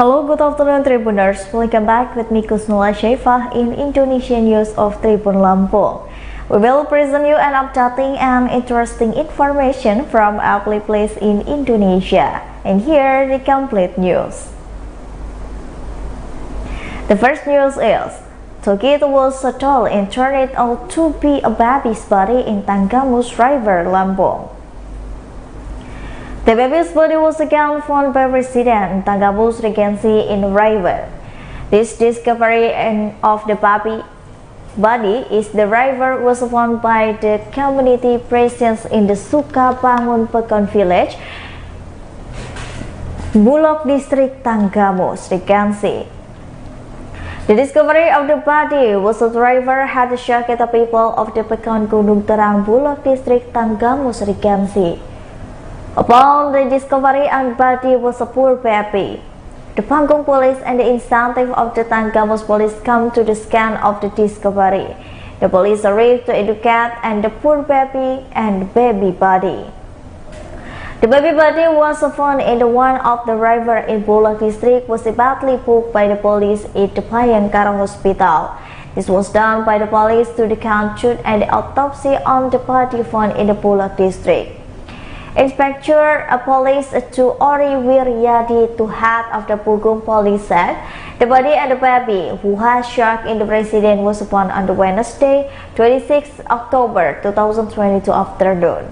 Hello, good afternoon Tribuners. Welcome back with me Kusnula Syaifah in Indonesian News of Tribun Lampung. We will present you an updating and interesting information from every place in Indonesia. And here the complete news. The first news is, Togit was told and turned out to be a baby's body in Tanggamus River, Lampung. The baby's body was again found by residents in Tanggamus Regency in River. This discovery of the baby body is the river was found by the community present in the Sukabangun Pekon village, Bulog district Tanggamus Regency. The discovery of the body was a driver had shocked the people of the Pekon Gunung Terang Bulog district Tanggamus Regency. Upon the discovery of the body was a poor baby. The Panggung police and the incentive of the Tanggamus police come to the scene of the discovery. The police arrived to educate and the poor baby and baby body. The baby body was found in one of the river in Bulog district was badly poked by the police at the Bayangkara Hospital. This was done by the police to the conduct and the autopsy on the body found in the Bulog district. Inspector Police to Ori Wiryadi, to head of the Panggung Police, said the body and the baby who has shocked in the residence was found on the Wednesday, 26 October 2022 afternoon.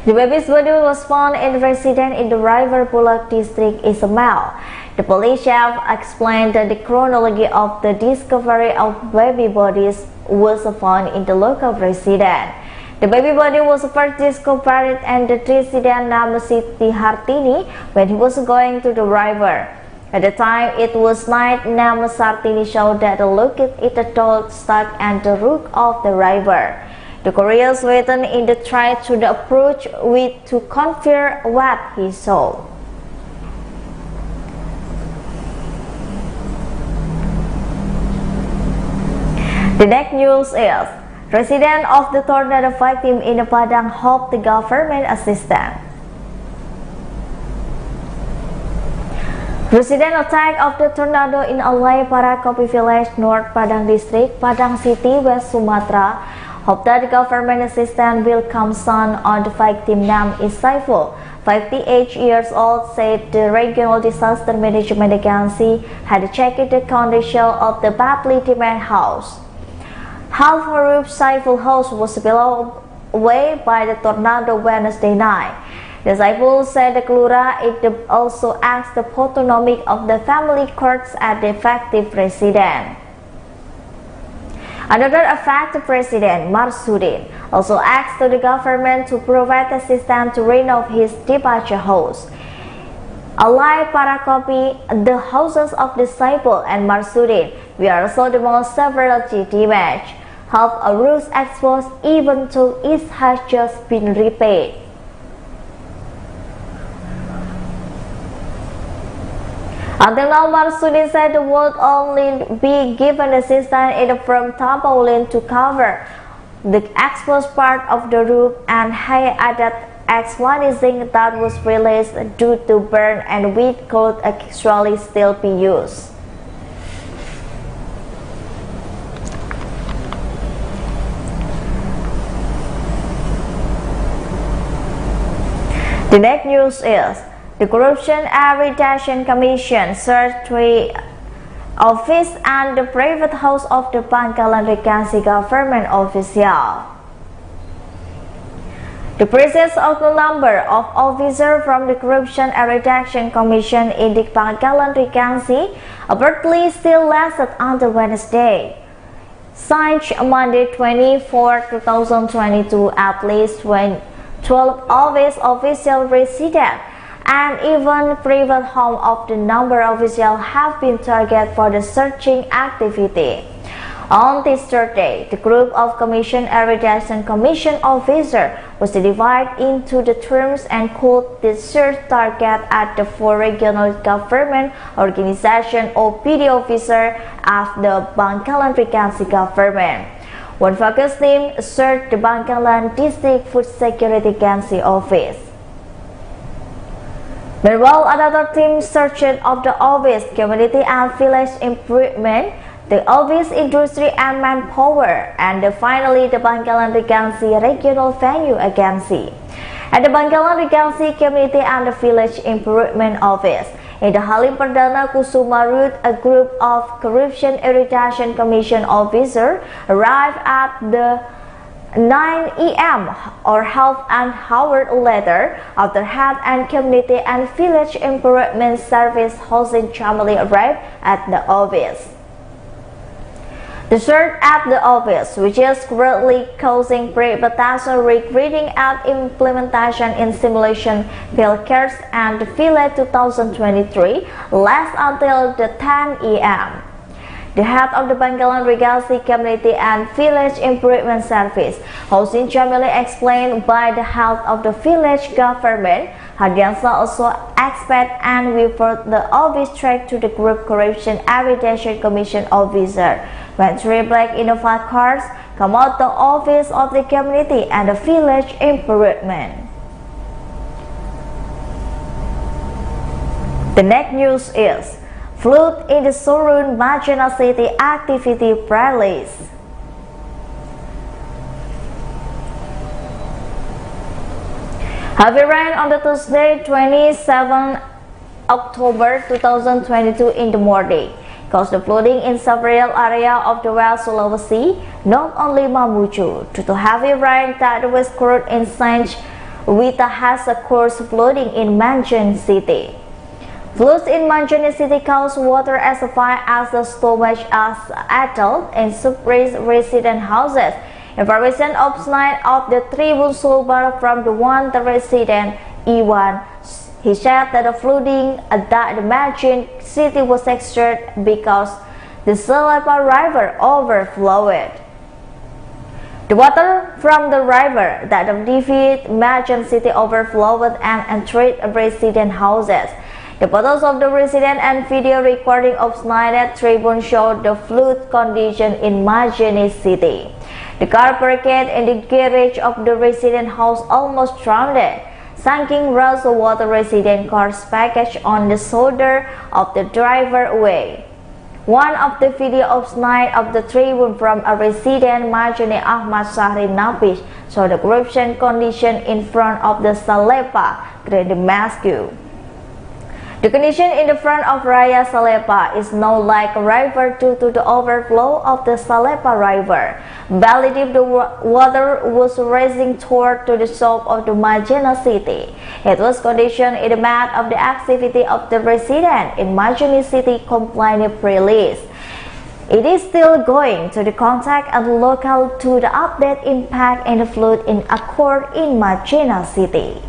The baby's body was found in the residence in the River Bulog district is a male. The police chief explained that the chronology of the discovery of baby bodies was found in the local residence. The baby body was first discovered and the resident named Siti Hartini when he was going to the river. At the time it was night, named Sartini showed that the look at the dog stuck at the root of the river. The couriers waited in the train to the approach with to confirm what he saw. The next news is, residents of the tornado victim in Padang hope the government assistance. Resident attack of the tornado in Alai Parakopi village, North Padang district, Padang City, West Sumatra, hope that the government assistance will come soon on the victim named is Saiful, 58 years old, said the regional disaster management agency had checked the condition of the badly damaged house. Half a roof Saiful house was blown away by the tornado Wednesday night. The Saiful said the Kelura it also asked the autonomy of the family courts at the affected resident. Another affected resident, Marsudin, also asked the government to provide assistance to renovate his departure house. Alai Parakopi, the houses of the Saiful and Marsudin were also the most severely damaged. Half a roof exposed even though it has just been repaired. Until now, Marsudin said the would only be given assistance from tarpaulin to cover the exposed part of the roof, and he added explanation that was released due to burn and which could actually still be used. The next news is, the Corruption and Reduction Commission searched 3 offices and the private house of the Bangkalan Regency government official. The presence of a number of officers from the Corruption and Reduction Commission in the Bangkalan Regency abruptly still lasted until Wednesday. Since Monday 24, 2022, at least 12 office official residents and even private home of the number of officials have been targeted for the searching activity. On this Thursday, the group of Commission and Reduction Commission officers was divided into the terms and could the search target at the 4 regional government organization or PD officer of the Bangkalan Regency government. One focus team searched the Bangkalan District Food Security Agency office. Meanwhile, another team searched of the office, community and village improvement, the office, industry and manpower, and finally the Bangkalan Regency Regional Venue Agency. At the Bangkalan Regency Community and the Village Improvement Office, in the Halim Perdana Kusuma Road, a group of Corruption Irritation Commission officers arrived at the 9 a.m. or half an hour later after Health and Community and Village Improvement Service Housing family arrived at the office. The search at the office, which is currently causing pre-batasan recruiting and implementation in simulation Pilkers and Village 2023, lasts until the 10 a.m. The head of the Bangkalan Regency Community and Village Improvement Service, Housing Jamili, explained by the head of the village government, Hadiansa also expect and referred the office track to the Group Corruption Irritation Commission officer. When 3 black Innova cars come out the office of the community and the village improvement. The next news is flood in the Sorun Marginal City activity release. Heavy rain on the Tuesday, 27 October 2022 in the morning caused the flooding in several areas of the West Sulawesi, not only Mamuju. Due to heavy rain that was occurred in Saint Rita has caused flooding in Manjani City. Floods in Manjani City caused water as far as the stomach as adult and surprised resident houses. Information obtained of the Tribun Sulbar from the one the resident Iwan. He said that the flooding at the Manjani City was exerted because the Salepa River overflowed. The water from the river that defeated Manjani City overflowed and entered resident houses. The photos of the resident and video recording of Schneider Tribune showed the flood condition in Manjani City. The car parked in the garage of the resident house almost drowned, sinking rush of water resident cars packaged on the shoulder of the driveway. One of the video of Schneider of the Tribune from a resident Manjani Ahmad Sahri Nafish showed the corruption condition in front of the Salepa Grand Mosque. The condition in the front of Raya Salepa is now like a river due to the overflow of the Salepa River. Believed the water was rising toward to the south of the Manjani City. It was conditioned in the map of the activity of the resident in Manjani City complaint release. It is still going to the contact and local to the update impact and the flood in occurred in Manjani City.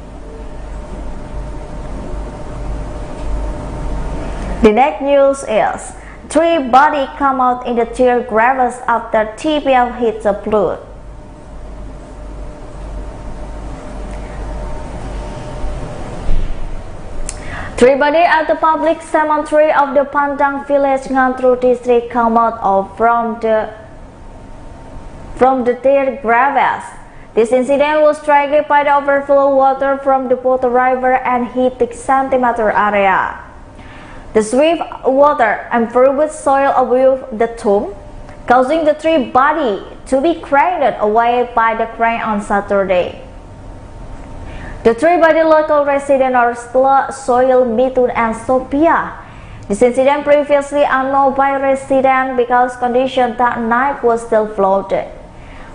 The next news is 3 bodies come out in the tear gravels after TPL hits a flood. Three bodies at the public cemetery of the Pandang village, Ngantru district, come out from the tear gravels. This incident was triggered by the overflow water from the Poto River and hit the centimeter area. The swift water improved soil above the tomb, causing the 3 bodies to be carried away by the crane on Saturday. The 3 body local residents are Stella, Soil, Mitun, and Sophia. This incident previously unknown by residents because condition that night was still flooded.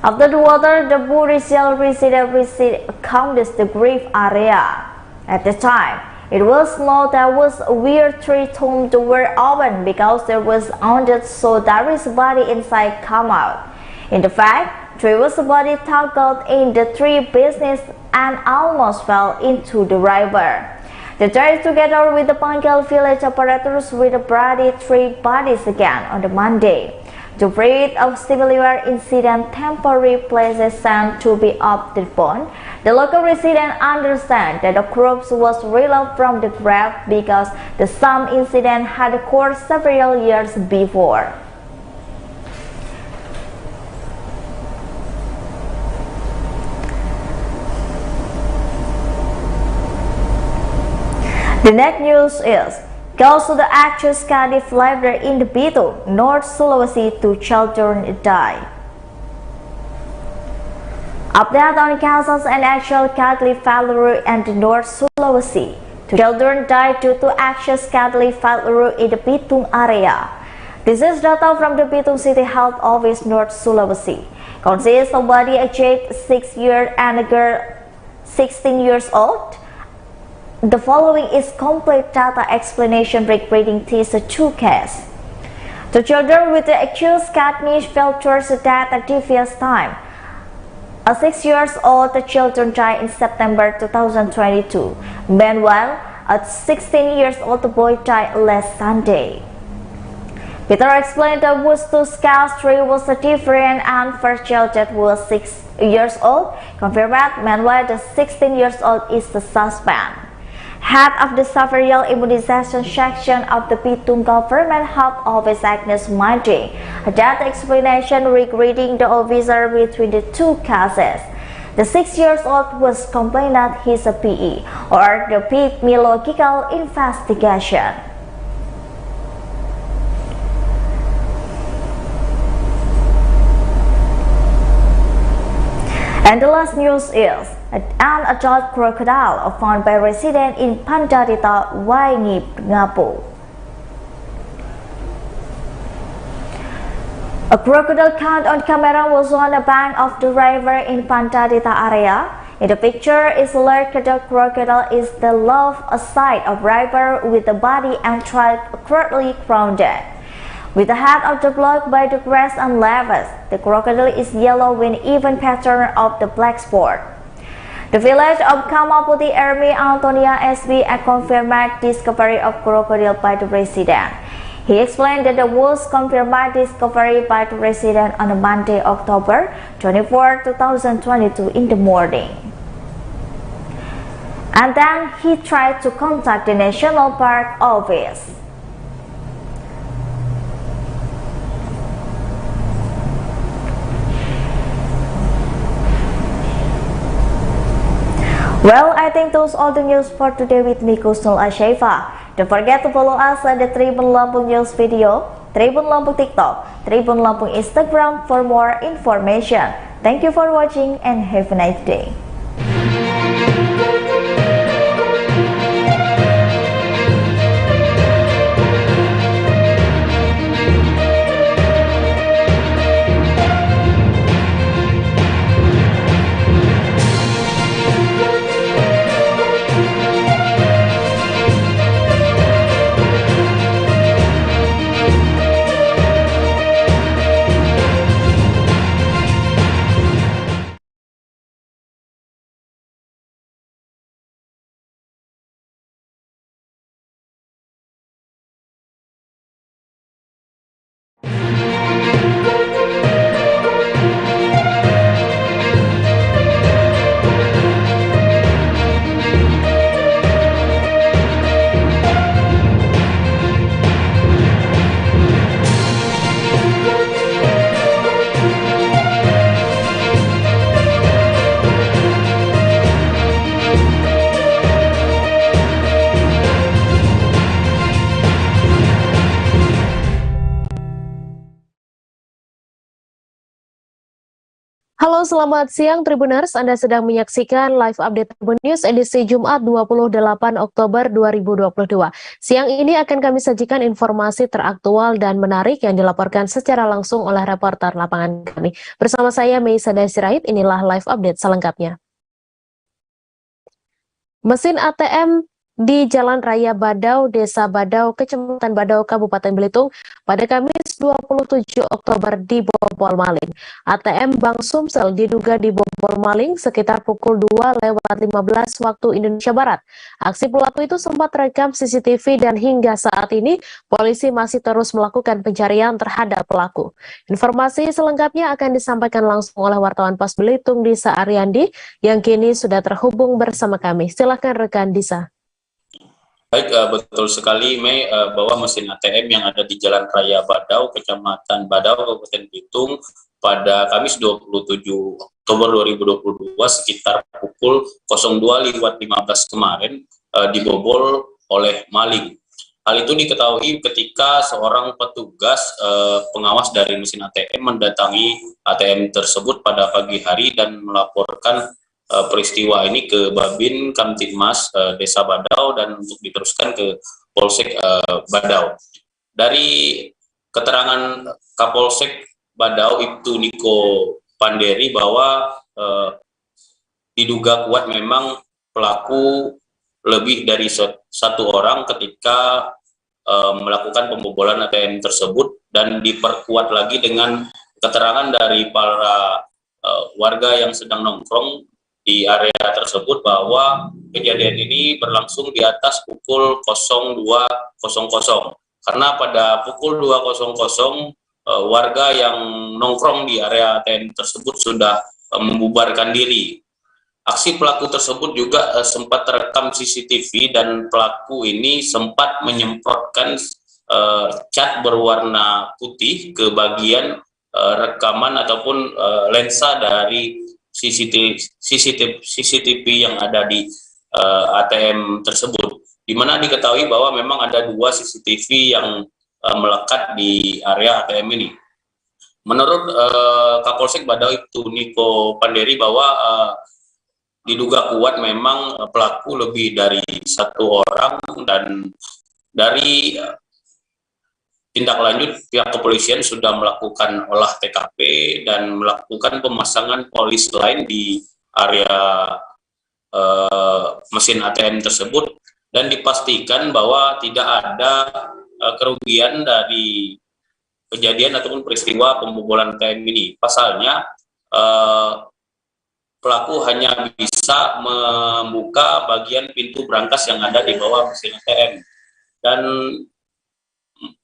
After the water, the Burisial resident counted the grave area. At the time, it was known there was a weird 3 tombs were open because there was haunted, so there is a body inside come out. In the fact, 3 was a body tackled in the 3 business and almost fell into the river. The tried together with the Pangkal village operators with the bloody 3 bodies again on the Monday. To avoid a similar incident, temporary places sent to be up the bond. The local residents understand that the corpse was removed from the grave because the same incident had occurred several years before. The next news is, goes to the actress Kadif library in the Bitung, North Sulawesi, 2 children die. Update on cases and actual Kadif Faluru and the North Sulawesi. 2 children died due to actress Kadif Faluru in the Bitung area. This is data from the Bitung City Health Office, North Sulawesi. Consists of body aged 6 years and a girl 16 years old. The following is complete data explanation regarding these 2 cases. The children with the accused Katniss fell towards the death at devious time. A 6-year-old children died in September 2022. Meanwhile, a 16-year-old boy died last Sunday. Peter explained that Wustus case 3 was different and first child that was 6 years old confirmed. Meanwhile, the 16-year-old is the suspect. Head of the several immunization section of the Bitung Government Health Office, Agnes Mandi, that explanation regarding the officer between the 2 cases. The 6-year-old was complained that he's a PE, or the epidemiological investigation. And the last news is, an adult crocodile found by resident in Pandarita, Waingi, Ngapu. A crocodile caught on camera was on the bank of the river in Pandarita area. In the picture is alert the crocodile is the left side of river with the body and trunk currently grounded. With the head of the block by the grass and leaves, the crocodile is yellow with even pattern of the black spot. The village of Kamaputi Army Antonia SB confirmed discovery of crocodile by the resident. He explained that the wolves confirmed discovery by the resident on Monday, October 24, 2022 in the morning. And then he tried to contact the National Park Office. Well, I think those are the news for today with me, Kusnul Ashefa. Don't forget to follow us on the Tribun Lampung News video, Tribun Lampung TikTok, Tribun Lampung Instagram for more information. Thank you for watching and have a nice day. Halo, selamat siang Tribuners. Anda sedang menyaksikan live update Tribun News edisi Jumat 28 Oktober 2022. Siang ini akan kami sajikan informasi teraktual dan menarik yang dilaporkan secara langsung oleh reporter lapangan kami. Bersama saya Meisa Sirait, inilah live update selengkapnya. Mesin ATM di Jalan Raya Badau, Desa Badau, Kecamatan Badau, Kabupaten Belitung pada Kamis 27 Oktober dibobol maling. ATM Bank Sumsel diduga dibobol maling sekitar pukul 2:15 waktu Indonesia Barat. Aksi pelaku itu sempat terekam CCTV dan hingga saat ini polisi masih terus melakukan pencarian terhadap pelaku. Informasi selengkapnya akan disampaikan langsung oleh wartawan Pos Belitung Disa Ariandi yang kini sudah terhubung bersama kami. Silakan rekan Disa. Baik, betul sekali Mei, bahwa mesin ATM yang ada di Jalan Raya Badau, Kecamatan Badau, Kabupaten Belitung pada Kamis 27 Oktober 2022 sekitar pukul 02.15 kemarin dibobol oleh maling. Hal itu diketahui ketika seorang petugas pengawas dari mesin ATM mendatangi ATM tersebut pada pagi hari dan melaporkan peristiwa ini ke Babin Kamtibmas Desa Badau dan untuk diteruskan ke Polsek Badau. Dari keterangan Kapolsek Badau Ibtu Niko Panderi bahwa diduga kuat memang pelaku lebih dari satu orang ketika melakukan pembobolan ATM tersebut, dan diperkuat lagi dengan keterangan dari para warga yang sedang nongkrong di area tersebut bahwa kejadian ini berlangsung di atas pukul 02.00 karena pada pukul 2.00 warga yang nongkrong di area ATM tersebut sudah membubarkan diri. Aksi pelaku tersebut juga sempat terekam CCTV dan pelaku ini sempat menyemprotkan cat berwarna putih ke bagian rekaman ataupun lensa dari CCTV yang ada di ATM tersebut, di mana diketahui bahwa memang ada 2 CCTV yang melekat di area ATM ini. Menurut Kapolsek Badau Ibtu Niko Panderi bahwa diduga kuat memang pelaku lebih dari satu orang, dan dari tindak lanjut pihak kepolisian sudah melakukan olah TKP dan melakukan pemasangan polis lain di area mesin ATM tersebut, dan dipastikan bahwa tidak ada kerugian dari kejadian ataupun peristiwa pembobolan ATM ini. Pasalnya pelaku hanya bisa membuka bagian pintu brankas yang ada di bawah mesin ATM, dan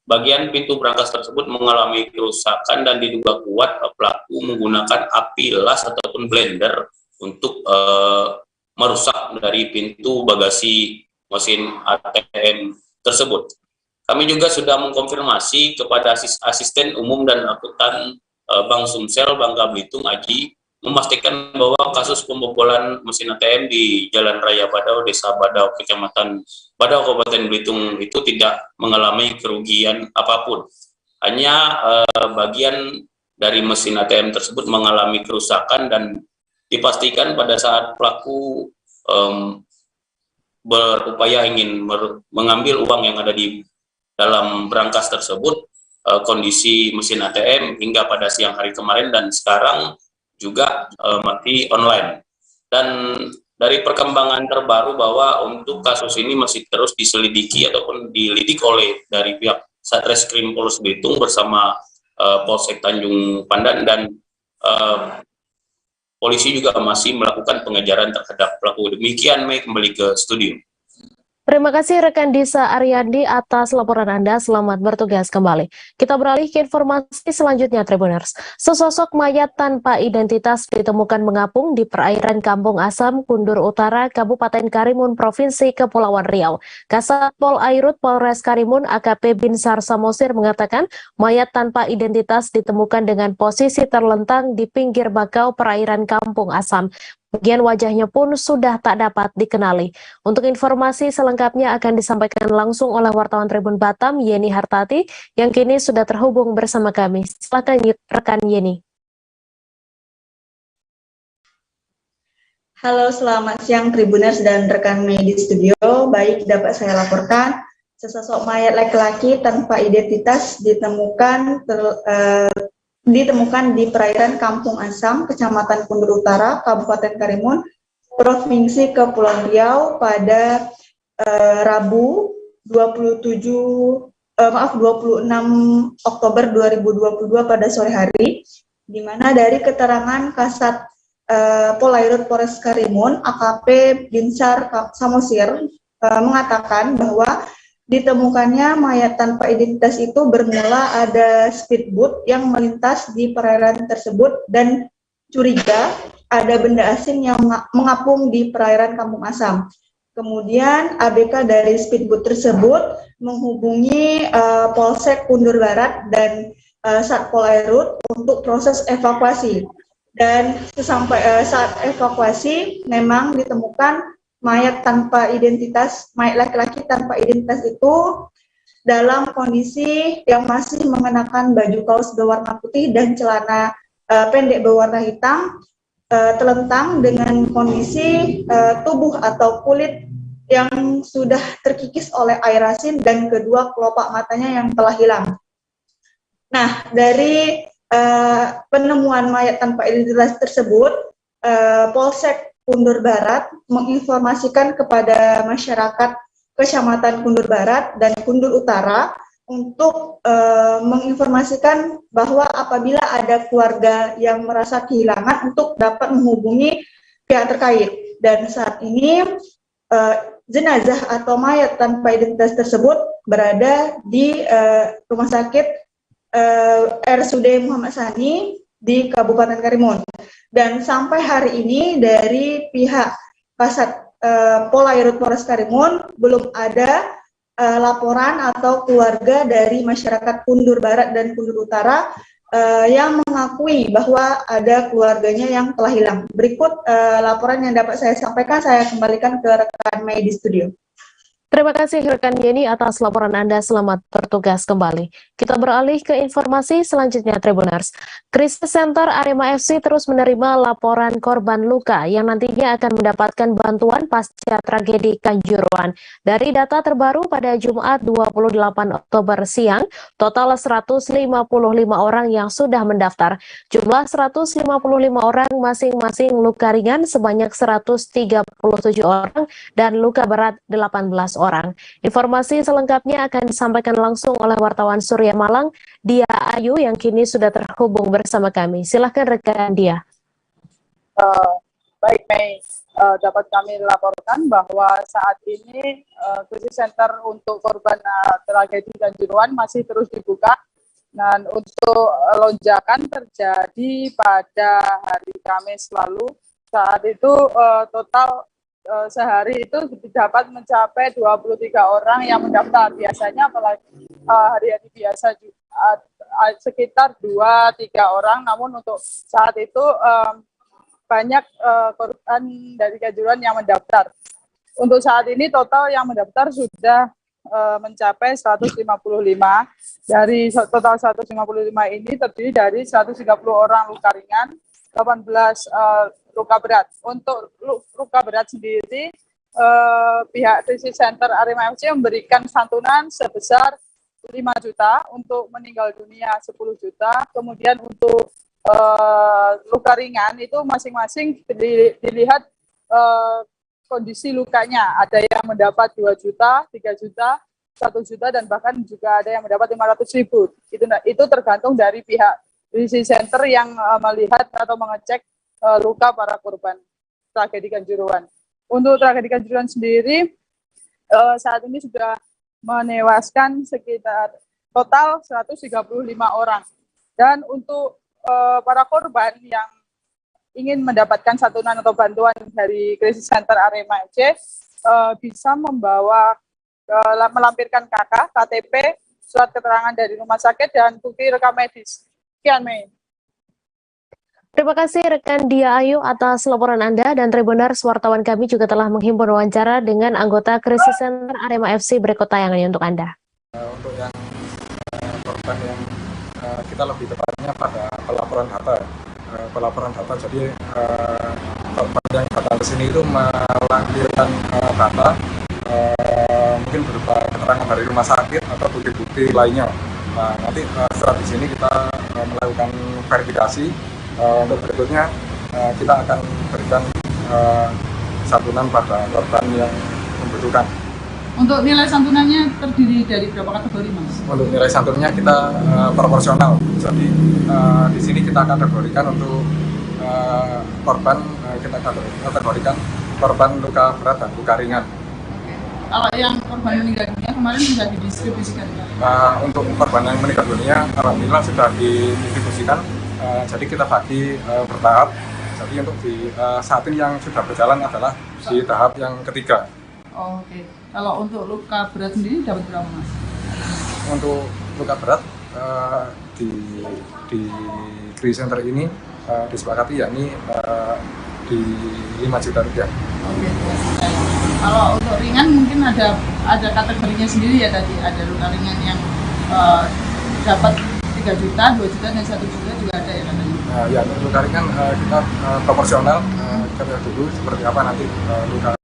bagian pintu brankas tersebut mengalami kerusakan dan diduga kuat pelaku menggunakan api las ataupun blender untuk merusak dari pintu bagasi mesin ATM tersebut. Kami juga sudah mengkonfirmasi kepada asisten umum dan akuntan Bank Sumsel Bangka Belitung Aji, memastikan bahwa kasus pembobolan mesin ATM di Jalan Raya Badau, Desa Badau, Kecamatan Badau, Kabupaten Belitung itu tidak mengalami kerugian apapun. Hanya bagian dari mesin ATM tersebut mengalami kerusakan, dan dipastikan pada saat pelaku berupaya ingin mengambil uang yang ada di dalam brankas tersebut, kondisi mesin ATM hingga pada siang hari kemarin dan sekarang juga mati online. Dan dari perkembangan terbaru bahwa untuk kasus ini masih terus diselidiki ataupun dilidik oleh dari pihak Satreskrim Polres Belitung bersama Polsek Tanjung Pandan, dan polisi juga masih melakukan pengejaran terhadap pelaku. Demikian, Mei, kembali ke studio. Terima kasih rekan Disa Ariandi atas laporan Anda. Selamat bertugas kembali. Kita beralih ke informasi selanjutnya, Tribuners. Sesosok mayat tanpa identitas ditemukan mengapung di perairan Kampung Asam, Kundur Utara, Kabupaten Karimun, Provinsi Kepulauan Riau. Kasat Pol Airut Polres Karimun AKP Binsar Samosir mengatakan mayat tanpa identitas ditemukan dengan posisi terlentang di pinggir bakau perairan Kampung Asam. Bagian wajahnya pun sudah tak dapat dikenali. Untuk informasi selengkapnya akan disampaikan langsung oleh wartawan Tribun Batam, Yeni Hartati, yang kini sudah terhubung bersama kami. Silakan rekan Yeni. Halo, selamat siang Tribuners dan rekan media studio. Baik, dapat saya laporkan, sesosok mayat laki-laki tanpa identitas ditemukan di perairan Kampung Asam, Kecamatan Kundur Utara, Kabupaten Karimun, Provinsi Kepulauan Riau pada Rabu 26 Oktober 2022 pada sore hari, di mana dari keterangan Kasat Pol Airut Polres Karimun AKP Binsar Samosir mengatakan bahwa ditemukannya mayat tanpa identitas itu bermula ada speedboat yang melintas di perairan tersebut dan curiga ada benda asing yang mengapung di perairan Kampung Asam. Kemudian ABK dari speedboat tersebut menghubungi Polsek Kundur Barat dan Satpol Airut untuk proses evakuasi. Dan saat evakuasi memang ditemukan mayat tanpa identitas, mayat laki-laki tanpa identitas itu dalam kondisi yang masih mengenakan baju kaos berwarna putih dan celana pendek berwarna hitam, telentang dengan kondisi tubuh atau kulit yang sudah terkikis oleh air asin dan kedua kelopak matanya yang telah hilang. Nah, dari penemuan mayat tanpa identitas tersebut, Polsek Kundur Barat menginformasikan kepada masyarakat Kecamatan Kundur Barat dan Kundur Utara untuk menginformasikan bahwa apabila ada keluarga yang merasa kehilangan untuk dapat menghubungi pihak terkait. Dan saat ini jenazah atau mayat tanpa identitas tersebut berada di Rumah Sakit RSUD Muhammad Sani di Kabupaten Karimun. Dan sampai hari ini dari pihak Kasat Polairut Polres Karimun belum ada laporan atau keluarga dari masyarakat Kundur Barat dan Kundur Utara yang mengakui bahwa ada keluarganya yang telah hilang. Berikut laporan yang dapat saya sampaikan, saya kembalikan ke rekan Mei di studio. Terima kasih rekan Yeni atas laporan Anda, selamat bertugas kembali. Kita beralih ke informasi selanjutnya Tribuners. Krisis Center Arema FC terus menerima laporan korban luka yang nantinya akan mendapatkan bantuan pasca tragedi Kanjuruhan. Dari data terbaru pada Jumat 28 Oktober siang, total 155 orang yang sudah mendaftar. Jumlah 155 orang masing-masing luka ringan sebanyak 137 orang dan luka berat 18 orang. Informasi selengkapnya akan disampaikan langsung oleh wartawan Surya Malang, Dia Ayu yang kini sudah terhubung bersama kami. Silahkan rekan Dia. Baik Mei, dapat kami laporkan bahwa saat ini krisis center untuk korban tragedi Kanjuruhan masih terus dibuka. Dan untuk lonjakan terjadi pada hari Kamis lalu. Saat itu total sehari itu dapat mencapai 23 orang yang mendaftar. Biasanya apalagi hari-hari biasa sekitar 2-3 orang, namun untuk saat itu banyak korban dari Kanjuruhan yang mendaftar. Untuk saat ini total yang mendaftar sudah mencapai 155. Dari total 155 ini terdiri dari 130 orang luka ringan, 18 luka berat. Untuk luka berat sendiri, pihak krisis center Arema FC memberikan santunan sebesar 5 juta, untuk meninggal dunia 10 juta, kemudian untuk luka ringan itu masing-masing dilihat kondisi lukanya. Ada yang mendapat 2 juta, 3 juta, 1 juta, dan bahkan juga ada yang mendapat 500.000. Itu tergantung dari pihak krisis center yang melihat atau mengecek luka para korban tragedi Kanjuruhan. Untuk tragedi Kanjuruhan sendiri saat ini sudah menewaskan sekitar total 135 orang. Dan untuk para korban yang ingin mendapatkan santunan atau bantuan dari krisis center Arema FC bisa membawa melampirkan KK, KTP, surat keterangan dari rumah sakit, dan bukti rekam medis. Sekian, Mei. Terima kasih rekan Dia Ayu atas laporan Anda, dan Tribuners, wartawan kami juga telah menghimpun wawancara dengan anggota krisis center Arema FC. Berikut tayangannya untuk Anda. Untuk yang korban yang kita lebih tepatnya pada pelaporan data, jadi korban yang datang ke sini itu melampirkan data mungkin berupa keterangan dari rumah sakit atau bukti-bukti lainnya. Nah, nanti setelah di sini kita melakukan verifikasi. Untuk berikutnya kita akan berikan santunan pada korban yang membutuhkan. Untuk nilai santunannya terdiri dari berapa kategori, Mas? Untuk nilai santunannya kita proporsional. Jadi di sini kita kategorikan untuk korban, kita kategorikan korban luka berat dan luka ringan. Kalau yang korban meninggal dunia kemarin sudah didistribusikan? Untuk korban yang meninggal dunia, alhamdulillah sudah didistribusikan. Jadi kita bagi bertahap. Jadi untuk di saat ini yang sudah berjalan adalah di tahap yang ketiga. Oh, oke. Kalau untuk luka berat sendiri dapat berapa, Mas? Untuk luka berat di krisis center ini disepakati yakni di 5 juta rupiah. Oke, 5 juta ya. Kalau untuk ringan mungkin ada kategorinya sendiri ya tadi, ada luka ringan yang dapat 3 juta, 2 juta, dan 1 juta juga ada ya katanya. Ya, untuk luka ringan kita proporsional, kita lihat dulu seperti apa nanti luka.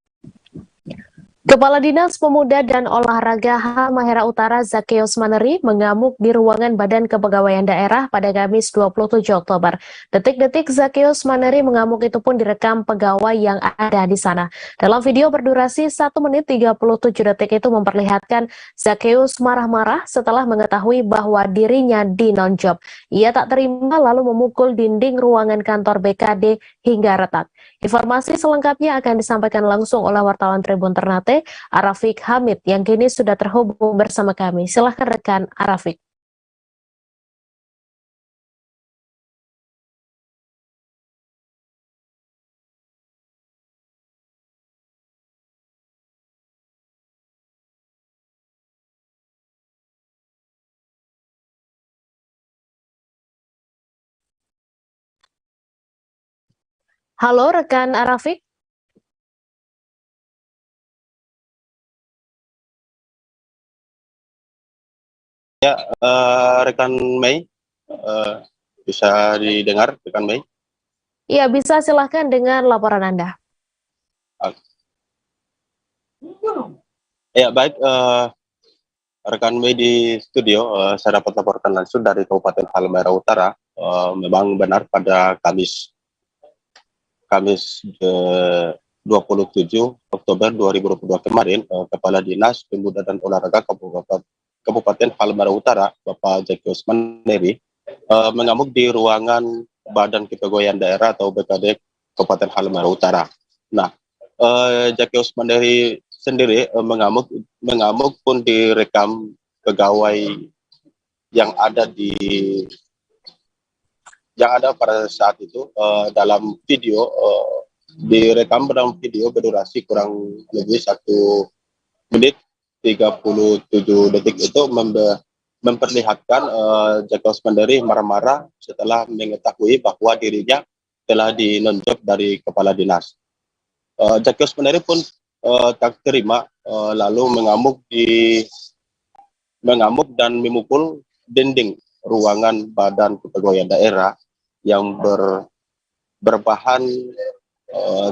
Kepala Dinas Pemuda dan Olahraga Halmahera Utara Zakeus Maneri mengamuk di ruangan Badan Kepegawaian Daerah pada Kamis 27 Oktober. Detik-detik Zakeus Maneri mengamuk itu pun direkam pegawai yang ada di sana. Dalam video berdurasi 1 menit 37 detik itu memperlihatkan Zakeus marah-marah setelah mengetahui bahwa dirinya di non-job. Ia tak terima lalu memukul dinding ruangan kantor BKD hingga retak. Informasi selengkapnya akan disampaikan langsung oleh wartawan Tribun Ternate, Arafik Hamid, yang kini sudah terhubung bersama kami. Silahkan rekan Arafik. Halo rekan Arafik. Rekan Mei, bisa didengar rekan Mei? Iya, bisa, silahkan dengan laporan Anda. Ya baik, rekan Mei di studio, saya dapat laporkan langsung dari Kabupaten Halmahera Utara. Memang benar pada Kamis 27 Oktober 2022 kemarin, Kepala Dinas Pemuda dan Olahraga Kabupaten Halmahera Utara, Bapak Zakeus Maneri, mengamuk di ruangan Badan Kepegawaian Daerah atau BKD Kabupaten Halmahera Utara. Nah, Zakeus Maneri sendiri mengamuk pun direkam pegawai yang ada pada saat itu. Dalam video, direkam dalam video berdurasi kurang lebih 1 menit 37 detik itu memperlihatkan Zakeus Maneri marah-marah setelah mengetahui bahwa dirinya telah dinonjok dari kepala dinas. Zakeus Maneri pun tak terima, lalu mengamuk dan memukul dinding ruangan Badan Kepegawaian Daerah yang berbahan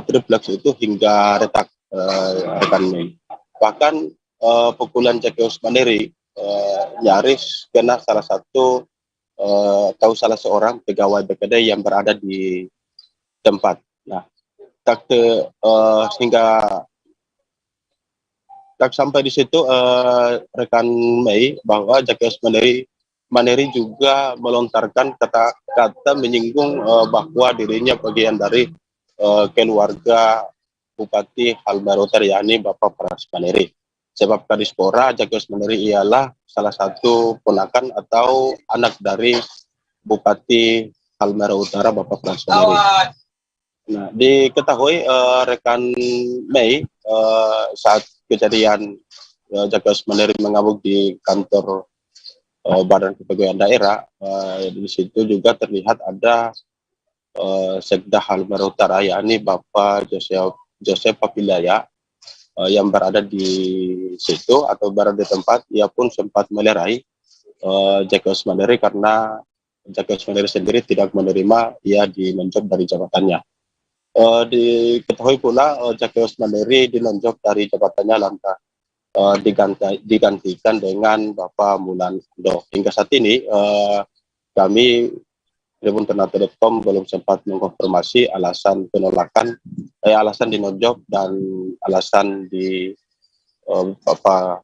triplex itu hingga retak, rekan Mei. Bahkan pukulan Zakeus Maneri nyaris kena salah seorang pegawai BKD yang berada di tempat. Nah, tak sampai di situ, rekan Mei, bahwa Zakeus Maneri juga melontarkan kata menyinggung bahwa dirinya bagian dari keluarga Bupati Halmahera Utara, yakni Bapak Pras Maneri. Sebab Kadispora, Zakeus Maneri ialah salah satu ponakan atau anak dari Bupati Halmahera Utara, Bapak Pras Maneri. Nah, diketahui rekan Mei, saat kejadian Zakeus Maneri mengamuk di kantor Badan Kepegawaian Daerah, di situ juga terlihat ada Sekda Halmahera Utara, yakni Bapak Joseph Papilaya, yang berada di situ atau berada di tempat. Ia pun sempat melerai Zakeus Maneri karena Zakeus Maneri sendiri tidak menerima ia dinonjok dari jabatannya. Diketahui pula Zakeus Maneri dinonjok dari jabatannya lantas digantikan dengan Bapak Mulando. Hingga saat ini kami Tribun Ternate.com belum sempat mengkonfirmasi alasan penolakan, alasan dinonjok dan alasan di Bapak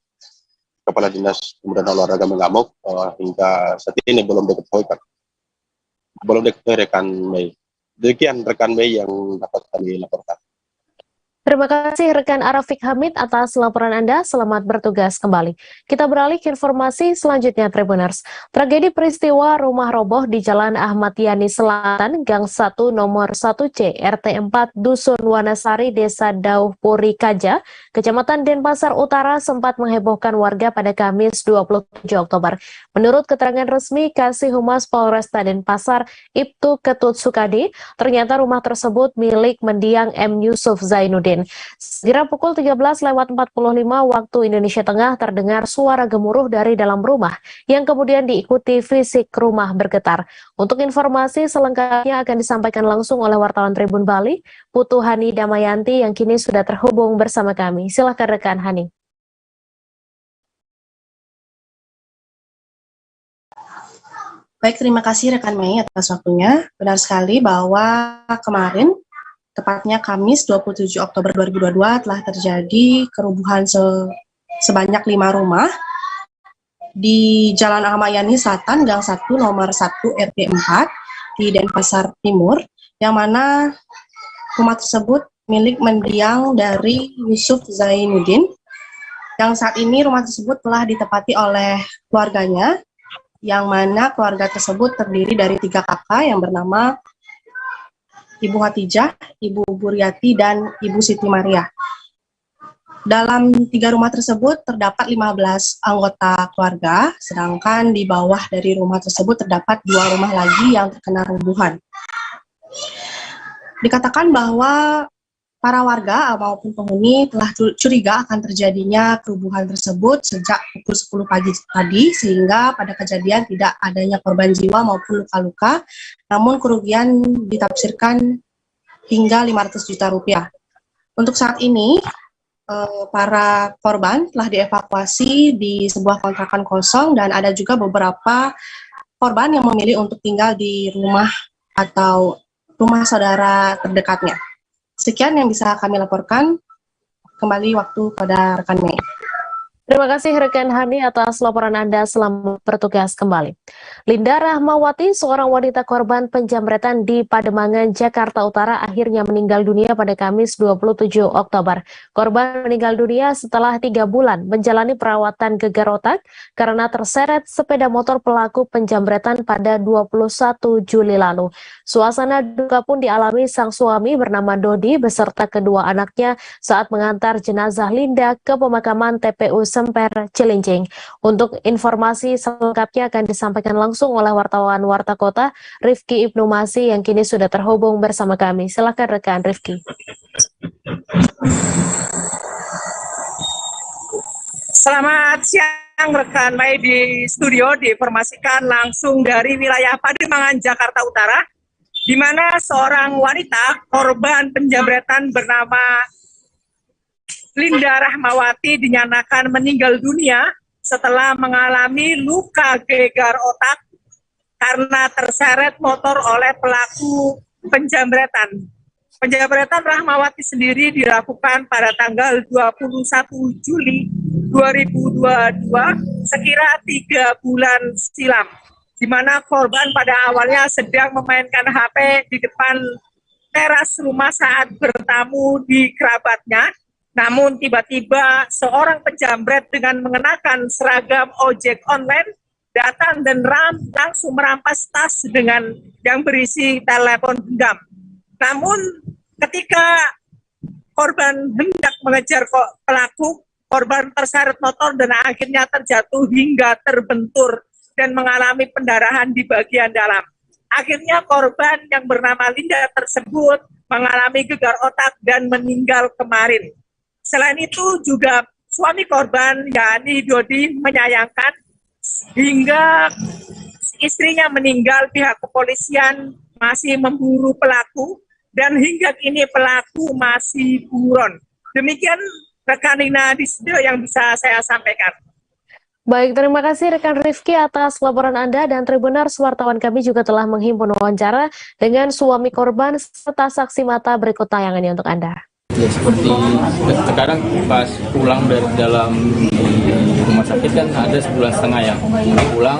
Kepala Dinas Pemuda dan Olahraga mengamuk. Hingga saat ini belum diketahui rekan Mei. Demikian rekan Mei yang dapat kami laporkan. Terima kasih rekan Arafik Hamid atas laporan Anda. Selamat bertugas kembali. Kita beralih ke informasi selanjutnya, Tribuners. Tragedi peristiwa rumah roboh di Jalan Ahmad Yani Selatan, Gang 1 nomor 1C, RT 4, Dusun Wanasari, Desa Dauh Puri Kaja, Kecamatan Denpasar Utara sempat menghebohkan warga pada Kamis 27 Oktober. Menurut keterangan resmi Kasih Humas Polresta Denpasar, Ibtu Ketut Sukadi, ternyata rumah tersebut milik mendiang M. Yusuf Zainuddin. Sekira pukul 13.45 waktu Indonesia Tengah terdengar suara gemuruh dari dalam rumah yang kemudian diikuti fisik rumah bergetar. Untuk informasi selengkapnya akan disampaikan langsung oleh wartawan Tribun Bali, Putu Hani Damayanti yang kini sudah terhubung bersama kami. Silakan rekan Hani. Baik, terima kasih rekan Mei atas waktunya. Benar sekali bahwa kemarin, tepatnya Kamis 27 Oktober 2022 telah terjadi kerubuhan sebanyak 5 rumah di Jalan Ahmad Yani Selatan, Gang 1 nomor 1 RT 4 di Denpasar Timur, yang mana rumah tersebut milik mendiang dari Yusuf Zainuddin, yang saat ini rumah tersebut telah ditempati oleh keluarganya, yang mana keluarga tersebut terdiri dari 3 kakak yang bernama Ibu Hatijah, Ibu Buryati, dan Ibu Siti Maria. Dalam 3 rumah tersebut terdapat 15 anggota keluarga, sedangkan di bawah dari rumah tersebut terdapat 2 rumah lagi yang terkena runtuhan. Dikatakan bahwa para warga maupun penghuni telah curiga akan terjadinya kerubuhan tersebut sejak pukul 10 pagi tadi, sehingga pada kejadian tidak adanya korban jiwa maupun luka-luka, namun kerugian ditafsirkan hingga 500 juta rupiah. Untuk saat ini, para korban telah dievakuasi di sebuah kontrakan kosong dan ada juga beberapa korban yang memilih untuk tinggal di rumah atau rumah saudara terdekatnya. Sekian yang bisa kami laporkan. Kembali waktu pada rekan Mei. Terima kasih rekan Hani atas laporan Anda. Selamat bertugas kembali. Linda Rahmawati, seorang wanita korban penjamretan di Pademangan, Jakarta Utara, akhirnya meninggal dunia pada Kamis 27 Oktober. Korban meninggal dunia setelah 3 bulan menjalani perawatan gegar otak karena terseret sepeda motor pelaku penjamretan pada 21 Juli lalu. Suasana duka pun dialami sang suami bernama Dodi beserta kedua anaknya saat mengantar jenazah Linda ke pemakaman TPU Semper Cilincing. Untuk informasi selengkapnya akan disampaikan langsung oleh wartawan Warta Kota, Rifki Ibnu Masih, yang kini sudah terhubung bersama kami. Silakan rekan Rifki. Selamat siang rekan Mei di studio, diinformasikan langsung dari wilayah Pademangan, Jakarta Utara, di mana seorang wanita korban penjamretan bernama Linda Rahmawati dinyatakan meninggal dunia setelah mengalami luka gegar otak karena terseret motor oleh pelaku penjamretan. Penjamretan Rahmawati sendiri dilakukan pada tanggal 21 Juli 2022, sekira 3 bulan silam, di mana korban pada awalnya sedang memainkan HP di depan teras rumah saat bertamu di kerabatnya. Namun tiba-tiba seorang penjamret dengan mengenakan seragam ojek online datang dan langsung merampas tas dengan yang berisi telepon genggam. Namun ketika korban hendak mengejar pelaku, korban terseret motor dan akhirnya terjatuh hingga terbentur dan mengalami pendarahan di bagian dalam. Akhirnya korban yang bernama Linda tersebut mengalami gegar otak dan meninggal kemarin. Selain itu juga suami korban, yakni Dodi, menyayangkan hingga istrinya meninggal, pihak kepolisian masih memburu pelaku dan hingga kini pelaku masih buron. Demikian rekan Nina di studio yang bisa saya sampaikan. Baik, terima kasih rekan Rifki atas laporan Anda, dan Tribuners, wartawan kami juga telah menghimpun wawancara dengan suami korban serta saksi mata. Berikut tayangannya untuk Anda. Ya, seperti sekarang pas pulang dari dalam rumah sakit kan ada sebulan setengah ya, pulang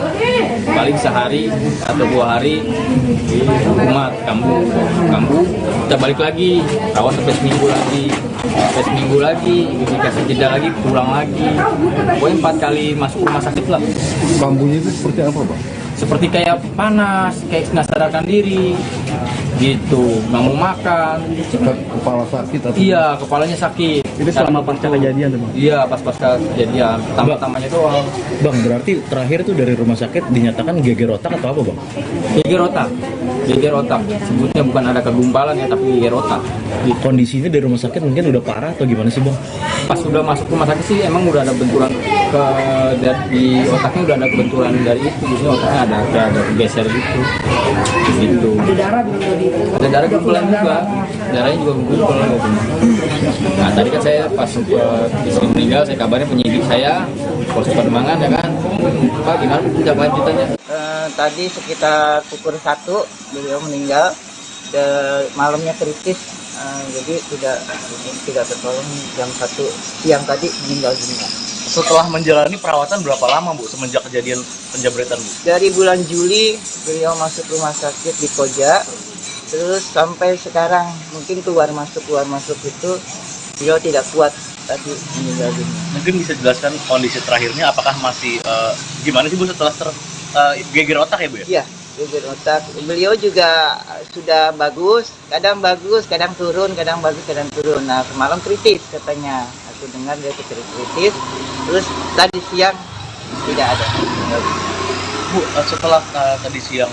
paling sehari atau 2 hari di rumah kambuh, kita balik lagi rawat sampai seminggu lagi, dikasih jeda lagi, pulang lagi, pokoknya 4 kali masuk rumah sakit lah. Kambuhnya itu seperti apa, Bang? Seperti kayak panas, kayak nggak sadarkan diri gitu, nggak mau makan, Kepala sakit atau? iya, kepalanya sakit. Ini selama pasca kejadian tuh, Bang? Iya, pas pasca kejadian, pertama-tamanya doang. Bang, berarti terakhir tuh dari rumah sakit dinyatakan geger otak atau apa, Bang? Geger otak, sebutnya bukan ada kegumpalan ya, tapi geger otak. Kondisinya di rumah sakit mungkin udah parah atau gimana sih, Bang? Pas udah masuk rumah sakit sih emang udah ada benturan di otaknya, udah ada benturan dari itu, jadi otaknya ada geser gitu. Ada darah kumpulan juga, darahnya juga kumpul gitu. Nah tadi kan saya pas istri meninggal, saya kabarnya penyidik saya Polsek Pademangan ya kan, Pak gimana tindak lanjutannya? Tadi sekitar pukul 1 beliau meninggal, malamnya kritis, jadi tidak tertolong. Jam 1 siang tadi meninggal dunia. Setelah menjalani perawatan berapa lama, Bu, semenjak kejadian penjabretan, Bu? Dari bulan Juli beliau masuk rumah sakit di Koja, terus sampai sekarang mungkin keluar masuk itu beliau tidak kuat, tadi meninggal dunia. Mungkin bisa jelaskan kondisi terakhirnya, apakah masih gimana sih, Bu, setelah geger otak ya, Bu? Iya, geger otak. Beliau juga sudah bagus, kadang turun, kadang bagus, kadang turun. Nah, semalam kritis katanya. Aku dengar dia kritis. Terus tadi siang tidak ada. Bu, setelah tadi siang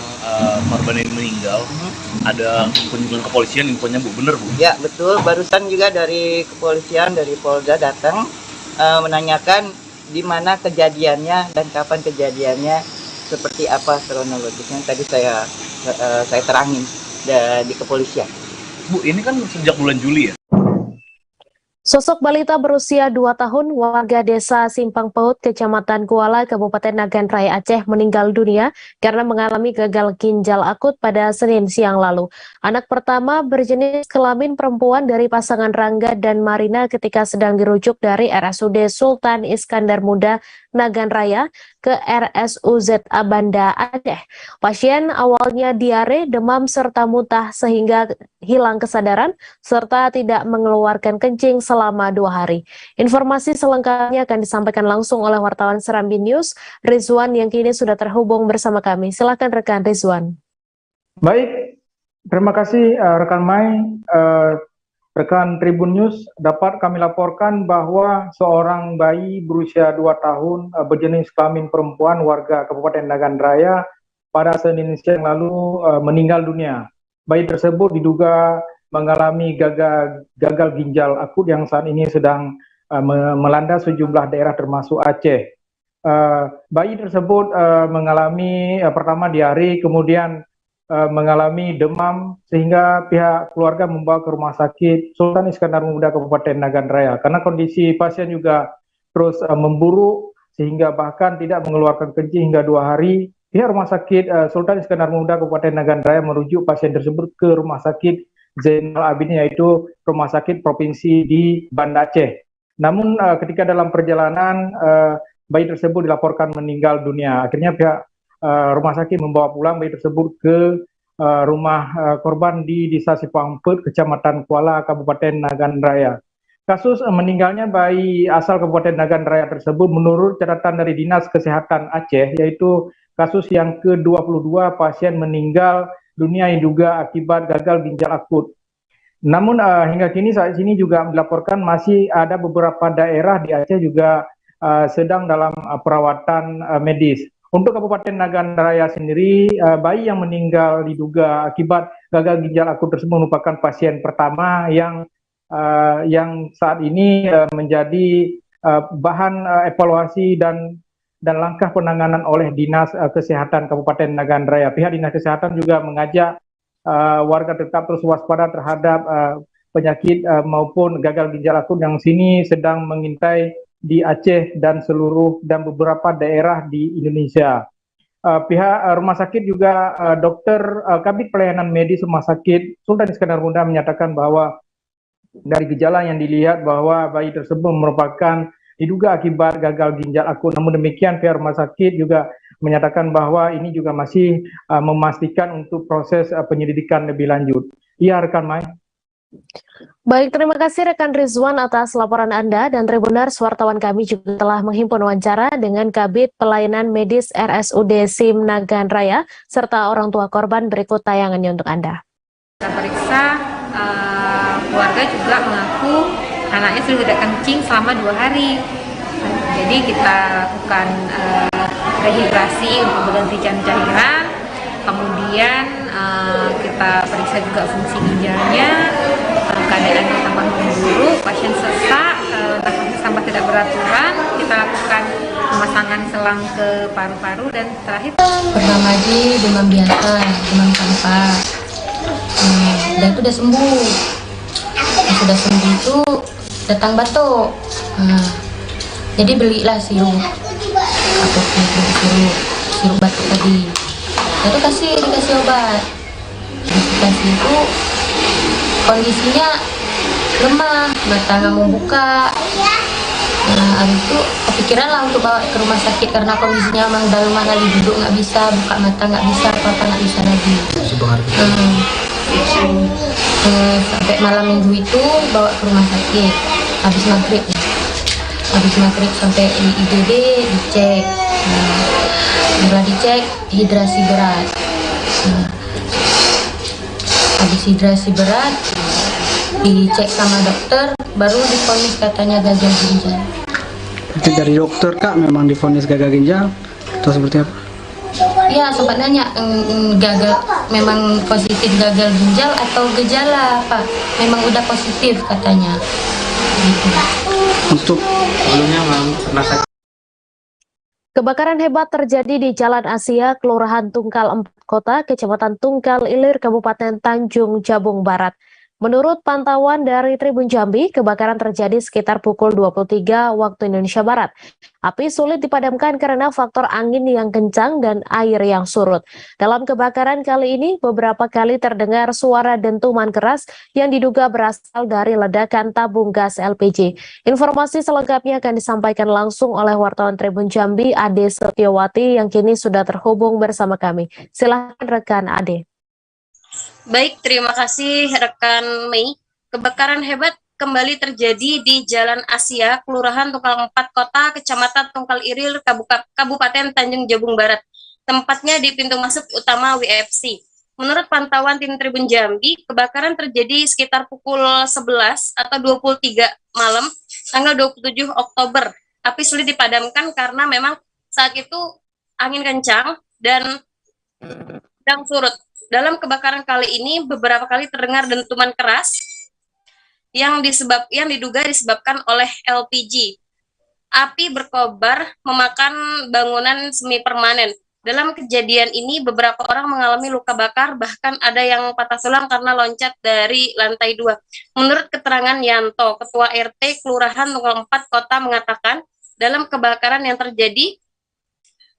korban ini meninggal, ada kunjungan kepolisian infonya, Bu, bener, Bu? Ya, betul. Barusan juga dari kepolisian, dari Polda datang menanyakan di mana kejadiannya dan kapan kejadiannya, seperti apa kronologisnya. Tadi saya terangin di kepolisian. Bu, ini kan sejak bulan Juli ya? Sosok balita berusia 2 tahun warga desa Simpang Paut, Kecamatan Kuala, Kabupaten Nagan Raya Aceh meninggal dunia karena mengalami gagal ginjal akut pada Senin siang lalu. Anak pertama berjenis kelamin perempuan dari pasangan Rangga dan Marina ketika sedang dirujuk dari RSUD Sultan Iskandar Muda Nagan Raya ke RSUZ Banda Aceh. Pasien awalnya diare, demam, serta muntah sehingga hilang kesadaran, serta tidak mengeluarkan kencing selama 2 hari. Informasi selengkapnya akan disampaikan langsung oleh wartawan Serambi News, Rizwan, yang kini sudah terhubung bersama kami. Silakan rekan Rizwan. Baik, terima kasih rekan Mai. Rekan Tribun News, dapat kami laporkan bahwa seorang bayi berusia 2 tahun berjenis kelamin perempuan warga Kabupaten Nagan Raya pada Senin siang lalu meninggal dunia. Bayi tersebut diduga mengalami gagal ginjal akut yang saat ini sedang melanda sejumlah daerah termasuk Aceh. Bayi tersebut mengalami pertama diare, kemudian mengalami demam, sehingga pihak keluarga membawa ke rumah sakit Sultan Iskandar Muda Kabupaten Nagan Raya. Karena kondisi pasien juga terus memburuk sehingga bahkan tidak mengeluarkan kencing hingga 2 hari, pihak rumah sakit Sultan Iskandar Muda Kabupaten Nagan Raya merujuk pasien tersebut ke rumah sakit Zainal Abidin, yaitu rumah sakit provinsi di Banda Aceh. Namun ketika dalam perjalanan bayi tersebut dilaporkan meninggal dunia. Akhirnya pihak rumah sakit membawa pulang bayi tersebut ke rumah korban di Desa Simpang Paut, Kecamatan Kuala, Kabupaten Nagan Raya. Kasus meninggalnya bayi asal Kabupaten Nagan Raya tersebut menurut catatan dari Dinas Kesehatan Aceh, yaitu kasus yang ke-22 pasien meninggal dunia yang diduga akibat gagal ginjal akut. Namun hingga kini saat ini juga dilaporkan masih ada beberapa daerah di Aceh juga sedang dalam perawatan medis. Untuk Kabupaten Nagan Raya sendiri, bayi yang meninggal diduga akibat gagal ginjal akut tersebut merupakan pasien pertama yang saat ini menjadi bahan evaluasi dan langkah penanganan oleh Dinas Kesehatan Kabupaten Nagan Raya. Pihak Dinas Kesehatan juga mengajak warga tetap terus waspada terhadap penyakit maupun gagal ginjal akut yang sini sedang mengintai di Aceh dan beberapa daerah di Indonesia. Pihak rumah sakit juga dokter Kabid Pelayanan Medis Rumah Sakit Sultan Iskandar Muda menyatakan bahwa dari gejala yang dilihat bahwa bayi tersebut merupakan diduga akibat gagal ginjal akut. Namun demikian pihak rumah sakit juga menyatakan bahwa ini juga masih memastikan untuk proses penyelidikan lebih lanjut. Iya rekan Mai. Baik, terima kasih rekan Rizwan atas laporan Anda, dan Tribuners, wartawan kami juga telah menghimpun wawancara dengan Kabid Pelayanan Medis RSUD SIM Nagan Raya serta orang tua korban. Berikut tayangannya untuk Anda. Kita periksa, keluarga juga mengaku anaknya sudah tidak kencing selama 2 hari. Jadi kita lakukan rehidrasi untuk berganti cairan, kemudian kita periksa juga fungsi ginjalnya, keadaannya tambah memburuk, pasien sesak, nafasnya tambah tidak beraturan. Kita lakukan pemasangan selang ke paru-paru, dan terakhir pertama demam biasa, demam tanpa, dan itu udah sembuh. Sudah sembuh itu datang batuk. Jadi belilah sirup atau sirup batuk tadi. Itu dikasih obat. Dikasih itu kondisinya lemah, mata nggak mau buka. Nah, habis itu kepikiran lah untuk bawa ke rumah sakit karena kondisinya memang udah lemah lagi, duduk nggak bisa, buka mata nggak bisa, apa-apa nggak bisa lagi. Sampai malam minggu itu bawa ke rumah sakit habis maghrib sampai di IGD dicek. Setelah dicek hidrasi berat. Habis hidrasi berat dicek sama dokter, baru divonis katanya gagal ginjal. Berarti dari dokter Kak memang divonis gagal ginjal atau seperti apa? Ya, sempat nanya gagal, memang positif gagal ginjal atau gejala apa? Memang udah positif katanya. Gitu. Untuk sebelumnya pernah sakit. Kebakaran hebat terjadi di Jalan Asia, Kelurahan Tungkal 4 Kota, Kecamatan Tungkal Ilir, Kabupaten Tanjung Jabung Barat. Menurut pantauan dari Tribun Jambi, kebakaran terjadi sekitar pukul 23 waktu Indonesia Barat. Api sulit dipadamkan karena faktor angin yang kencang dan air yang surut. Dalam kebakaran kali ini, beberapa kali terdengar suara dentuman keras yang diduga berasal dari ledakan tabung gas LPG. Informasi selengkapnya akan disampaikan langsung oleh wartawan Tribun Jambi, Ade Setiawati, yang kini sudah terhubung bersama kami. Silakan rekan Ade. Baik, terima kasih rekan Mei. Kebakaran hebat kembali terjadi di Jalan Asia, Kelurahan Tungkal 4 Kota, Kecamatan Tungkal Ilir, Kabupaten Tanjung Jabung Barat. Tempatnya di pintu masuk utama WFC. Menurut pantauan tim Tribun Jambi, kebakaran terjadi sekitar pukul 11 atau 23 malam, tanggal 27 Oktober. Api sulit dipadamkan karena memang saat itu angin kencang dan sedang surut. Dalam kebakaran kali ini beberapa kali terdengar dentuman keras yang diduga disebabkan oleh LPG. Api berkobar memakan bangunan semi permanen. Dalam kejadian ini beberapa orang mengalami luka bakar, bahkan ada yang patah tulang karena loncat dari lantai 2. Menurut keterangan Yanto, Ketua RT Kelurahan Tunggal 4 Kota, mengatakan dalam kebakaran yang terjadi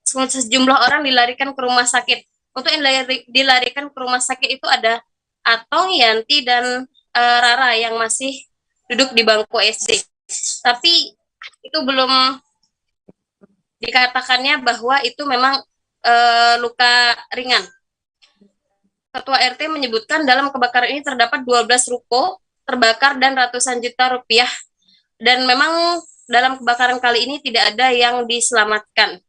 sejumlah orang dilarikan ke rumah sakit. Untuk yang dilarikan ke rumah sakit itu ada Atong, Yanti, dan Rara yang masih duduk di bangku SD. Tapi itu belum dikatakannya bahwa itu memang luka ringan. Ketua RT menyebutkan dalam kebakaran ini terdapat 12 ruko terbakar dan ratusan juta rupiah. Dan memang dalam kebakaran kali ini tidak ada yang diselamatkan.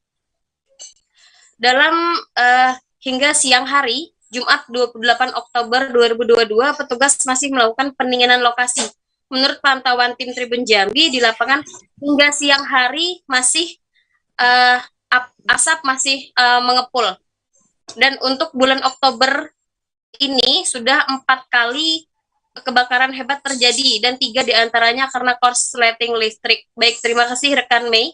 Dalam hingga siang hari, Jumat 28 Oktober 2022, petugas masih melakukan pendinginan lokasi. Menurut pantauan tim Tribun Jambi di lapangan, hingga siang hari masih asap masih mengepul. Dan untuk bulan Oktober ini sudah 4 kali kebakaran hebat terjadi, dan 3 diantaranya karena korsleting listrik. Baik, terima kasih rekan Mei.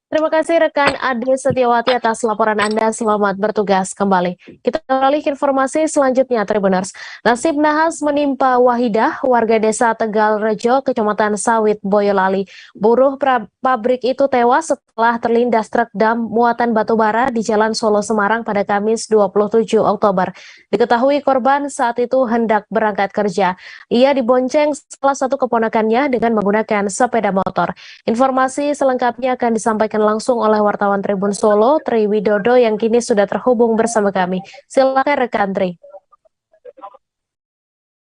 Terima kasih rekan Ade Setiawati atas laporan Anda. Selamat bertugas kembali. Kita beralih ke informasi selanjutnya, Tribuners. Nasib nahas menimpa Wahidah, warga desa Tegal Rejo, Kecamatan Sawit, Boyolali. Buruh pabrik itu tewas setelah terlindas truk dam muatan batu bara di Jalan Solo Semarang pada Kamis 27 Oktober. Diketahui korban saat itu hendak berangkat kerja. Ia dibonceng salah satu keponakannya dengan menggunakan sepeda motor. Informasi selengkapnya akan disampaikan langsung oleh wartawan Tribun Solo, Tri Widodo, yang kini sudah terhubung bersama kami. Silakan rekan Tri.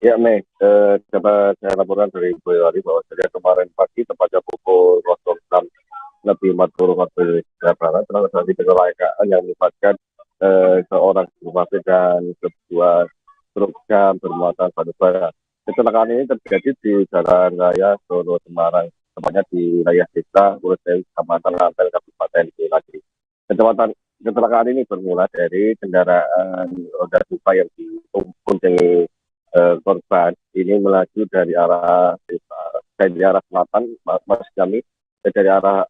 Ya, Mei, dapat saya laporan dari Boyolali bahwa sejak kemarin pagi tepatnya pukul 06.40 waktu Indonesia Barat telah terjadi kecelakaan yang melibatkan seorang bupati dan sebuah truk dam bermuatan batu bara. Kecelakaan ini terjadi di Jalan Raya Solo Semarang, tepatnya di wilayah desa Uresewi, Kecamatan Lampel, Kabupaten Boyolali. Kecelakaan ini bermula dari kendaraan roda 2 yang diboncengi korban ini melaju dari arah selatan, maksud kami dari arah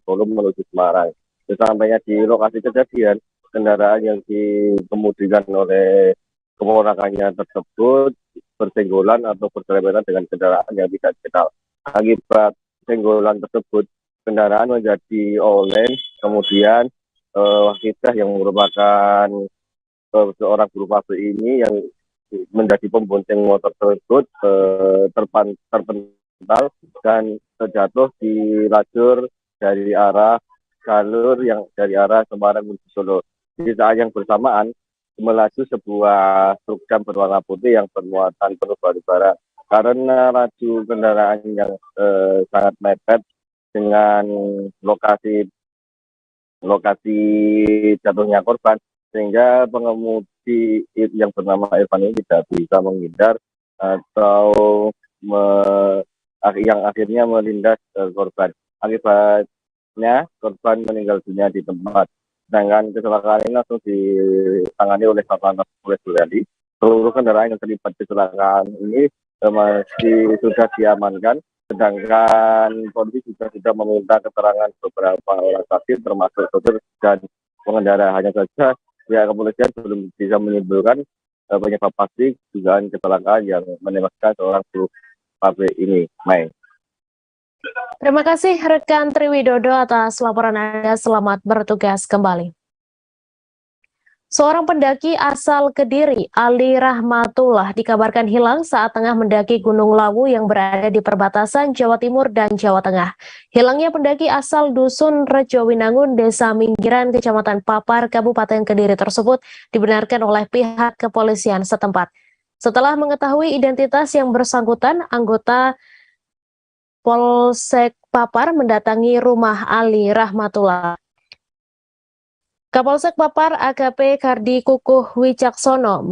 Solo menuju Semarang. Sesampainya di lokasi kejadian, kendaraan yang dikemudikan oleh keponakannya tersebut bersenggolan atau berselebetan dengan kendaraan yang tidak dikenal. Akibat senggolan tersebut, kendaraan menjadi oleng, kemudian wahidah yang merupakan seorang buruh pabrik ini yang menjadi pembonceng motor tersebut terpental dan terjatuh di jalur yang dari arah Semarang menuju Solo. Di saat yang bersamaan melaju sebuah truk dam berwarna putih yang bermuatan penuh batu bara. Karena laju kendaraan yang sangat mepet dengan lokasi jatuhnya korban, sehingga pengemudi yang bernama Irfan ini tidak bisa menghindar atau yang akhirnya melindas korban. Akibatnya korban meninggal dunia di tempat. Sedangkan kecelakaan ini langsung ditangani oleh Satlantas Polres Boyolali. Seluruh kendaraan yang terlibat kecelakaan ini masih sudah diamankan, sedangkan polisi juga sudah meminta keterangan beberapa orang saksi termasuk sopir dan pengendara. Hanya saja pihak kepolisian belum bisa menyimpulkan penyebab pasti dugaan kecelakaan yang menewaskan seorang buruh pabrik ini. Mai. Terima kasih rekan Tri Widodo atas laporan Anda. Selamat bertugas kembali. Seorang pendaki asal Kediri, Ali Rahmatullah, dikabarkan hilang saat tengah mendaki Gunung Lawu yang berada di perbatasan Jawa Timur dan Jawa Tengah. Hilangnya pendaki asal Dusun Rejowinangun, Desa Minggiran, Kecamatan Papar, Kabupaten Kediri tersebut dibenarkan oleh pihak kepolisian setempat. Setelah mengetahui identitas yang bersangkutan, anggota Polsek Papar mendatangi rumah Ali Rahmatullah. Kapolsek Papar AKP Kardi Kukuh Wicaksono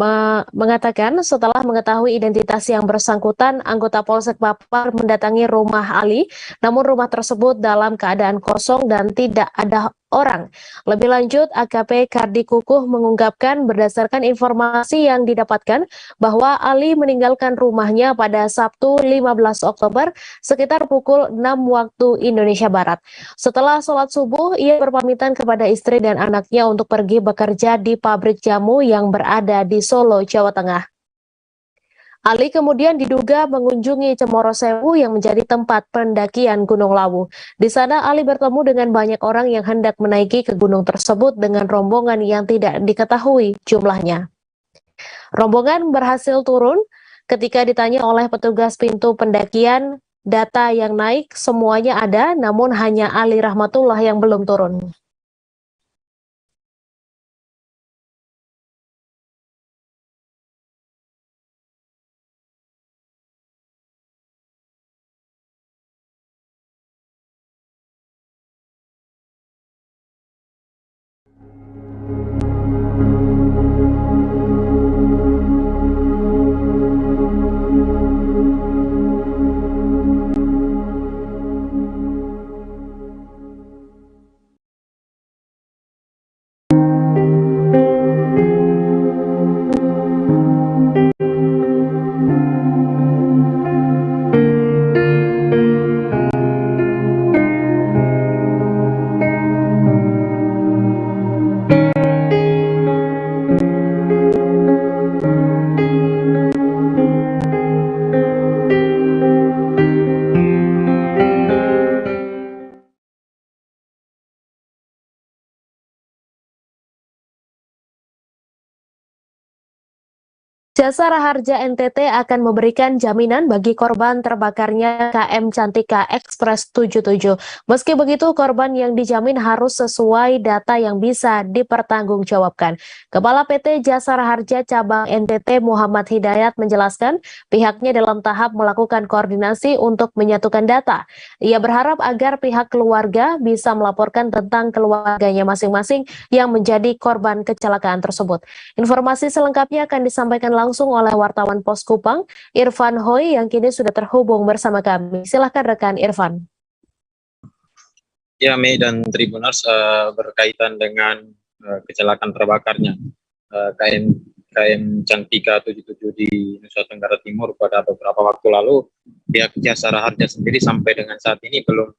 mengatakan setelah mengetahui identitas yang bersangkutan, anggota Polsek Papar mendatangi rumah Ali, namun rumah tersebut dalam keadaan kosong dan tidak ada orang. Lebih lanjut, AKP Kardi Kukuh mengungkapkan berdasarkan informasi yang didapatkan bahwa Ali meninggalkan rumahnya pada Sabtu 15 Oktober sekitar pukul 6 waktu Indonesia Barat. Setelah sholat subuh, ia berpamitan kepada istri dan anaknya untuk pergi bekerja di pabrik jamu yang berada di Solo, Jawa Tengah. Ali kemudian diduga mengunjungi Cemoro Sewu yang menjadi tempat pendakian Gunung Lawu. Di sana Ali bertemu dengan banyak orang yang hendak menaiki ke gunung tersebut dengan rombongan yang tidak diketahui jumlahnya. Rombongan berhasil turun. Ketika ditanya oleh petugas pintu pendakian, data yang naik semuanya ada, namun hanya Ali Rahmatullah yang belum turun. Jasa Raharja NTT akan memberikan jaminan bagi korban terbakarnya KM Cantika Express 77. Meski begitu, korban yang dijamin harus sesuai data yang bisa dipertanggungjawabkan. Kepala PT Jasa Raharja Cabang NTT Muhammad Hidayat menjelaskan pihaknya dalam tahap melakukan koordinasi untuk menyatukan data. Ia berharap agar pihak keluarga bisa melaporkan tentang keluarganya masing-masing yang menjadi korban kecelakaan tersebut. Informasi selengkapnya akan disampaikan langsung oleh wartawan Pos Kupang, Irfan Hoi, yang kini sudah terhubung bersama kami. Silahkan rekan Irfan. Ya, Mei dan Tribuners, berkaitan dengan kecelakaan terbakarnya KM Cantika 77 di Nusa Tenggara Timur pada beberapa waktu lalu, pihak Jasa Raharja sendiri sampai dengan saat ini belum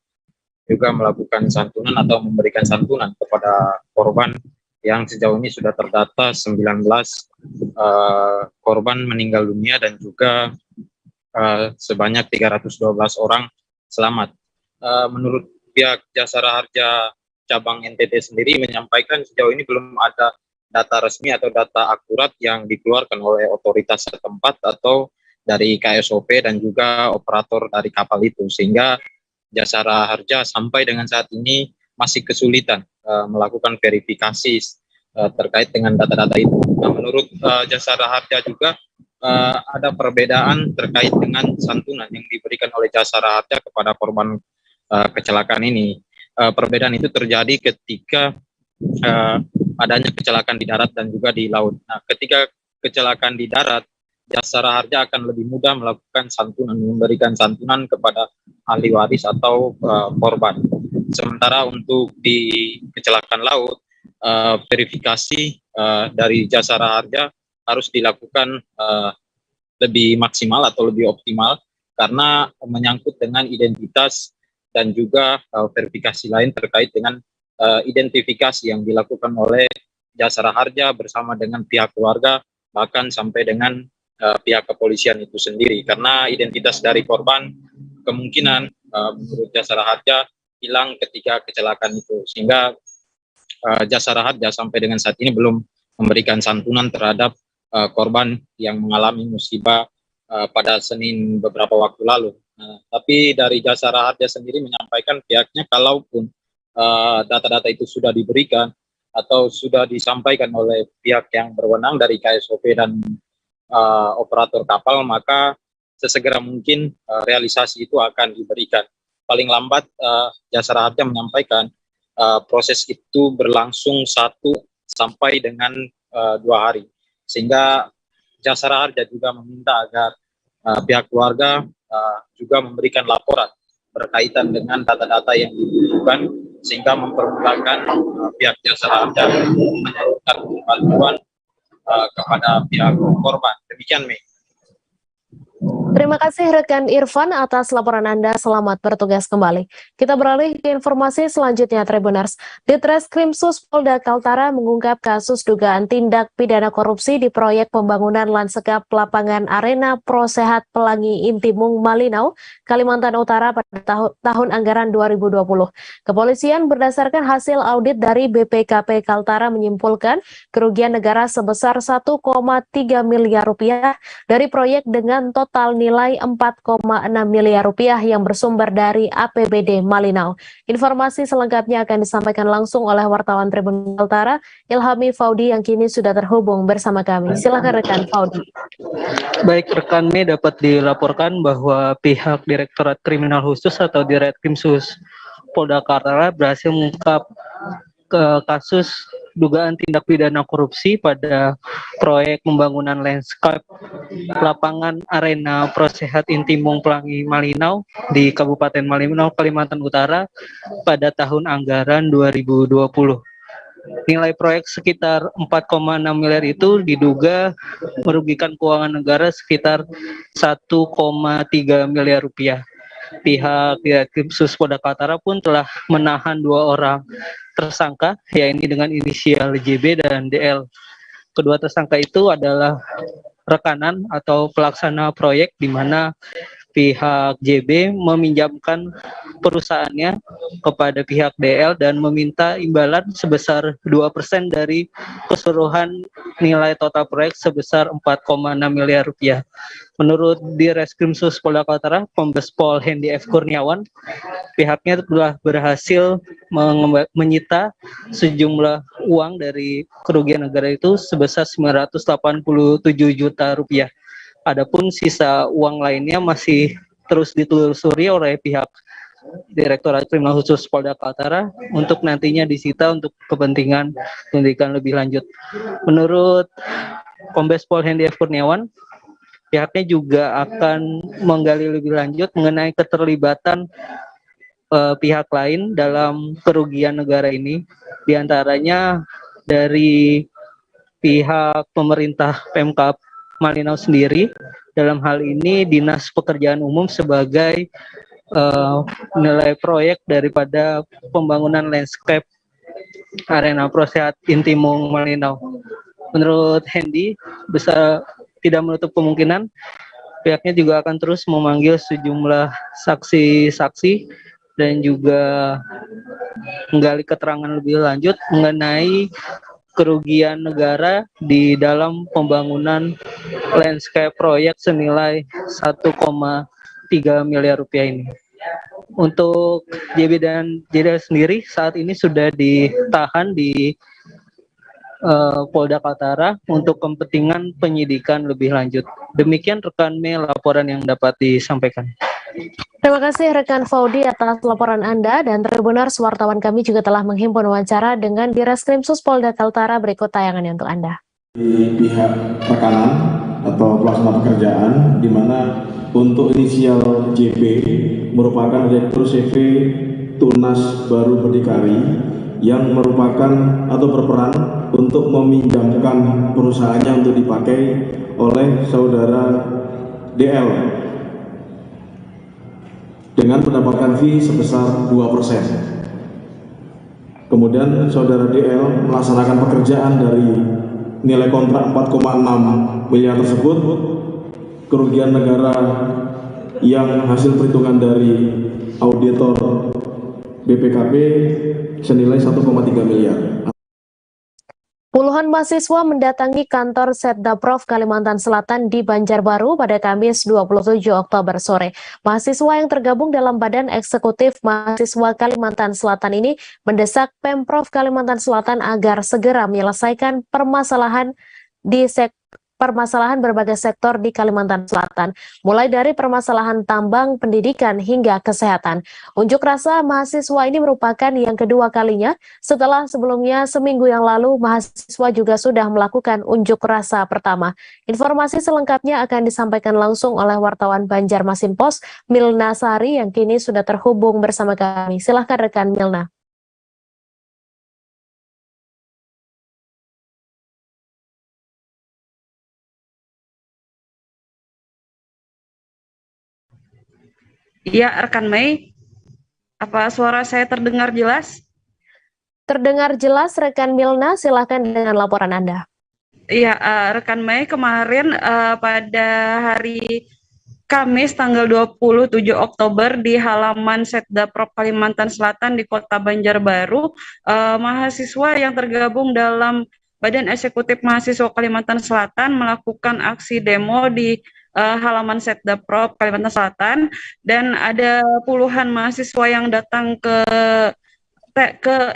juga melakukan santunan atau memberikan santunan kepada korban yang sejauh ini sudah terdata 19 korban meninggal dunia dan juga sebanyak 312 orang selamat. Menurut pihak Jasa Raharja Cabang NTT sendiri menyampaikan sejauh ini belum ada data resmi atau data akurat yang dikeluarkan oleh otoritas setempat atau dari KSOP dan juga operator dari kapal itu, sehingga Jasa Raharja sampai dengan saat ini masih kesulitan melakukan verifikasi terkait dengan data-data itu. Nah, menurut Jasa Raharja juga ada perbedaan terkait dengan santunan yang diberikan oleh Jasa Raharja kepada korban kecelakaan ini. Perbedaan itu terjadi ketika adanya kecelakaan di darat dan juga di laut. Nah, ketika kecelakaan di darat, Jasa Raharja akan lebih mudah melakukan santunan, memberikan santunan kepada ahli waris atau korban. Sementara untuk di kecelakaan laut, verifikasi dari Jasa Raharja harus dilakukan lebih maksimal atau lebih optimal karena menyangkut dengan identitas dan juga verifikasi lain terkait dengan identifikasi yang dilakukan oleh Jasa Raharja bersama dengan pihak keluarga, bahkan sampai dengan pihak kepolisian itu sendiri, karena identitas dari korban kemungkinan menurut Jasa Raharja hilang ketika kecelakaan itu, sehingga Jasa Raharja sampai dengan saat ini belum memberikan santunan terhadap korban yang mengalami musibah pada Senin beberapa waktu lalu. Tapi dari Jasa Raharja sendiri menyampaikan pihaknya kalaupun data-data itu sudah diberikan atau sudah disampaikan oleh pihak yang berwenang dari KSOP dan operator kapal, maka sesegera mungkin realisasi itu akan diberikan. Paling lambat Jasa Raharja menyampaikan proses itu berlangsung 1 sampai dengan 2 hari, sehingga Jasa Raharja juga meminta agar pihak keluarga juga memberikan laporan berkaitan dengan data-data yang dibutuhkan, sehingga mempermudahkan pihak Jasa Raharja menyalurkan bantuan kepada pihak korban. Demikian, Mei. Terima kasih rekan Irfan atas laporan Anda. Selamat bertugas kembali. Kita beralih ke informasi selanjutnya, Tribuners. Ditreskrimsus Polda Kaltara mengungkap kasus dugaan tindak pidana korupsi di proyek pembangunan lanskap lapangan Arena Pro Sehat Pelangi Intimung Malinau, Kalimantan Utara pada tahun anggaran 2020. Kepolisian berdasarkan hasil audit dari BPKP Kaltara menyimpulkan kerugian negara sebesar 1,3 miliar rupiah dari proyek dengan total nilai 4,6 miliar rupiah yang bersumber dari APBD Malinau. Informasi selengkapnya akan disampaikan langsung oleh wartawan Tribun Kaltara, Ilhami Faudi, yang kini sudah terhubung bersama kami. Silakan rekan Faudi. Baik, rekan Mei, dapat dilaporkan bahwa pihak Direktorat Kriminal Khusus atau Diretkrimsus Polda Kaltara berhasil mengungkap kasus dugaan tindak pidana korupsi pada proyek pembangunan landscape lapangan Arena Pro Sehat Intimung Pelangi Malinau di Kabupaten Malinau, Kalimantan Utara pada tahun anggaran 2020. Nilai proyek sekitar 4,6 miliar itu diduga merugikan keuangan negara sekitar 1,3 miliar rupiah. Pihak Diretkrimsus Polda Kaltara pun telah menahan 2 orang tersangka, yaitu dengan inisial JB dan DL. Kedua tersangka itu adalah rekanan atau pelaksana proyek, di mana pihak JB meminjamkan perusahaannya kepada pihak DL dan meminta imbalan sebesar 2% dari keseluruhan nilai total proyek sebesar 4,6 miliar rupiah. Menurut Direskrimsus Polda Kaltara, Kombes Pol Hendy F. Kurniawan, pihaknya telah berhasil menyita sejumlah uang dari kerugian negara itu sebesar 987 juta rupiah. Adapun sisa uang lainnya masih terus ditelusuri oleh pihak Direktorat Kriminal Khusus Polda Kaltara untuk nantinya disita untuk kepentingan penyidikan lebih lanjut. Menurut Kombes Pol Hendy F. Kurniawan, pihaknya juga akan menggali lebih lanjut mengenai keterlibatan pihak lain dalam kerugian negara ini, diantaranya dari pihak pemerintah Pemkab Malinau sendiri, dalam hal ini Dinas Pekerjaan Umum sebagai nilai proyek daripada pembangunan landscape arena prosehat Intimung Malinau. Menurut Hendy, tidak menutup kemungkinan pihaknya juga akan terus memanggil sejumlah saksi-saksi dan juga menggali keterangan lebih lanjut mengenai kerugian negara di dalam pembangunan landscape proyek senilai 1,3 miliar rupiah ini. Untuk JB dan JDL sendiri saat ini sudah ditahan di Polda Kaltara untuk kepentingan penyidikan lebih lanjut. Demikian rekan Mei laporan yang dapat disampaikan. Terima kasih rekan Faudi atas laporan Anda, dan Tribuners wartawan kami juga telah menghimpun wawancara dengan Direskrimsus Polda Kaltara. Berikut tayangannya untuk Anda. Di pihak rekanan atau pelaksana pekerjaan, di mana untuk inisial JP merupakan Direktur CV Tunas Baru Berdikari yang merupakan atau berperan untuk meminjamkan perusahaannya untuk dipakai oleh saudara DL dengan mendapatkan fee sebesar 2%. Kemudian saudara DL melaksanakan pekerjaan dari nilai kontrak 4,6 miliar tersebut, kerugian negara yang hasil perhitungan dari auditor BPKP senilai 1,3 miliar. Puluhan mahasiswa mendatangi kantor Setdaprov Kalimantan Selatan di Banjarbaru pada Kamis 27 Oktober sore. Mahasiswa yang tergabung dalam Badan Eksekutif Mahasiswa Kalimantan Selatan ini mendesak Pemprov Kalimantan Selatan agar segera menyelesaikan permasalahan berbagai sektor di Kalimantan Selatan, mulai dari permasalahan tambang, pendidikan, hingga kesehatan. Unjuk rasa mahasiswa ini merupakan yang kedua kalinya setelah sebelumnya seminggu yang lalu mahasiswa juga sudah melakukan unjuk rasa pertama. Informasi selengkapnya akan disampaikan langsung oleh wartawan Banjarmasin Pos, Milna Sari, yang kini sudah terhubung bersama kami. Silahkan rekan Milna. Iya, rekan Mei. Apa suara saya terdengar jelas? Terdengar jelas, rekan Milna. Silakan dengan laporan Anda. Iya, rekan Mei, kemarin pada hari Kamis tanggal 27 Oktober di halaman Setdaprov Kalimantan Selatan di Kota Banjarbaru, mahasiswa yang tergabung dalam Badan Eksekutif Mahasiswa Kalimantan Selatan melakukan aksi demo di halaman Setdaprov Kalimantan Selatan, dan ada puluhan mahasiswa yang datang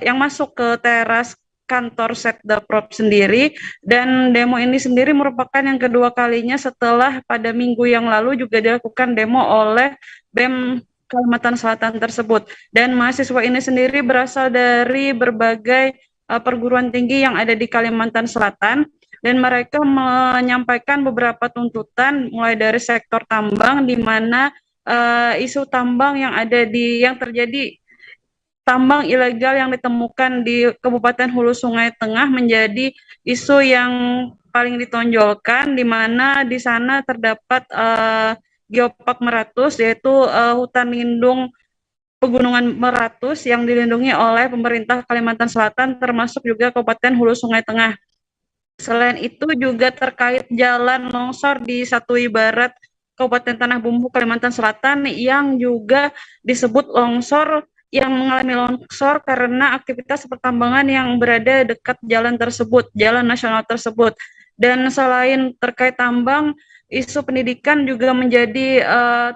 yang masuk ke teras kantor Setdaprov sendiri, dan demo ini sendiri merupakan yang kedua kalinya setelah pada minggu yang lalu juga dilakukan demo oleh BEM Kalimantan Selatan tersebut. Dan mahasiswa ini sendiri berasal dari berbagai perguruan tinggi yang ada di Kalimantan Selatan, dan mereka menyampaikan beberapa tuntutan mulai dari sektor tambang, di mana isu tambang yang terjadi tambang ilegal yang ditemukan di Kabupaten Hulu Sungai Tengah menjadi isu yang paling ditonjolkan, di mana di sana terdapat Geopark Meratus, yaitu hutan lindung Pegunungan Meratus yang dilindungi oleh pemerintah Kalimantan Selatan, termasuk juga Kabupaten Hulu Sungai Tengah. Selain itu juga terkait jalan longsor di Satui Barat Kabupaten Tanah Bumbu, Kalimantan Selatan yang juga disebut longsor, yang mengalami longsor karena aktivitas pertambangan yang berada dekat jalan tersebut, jalan nasional tersebut. Dan selain terkait tambang, isu pendidikan juga menjadi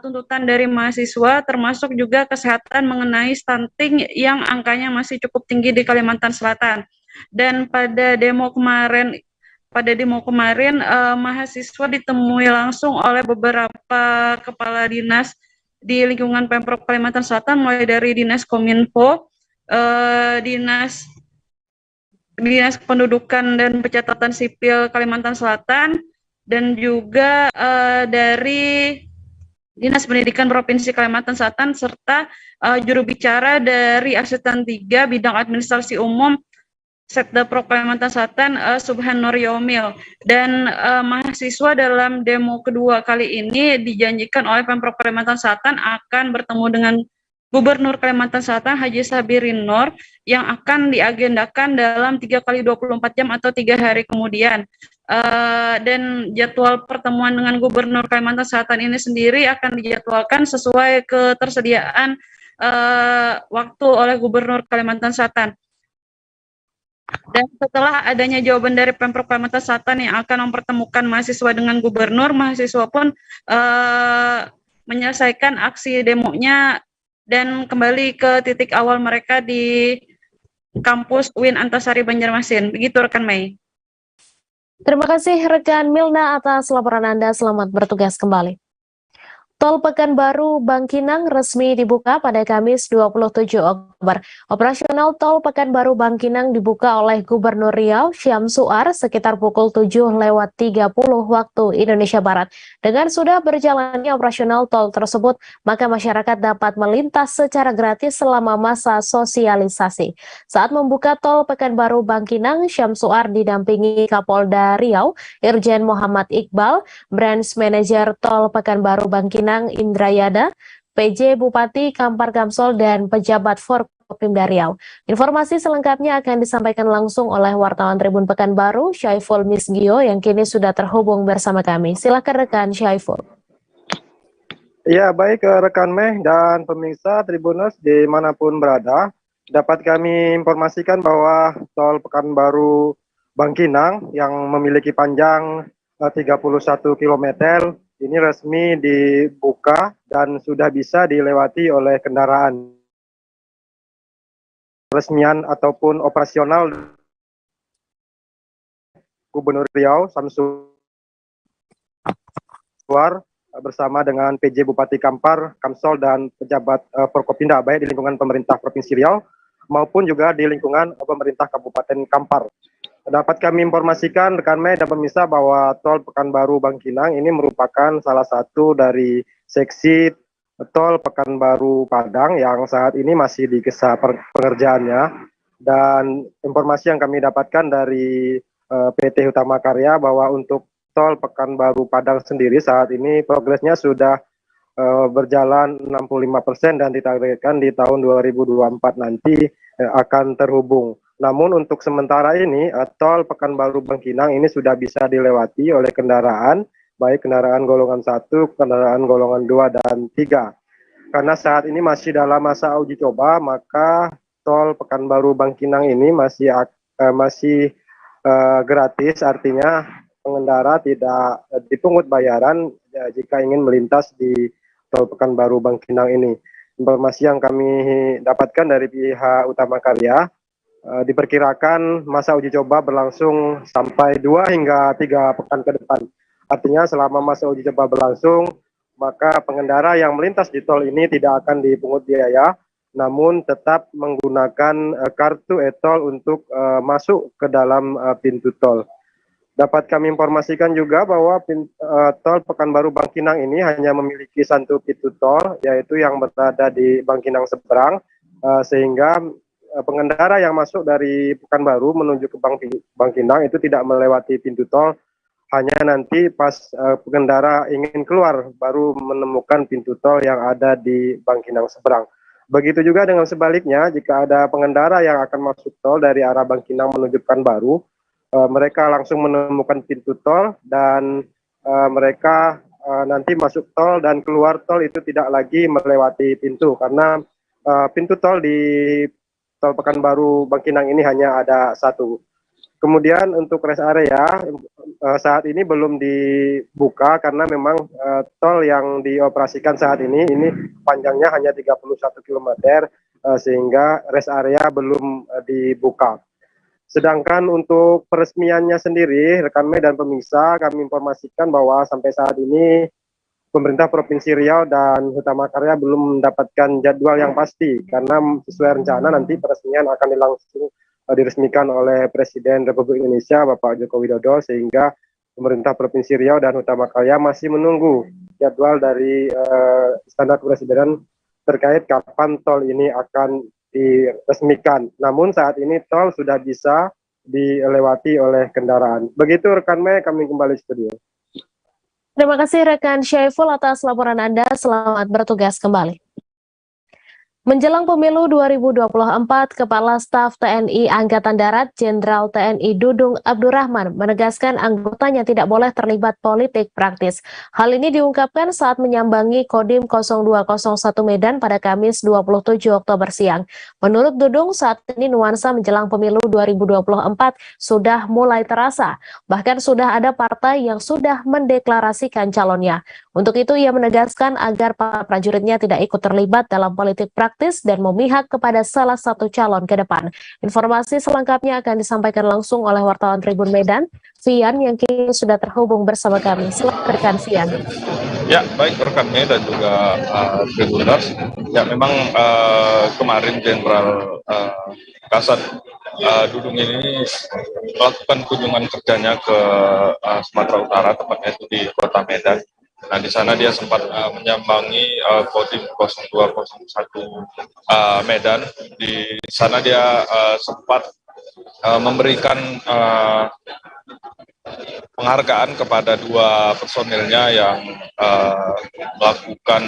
tuntutan dari mahasiswa, termasuk juga kesehatan mengenai stunting yang angkanya masih cukup tinggi di Kalimantan Selatan. Dan pada demo kemarin, mahasiswa ditemui langsung oleh beberapa kepala dinas di lingkungan Pemprov Kalimantan Selatan, mulai dari Dinas Kominfo, Dinas Kependudukan dan Pencatatan Sipil Kalimantan Selatan, dan juga dari Dinas Pendidikan Provinsi Kalimantan Selatan, serta juru bicara dari Asisten 3 Bidang Administrasi Umum Setda Prov Kalimantan Selatan, Subhan Nur Yaumil. Dan mahasiswa dalam demo kedua kali ini dijanjikan oleh Pemprov Kalimantan Selatan akan bertemu dengan Gubernur Kalimantan Selatan Haji Sabirin Nur yang akan diagendakan dalam 3 kali 24 jam atau 3 hari kemudian. Dan jadwal pertemuan dengan Gubernur Kalimantan Selatan ini sendiri akan dijadwalkan sesuai ketersediaan waktu oleh Gubernur Kalimantan Selatan. Dan setelah adanya jawaban dari Pemprov Kalimantan Selatan yang akan mempertemukan mahasiswa dengan gubernur, mahasiswa pun menyelesaikan aksi demonya dan kembali ke titik awal mereka di kampus UIN Antasari Banjarmasin. Begitu rekan Mei. Terima kasih rekan Milna atas laporan Anda. Selamat bertugas kembali. Tol Pekanbaru Bangkinang resmi dibuka pada Kamis 27 Oktober. Operasional Tol Pekanbaru Bangkinang dibuka oleh Gubernur Riau Syamsuar sekitar pukul 7:30 waktu Indonesia Barat. Dengan sudah berjalannya operasional tol tersebut, maka masyarakat dapat melintas secara gratis selama masa sosialisasi. Saat membuka Tol Pekanbaru Bangkinang, Syamsuar didampingi Kapolda Riau, Irjen Muhammad Iqbal, Branch Manager Tol Pekanbaru Bangkinang Indrayana, PJ Bupati Kampar Kamsol, dan pejabat Forkopimda Riau. Informasi selengkapnya akan disampaikan langsung oleh wartawan Tribun Pekanbaru, Syaiful Misgio, yang kini sudah terhubung bersama kami. Silakan rekan Syaiful. Ya, baik rekan Meh dan pemirsa Tribuners dimanapun berada, dapat kami informasikan bahwa Tol Pekanbaru Bangkinang yang memiliki panjang 31 km ini resmi dibuka dan sudah bisa dilewati oleh kendaraan. Resmian ataupun operasional Gubernur Riau Syamsuar bersama dengan PJ Bupati Kampar, Kamsol, dan pejabat Forkopimda baik di lingkungan pemerintah Provinsi Riau maupun juga di lingkungan pemerintah Kabupaten Kampar. Dapat kami informasikan rekan Mei dan pemirsa bahwa Tol Pekanbaru Bangkinang ini merupakan salah satu dari seksi Tol Pekanbaru Padang yang saat ini masih digesa pengerjaannya. Dan informasi yang kami dapatkan dari PT Hutama Karya bahwa untuk Tol Pekanbaru Padang sendiri saat ini progresnya sudah berjalan 65% dan ditargetkan di tahun 2024 nanti akan terhubung. Namun untuk sementara ini Tol Pekanbaru Bangkinang ini sudah bisa dilewati oleh kendaraan, baik kendaraan golongan 1, kendaraan golongan 2 dan 3. Karena saat ini masih dalam masa uji coba, maka Tol Pekanbaru Bangkinang ini masih gratis, artinya pengendara tidak dipungut bayaran jika ingin melintas di Tol Pekanbaru Bangkinang ini. Informasi yang kami dapatkan dari pihak Utama Karya, diperkirakan masa uji coba berlangsung sampai 2 hingga 3 pekan ke depan. Artinya selama masa uji coba berlangsung, maka pengendara yang melintas di tol ini tidak akan dipungut biaya, namun tetap menggunakan kartu e-tol untuk masuk ke dalam pintu tol. Dapat kami informasikan juga bahwa Tol Pekanbaru Bangkinang ini hanya memiliki satu pintu tol, yaitu yang berada di Bangkinang seberang, sehingga pengendara yang masuk dari Pekanbaru menuju ke Bangkinang itu tidak melewati pintu tol, hanya nanti pas pengendara ingin keluar baru menemukan pintu tol yang ada di Bangkinang seberang. Begitu juga dengan sebaliknya, jika ada pengendara yang akan masuk tol dari arah Bangkinang menuju Pekanbaru, mereka langsung menemukan pintu tol dan mereka nanti masuk tol dan keluar tol itu tidak lagi melewati pintu, karena pintu tol di tol Pekanbaru Bangkinang ini hanya ada satu. Kemudian untuk rest area saat ini belum dibuka karena memang tol yang dioperasikan saat ini panjangnya hanya 31 km sehingga rest area belum dibuka. Sedangkan untuk peresmiannya sendiri, rekan dan pemirsa, kami informasikan bahwa sampai saat ini pemerintah Provinsi Riau dan Hutamakarya belum mendapatkan jadwal yang pasti karena sesuai rencana nanti peresmian akan diresmikan oleh Presiden Republik Indonesia Bapak Joko Widodo, sehingga pemerintah Provinsi Riau dan Hutamakarya masih menunggu jadwal dari Istana Kepresidenan terkait kapan tol ini akan diresmikan. Namun saat ini tol sudah bisa dilewati oleh kendaraan. Begitu rekan Mei, kami kembali studio. Terima kasih rekan Syaiful atas laporan Anda. Selamat bertugas kembali. Menjelang pemilu 2024, Kepala Staf TNI Angkatan Darat Jenderal TNI Dudung Abdurrahman menegaskan anggotanya tidak boleh terlibat politik praktis. Hal ini diungkapkan saat menyambangi Kodim 0201 Medan pada Kamis 27 Oktober siang. Menurut Dudung, saat ini nuansa menjelang pemilu 2024 sudah mulai terasa. Bahkan sudah ada partai yang sudah mendeklarasikan calonnya. Untuk itu, ia menegaskan agar para prajuritnya tidak ikut terlibat dalam politik praktis dan memihak kepada salah satu calon ke depan. Informasi selengkapnya akan disampaikan langsung oleh wartawan Tribun Medan, Fian, yang kini sudah terhubung bersama kami. Selamat rekan Fian. Ya, baik rekan dan juga Tribuners. Ya, memang kemarin Jenderal Kasat Dudung ini melakukan kunjungan kerjanya ke Sumatera Utara, tepatnya itu di Kota Medan. Nah, di sana dia sempat menyambangi Kodim 0201 Medan. Di sana dia sempat memberikan penghargaan kepada dua personilnya yang melakukan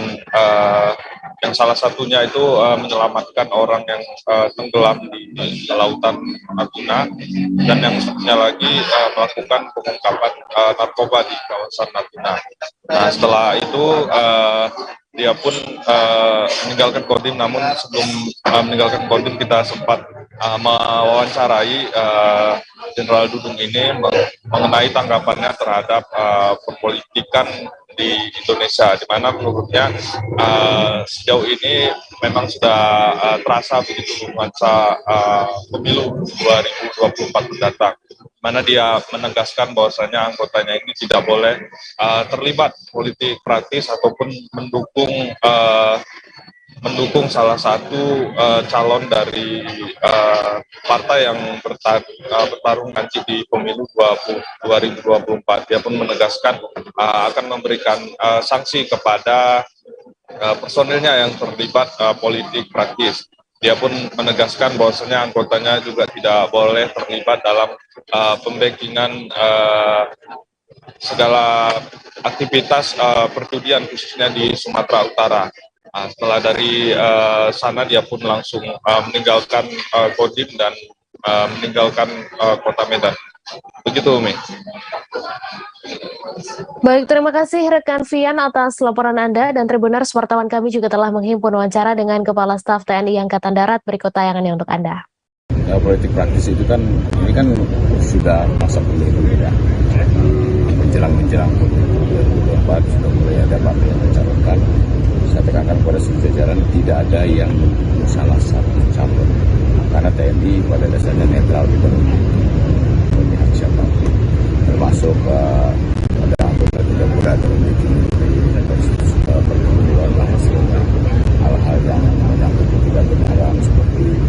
yang salah satunya itu menyelamatkan orang yang tenggelam di lautan Natuna, dan yang satunya lagi melakukan pengungkapan narkoba di kawasan Natuna. Nah, setelah itu dia pun meninggalkan Kodim, namun sebelum meninggalkan Kodim kita sempat mewawancarai Jenderal Dudung ini mengenai tanggapannya terhadap perpolitikan di Indonesia, di mana menurutnya sejauh ini memang sudah terasa begitu nuansa pemilu 2024 mendatang, di mana dia menegaskan bahwasanya anggotanya ini tidak boleh terlibat politik praktis ataupun mendukung salah satu calon dari partai yang bertarung nanti di pemilu 2024. Dia pun menegaskan akan memberikan sanksi kepada personilnya yang terlibat politik praktis. Dia pun menegaskan bahwasanya anggotanya juga tidak boleh terlibat dalam pembackingan segala aktivitas perjudian khususnya di Sumatera Utara. Setelah dari sana dia pun langsung meninggalkan Kodim dan meninggalkan Kota Medan. Begitu, Umi. Baik, terima kasih rekan Fian atas laporan Anda, dan Tribuners, wartawan kami juga telah menghimpun wawancara dengan Kepala Staf TNI Angkatan Darat. Berikut tayangannya untuk Anda. Ya, politik praktis itu kan, ini kan sudah masa pemilu ya. Menjelang 2024 sudah mulai ada partai yang mencalonkan. Saya tekankan kepada seluruh jajaran tidak ada yang salah satu calon, karena TNI pada dasarnya netral, kita memihak siapapun, termasuk pada anggota tidak boleh ada pertemuan hasilnya hal-hal yang menyangkut ketidakbenaran seperti itu.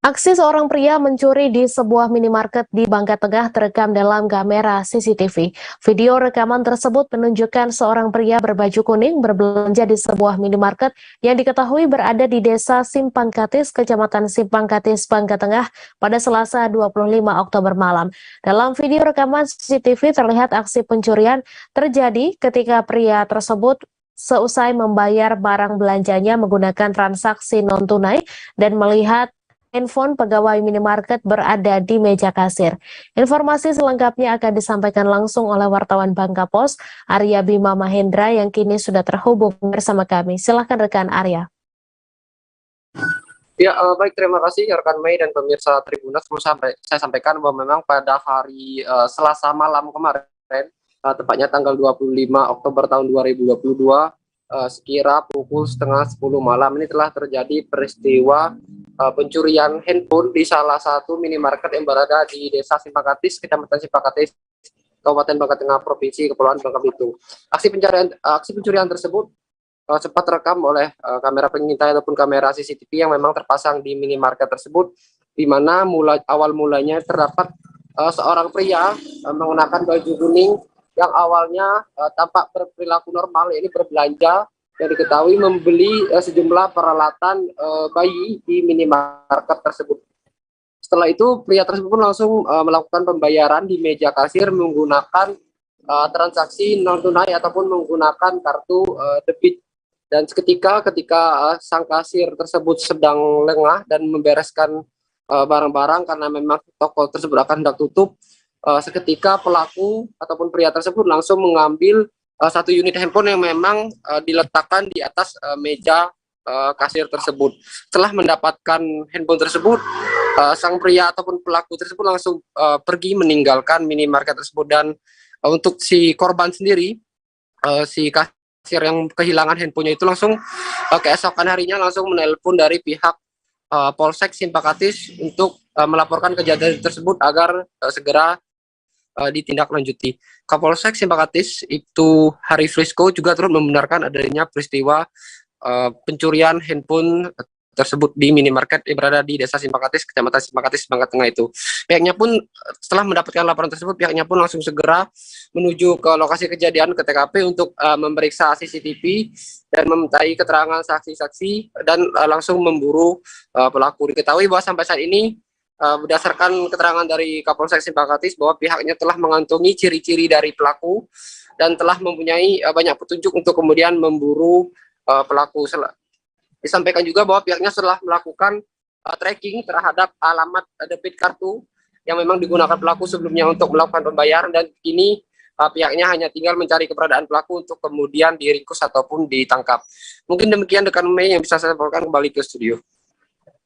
Aksi seorang pria mencuri di sebuah minimarket di Bangka Tengah terekam dalam kamera CCTV. Video rekaman tersebut menunjukkan seorang pria berbaju kuning berbelanja di sebuah minimarket yang diketahui berada di Desa Simpang Katis, Kecamatan Simpang Katis, Bangka Tengah pada Selasa 25 Oktober malam. Dalam video rekaman CCTV terlihat aksi pencurian terjadi ketika pria tersebut seusai membayar barang belanjanya menggunakan transaksi non-tunai dan melihat handphone pegawai minimarket berada di meja kasir. Informasi selengkapnya akan disampaikan langsung oleh wartawan Bangka Pos, Arya Bima Mahendra yang kini sudah terhubung bersama kami. Silahkan rekan Arya. Ya, baik, terima kasih rekan Mei dan pemirsa Tribunnews. Perlu saya sampaikan bahwa memang pada hari Selasa malam kemarin, tepatnya tanggal 25 Oktober tahun 2022, sekira pukul setengah 10 malam ini telah terjadi peristiwa pencurian handphone di salah satu minimarket yang berada di Desa Simpakatis, Kecamatan Simpakatis, Kabupaten Bangka Tengah, Provinsi Kepulauan Bangka Belitung. Aksi pencurian tersebut sempat terekam oleh kamera pengintai ataupun kamera CCTV yang memang terpasang di minimarket tersebut, di mana awal mulanya terdapat seorang pria menggunakan baju kuning yang awalnya tampak berperilaku normal, ini berbelanja yang diketahui membeli sejumlah peralatan bayi di minimarket tersebut. Setelah itu pria tersebut pun langsung melakukan pembayaran di meja kasir menggunakan transaksi non tunai ataupun menggunakan kartu debit. Dan ketika sang kasir tersebut sedang lengah dan membereskan barang-barang karena memang toko tersebut akan hendak tutup, seketika pelaku ataupun pria tersebut langsung mengambil satu unit handphone yang memang diletakkan di atas meja kasir tersebut. Setelah mendapatkan handphone tersebut, sang pria ataupun pelaku tersebut langsung pergi meninggalkan minimarket tersebut. Dan untuk si korban sendiri, si kasir yang kehilangan handphonenya itu langsung keesokan harinya langsung menelpon dari pihak Polsek Simpakatis untuk melaporkan kejadian tersebut agar segera ditindaklanjuti. Kapolsek Simpakatis itu Hari Frisco juga turut membenarkan adanya peristiwa pencurian handphone tersebut di minimarket yang berada di Desa Simpakatis, Kecamatan Simpakatis, Bangka Tengah itu. Pihaknya pun setelah mendapatkan laporan tersebut, pihaknya pun langsung segera menuju ke lokasi kejadian, ke TKP untuk memeriksa CCTV dan memintai keterangan saksi-saksi dan langsung memburu pelaku. Diketahui bahwa sampai saat ini berdasarkan keterangan dari Kapolsek Simpakatis bahwa pihaknya telah mengantongi ciri-ciri dari pelaku dan telah mempunyai banyak petunjuk untuk kemudian memburu pelaku. Disampaikan juga bahwa pihaknya setelah melakukan tracking terhadap alamat debit kartu yang memang digunakan pelaku sebelumnya untuk melakukan pembayaran, dan kini pihaknya hanya tinggal mencari keberadaan pelaku untuk kemudian diringkus ataupun ditangkap. Mungkin demikian rekan Mei yang bisa saya laporkan, kembali ke studio.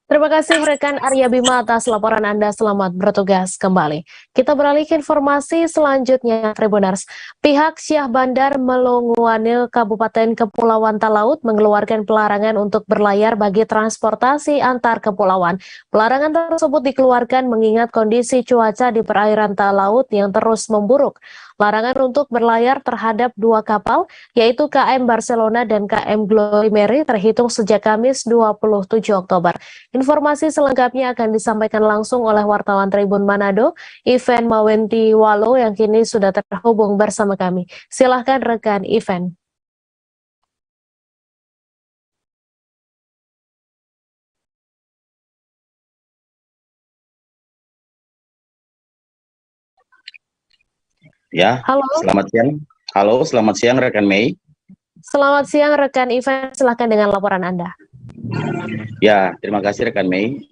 Terima kasih rekan Arya Bima atas laporan Anda. Selamat bertugas kembali. Kita beralih ke informasi selanjutnya, Tribuners. Pihak Syah Bandar Melonguane Kabupaten Kepulauan Talaut mengeluarkan pelarangan untuk berlayar bagi transportasi antar kepulauan. Pelarangan tersebut dikeluarkan mengingat kondisi cuaca di perairan Talaut yang terus memburuk. Larangan untuk berlayar terhadap dua kapal, yaitu KM Barcelona dan KM Glory Mary, terhitung sejak Kamis 27 Oktober. Informasi selengkapnya akan disampaikan langsung oleh wartawan Tribun Manado, Ivan Mawenti Walo, yang kini sudah terhubung bersama kami. Silahkan rekan Ivan. Ya, halo. Selamat siang. Halo, selamat siang rekan Mei. Selamat siang rekan Ivan, silahkan dengan laporan Anda. Ya, terima kasih rekan Mei.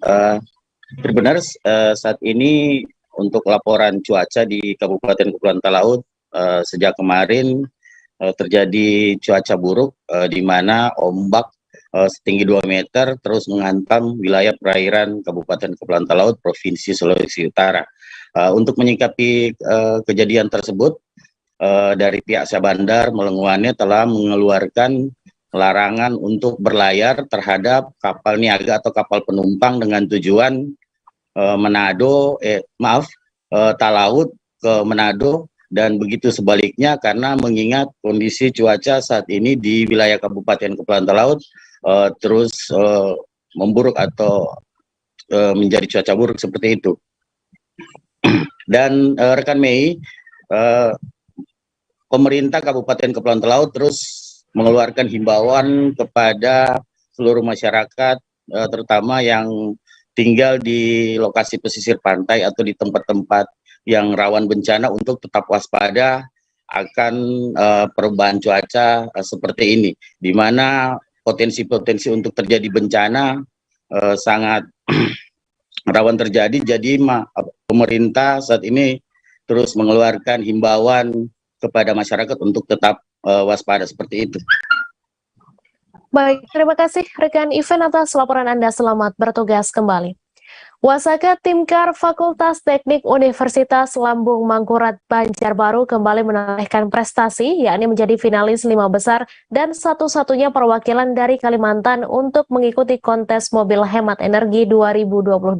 Benar, saat ini untuk laporan cuaca di Kabupaten Kepulauan Talaut, sejak kemarin terjadi cuaca buruk, di mana ombak setinggi 2 meter terus menghantam wilayah perairan Kabupaten Kepulauan Talaut, Provinsi Sulawesi Utara. Untuk menyikapi kejadian tersebut, dari pihak Syah Bandar Melonguane telah mengeluarkan larangan untuk berlayar terhadap kapal niaga atau kapal penumpang dengan tujuan Talaut ke Manado, dan begitu sebaliknya, karena mengingat kondisi cuaca saat ini di wilayah Kabupaten Kepulauan Talaut terus memburuk atau menjadi cuaca buruk seperti itu. Dan rekan Mei, pemerintah Kabupaten Kepulauan Talaut terus mengeluarkan himbauan kepada seluruh masyarakat, terutama yang tinggal di lokasi pesisir pantai atau di tempat-tempat yang rawan bencana, untuk tetap waspada akan perubahan cuaca seperti ini, di mana potensi-potensi untuk terjadi bencana sangat rawan terjadi. Jadi pemerintah saat ini terus mengeluarkan himbauan kepada masyarakat untuk tetap waspada seperti itu. Baik, terima kasih rekan event atas laporan Anda. Selamat bertugas kembali. Wasaka Timkar Fakultas Teknik Universitas Lambung Mangkurat Banjarbaru kembali menorehkan prestasi, yakni menjadi finalis 5 besar dan satu-satunya perwakilan dari Kalimantan untuk mengikuti kontes mobil hemat energi 2022.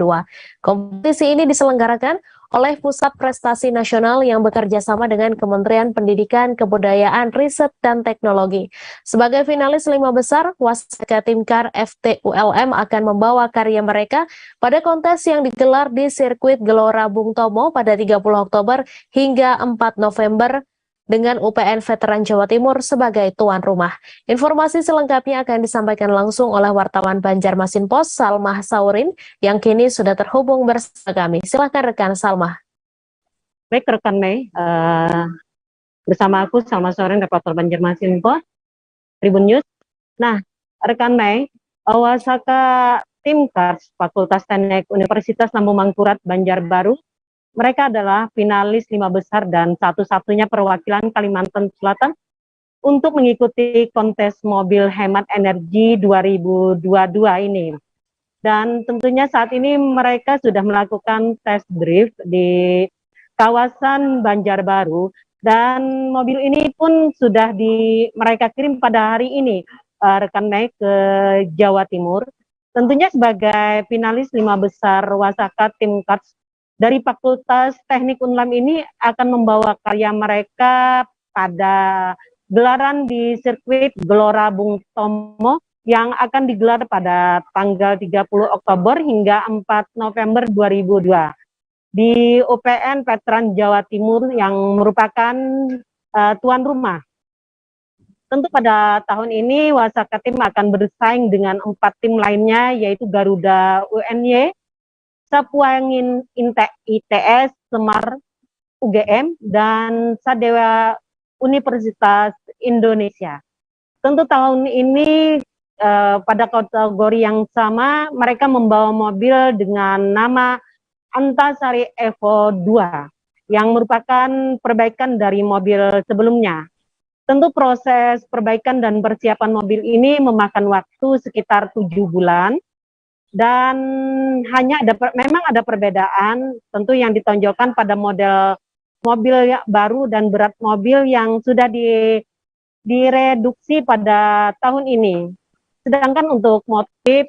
Kompetisi ini diselenggarakan oleh Pusat Prestasi Nasional yang bekerja sama dengan Kementerian Pendidikan, Kebudayaan, Riset, dan Teknologi. Sebagai finalis 5 besar, Wasaka Timkar FTULM akan membawa karya mereka pada kontes yang digelar di sirkuit Gelora Bung Tomo pada 30 Oktober hingga 4 November dengan UPN Veteran Jawa Timur sebagai tuan rumah. Informasi selengkapnya akan disampaikan langsung oleh wartawan Banjarmasin Pos, Salmah Saurin, yang kini sudah terhubung bersama kami. Silakan rekan Salmah. Baik rekan Mei, bersama aku Salmah Saurin, reporter Banjarmasin Pos, Tribun News. Nah, rekan Mei, Wasaka Timkar Fakultas Teknik Universitas Lambung Mangkurat Banjarbaru, mereka adalah finalis 5 besar dan satu-satunya perwakilan Kalimantan Selatan untuk mengikuti kontes mobil hemat energi 2022 ini. Dan tentunya saat ini mereka sudah melakukan test drive di kawasan Banjarbaru dan mobil ini pun sudah mereka kirim pada hari ini, rekan Mei, ke Jawa Timur. Tentunya sebagai finalis 5 besar Wasaka Timkar dari Fakultas Teknik Unlam ini akan membawa karya mereka pada gelaran di sirkuit Gelora Bung Tomo yang akan digelar pada tanggal 30 Oktober hingga 4 November 2002 di UPN Veteran Jawa Timur yang merupakan tuan rumah. Tentu pada tahun ini Wasaka Tim akan bersaing dengan 4 tim lainnya, yaitu Garuda UNY, Sapuangin ITS, Semar UGM, dan Sadewa Universitas Indonesia. Tentu tahun ini pada kategori yang sama mereka membawa mobil dengan nama Antasari Evo 2 yang merupakan perbaikan dari mobil sebelumnya. Tentu proses perbaikan dan persiapan mobil ini memakan waktu sekitar 7 bulan. Dan memang ada perbedaan tentu yang ditonjolkan pada model mobil baru dan berat mobil yang sudah direduksi pada tahun ini. Sedangkan untuk motif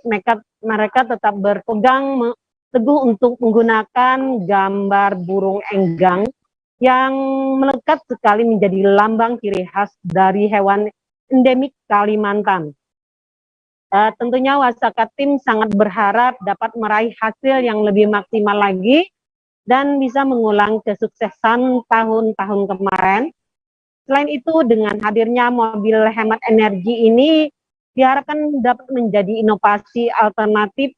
mereka tetap berpegang teguh untuk menggunakan gambar burung enggang yang melekat sekali menjadi lambang ciri khas dari hewan endemik Kalimantan. Tentunya Wasaka Tim sangat berharap dapat meraih hasil yang lebih maksimal lagi dan bisa mengulang kesuksesan tahun-tahun kemarin. Selain itu, dengan hadirnya mobil hemat energi ini diharapkan dapat menjadi inovasi alternatif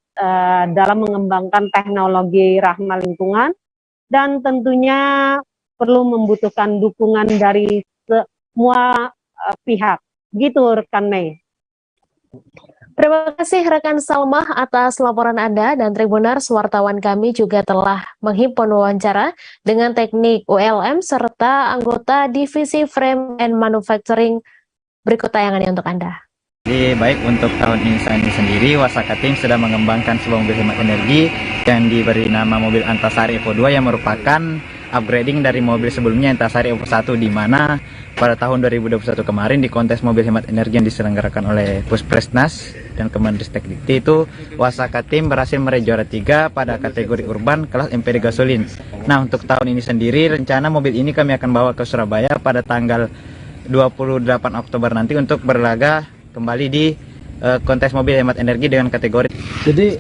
dalam mengembangkan teknologi ramah lingkungan dan tentunya perlu membutuhkan dukungan dari semua pihak. Gitu rekan Mei. Terima kasih rekan Salmah atas laporan Anda, dan Tribuners, wartawan kami juga telah menghimpun wawancara dengan teknik ULM serta anggota divisi Frame and Manufacturing. Berikut tayangannya untuk Anda. Jadi baik untuk tahun ini sendiri, Wasaka Tim sedang mengembangkan sebuah mobil hemat energi yang diberi nama mobil Antasari Evo 2 yang merupakan upgrading dari mobil sebelumnya Antasari Evo 1, di mana pada tahun 2021 kemarin di kontes mobil hemat energi yang diselenggarakan oleh Puspresnas dan Kemendikbud itu Wasaka Tim berhasil meraih juara 3 pada kategori urban kelas MPD gasolin. Nah, untuk tahun ini sendiri rencana mobil ini kami akan bawa ke Surabaya pada tanggal 28 Oktober nanti untuk berlaga kembali di kontes mobil hemat energi dengan kategori. Jadi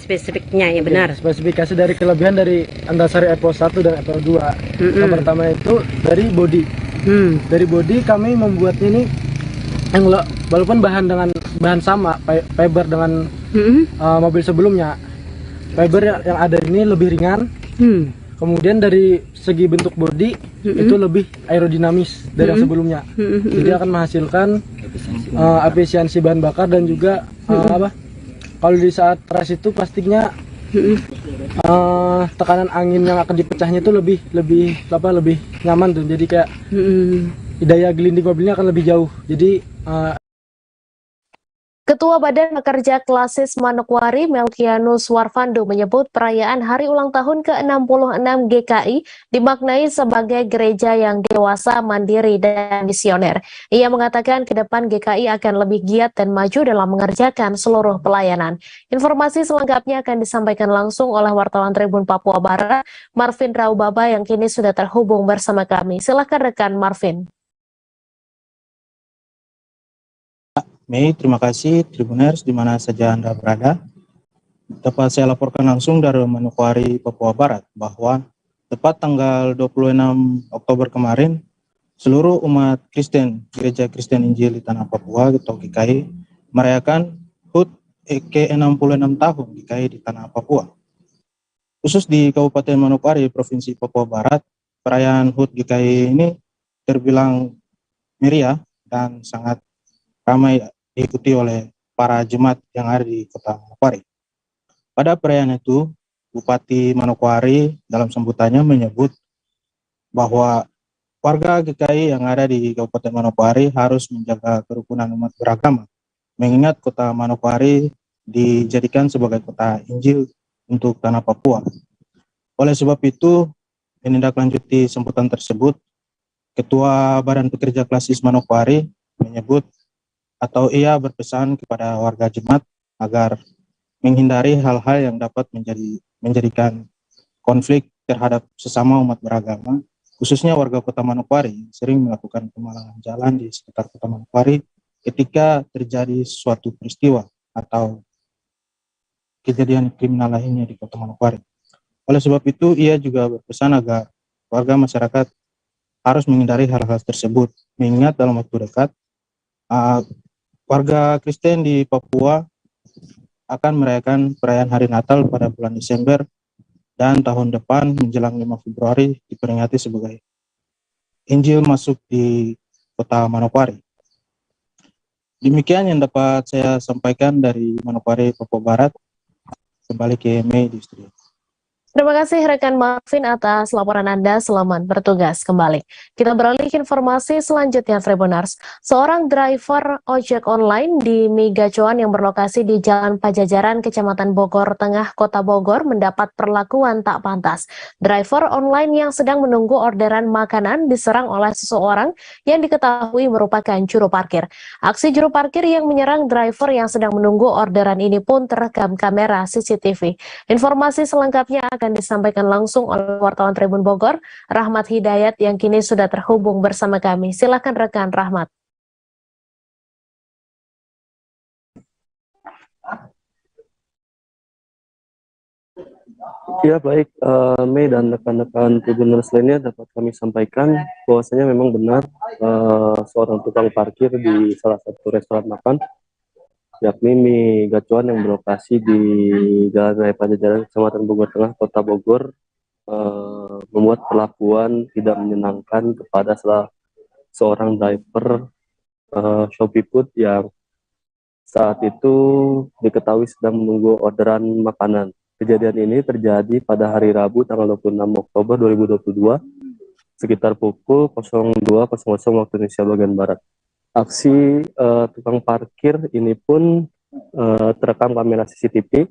spesifiknya ya benar. Spesifikasi dari kelebihan dari Antasari Evo 1 dan Evo 2. Yang pertama itu dari bodi. Dari bodi kami membuatnya ini yang walaupun bahan sama fiber dengan mobil sebelumnya. Fiber yang ada ini lebih ringan. Kemudian dari segi bentuk bodi itu lebih aerodinamis dari yang sebelumnya. Jadi akan menghasilkan efisiensi bahan bakar dan juga kalau di saat race itu pastinya tekanan angin yang akan dipecahnya itu lebih nyaman tuh. Jadi kayak daya gelinding mobilnya akan lebih jauh. Jadi Ketua Badan Pekerja Klasis Manokwari Melkianus Warfando menyebut perayaan hari ulang tahun ke-66 GKI dimaknai sebagai gereja yang dewasa, mandiri, dan misioner. Ia mengatakan ke depan GKI akan lebih giat dan maju dalam mengerjakan seluruh pelayanan. Informasi selengkapnya akan disampaikan langsung oleh wartawan Tribun Papua Barat, Marvin Raubaba yang kini sudah terhubung bersama kami. Silakan rekan Marvin. Mei, terima kasih Tribuners di mana saja Anda berada. Dapat saya laporkan langsung dari Manokwari, Papua Barat bahwa tepat tanggal 26 Oktober kemarin, seluruh umat Kristen Gereja Kristen Injil di Tanah Papua atau GKI merayakan HUT ke-66 tahun GKI di Tanah Papua. Khusus di Kabupaten Manokwari, Provinsi Papua Barat, perayaan HUT GKI ini terbilang meriah dan sangat ramai diikuti oleh para jemaat yang ada di Kota Manokwari. Pada perayaan itu, Bupati Manokwari dalam sambutannya menyebut bahwa warga GKI yang ada di Kabupaten Manokwari harus menjaga kerukunan umat beragama, mengingat Kota Manokwari dijadikan sebagai kota Injil untuk Tanah Papua. Oleh sebab itu, menindaklanjuti sambutan tersebut, Ketua Badan Pekerja Klasis Manokwari menyebut atau ia berpesan kepada warga jemaat agar menghindari hal-hal yang dapat menjadikan konflik terhadap sesama umat beragama, khususnya warga Kota Manokwari sering melakukan pemalangan jalan di sekitar Kota Manokwari ketika terjadi suatu peristiwa atau kejadian kriminal lainnya di Kota Manokwari. Oleh sebab itu, ia juga berpesan agar warga masyarakat harus menghindari hal-hal tersebut, mengingat dalam waktu dekat warga Kristen di Papua akan merayakan perayaan Hari Natal pada bulan Desember dan tahun depan menjelang 5 Februari diperingati sebagai Injil masuk di Kota Manokwari. Demikian yang dapat saya sampaikan dari Manokwari, Papua Barat. Kembali ke Mei di studio. Terima kasih rekan Marvin atas laporan Anda, selamat bertugas kembali. Kita beralih ke informasi selanjutnya, Tribuners. Seorang driver ojek online di Migacuan yang berlokasi di Jalan Pajajaran, Kecamatan Bogor Tengah, Kota Bogor mendapat perlakuan tak pantas. Driver online yang sedang menunggu orderan makanan diserang oleh seseorang yang diketahui merupakan juru parkir. Aksi juru parkir yang menyerang driver yang sedang menunggu orderan ini pun terekam kamera CCTV. Informasi selengkapnya akan disampaikan langsung oleh wartawan Tribun Bogor, Rahmat Hidayat yang kini sudah terhubung bersama kami. Silakan rekan Rahmat. Ya baik, Mei dan rekan-rekan Tribuners lainnya dapat kami sampaikan bahwasanya memang benar seorang tukang parkir di salah satu restoran makan yakni Mi Gacuan yang berlokasi di Jalan Raya Pajajaran, Kecamatan Bogor Tengah, Kota Bogor, membuat perlakuan tidak menyenangkan kepada seorang driver Shopee Food yang saat itu diketahui sedang menunggu orderan makanan. Kejadian ini terjadi pada hari Rabu tanggal 26 Oktober 2022 sekitar pukul 02.00 waktu Indonesia bagian Barat. Aksi tukang parkir ini pun terekam kamera CCTV,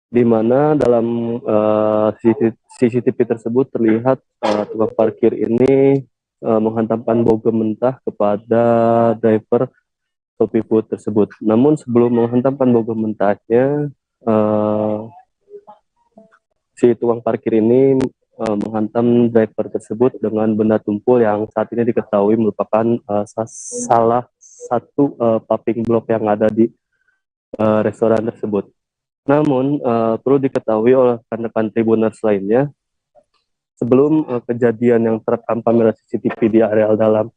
di mana dalam CCTV tersebut terlihat tukang parkir ini menghantamkan bogem mentah kepada driver Shopee Food tersebut. Namun sebelum menghantamkan bogem mentahnya, si tukang parkir ini menghantam driver tersebut dengan benda tumpul yang saat ini diketahui merupakan salah satu paving block yang ada di restoran tersebut. Namun perlu diketahui oleh rekan-rekan Tribuners lainnya, sebelum kejadian yang terekam kamera CCTV di areal dalam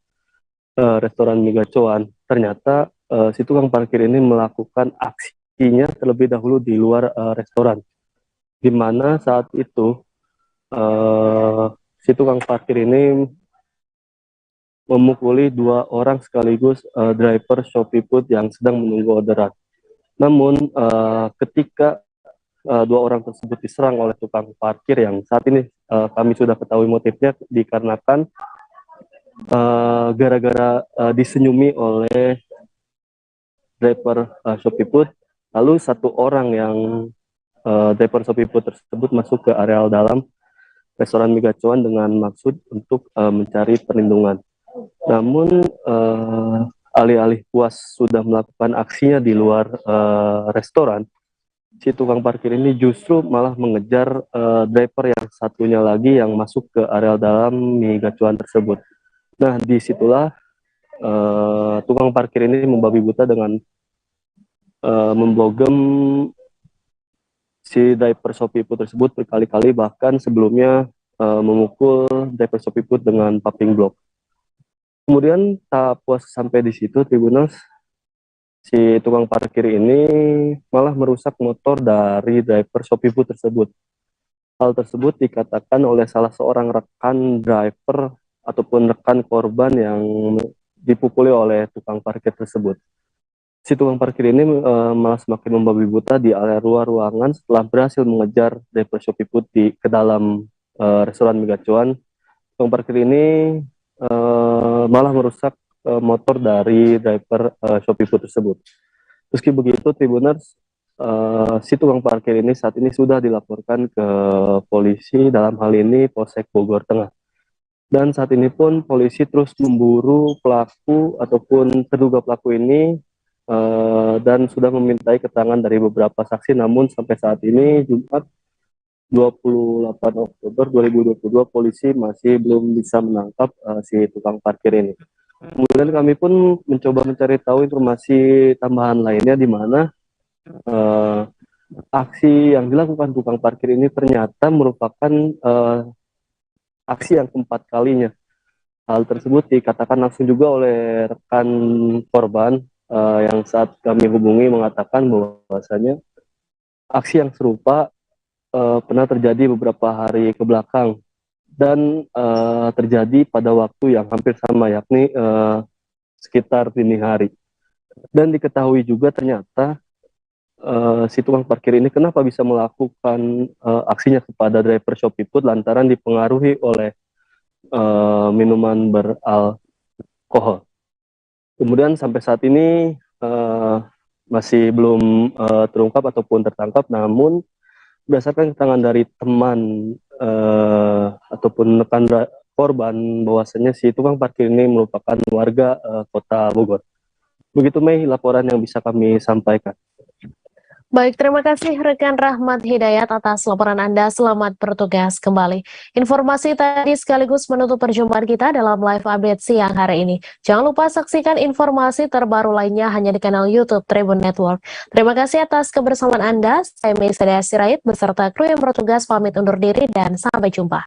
restoran Migacuan, ternyata si tukang parkir ini melakukan aksinya terlebih dahulu di luar restoran, di mana saat itu si tukang parkir ini memukuli 2 orang sekaligus driver Shopee Food yang sedang menunggu orderan. Namun ketika dua orang tersebut diserang oleh tukang parkir yang saat ini kami sudah ketahui motifnya dikarenakan gara-gara disenyumi oleh driver Shopee Food. Lalu satu orang yang driver Shopee Food tersebut masuk ke areal dalam restoran Migacuan dengan maksud untuk mencari perlindungan. Namun alih-alih puas sudah melakukan aksinya di luar restoran, si tukang parkir ini justru malah mengejar driver yang satunya lagi yang masuk ke areal dalam Migacuan tersebut. Nah, disitulah tukang parkir ini membabi buta dengan memblogem si driver Shopee Food tersebut berkali-kali, bahkan sebelumnya memukul driver Shopee Food dengan popping block. Kemudian tak puas sampai di situ, Tribuners, si tukang parkir ini malah merusak motor dari driver Shopee Food tersebut. Hal tersebut dikatakan oleh salah seorang rekan driver ataupun rekan korban yang dipukuli oleh tukang parkir tersebut. Si tukang parkir ini malah semakin membabi buta di area luar ruangan setelah berhasil mengejar driver Shopee Food ke dalam restoran Migacuan. Tukang parkir ini malah merusak motor dari driver Shopee Food tersebut. Meski begitu, Tribuners, si tukang parkir ini saat ini sudah dilaporkan ke polisi, dalam hal ini Polsek Bogor Tengah. Dan saat ini pun polisi terus memburu pelaku ataupun terduga pelaku ini dan sudah memintai keterangan dari beberapa saksi. Namun sampai saat ini Jumat 28 Oktober 2022 polisi masih belum bisa menangkap si tukang parkir ini. Kemudian kami pun mencoba mencari tahu informasi tambahan lainnya di mana aksi yang dilakukan tukang parkir ini ternyata merupakan aksi yang keempat kalinya. Hal tersebut dikatakan langsung juga oleh rekan korban yang saat kami hubungi mengatakan bahwasanya aksi yang serupa pernah terjadi beberapa hari ke belakang dan terjadi pada waktu yang hampir sama, yakni sekitar dini hari. Dan diketahui juga ternyata si tukang parkir ini kenapa bisa melakukan aksinya kepada driver Shopee Food lantaran dipengaruhi oleh minuman beralkohol. Kemudian sampai saat ini masih belum terungkap ataupun tertangkap, namun berdasarkan keterangan dari teman ataupun rekan korban bahwasanya si tukang parkir ini merupakan warga kota Bogor. Begitu Mei laporan yang bisa kami sampaikan. Baik, terima kasih rekan Rahmat Hidayat atas laporan Anda. Selamat bertugas kembali. Informasi tadi sekaligus menutup perjumpaan kita dalam live update siang hari ini. Jangan lupa saksikan informasi terbaru lainnya hanya di kanal YouTube Tribun Network. Terima kasih atas kebersamaan Anda. Saya Mei Sadia Sirait beserta kru yang bertugas pamit undur diri dan sampai jumpa.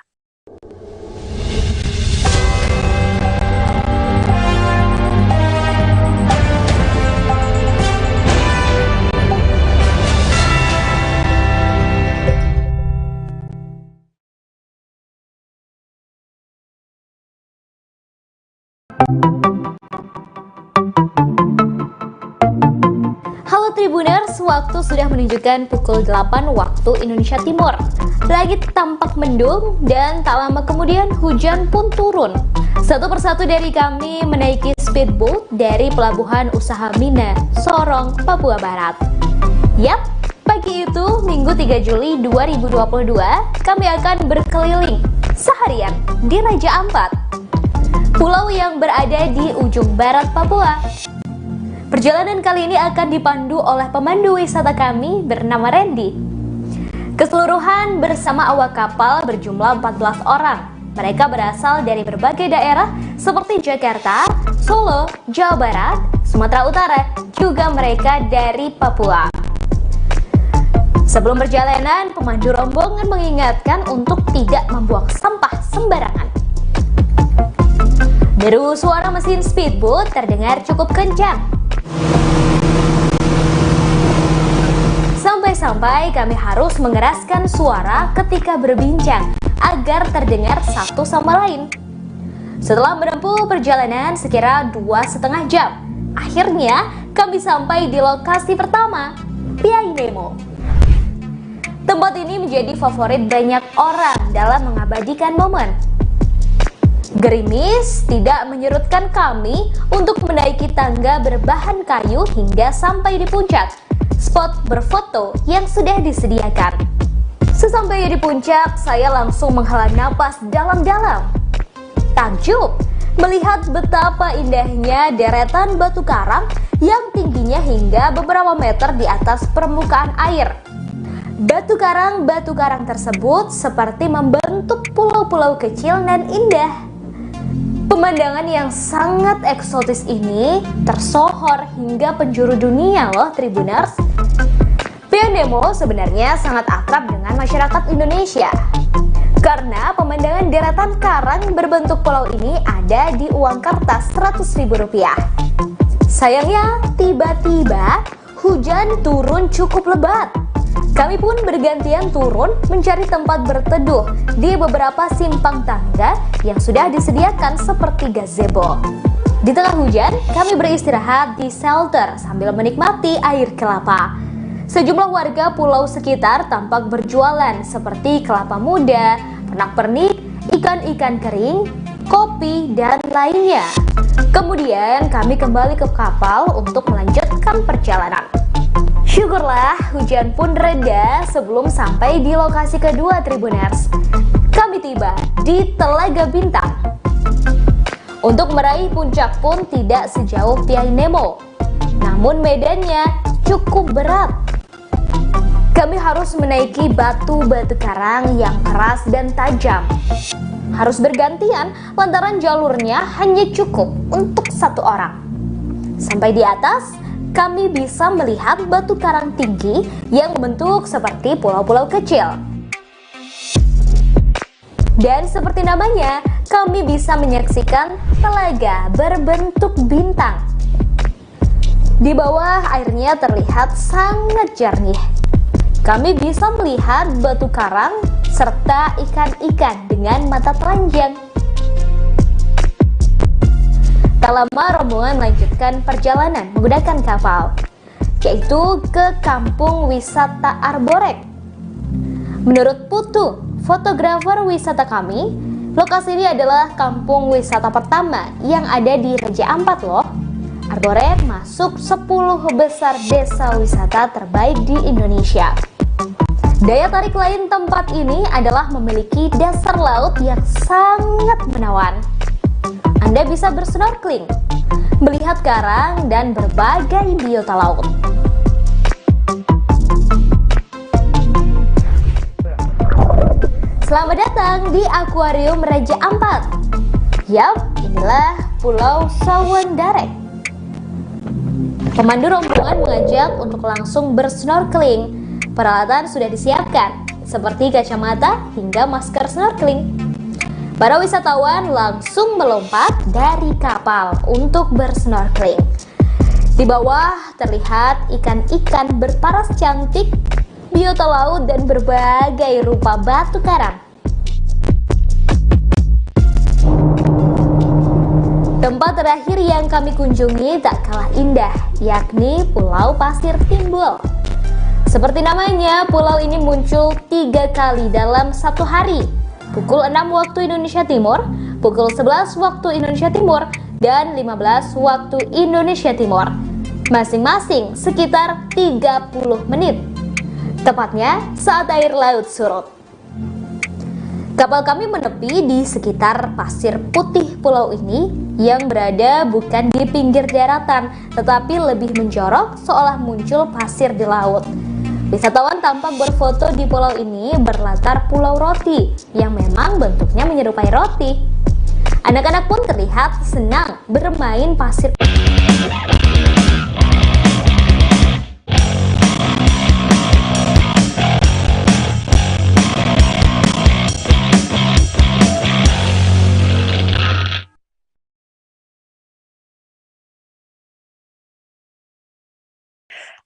Halo Tribuners, waktu sudah menunjukkan pukul 8 waktu Indonesia Timur. Langit tampak mendung dan tak lama kemudian hujan pun turun. Satu persatu dari kami menaiki speedboat dari Pelabuhan Usaha Mina, Sorong, Papua Barat. Yap, pagi itu Minggu 3 Juli 2022, kami akan berkeliling seharian di Raja Ampat, pulau yang berada di ujung barat Papua. Perjalanan kali ini akan dipandu oleh pemandu wisata kami bernama Randy. Keseluruhan bersama awak kapal berjumlah 14 orang. Mereka berasal dari berbagai daerah seperti Jakarta, Solo, Jawa Barat, Sumatera Utara, juga mereka dari Papua. Sebelum perjalanan, pemandu rombongan mengingatkan untuk tidak membuang sampah sembarangan. Deru suara mesin speedboat terdengar cukup kencang. Sampai-sampai kami harus mengeraskan suara ketika berbincang agar terdengar satu sama lain. Setelah menempuh perjalanan sekira 2,5 jam, akhirnya kami sampai di lokasi pertama, Piai Nemo. Tempat ini menjadi favorit banyak orang dalam mengabadikan momen. Gerimis tidak menyurutkan kami untuk menaiki tangga berbahan kayu hingga sampai di puncak, spot berfoto yang sudah disediakan. Sesampainya di puncak, saya langsung menghela napas dalam-dalam. Takjub melihat betapa indahnya deretan batu karang yang tingginya hingga beberapa meter di atas permukaan air. Batu karang tersebut seperti membentuk pulau-pulau kecil dan indah. Pemandangan yang sangat eksotis ini tersohor hingga penjuru dunia loh Tribuners. Pihak demo sebenarnya sangat akrab dengan masyarakat Indonesia karena pemandangan deretan karang berbentuk pulau ini ada di uang kertas Rp100.000. Sayangnya tiba-tiba hujan turun cukup lebat. Kami pun bergantian turun mencari tempat berteduh di beberapa simpang tangga yang sudah disediakan seperti gazebo. Di tengah hujan, kami beristirahat di shelter sambil menikmati air kelapa. Sejumlah warga pulau sekitar tampak berjualan seperti kelapa muda, pernak-pernik, ikan-ikan kering, kopi, dan lainnya. Kemudian kami kembali ke kapal untuk melanjutkan perjalanan. Syukurlah hujan pun reda sebelum sampai di lokasi kedua Tribuners. Kami tiba di Telaga Bintang. Untuk meraih puncak pun tidak sejauh Piai Nemo, namun medannya cukup berat. Kami harus menaiki batu-batu karang yang keras dan tajam. Harus bergantian lantaran jalurnya hanya cukup untuk satu orang. Sampai di atas, kami bisa melihat batu karang tinggi yang membentuk seperti pulau-pulau kecil. Dan seperti namanya, kami bisa menyaksikan telaga berbentuk bintang. Di bawah airnya terlihat sangat jernih. Kami bisa melihat batu karang serta ikan-ikan dengan mata telanjang. Tak lama rombongan melanjutkan perjalanan menggunakan kapal, yaitu ke kampung wisata Arborek. Menurut Putu, fotografer wisata kami, lokasi ini adalah kampung wisata pertama yang ada di Raja Ampat loh. Arborek masuk 10 besar desa wisata terbaik di Indonesia. Daya tarik lain tempat ini adalah memiliki dasar laut yang sangat menawan. Anda bisa bersnorkeling, melihat karang dan berbagai biota laut. Selamat datang di Akuarium Raja Ampat. Yap, inilah Pulau Sawandarek. Pemandu rombongan mengajak untuk langsung bersnorkeling. Peralatan sudah disiapkan, seperti kacamata hingga masker snorkeling. Para wisatawan langsung melompat dari kapal untuk bersnorkeling. Di bawah terlihat ikan-ikan berparas cantik, biota laut, dan berbagai rupa batu karang. Tempat terakhir yang kami kunjungi tak kalah indah, yakni Pulau Pasir Timbul. Seperti namanya, pulau ini muncul 3 kali dalam satu hari. Pukul 6 waktu Indonesia Timur, pukul 11 waktu Indonesia Timur, dan 15 waktu Indonesia Timur. Masing-masing sekitar 30 menit. Tepatnya saat air laut surut. Kapal kami menepi di sekitar pasir putih pulau ini yang berada bukan di pinggir daratan, tetapi lebih menjorok seolah muncul pasir di laut. Wisatawan tampak berfoto di pulau ini berlatar pulau roti yang memang bentuknya menyerupai roti. Anak-anak pun terlihat senang bermain pasir.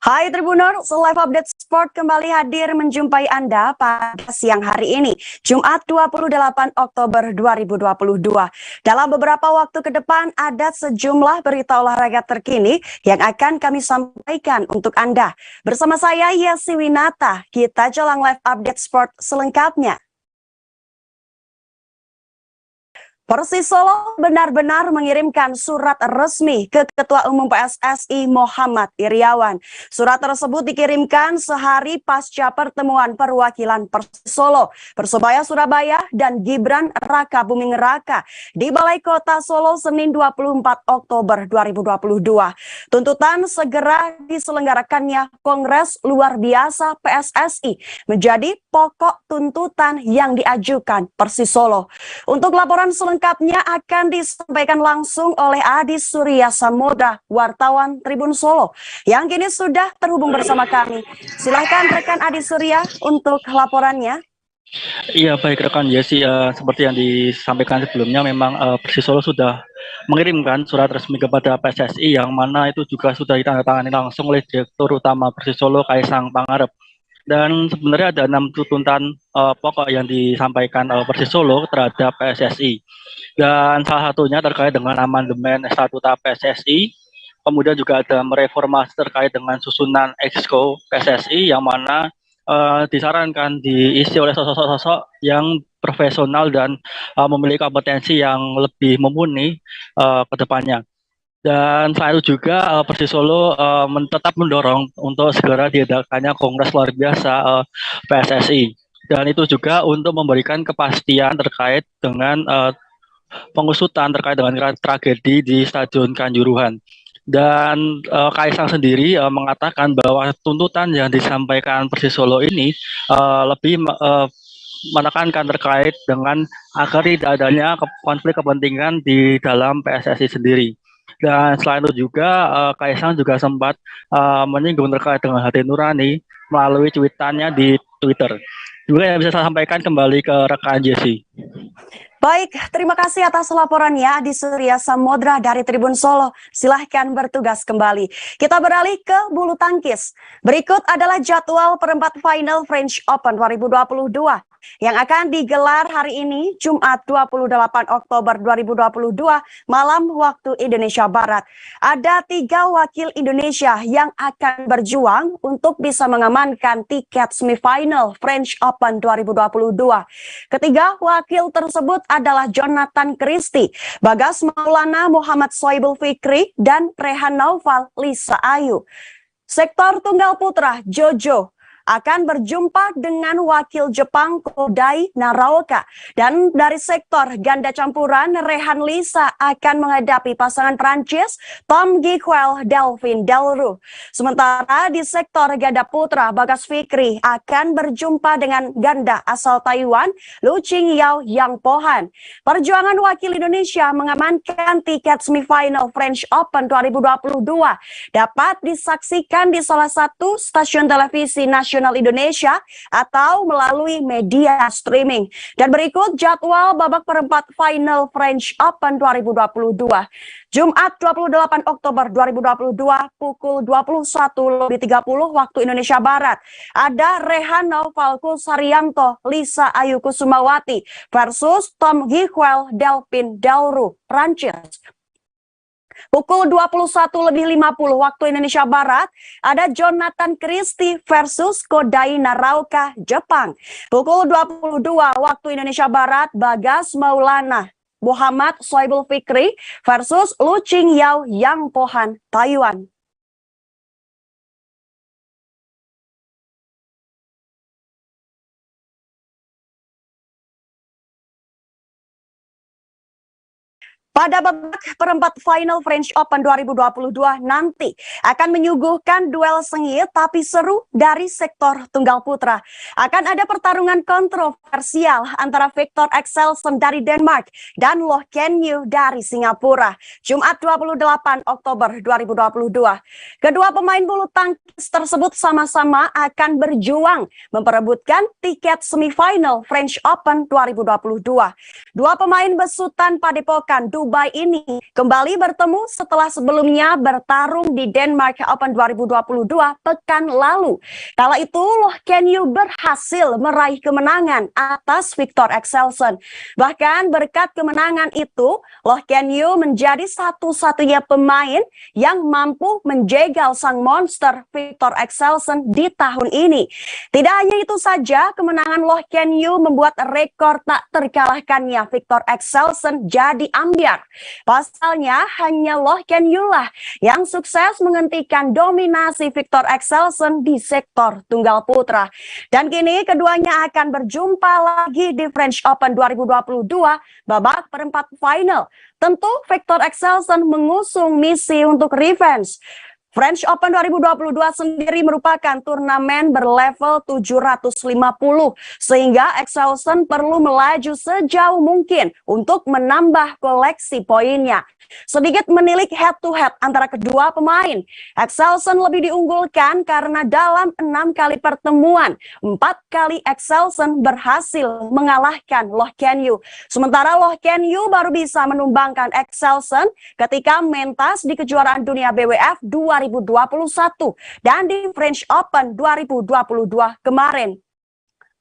Hai Tribuners, Live Update Sport kembali hadir menjumpai Anda pada siang hari ini, Jumat 28 Oktober 2022. Dalam beberapa waktu ke depan ada sejumlah berita olahraga terkini yang akan kami sampaikan untuk Anda. Bersama saya Yesi Winata, kita jelang Live Update Sport selengkapnya. Persis Solo benar-benar mengirimkan surat resmi ke Ketua Umum PSSI Muhammad Iriawan. Surat tersebut dikirimkan sehari pasca pertemuan perwakilan Persis Solo, Persebaya Surabaya, dan Gibran Raka Buming Raka di Balai Kota Solo Senin 24 Oktober 2022. Tuntutan segera diselenggarakannya Kongres Luar Biasa PSSI menjadi pokok tuntutan yang diajukan Persis Solo. Untuk laporan selengkapnya akan disampaikan langsung oleh Adi Surya Samodra, wartawan Tribun Solo, yang kini sudah terhubung bersama kami. Silahkan rekan Adi Surya untuk laporannya. Iya, baik rekan Yesi, seperti yang disampaikan sebelumnya, memang Persis Solo sudah mengirimkan surat resmi kepada PSSI yang mana itu juga sudah ditandatangani langsung oleh Direktur Utama Persis Solo Kaisang Pangarep. Dan sebenarnya ada 6 tuntutan pokok yang disampaikan Persis Solo terhadap PSSI. Dan salah satunya terkait dengan amandemen statuta PSSI, kemudian juga ada mereformasi terkait dengan susunan Exco PSSI yang mana disarankan diisi oleh sosok-sosok yang profesional dan memiliki kompetensi yang lebih mumpuni ke depannya. Dan selain itu juga Persis Solo tetap mendorong untuk segera diadakannya Kongres Luar Biasa PSSI. Dan itu juga untuk memberikan kepastian terkait dengan pengusutan terkait dengan tragedi di Stadion Kanjuruhan. Dan Kaisang sendiri mengatakan bahwa tuntutan yang disampaikan Persis Solo ini lebih menekankan terkait dengan agar tidak adanya konflik kepentingan di dalam PSSI sendiri. Dan selain itu juga Kaisang juga sempat menyinggung terkait dengan hati nurani melalui cuitannya di Twitter. Juga yang bisa saya sampaikan kembali ke rekan Jesse. Baik, terima kasih atas laporannya Adi Surya Samodra dari Tribun Solo. Silahkan bertugas kembali. Kita beralih ke bulu tangkis. Berikut adalah jadwal perempat final French Open 2022 yang akan digelar hari ini Jumat 28 Oktober 2022 malam waktu Indonesia Barat. Ada 3 wakil Indonesia yang akan berjuang untuk bisa mengamankan tiket semifinal French Open 2022. Ketiga wakil tersebut adalah Jonathan Christie, Bagas Maulana, Muhammad Soibul Fikri, dan Rehan Naufal Lisa Ayu. Sektor tunggal putra, Jojo akan berjumpa dengan wakil Jepang Kodai Naraoka. Dan dari sektor ganda campuran, Rehan Lisa akan menghadapi pasangan Prancis Tom Giequel Delphine Delru. Sementara di sektor ganda putra, Bagas Fikri akan berjumpa dengan ganda asal Taiwan Lu Qingyao Yang Pohan. Perjuangan wakil Indonesia mengamankan tiket semifinal French Open 2022 dapat disaksikan di salah satu stasiun televisi nasional Indonesia atau melalui media streaming. Dan berikut jadwal babak perempat final French Open 2022. Jumat 28 Oktober 2022 pukul 21.30 waktu Indonesia Barat. Ada Rehan Naufal Kusarianto, Lisa Ayu Kusumawati versus Tom Giequel Delphine Delru, Prancis. Pukul 21.50 waktu Indonesia Barat, ada Jonathan Christie versus Kodai Naraoka, Jepang. Pukul 22 waktu Indonesia Barat, Bagas Maulana, Muhammad Soibul Fikri versus Lu Qingyao Yang Pohan, Taiwan. Pada babak perempat final French Open 2022 nanti akan menyuguhkan duel sengit tapi seru dari sektor tunggal putra. Akan ada pertarungan kontroversial antara Victor Axelsen dari Denmark dan Loh Ken Yew dari Singapura. Jumat 28 Oktober 2022. Kedua pemain bulu tangkis tersebut sama-sama akan berjuang memperebutkan tiket semifinal French Open 2022. Dua pemain besutan Padepokan Dubai ini kembali bertemu setelah sebelumnya bertarung di Denmark Open 2022 pekan lalu. Kala itu Loh Ken Yew berhasil meraih kemenangan atas Viktor Axelsen. Bahkan berkat kemenangan itu, Loh Ken Yew menjadi satu-satunya pemain yang mampu menjegal sang monster Viktor Axelsen di tahun ini. Tidak hanya itu saja, kemenangan Loh Ken Yew membuat rekor tak terkalahkannya Viktor Axelsen jadi ambyar. Pasalnya hanya Loh Ken Yew lah yang sukses menghentikan dominasi Viktor Axelsen di sektor tunggal putra. Dan kini keduanya akan berjumpa lagi di French Open 2022 babak perempat final. Tentu Viktor Axelsen mengusung misi untuk revenge. French Open 2022 sendiri merupakan turnamen berlevel 750 sehingga Axelsen perlu melaju sejauh mungkin untuk menambah koleksi poinnya. Sedikit menilik head-to-head antara kedua pemain, Axelsen lebih diunggulkan karena dalam 6 kali pertemuan, 4 kali Axelsen berhasil mengalahkan Loh Ken Yew. Sementara Loh Ken Yew baru bisa menumbangkan Axelsen ketika mentas di kejuaraan dunia BWF 2021 dan di French Open 2022 kemarin.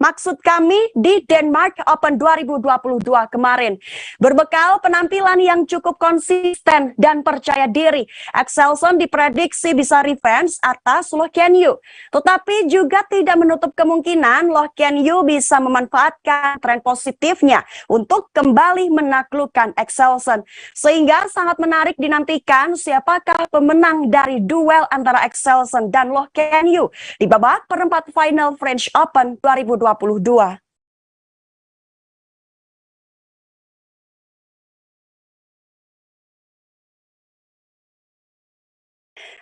Maksud kami di Denmark Open 2022 kemarin. Berbekal penampilan yang cukup konsisten dan percaya diri, Axelsen diprediksi bisa revenge atas Loh Ken Yew. Tetapi juga tidak menutup kemungkinan Loh Ken Yew bisa memanfaatkan tren positifnya untuk kembali menaklukkan Axelsen. Sehingga sangat menarik dinantikan siapakah pemenang dari duel antara Axelsen dan Loh Ken Yew di babak perempat final French Open 2022.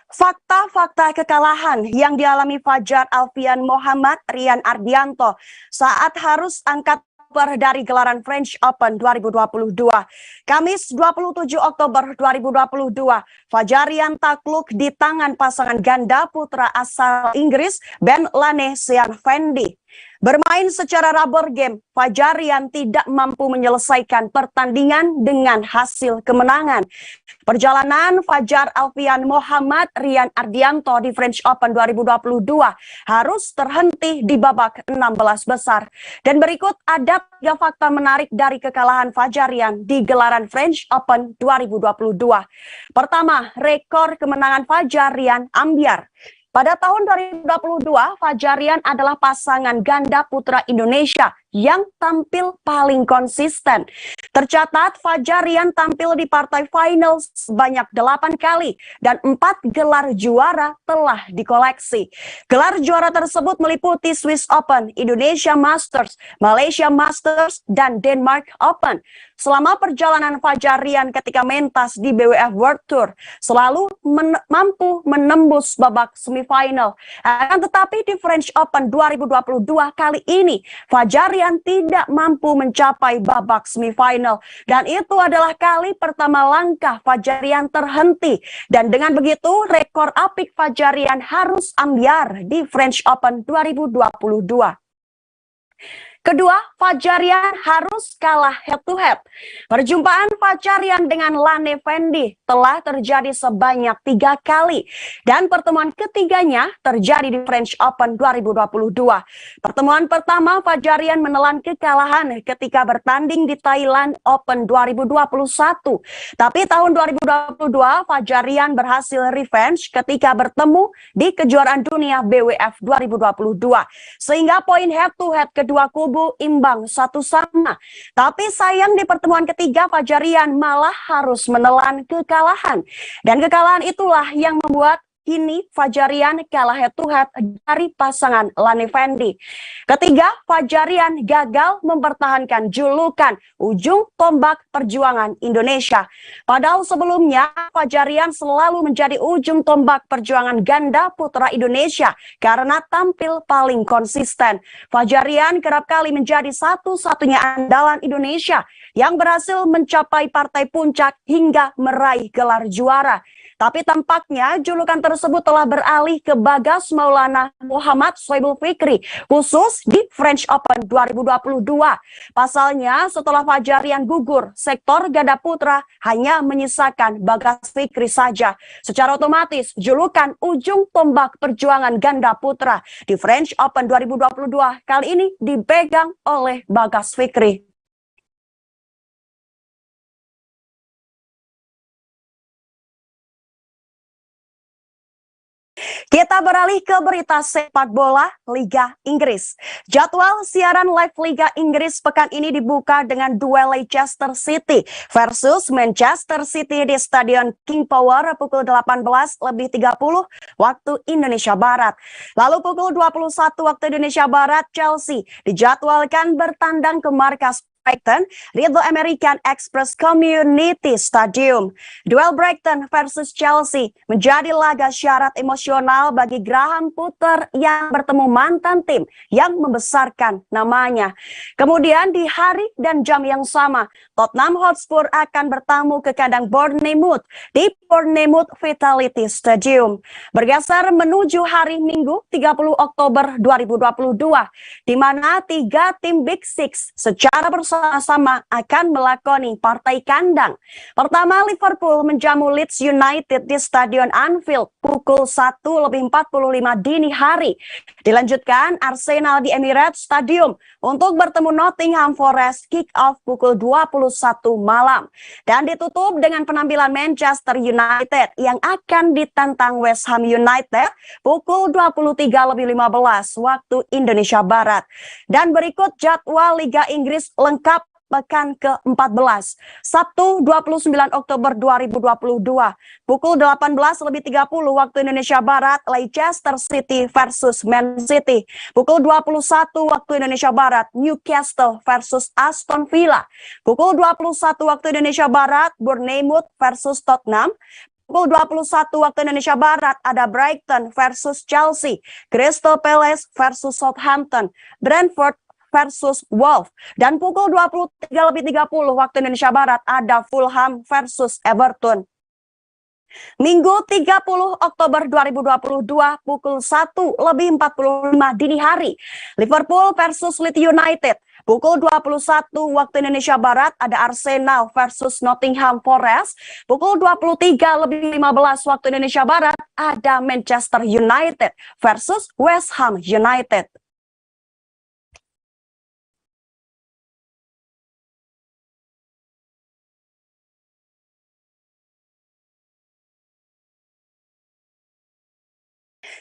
Fakta-fakta kekalahan yang dialami Fajar Alfian Muhammad Rian Ardianto saat harus angkat dari gelaran French Open 2022. Kamis 27 Oktober 2022, Fajarian takluk di tangan pasangan ganda putra asal Inggris Ben Lane Sean Fendi. Bermain secara rubber game, Fajarian tidak mampu menyelesaikan pertandingan dengan hasil kemenangan. Perjalanan Fajar Alfian Muhammad Rian Ardianto di French Open 2022 harus terhenti di babak 16 besar. Dan berikut ada 3 fakta menarik dari kekalahan Fajarian di gelaran French Open 2022. Pertama, rekor kemenangan Fajarian ambyar. Pada tahun 2022, Fajarian adalah pasangan ganda putra Indonesia yang tampil paling konsisten. Tercatat Fajarian tampil di partai final sebanyak 8 kali dan 4 gelar juara telah dikoleksi. Gelar juara tersebut meliputi Swiss Open, Indonesia Masters, Malaysia Masters, dan Denmark Open. Selama perjalanan Fajarian ketika mentas di BWF World Tour, selalu mampu menembus babak semifinal. Akan tetapi di French Open 2022 kali ini, Fajarian tidak mampu mencapai babak semifinal. Dan itu adalah kali pertama langkah Fajarian terhenti. Dan dengan begitu, rekor apik Fajarian harus ambyar di French Open 2022. Kedua, Fajarian harus kalah head-to-head. Perjumpaan Fajarian dengan Lane Fendi telah terjadi sebanyak 3 kali. Dan pertemuan ketiganya terjadi di French Open 2022. Pertemuan pertama, Fajarian menelan kekalahan ketika bertanding di Thailand Open 2021. Tapi tahun 2022, Fajarian berhasil revenge ketika bertemu di kejuaraan dunia BWF 2022. Sehingga poin head-to-head kedua kubu imbang 1-1. Tapi sayang di pertemuan ketiga Fajarian malah harus menelan kekalahan. Dan kekalahan itulah yang membuat kini Fajarian kalah head-to-head dari pasangan Lane Fendi. Ketiga, Fajarian gagal mempertahankan julukan ujung tombak perjuangan Indonesia. Padahal sebelumnya Fajarian selalu menjadi ujung tombak perjuangan ganda putra Indonesia karena tampil paling konsisten. Fajarian kerap kali menjadi satu-satunya andalan Indonesia yang berhasil mencapai partai puncak hingga meraih gelar juara. Tapi tampaknya julukan tersebut telah beralih ke Bagas Maulana Muhammad Soebul Fikri, khusus di French Open 2022. Pasalnya setelah Fajarian gugur, sektor ganda putra hanya menyisakan Bagas Fikri saja. Secara otomatis julukan ujung tombak perjuangan ganda putra di French Open 2022 kali ini dipegang oleh Bagas Fikri. Kita beralih ke berita sepak bola Liga Inggris. Jadwal siaran live Liga Inggris pekan ini dibuka dengan duel Leicester City versus Manchester City di Stadion King Power pukul 18.30 waktu Indonesia Barat. Lalu pukul 21 waktu Indonesia Barat, Chelsea dijadwalkan bertandang ke markas Brighton di The American Express Community Stadium. Duel Brighton versus Chelsea menjadi laga syarat emosional bagi Graham Potter yang bertemu mantan tim yang membesarkan namanya. Kemudian di hari dan jam yang sama, Tottenham Hotspur akan bertamu ke kandang Bournemouth di Bournemouth Vitality Stadium. Bergeser menuju hari Minggu 30 Oktober 2022, di mana 3 tim Big Six secara bersama-sama akan melakoni partai kandang. Pertama, Liverpool menjamu Leeds United di Stadion Anfield pukul 1.45 dini hari. Dilanjutkan Arsenal di Emirates Stadium untuk bertemu Nottingham Forest kick-off pukul 21 malam. Dan ditutup dengan penampilan Manchester United yang akan ditantang West Ham United pukul 23.15 waktu Indonesia Barat. Dan berikut jadwal Liga Inggris lengkap pekan ke-14, Sabtu 29 Oktober 2022, pukul 18.30 waktu Indonesia Barat, Leicester City versus Man City. Pukul 21 waktu Indonesia Barat, Newcastle versus Aston Villa. Pukul 21 waktu Indonesia Barat, Bournemouth versus Tottenham. Pukul 21 waktu Indonesia Barat ada Brighton versus Chelsea, Crystal Palace versus Southampton, Brentford versus Wolves. Dan pukul 23.30 waktu Indonesia Barat ada Fulham versus Everton. Minggu 30 Oktober 2022 pukul 1.45 dini hari, Liverpool versus Leeds United. Pukul 21 waktu Indonesia Barat ada Arsenal versus Nottingham Forest. Pukul 23.15 waktu Indonesia Barat ada Manchester United versus West Ham United.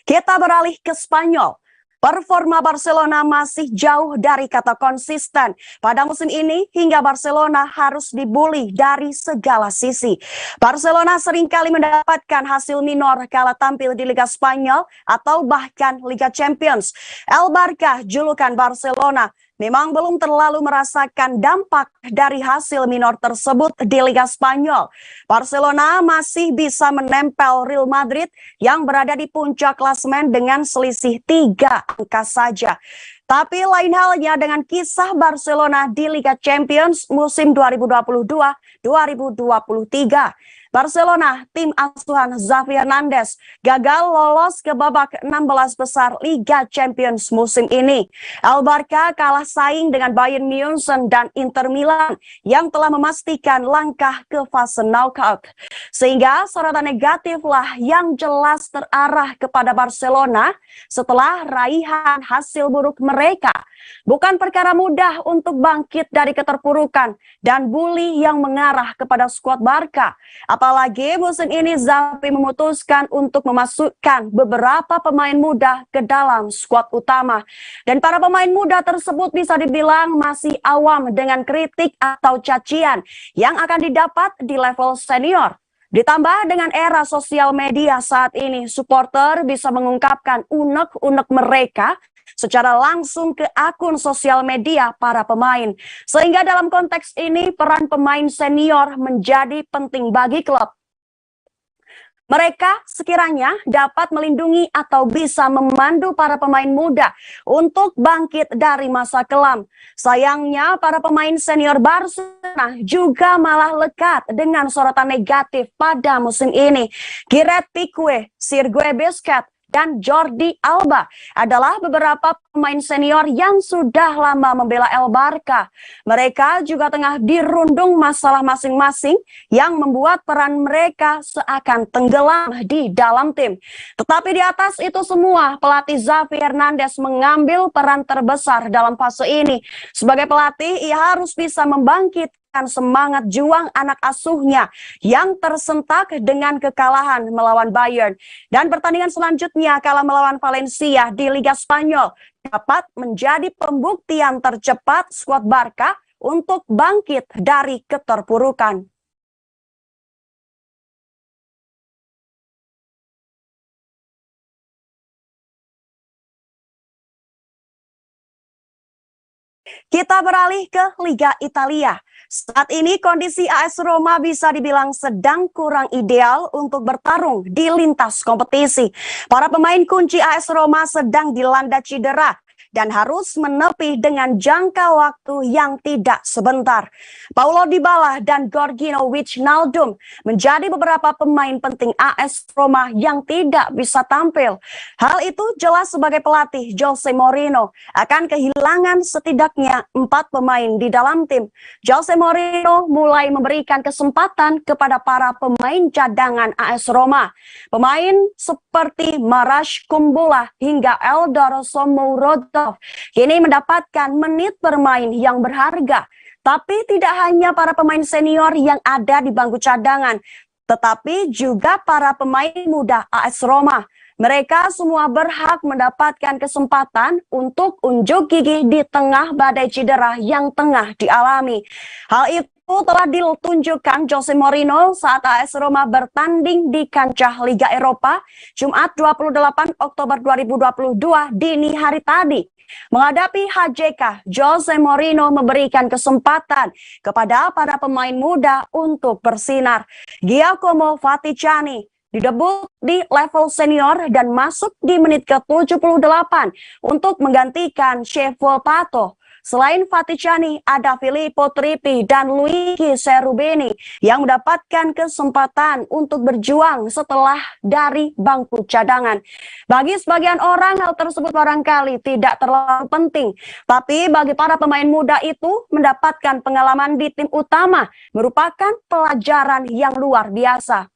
Kita beralih ke Spanyol. Performa Barcelona masih jauh dari kata konsisten. Pada musim ini hingga Barcelona harus dibully dari segala sisi. Barcelona seringkali mendapatkan hasil minor kala tampil di Liga Spanyol atau bahkan Liga Champions. El Barca, julukan Barcelona, memang belum terlalu merasakan dampak dari hasil minor tersebut di Liga Spanyol. Barcelona masih bisa menempel Real Madrid yang berada di puncak klasemen dengan selisih 3 angka saja. Tapi lain halnya dengan kisah Barcelona di Liga Champions musim 2022-2023. Barcelona, tim asuhan Xavi Hernandez, gagal lolos ke babak 16 besar Liga Champions musim ini. El Barca kalah saing dengan Bayern Munich dan Inter Milan yang telah memastikan langkah ke fase knockout. Sehingga sorotan negatiflah yang jelas terarah kepada Barcelona setelah raihan hasil buruk mereka. Bukan perkara mudah untuk bangkit dari keterpurukan dan bully yang mengarah kepada skuad Barca. Apalagi musim ini Xavi memutuskan untuk memasukkan beberapa pemain muda ke dalam skuad utama. Dan para pemain muda tersebut bisa dibilang masih awam dengan kritik atau cacian yang akan didapat di level senior. Ditambah dengan era sosial media saat ini, supporter bisa mengungkapkan unek-unek mereka secara langsung ke akun sosial media para pemain. Sehingga dalam konteks ini peran pemain senior menjadi penting bagi klub. Mereka sekiranya dapat melindungi atau bisa memandu para pemain muda untuk bangkit dari masa kelam. Sayangnya para pemain senior Barcelona juga malah lekat dengan sorotan negatif pada musim ini. Gareth Pique, Sergio Busquets, dan Jordi Alba adalah beberapa pemain senior yang sudah lama membela El Barca. Mereka juga tengah dirundung masalah masing-masing yang membuat peran mereka seakan tenggelam di dalam tim. Tetapi di atas itu semua, pelatih Xavi Hernandez mengambil peran terbesar dalam fase ini. Sebagai pelatih, ia harus bisa membangkitkan semangat juang anak asuhnya yang tersentak dengan kekalahan melawan Bayern. Dan pertandingan selanjutnya kalah melawan Valencia di Liga Spanyol dapat menjadi pembuktian tercepat skuad Barca untuk bangkit dari keterpurukan. Kita beralih ke Liga Italia. Saat ini kondisi AS Roma bisa dibilang sedang kurang ideal untuk bertarung di lintas kompetisi. Para pemain kunci AS Roma sedang dilanda cedera dan harus menepi dengan jangka waktu yang tidak sebentar. Paulo Dybala dan Georginio Wijnaldum menjadi beberapa pemain penting AS Roma yang tidak bisa tampil. Hal itu jelas sebagai pelatih Jose Mourinho akan kehilangan setidaknya 4 pemain di dalam tim. Jose Mourinho mulai memberikan kesempatan kepada para pemain cadangan AS Roma. Pemain seperti Marash Kumbula hingga Eldor Shomurodov kini mendapatkan menit bermain yang berharga. Tapi tidak hanya para pemain senior yang ada di bangku cadangan, tetapi juga para pemain muda AS Roma. Mereka semua berhak mendapatkan kesempatan untuk unjuk gigi di tengah badai cedera yang tengah dialami. Hal itu telah ditunjukkan Jose Mourinho saat AS Roma bertanding di kancah Liga Eropa Jumat 28 Oktober 2022 dini hari tadi. Menghadapi HJK, Jose Mourinho memberikan kesempatan kepada para pemain muda untuk bersinar. Giacomo Vaticiani didebut di level senior dan masuk di menit ke-78 untuk menggantikan Chievo Pato. Selain Vaticiani, ada Filippo Trippi dan Luigi Cherubini yang mendapatkan kesempatan untuk berjuang setelah dari bangku cadangan. Bagi sebagian orang, hal tersebut barangkali tidak terlalu penting. Tapi bagi para pemain muda itu, mendapatkan pengalaman di tim utama merupakan pelajaran yang luar biasa.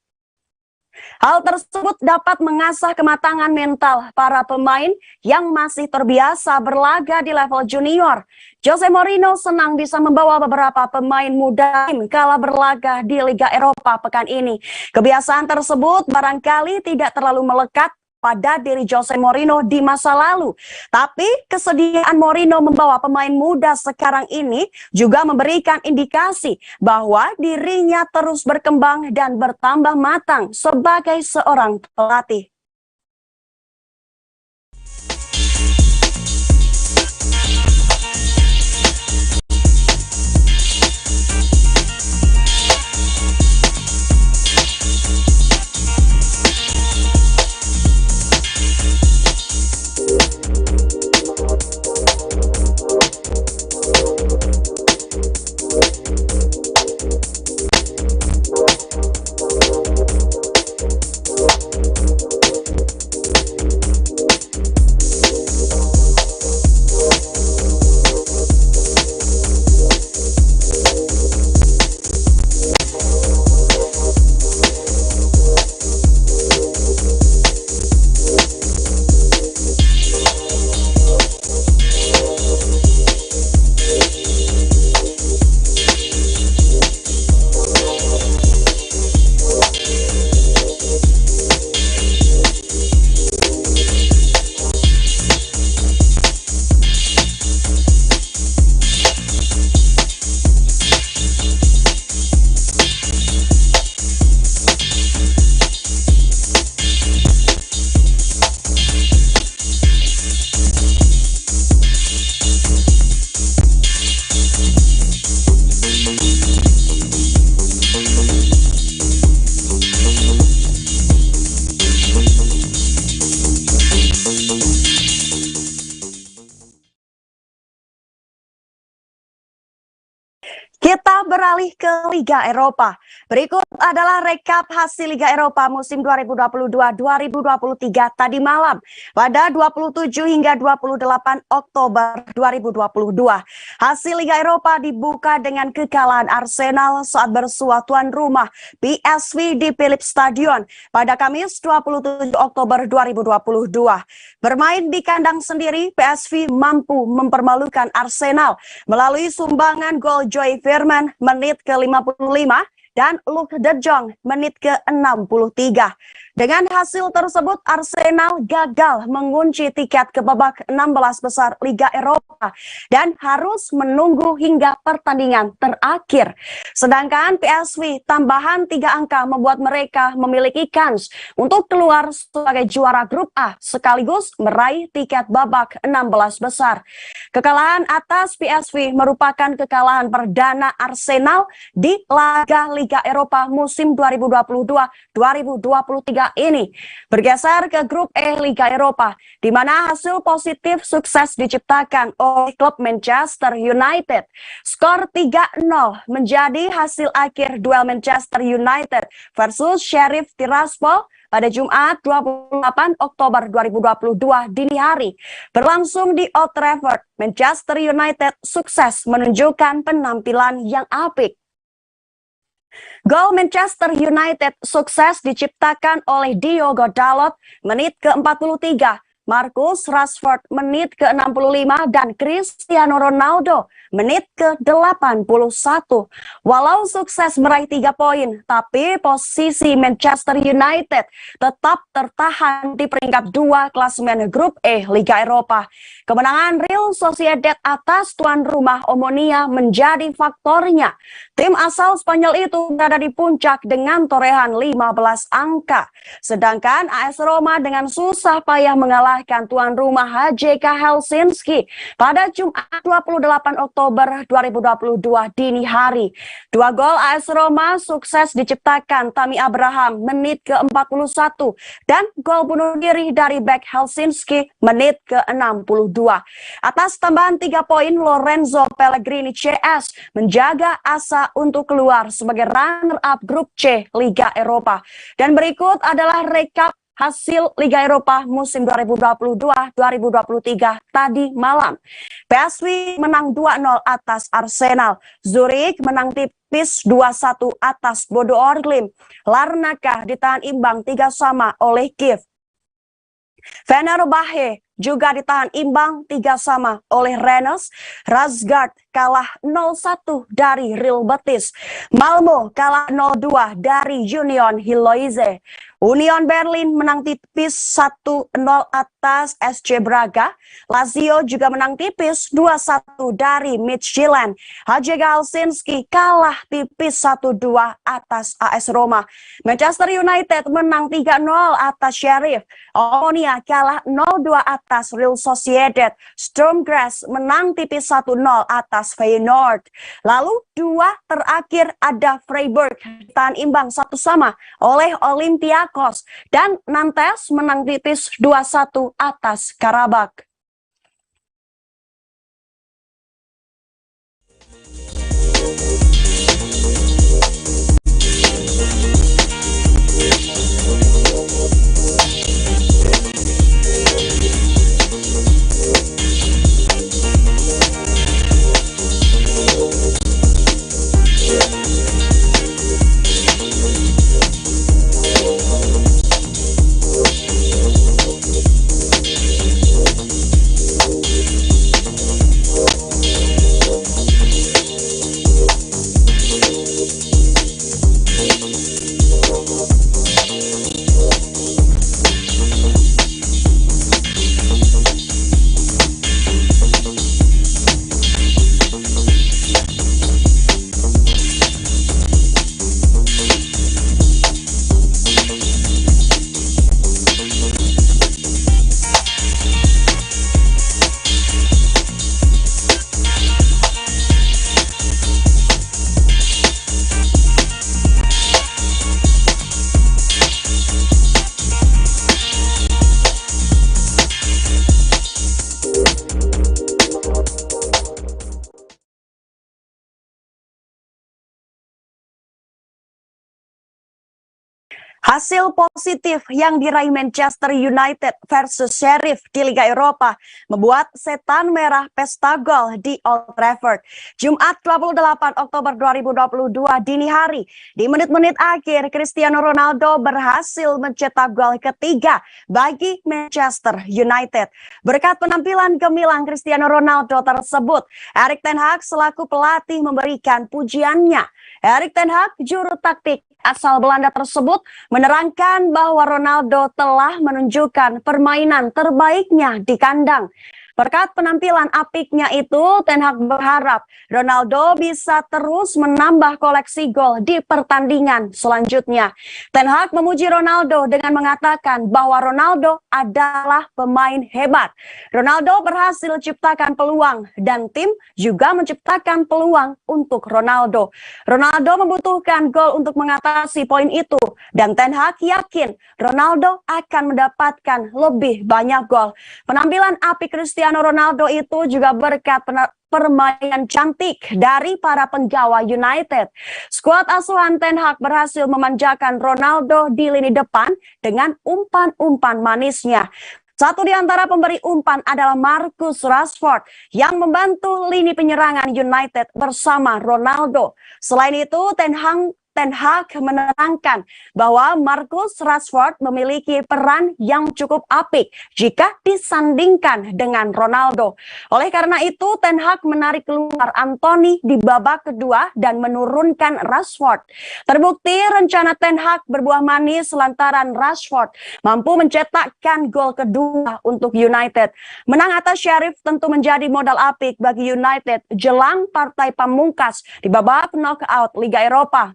Hal tersebut dapat mengasah kematangan mental para pemain yang masih terbiasa berlaga di level junior. Jose Mourinho senang bisa membawa beberapa pemain muda kala berlaga di Liga Eropa pekan ini. Kebiasaan tersebut barangkali tidak terlalu melekat pada diri Jose Mourinho di masa lalu. Tapi kesediaan Mourinho membawa pemain muda sekarang ini juga memberikan indikasi bahwa dirinya terus berkembang dan bertambah matang sebagai seorang pelatih. beralih ke Liga Eropa. Berikut adalah rekap hasil Liga Eropa musim 2022-2023 tadi malam pada 27 hingga 28 Oktober 2022. Hasil Liga Eropa dibuka dengan kekalahan Arsenal saat bersua tuan rumah PSV di Philips Stadion pada Kamis 27 Oktober 2022. Bermain di kandang sendiri, PSV mampu mempermalukan Arsenal melalui sumbangan gol Joy Veerman menit ke-55 dan Luuk de Jong menit ke-63. Dengan hasil tersebut, Arsenal gagal mengunci tiket ke babak 16 besar Liga Eropa dan harus menunggu hingga pertandingan terakhir. Sedangkan PSV tambahan 3 angka membuat mereka memiliki kans untuk keluar sebagai juara grup A sekaligus meraih tiket babak 16 besar. Kekalahan atas PSV merupakan kekalahan perdana Arsenal di laga Liga Eropa musim 2022-2023 ini. Bergeser ke grup E Liga Eropa, di mana hasil positif sukses diciptakan oleh klub Manchester United. Skor 3-0 menjadi hasil akhir duel Manchester United versus Sheriff Tiraspol pada Jumat 28 Oktober 2022 dini hari. Berlangsung di Old Trafford, Manchester United sukses menunjukkan penampilan yang apik. Gol Manchester United sukses diciptakan oleh Diogo Dalot menit ke-43, Marcus Rashford menit ke-65, dan Cristiano Ronaldo menit ke-81. Walau sukses meraih 3 poin, tapi posisi Manchester United tetap tertahan di peringkat 2 klasemen grup E Liga Eropa. Kemenangan Real Sociedad atas tuan rumah Omonia menjadi faktornya. Tim asal Spanyol itu berada di puncak dengan torehan 15 angka. Sedangkan AS Roma dengan susah payah mengalahkan tuan rumah HJK Helsinki pada Jumat 28 Oktober 2022 dini hari. 2 gol AS Roma sukses diciptakan Tammy Abraham menit ke-41 dan gol bunuh diri dari bek Helsinki menit ke-62. Atas tambahan 3 poin, Lorenzo Pellegrini CS menjaga asa untuk keluar sebagai runner-up grup C Liga Eropa. Dan berikut adalah rekap hasil Liga Eropa musim 2022-2023 tadi malam. PSV menang 2-0 atas Arsenal. Zurich menang tipis 2-1 atas Bodo Glimt. Larnaca ditahan imbang 3-3 oleh Kiev. Fenerbahce juga ditahan imbang 3-3 oleh Rennes. Razgrad kalah 0-1 dari Real Betis. Malmo kalah 0-2 dari Union Hiloise. Union Berlin menang tipis 1-0 atas SC Braga. Lazio juga menang tipis 2-1 dari Midtjylland. HJK Helsinki kalah tipis 1-2 atas AS Roma. Manchester United menang 3-0 atas Sheriff. Omonia kalah 0-2 atas Real Sociedad. Sturm Graz menang tipis 1-0 atas Feyenoord. Lalu 2 terakhir ada Freiburg ditahan imbang 1-1 oleh Olympiakos. Dan Nantes menang tipis 2-1 atas Karabakh. Hasil positif yang diraih Manchester United versus Sheriff di Liga Eropa membuat Setan Merah pesta gol di Old Trafford. Jumat 28 Oktober 2022 dini hari, di menit-menit akhir Cristiano Ronaldo berhasil mencetak gol ketiga bagi Manchester United. Berkat penampilan gemilang Cristiano Ronaldo tersebut, Erik ten Hag selaku pelatih memberikan pujiannya. Erik ten Hag, juru taktik asal Belanda tersebut, menerangkan bahwa Ronaldo telah menunjukkan permainan terbaiknya di kandang. Berkat penampilan apiknya itu, Ten Hag berharap Ronaldo bisa terus menambah koleksi gol di pertandingan selanjutnya. Ten Hag memuji Ronaldo dengan mengatakan bahwa Ronaldo adalah pemain hebat. Ronaldo berhasil ciptakan peluang dan tim juga menciptakan peluang untuk Ronaldo. Ronaldo membutuhkan gol untuk mengatasi poin itu dan Ten Hag yakin Ronaldo akan mendapatkan lebih banyak gol. Penampilan apik Cristiano Ronaldo itu juga berkat permainan cantik dari para penggawa United. Skuad asuhan Ten Hag berhasil memanjakan Ronaldo di lini depan dengan umpan-umpan manisnya. Satu di antara pemberi umpan adalah Marcus Rashford yang membantu lini penyerangan United bersama Ronaldo. Selain itu, Ten Hag menerangkan bahwa Marcus Rashford memiliki peran yang cukup apik jika disandingkan dengan Ronaldo. Oleh karena itu, Ten Hag menarik keluar Anthony di babak kedua dan menurunkan Rashford. Terbukti rencana Ten Hag berbuah manis lantaran Rashford mampu mencetakkan gol kedua untuk United. Menang atas Sheriff tentu menjadi modal apik bagi United jelang partai pamungkas di babak knockout Liga Eropa.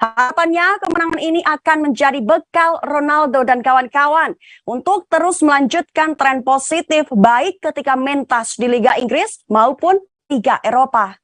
Harapannya kemenangan ini akan menjadi bekal Ronaldo dan kawan-kawan untuk terus melanjutkan tren positif baik ketika mentas di Liga Inggris maupun Liga Eropa.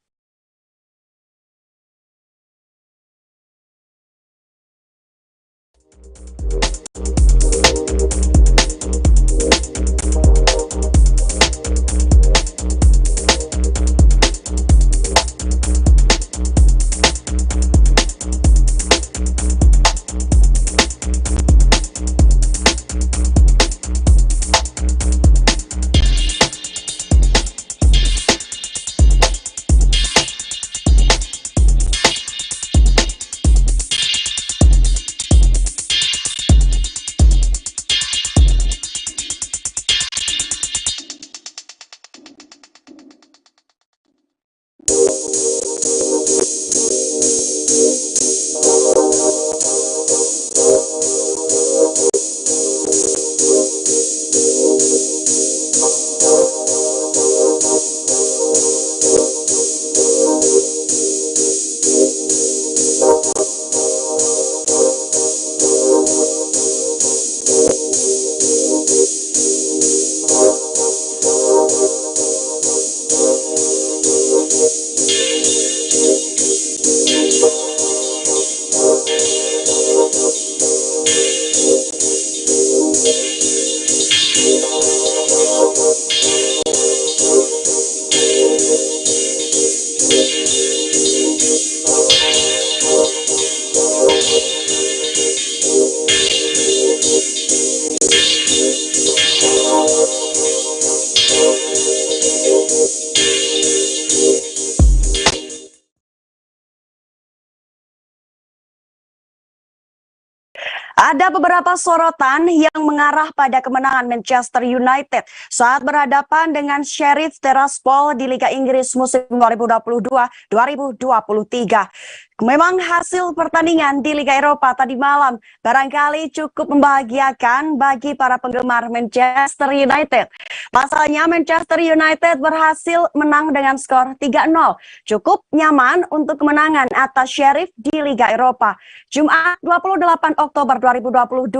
Ada beberapa sorotan yang mengarah pada kemenangan Manchester United saat berhadapan dengan Sheriff Tiraspol di Liga Inggris musim 2022-2023. Memang hasil pertandingan di Liga Eropa tadi malam barangkali cukup membahagiakan bagi para penggemar Manchester United. Pasalnya Manchester United berhasil menang dengan skor 3-0. Cukup nyaman untuk kemenangan atas Sheriff di Liga Eropa. Jumat 28 Oktober 2022,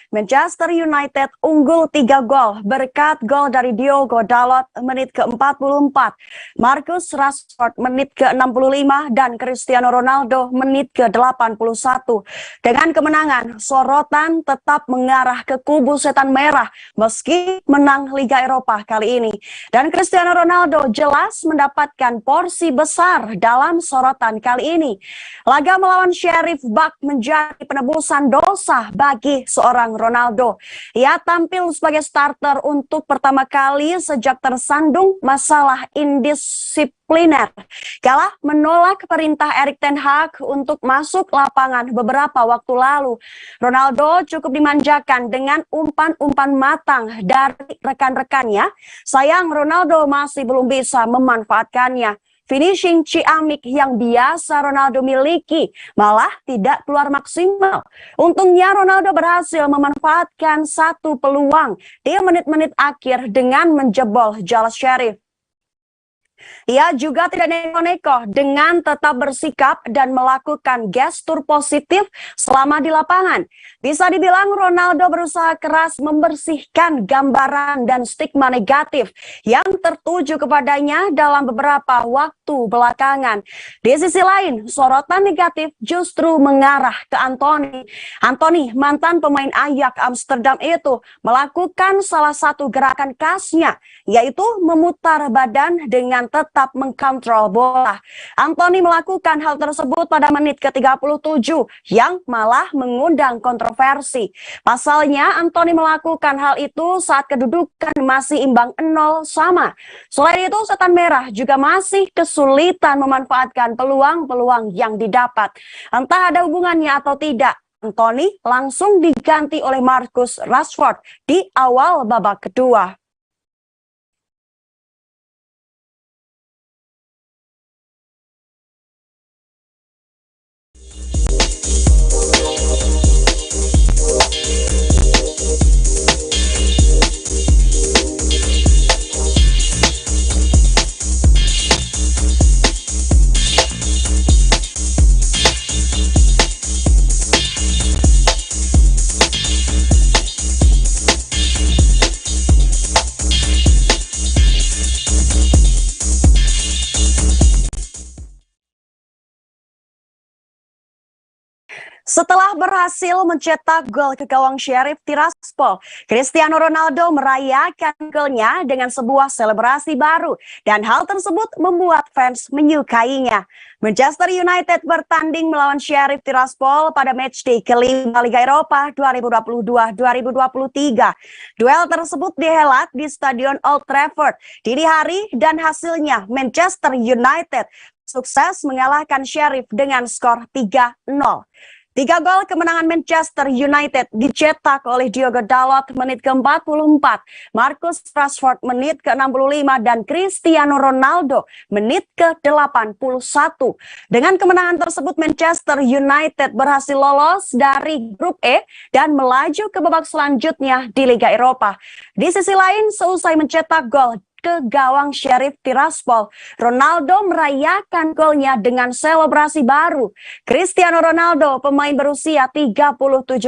Manchester United unggul 3 gol berkat gol dari Diogo Dalot menit ke-44, Marcus Rashford menit ke-65 dan Cristiano Ronaldo menit ke-81. Dengan kemenangan, sorotan tetap mengarah ke kubu Setan Merah meski menang Liga Eropa kali ini. Dan Cristiano Ronaldo jelas mendapatkan porsi besar dalam sorotan kali ini. Laga melawan Sheriff Buck menjadi penebusan dosa bagi seorang Ronaldo. Ia tampil sebagai starter untuk pertama kali sejak tersandung masalah indisipliner. Kala menolak perintah Erik ten Hag untuk masuk lapangan beberapa waktu lalu. Ronaldo cukup dimanjakan dengan umpan-umpan matang dari rekan-rekannya. Sayang Ronaldo masih belum bisa memanfaatkannya. Finishing ciamik yang biasa Ronaldo miliki malah tidak keluar maksimal. Untungnya Ronaldo berhasil memanfaatkan satu peluang di menit-menit akhir dengan menjebol jala Sheriff. Ia juga tidak neko-neko dengan tetap bersikap dan melakukan gestur positif selama di lapangan. Bisa dibilang Ronaldo berusaha keras membersihkan gambaran dan stigma negatif yang tertuju kepadanya dalam beberapa waktu belakangan. Di sisi lain, sorotan negatif justru mengarah ke Anthony. Anthony, mantan pemain Ajax Amsterdam itu, melakukan salah satu gerakan khasnya, yaitu memutar badan dengan tetap mengkontrol bola. Anthony melakukan hal tersebut pada menit ke-37 yang malah mengundang kontroversi. Pasalnya Anthony melakukan hal itu saat kedudukan masih imbang 0 sama. Selain itu setan merah juga masih kesulitan memanfaatkan peluang-peluang yang didapat. Entah ada hubungannya atau tidak, Anthony langsung diganti oleh Marcus Rashford di awal babak kedua. Setelah berhasil mencetak gol ke gawang Sheriff Tiraspol, Cristiano Ronaldo merayakan golnya dengan sebuah selebrasi baru dan hal tersebut membuat fans menyukainya. Manchester United bertanding melawan Sheriff Tiraspol pada matchday kelima Liga Eropa 2022-2023. Duel tersebut dihelat di Stadion Old Trafford dini hari dan hasilnya Manchester United sukses mengalahkan Sheriff dengan skor 3-0. 3 gol kemenangan Manchester United dicetak oleh Diogo Dalot menit ke-44, Marcus Rashford menit ke-65, dan Cristiano Ronaldo menit ke-81. Dengan kemenangan tersebut Manchester United berhasil lolos dari grup E dan melaju ke babak selanjutnya di Liga Eropa. Di sisi lain, seusai mencetak gol ke gawang Sheriff Tiraspol, Ronaldo merayakan golnya dengan selebrasi baru. Cristiano Ronaldo, pemain berusia 37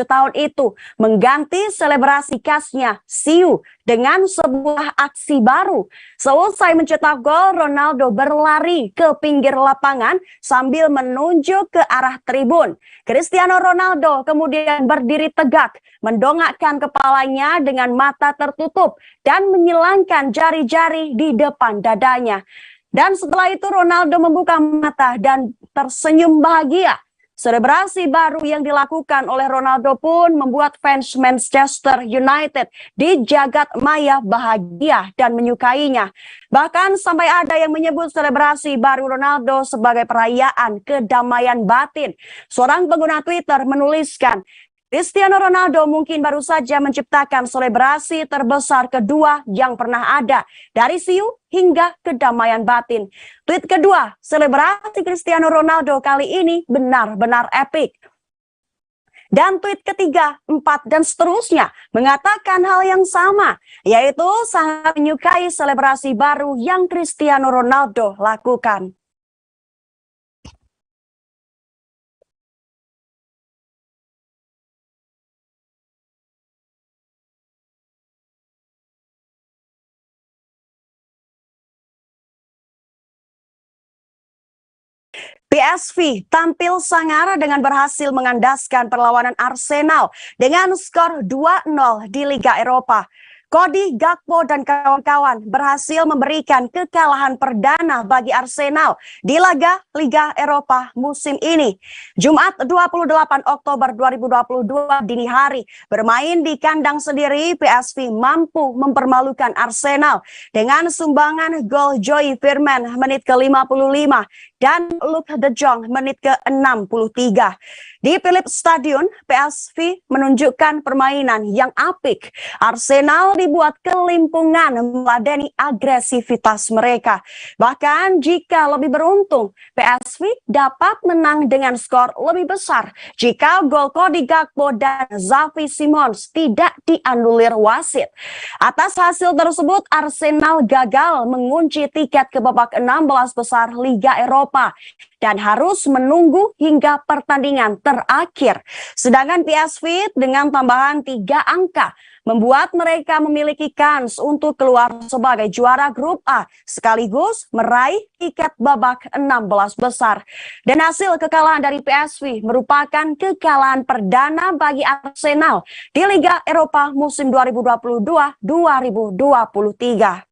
tahun itu, mengganti selebrasi khasnya Siu dengan sebuah aksi baru. Seusai mencetak gol, Ronaldo berlari ke pinggir lapangan sambil menunjuk ke arah tribun. Cristiano Ronaldo kemudian berdiri tegak, mendongakkan kepalanya dengan mata tertutup dan menyilangkan jari-jari di depan dadanya. Dan setelah itu Ronaldo membuka mata dan tersenyum bahagia. Selebrasi baru yang dilakukan oleh Ronaldo pun membuat fans Manchester United di jagat maya bahagia dan menyukainya. Bahkan sampai ada yang menyebut selebrasi baru Ronaldo sebagai perayaan kedamaian batin. Seorang pengguna Twitter menuliskan, Cristiano Ronaldo mungkin baru saja menciptakan selebrasi terbesar kedua yang pernah ada, dari siu hingga kedamaian batin. Tweet kedua, selebrasi Cristiano Ronaldo kali ini benar-benar epik. Dan tweet ketiga, 4, dan seterusnya mengatakan hal yang sama, yaitu sangat menyukai selebrasi baru yang Cristiano Ronaldo lakukan. PSV tampil sangar dengan berhasil mengandaskan perlawanan Arsenal dengan skor 2-0 di Liga Eropa. Cody Gakpo dan kawan-kawan berhasil memberikan kekalahan perdana bagi Arsenal di laga Liga Eropa musim ini. Jumat 28 Oktober 2022 dini hari, bermain di kandang sendiri, PSV mampu mempermalukan Arsenal dengan sumbangan gol Joey Veerman menit ke-55 dan Luke de Jong menit ke-63. Di Philips Stadion, PSV menunjukkan permainan yang apik. Arsenal dibuat kelimpungan meladeni agresivitas mereka. Bahkan jika lebih beruntung, PSV dapat menang dengan skor lebih besar jika gol Cody Gakpo dan Xavi Simons tidak dianulir wasit. Atas hasil tersebut, Arsenal gagal mengunci tiket ke babak 16 besar Liga Eropa dan harus menunggu hingga pertandingan terakhir. Sedangkan PSV dengan tambahan 3 angka membuat mereka memiliki kans untuk keluar sebagai juara grup A sekaligus meraih tiket babak 16 besar. Dan hasil kekalahan dari PSV merupakan kekalahan perdana bagi Arsenal di Liga Eropa musim 2022-2023.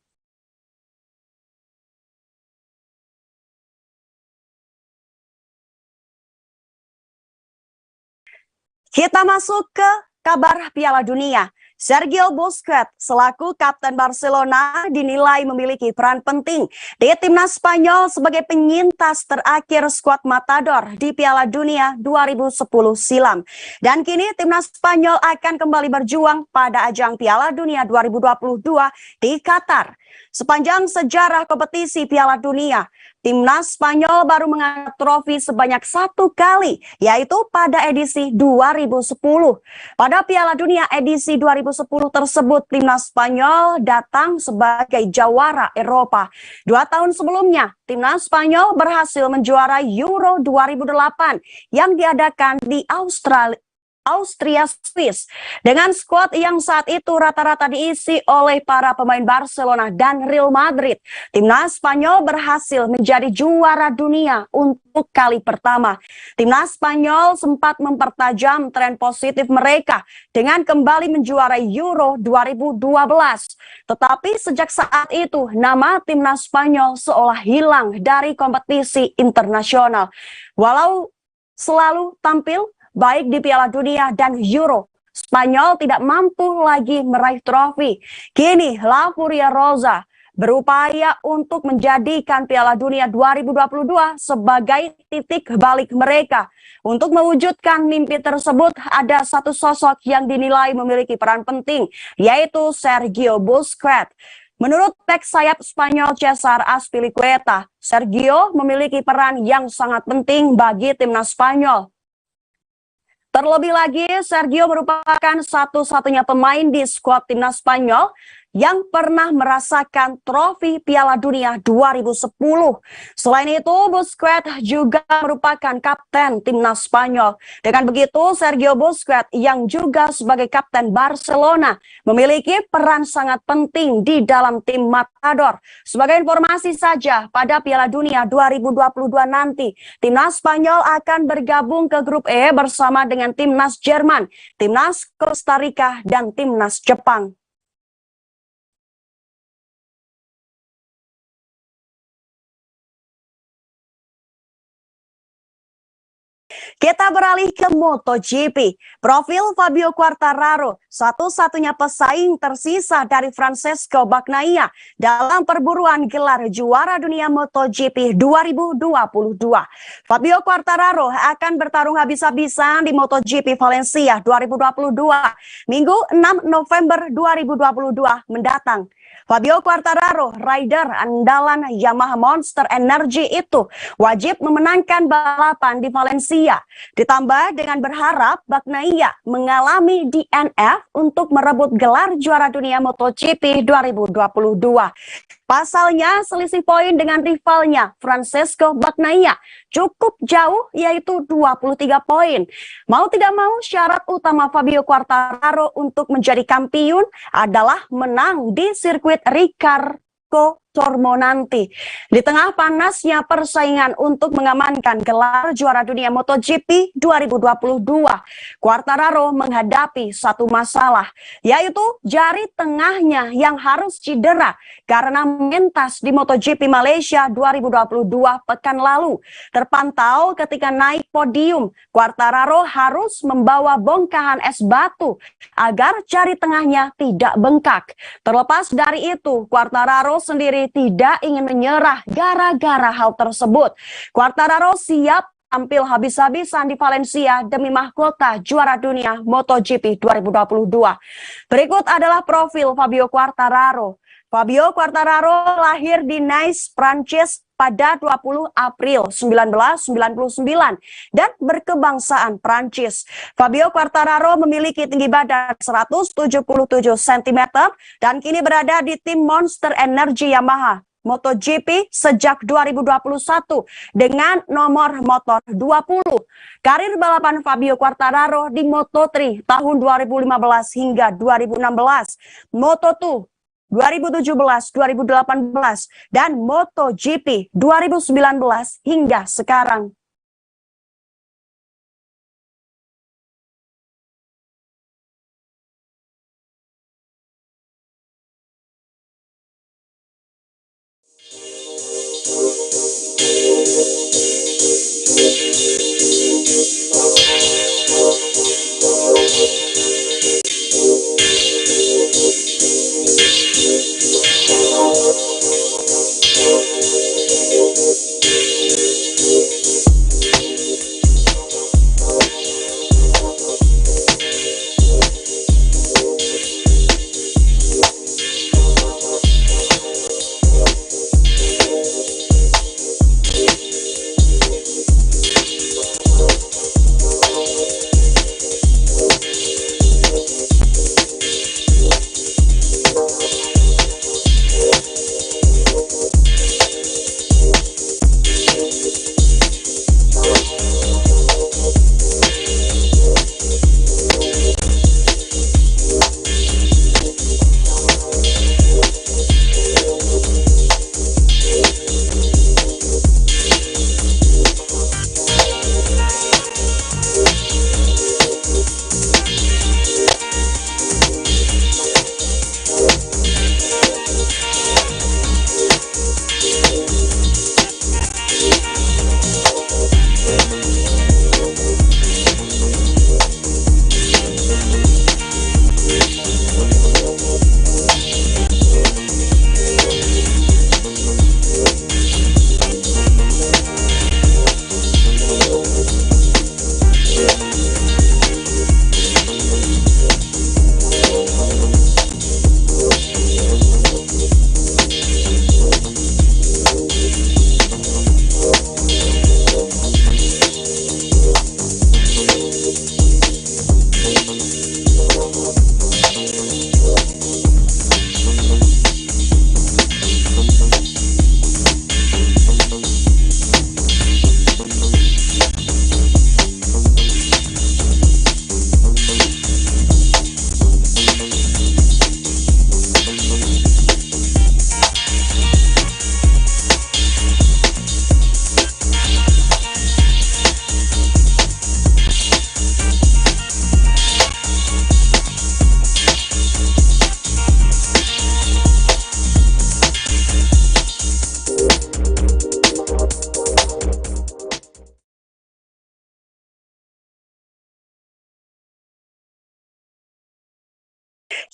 Kita masuk ke kabar Piala Dunia. Sergio Busquets selaku kapten Barcelona dinilai memiliki peran penting di timnas Spanyol sebagai penyintas terakhir skuad Matador di Piala Dunia 2010 silam. Dan kini timnas Spanyol akan kembali berjuang pada ajang Piala Dunia 2022 di Qatar. Sepanjang sejarah kompetisi Piala Dunia, timnas Spanyol baru mengangkat trofi sebanyak 1 kali, yaitu pada edisi 2010. Pada Piala Dunia edisi 2010 tersebut, timnas Spanyol datang sebagai jawara Eropa. 2 tahun sebelumnya, timnas Spanyol berhasil menjuarai Euro 2008 yang diadakan di Austria Swiss. Dengan skuad yang saat itu rata-rata diisi oleh para pemain Barcelona dan Real Madrid, timnas Spanyol berhasil menjadi juara dunia untuk kali pertama. Timnas Spanyol sempat mempertajam tren positif mereka dengan kembali menjuarai Euro 2012. Tetapi sejak saat itu, nama timnas Spanyol seolah hilang dari kompetisi internasional. Walau selalu tampil baik di Piala Dunia dan Euro, Spanyol tidak mampu lagi meraih trofi. Kini La Furia Rosa berupaya untuk menjadikan Piala Dunia 2022 sebagai titik balik mereka. Untuk mewujudkan mimpi tersebut, ada satu sosok yang dinilai memiliki peran penting, yaitu Sergio Busquets. Menurut bek sayap Spanyol Cesar Azpilicueta, Sergio memiliki peran yang sangat penting bagi timnas Spanyol. Terlebih lagi, Sergio merupakan satu-satunya pemain di skuad timnas Spanyol yang pernah merasakan trofi Piala Dunia 2010. Selain itu, Busquets juga merupakan kapten timnas Spanyol. Dengan begitu, Sergio Busquets yang juga sebagai kapten Barcelona memiliki peran sangat penting di dalam tim Matador. Sebagai informasi saja, pada Piala Dunia 2022 nanti, timnas Spanyol akan bergabung ke grup E bersama dengan timnas Jerman, timnas Costa Rica, dan timnas Jepang. Kita beralih ke MotoGP. Profil Fabio Quartararo, satu-satunya pesaing tersisa dari Francesco Bagnaia dalam perburuan gelar juara dunia MotoGP 2022. Fabio Quartararo akan bertarung habis-habisan di MotoGP Valencia 2022, Minggu 6 November 2022 mendatang. Fabio Quartararo, rider andalan Yamaha Monster Energy itu wajib memenangkan balapan di Valencia. Ditambah dengan berharap Bagnaia mengalami DNF untuk merebut gelar juara dunia MotoGP 2022. Pasalnya, selisih poin dengan rivalnya Francesco Bagnaia cukup jauh, yaitu 23 poin. Mau tidak mau, syarat utama Fabio Quartararo untuk menjadi kampiun adalah menang di sirkuit Ricardo Tormo nanti. Di tengah panasnya persaingan untuk mengamankan gelar juara dunia MotoGP 2022, Quartararo menghadapi satu masalah, yaitu jari tengahnya yang harus cedera karena mentas di MotoGP Malaysia 2022 pekan lalu. Terpantau ketika naik podium, Quartararo harus membawa bongkahan es batu agar jari tengahnya tidak bengkak. Terlepas dari itu, Quartararo sendiri tidak ingin menyerah gara-gara hal tersebut. Quartararo siap tampil habis-habisan di Valencia demi mahkota juara dunia MotoGP 2022. Berikut adalah profil Fabio Quartararo. Fabio Quartararo lahir di Nice, Prancis pada 20 April 1999 dan berkebangsaan Prancis. Fabio Quartararo memiliki tinggi badan 177 cm dan kini berada di tim Monster Energy Yamaha MotoGP sejak 2021 dengan nomor motor 20. Karir balapan Fabio Quartararo di Moto3 tahun 2015 hingga 2016, Moto2 2017, 2018, dan MotoGP 2019 hingga sekarang.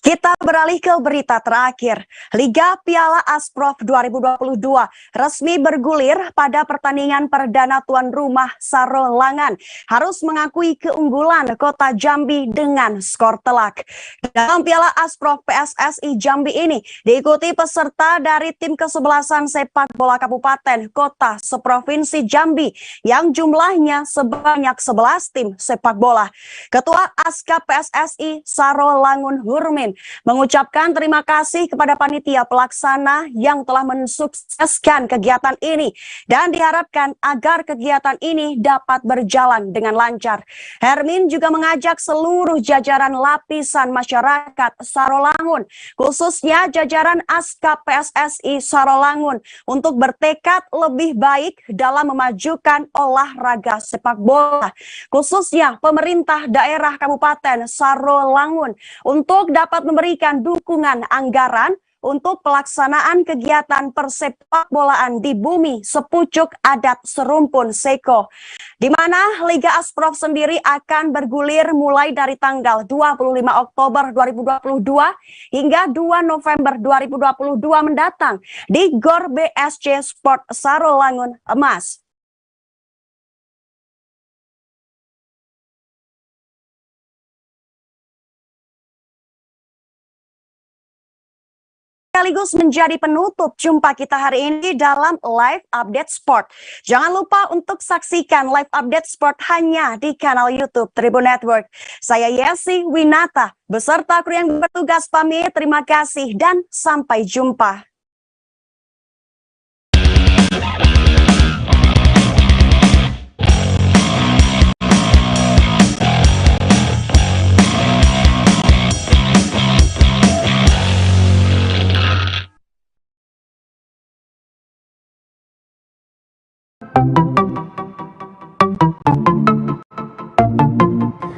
Kita beralih ke berita terakhir. Liga Piala Asprof 2022 resmi bergulir pada pertandingan perdana tuan rumah Sarolangan. Harus mengakui keunggulan Kota Jambi dengan skor telak. Dalam Piala Asprof PSSI Jambi ini diikuti peserta dari tim kesebelasan sepak bola Kabupaten Kota seprovinsi Jambi yang jumlahnya sebanyak 11 tim sepak bola. Ketua Aska PSSI Sarolangun Hurmin mengucapkan terima kasih kepada panitia pelaksana yang telah mensukseskan kegiatan ini dan diharapkan agar kegiatan ini dapat berjalan dengan lancar. Hermin juga mengajak seluruh jajaran lapisan masyarakat Sarolangun, khususnya jajaran Askap PSSI Sarolangun, untuk bertekad lebih baik dalam memajukan olahraga sepak bola, khususnya pemerintah daerah Kabupaten Sarolangun, untuk dapat memberikan dukungan anggaran untuk pelaksanaan kegiatan persepak bolaan di bumi sepucuk adat Serumpun Seko, di mana Liga Asprof sendiri akan bergulir mulai dari tanggal 25 Oktober 2022 hingga 2 November 2022 mendatang di GOR BSC Sport Sarolangun Emas. Sekaligus menjadi penutup jumpa kita hari ini dalam Live Update Sport. Jangan lupa untuk saksikan Live Update Sport hanya di kanal YouTube Tribun Network. Saya Yesi Winata beserta kru yang bertugas pamit. Terima kasih dan sampai jumpa.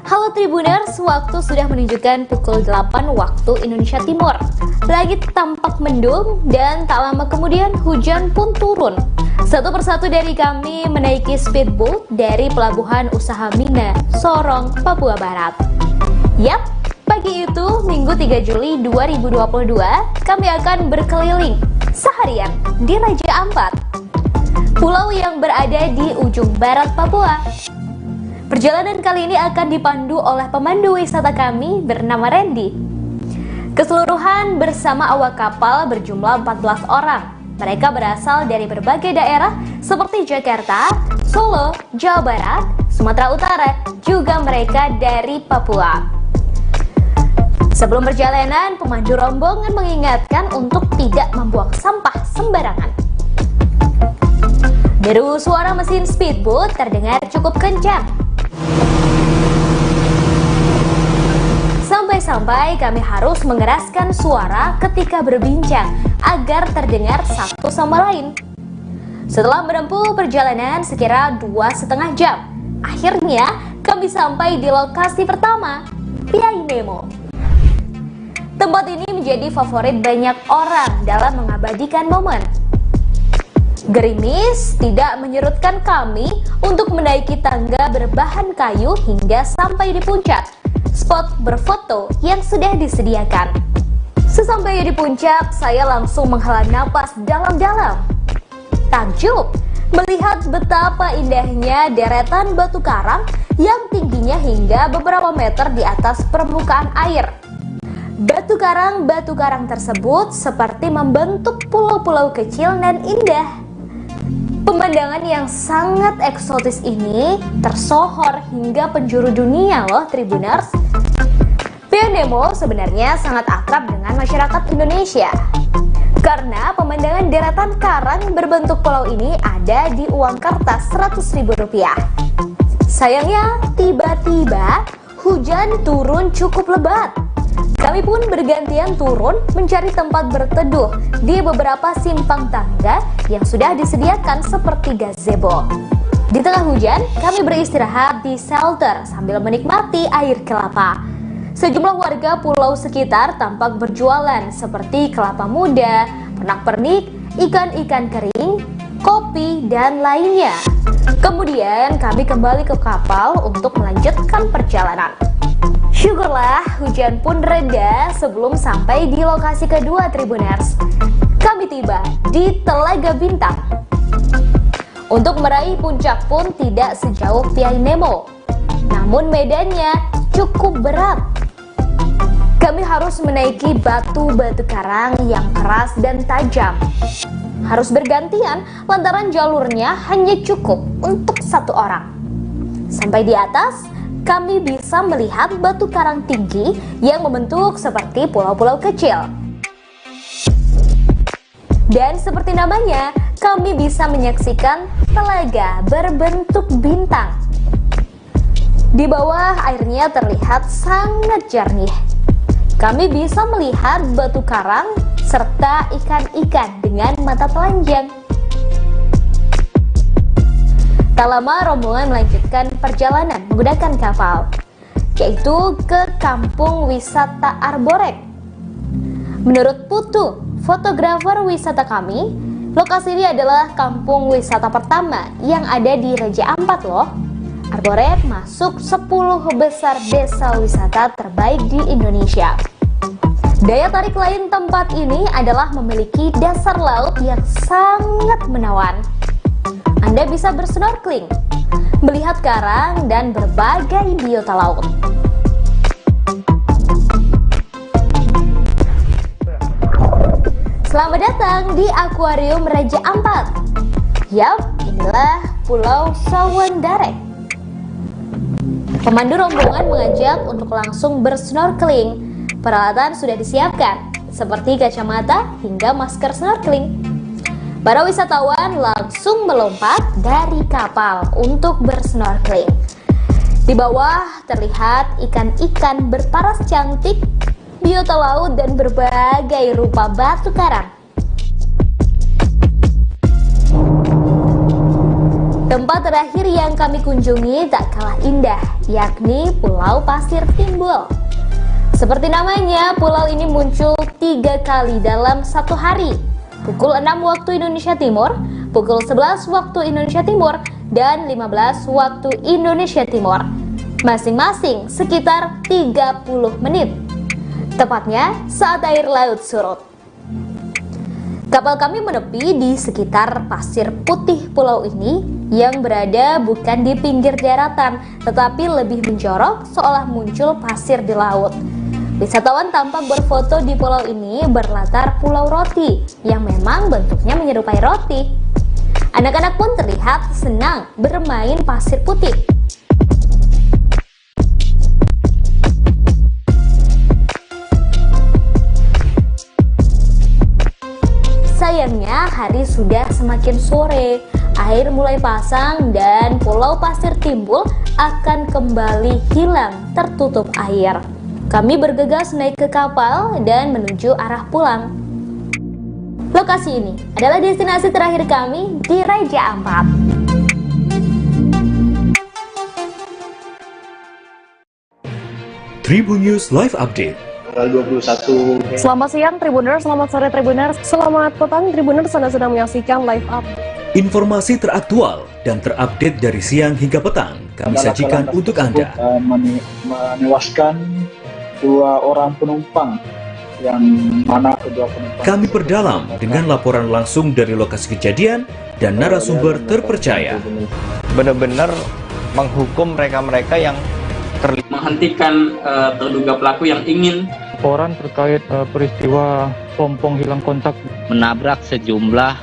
Halo Tribuners, waktu sudah menunjukkan pukul 8 waktu Indonesia Timur. Langit tampak mendung dan tak lama kemudian hujan pun turun. Satu persatu dari kami menaiki speedboat dari Pelabuhan Usaha Mina, Sorong, Papua Barat. Yap, pagi itu Minggu 3 Juli 2022 kami akan berkeliling seharian di Raja Ampat, pulau yang berada di ujung barat Papua. Perjalanan kali ini akan dipandu oleh pemandu wisata kami bernama Randy. Keseluruhan bersama awak kapal berjumlah 14 orang. Mereka berasal dari berbagai daerah seperti Jakarta, Solo, Jawa Barat, Sumatera Utara, juga mereka dari Papua. Sebelum perjalanan, pemandu rombongan mengingatkan untuk tidak membuang sampah sembarangan. Deru suara mesin speedboat terdengar cukup kencang. Sampai-sampai kami harus mengeraskan suara ketika berbincang agar terdengar satu sama lain. Setelah menempuh perjalanan sekira 2,5 jam, akhirnya kami sampai di lokasi pertama, Piai Nemo. Tempat ini menjadi favorit banyak orang dalam mengabadikan momen. Gerimis tidak menyurutkan kami untuk menaiki tangga berbahan kayu hingga sampai di puncak spot berfoto yang sudah disediakan. Sesampainya di puncak, saya langsung menghela napas dalam-dalam. Takjub melihat betapa indahnya deretan batu karang yang tingginya hingga beberapa meter di atas permukaan air. Batu karang tersebut seperti membentuk pulau-pulau kecil dan indah. Pemandangan yang sangat eksotis ini tersohor hingga penjuru dunia loh Tribuners. Piai Nemo sebenarnya sangat akrab dengan masyarakat Indonesia karena pemandangan deretan karang berbentuk pulau ini ada di uang kertas Rp100.000. Sayangnya tiba-tiba hujan turun cukup lebat. Kami pun bergantian turun mencari tempat berteduh di beberapa simpang tangga yang sudah disediakan seperti gazebo. Di tengah hujan, kami beristirahat di shelter sambil menikmati air kelapa. Sejumlah warga pulau sekitar tampak berjualan seperti kelapa muda, pernak-pernik, ikan-ikan kering, kopi, dan lainnya. Kemudian kami kembali ke kapal untuk melanjutkan perjalanan. Syukurlah hujan pun reda sebelum sampai di lokasi kedua Tribuners. Kami tiba di Telaga Bintang. Untuk meraih puncak pun tidak sejauh Piai Nemo, namun medannya cukup berat. Kami harus menaiki batu-batu karang yang keras dan tajam. Harus bergantian lantaran jalurnya hanya cukup untuk satu orang. Sampai di atas, kami bisa melihat batu karang tinggi yang membentuk seperti pulau-pulau kecil. Dan seperti namanya, kami bisa menyaksikan telaga berbentuk bintang. Di bawah airnya terlihat sangat jernih. Kami bisa melihat batu karang serta ikan-ikan dengan mata telanjang. Tak lama rombongan melanjutkan perjalanan menggunakan kapal, yaitu ke kampung wisata Arborek. Menurut Putu, fotografer wisata kami, lokasi ini adalah kampung wisata pertama yang ada di Raja Ampat loh. Arborek masuk 10 besar desa wisata terbaik di Indonesia. Daya tarik lain tempat ini adalah memiliki dasar laut yang sangat menawan. Anda bisa bersnorkeling, melihat karang dan berbagai biota laut. Selamat datang di Akuarium Raja Ampat. Yap, inilah Pulau Sawandarek. Pemandu rombongan mengajak untuk langsung bersnorkeling. Peralatan sudah disiapkan, seperti kacamata hingga masker snorkeling. Para wisatawan langsung melompat dari kapal untuk bersnorkeling. Di bawah terlihat ikan-ikan berparas cantik, biota laut, dan berbagai rupa batu karang. Tempat terakhir yang kami kunjungi tak kalah indah, yakni Pulau Pasir Timbul. Seperti namanya, pulau ini muncul 3 kali dalam satu hari. Pukul 6 waktu Indonesia Timur, pukul 11 waktu Indonesia Timur, dan 15 waktu Indonesia Timur. Masing-masing sekitar 30 menit. Tepatnya saat air laut surut. Kapal kami menepi di sekitar pasir putih pulau ini yang berada bukan di pinggir daratan, tetapi lebih menjorok seolah muncul pasir di laut. Wisatawan tampak berfoto di pulau ini berlatar pulau roti yang memang bentuknya menyerupai roti. Anak-anak pun terlihat senang bermain pasir putih. Sayangnya hari sudah semakin sore, air mulai pasang dan Pulau Pasir Timbul akan kembali hilang tertutup air. Kami bergegas naik ke kapal dan menuju arah pulang. Lokasi ini adalah destinasi terakhir kami di Raja Ampat. Tribun News Live Update. Tanggal 21. Selamat siang Tribuners, selamat sore Tribuners, selamat petang Tribuners, Anda sedang menyaksikan Live Update. Informasi teraktual dan terupdate dari siang hingga petang kami sajikan untuk Anda. Menewaskan 2 orang penumpang, yang mana kedua penumpang kami perdalam dengan laporan langsung dari lokasi kejadian dan narasumber terpercaya. Benar-benar menghukum mereka-mereka yang terlibat menghentikan terduga pelaku yang ingin laporan terkait peristiwa pompong hilang kontak menabrak sejumlah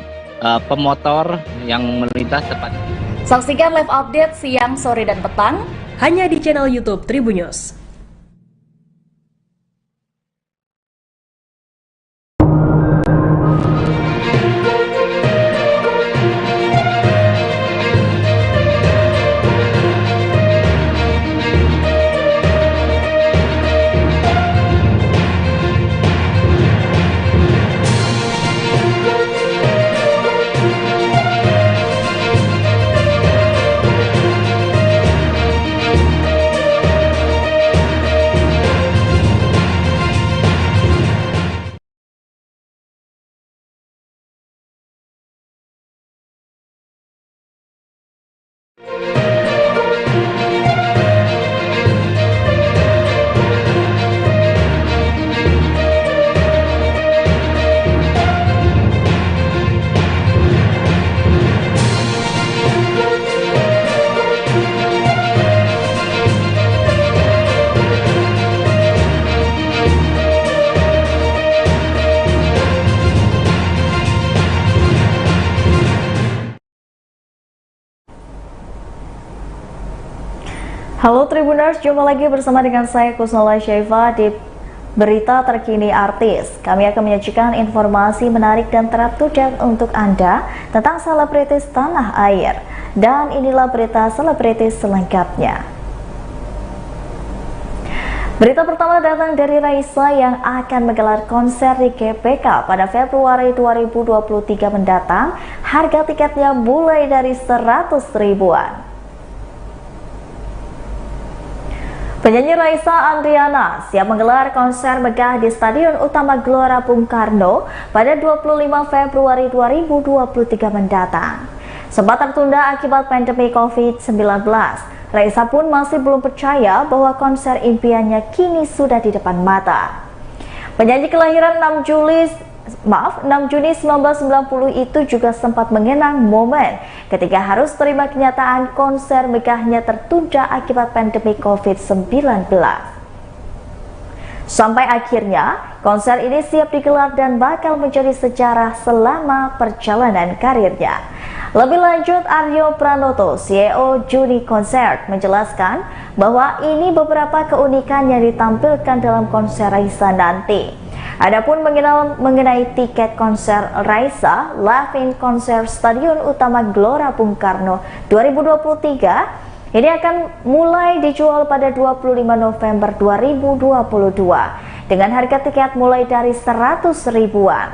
pemotor yang melintas tepat. Saksikan live update siang, sore, dan petang hanya di channel YouTube Tribun News. Halo Tribuners, jumpa lagi bersama dengan saya Kusnala Syaifa di Berita Terkini Artis. Kami akan menyajikan informasi menarik dan terupdate untuk Anda tentang selebritis tanah air. Dan inilah berita selebritis selengkapnya. Berita pertama datang dari Raisa yang akan menggelar konser di GBK pada Februari 2023 mendatang. Harga tiketnya mulai dari 100 ribuan. Penyanyi Raisa Andriana siap menggelar konser megah di Stadion Utama Gelora Bung Karno pada 25 Februari 2023 mendatang. Sempat tertunda akibat pandemi COVID-19, Raisa pun masih belum percaya bahwa konser impiannya kini sudah di depan mata. Penyanyi kelahiran 6 Juni 1990 itu juga sempat mengenang momen ketika harus terima kenyataan konser megahnya tertunda akibat pandemi COVID-19. Sampai akhirnya, konser ini siap digelar dan bakal menjadi sejarah selama perjalanan karirnya. Lebih lanjut, Aryo Pranoto, CEO Juni Concert, menjelaskan bahwa ini beberapa keunikan yang ditampilkan dalam konser Raisa nanti. Adapun mengenai tiket konser Raisa Live in Concert Stadion Utama Gelora Bung Karno 2023 ini akan mulai dijual pada 25 November 2022 dengan harga tiket mulai dari 100 ribuan.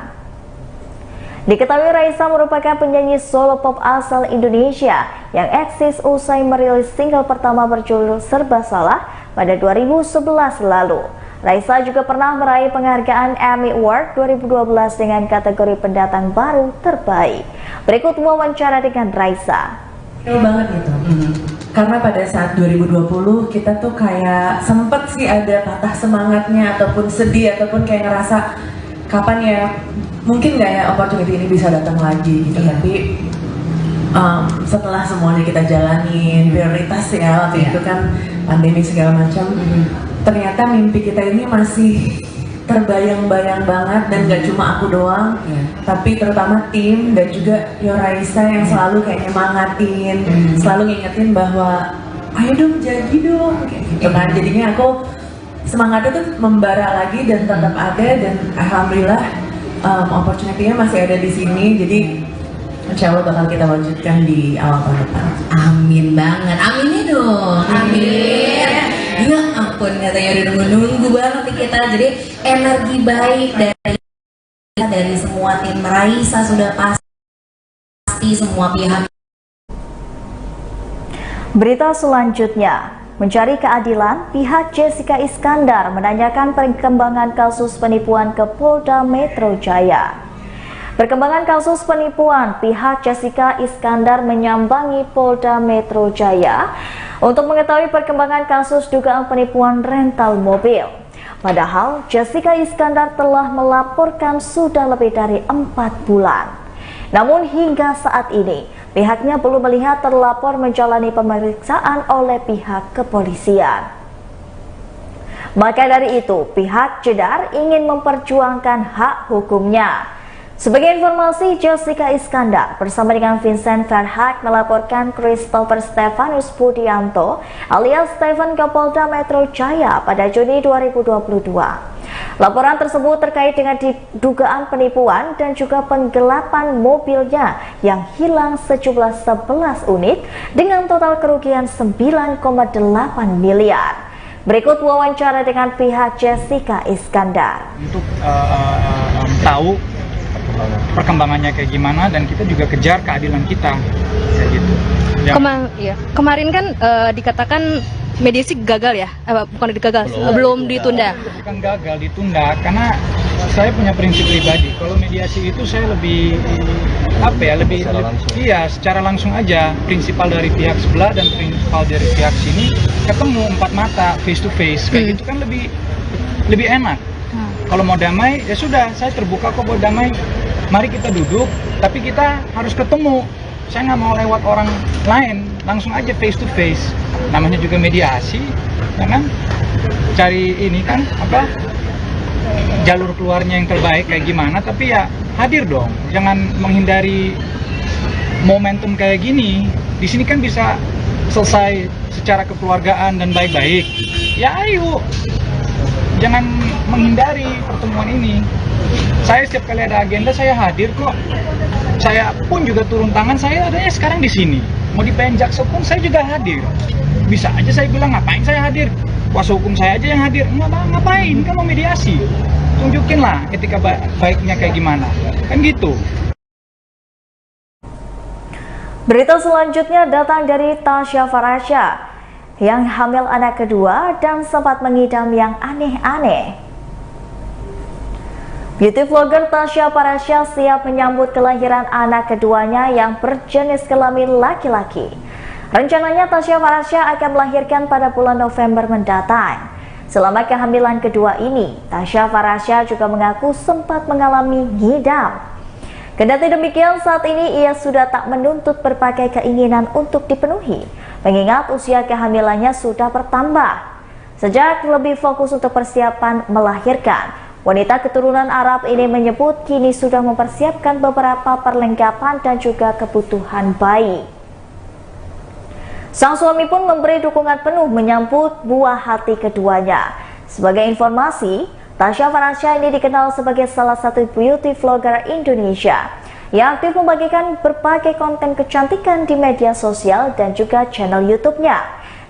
Diketahui Raisa merupakan penyanyi solo pop asal Indonesia yang eksis usai merilis single pertama berjudul Serba Salah pada 2011 lalu. Raisa juga pernah meraih penghargaan Emmy Award 2012 dengan kategori pendatang baru terbaik. Berikut wawancara dengan Raisa. Banget gitu. Karena pada saat 2020 kita tuh kayak sempet sih ada patah semangatnya ataupun sedih ataupun kayak ngerasa kapan ya mungkin nggak ya opportunity ini bisa datang lagi gitu. Tapi setelah semuanya kita jalanin prioritas ya waktu itu kan pandemi segala macam. Ternyata mimpi kita ini masih terbayang-bayang banget dan gak cuma aku doang, tapi terutama tim dan juga Raisa yang selalu kayak nyemangatin, selalu ngingetin bahwa ayo dong jadi dong, kayak gitu kan. Jadinya aku semangatnya tuh membara lagi dan tetap ada dan alhamdulillah opportunity-nya masih ada di sini. Jadi insya Allah bakal kita wujudkan di awal tahun depan. Amin banget, aminnya dong. Amin. Ya ampun, katanya udah nunggu banget nih kita. Jadi energi baik dari semua tim Raisa sudah pasti semua pihak. Berita selanjutnya, mencari keadilan, pihak Jessica Iskandar menanyakan perkembangan kasus penipuan ke Polda Metro Jaya. Perkembangan kasus penipuan, pihak Jessica Iskandar menyambangi Polda Metro Jaya untuk mengetahui perkembangan kasus dugaan penipuan rental mobil. Padahal Jessica Iskandar telah melaporkan sudah lebih dari 4 bulan. Namun hingga saat ini, pihaknya belum melihat terlapor menjalani pemeriksaan oleh pihak kepolisian. Maka dari itu, pihak Jedar ingin memperjuangkan hak hukumnya. Sebagai informasi, Jessica Iskandar bersama dengan Vincent Verhaak melaporkan Christopher Stefanus Budianto alias Stephen ke Polda Metro Jaya pada Juni 2022. Laporan tersebut terkait dengan dugaan penipuan dan juga penggelapan mobilnya yang hilang sejumlah 11 unit dengan total kerugian 9,8 miliar. Berikut wawancara dengan pihak Jessica Iskandar. Untuk tahu perkembangannya kayak gimana dan kita juga kejar keadilan kita kayak gitu. Kemarin kan dikatakan mediasi gagal ya, bukan gagal, belum ditunda. Bukan gagal, ditunda karena saya punya prinsip pribadi. Kalau mediasi itu saya lebih secara langsung aja. Prinsipal dari pihak sebelah dan prinsipal dari pihak sini ketemu 4 mata face to face kayak gitu kan lebih enak. Kalau mau damai ya sudah, saya terbuka kok buat damai. Mari kita duduk, tapi kita harus ketemu. Saya nggak mau lewat orang lain, langsung aja face to face. Namanya juga mediasi, ya kan? Cari ini kan jalur keluarnya yang terbaik kayak gimana. Tapi ya hadir dong, jangan menghindari momentum kayak gini. Di sini kan bisa selesai secara kekeluargaan dan baik-baik, ya ayo, jangan menghindari pertemuan ini. Saya setiap kali ada agenda saya hadir kok. Saya pun juga turun tangan, saya adanya sekarang di sini. Mau di PN Jaksa pun saya juga hadir. Bisa aja saya bilang ngapain saya hadir? Kuasa hukum saya aja yang hadir. Ngapain? Kan mau mediasi. Tunjukin lah etika baiknya kayak gimana. Kan gitu. Berita selanjutnya datang dari Tasya Farasya yang hamil anak kedua dan sempat mengidam yang aneh-aneh. Beauty vlogger Tasya Farasya siap menyambut kelahiran anak keduanya yang berjenis kelamin laki-laki. Rencananya Tasya Farasya akan melahirkan pada bulan November mendatang. Selama kehamilan kedua ini, Tasya Farasya juga mengaku sempat mengalami ngidam. Kendati demikian, saat ini ia sudah tak menuntut berbagai keinginan untuk dipenuhi, mengingat usia kehamilannya sudah bertambah. Sejak lebih fokus untuk persiapan melahirkan, wanita keturunan Arab ini menyebut kini sudah mempersiapkan beberapa perlengkapan dan juga kebutuhan bayi. Sang suami pun memberi dukungan penuh menyambut buah hati keduanya. Sebagai informasi, Tasya Farasya ini dikenal sebagai salah satu beauty vlogger Indonesia yang aktif membagikan berbagai konten kecantikan di media sosial dan juga channel YouTube-nya.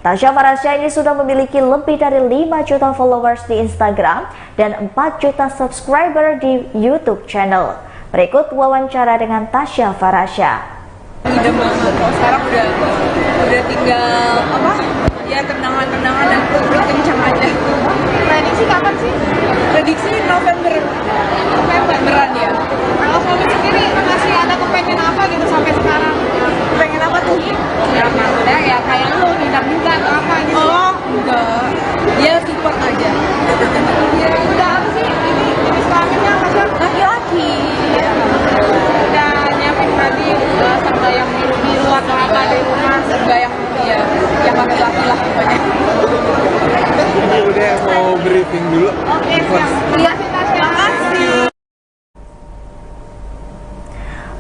Tasya Farasya ini sudah memiliki lebih dari 5 juta followers di Instagram dan 4 juta subscriber di YouTube channel. Berikut wawancara dengan Tasya Farasya. Sekarang udah tinggal ya tendangan dan perut kencang aja. Prediksi kapan sih? Prediksi Novemberan ya. Kalau suami sendiri masih ada kepengen apa gitu sampai sekarang? Pengen apa tuh? Ya maksudnya ya kayak lu hidang juga atau apa gitu. Oh enggak, dia support aja. Ya udah apa sih ini jenis kelaminnya laki-laki. Udah nyiapin tadi serba yang biru-biru atau apa di rumah, serba yang ya yang laki-laki lah pokoknya. Ini udah mau briefing dulu. Oke, siap. Terima kasih.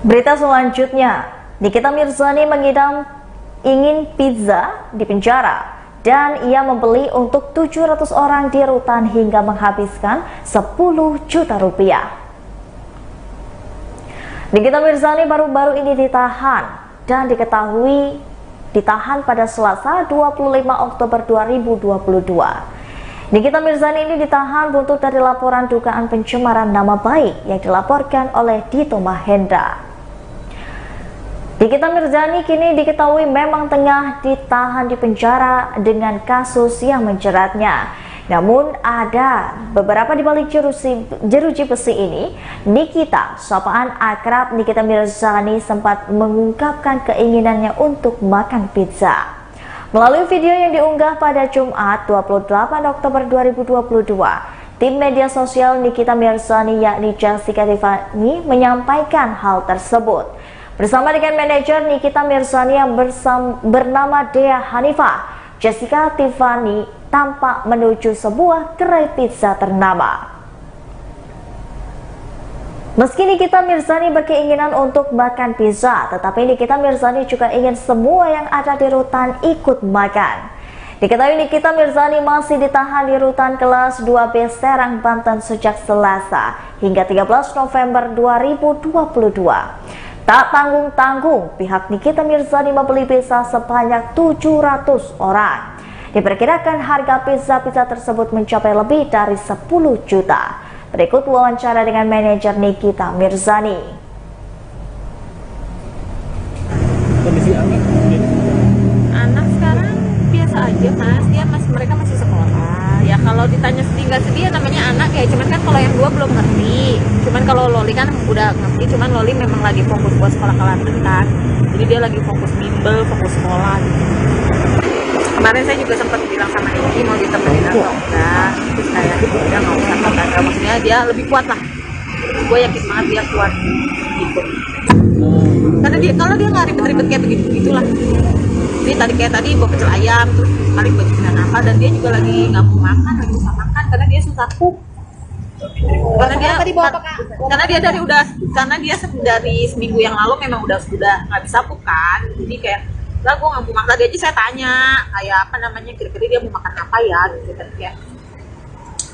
Berita selanjutnya, Nikita Mirzani mengidam ingin pizza di penjara dan ia membeli untuk 700 orang di rutan hingga menghabiskan 10 juta rupiah. Nikita Mirzani baru-baru ini ditahan dan diketahui ditahan pada Selasa 25 Oktober 2022. Nikita Mirzani ini ditahan buntut dari laporan dugaan pencemaran nama baik yang dilaporkan oleh Dito Mahendra. Nikita Mirzani kini diketahui memang tengah ditahan di penjara dengan kasus yang menjeratnya. Namun ada beberapa di balik jeruji besi ini, Nikita, sapaan akrab Nikita Mirzani sempat mengungkapkan keinginannya untuk makan pizza. Melalui video yang diunggah pada Jumat 28 Oktober 2022, tim media sosial Nikita Mirzani yakni Jessica Tiffany menyampaikan hal tersebut. Bersama dengan manajer Nikita Mirzani yang bernama Dea Hanifah, Jessica Tiffany tampak menuju sebuah gerai pizza ternama. Meski Nikita Mirzani berkeinginan untuk makan pizza, tetapi Nikita Mirzani juga ingin semua yang ada di rutan ikut makan. Diketahui Nikita Mirzani masih ditahan di rutan kelas 2B Serang, Banten sejak Selasa hingga 13 November 2022. Tak tanggung-tanggung, pihak Nikita Mirzani membeli pizza sebanyak 700 orang. Diperkirakan harga pizza tersebut mencapai lebih dari 10 juta. Berikut wawancara dengan manajer Nikita Mirzani. Anak sekarang biasa aja mas, mereka masih sekolah. Ya kalau ditanya sedih nggak sedih, namanya anak ya. Cuman kan kalau yang dua belum ngerti. Cuman kalau Loli kan udah ngerti. Cuman Loli memang lagi fokus buat sekolah kelantan kan. Jadi dia lagi fokus bimbel, fokus sekolah. Gitu. Kemarin saya juga sempat bilang sama Niki mau ditemenin atau enggak, terus kayak dia nggak usah kata, maksudnya dia lebih kuat lah. Gue yakin banget dia kuat gitu. Karena dia kalau dia nggak ribet-ribet kayak begitulah. Jadi tadi gue pecel ayam, terus kali gue bikin apa, dan dia juga lagi nggak mau makan, lagi susah makan karena dia susah pup. Karena dia dari seminggu yang lalu memang udah nggak bisa pup kan, jadi kayak Lah gue nggak mau makan. Tadi aja saya tanya kayak apa namanya, kira-kira dia mau makan apa ya gitu kan ya.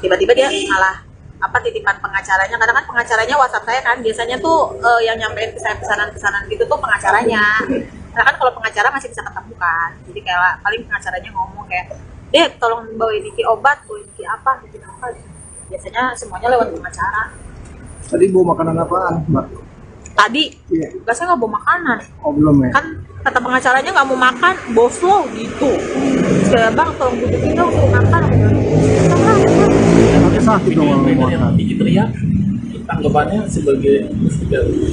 Tiba-tiba dia malah apa titipan pengacaranya. Kadang kan pengacaranya WhatsApp saya kan, biasanya tuh yang nyampein ke saya pesanan-pesanan gitu tuh pengacaranya. Karena kan kalau pengacara masih bisa ketemu kan, jadi kayak paling pengacaranya ngomong kayak, "Dek, tolong bawain Niki obat, bawain Niki apa, bikin apa." Biasanya semuanya lewat pengacara. Tadi bawa makanan apaan, Mbak? Tadi, Iya. enggak, saya nggak bawa makanan. Oh, belum ya? Kan kata pengacaranya nggak mau makan, bos lo gitu. Terus kayak, "Bang, tolong bujukin dong, suruh makan." Pakai sakit dong kalau mau makan. Teriak, tanggapannya sebagai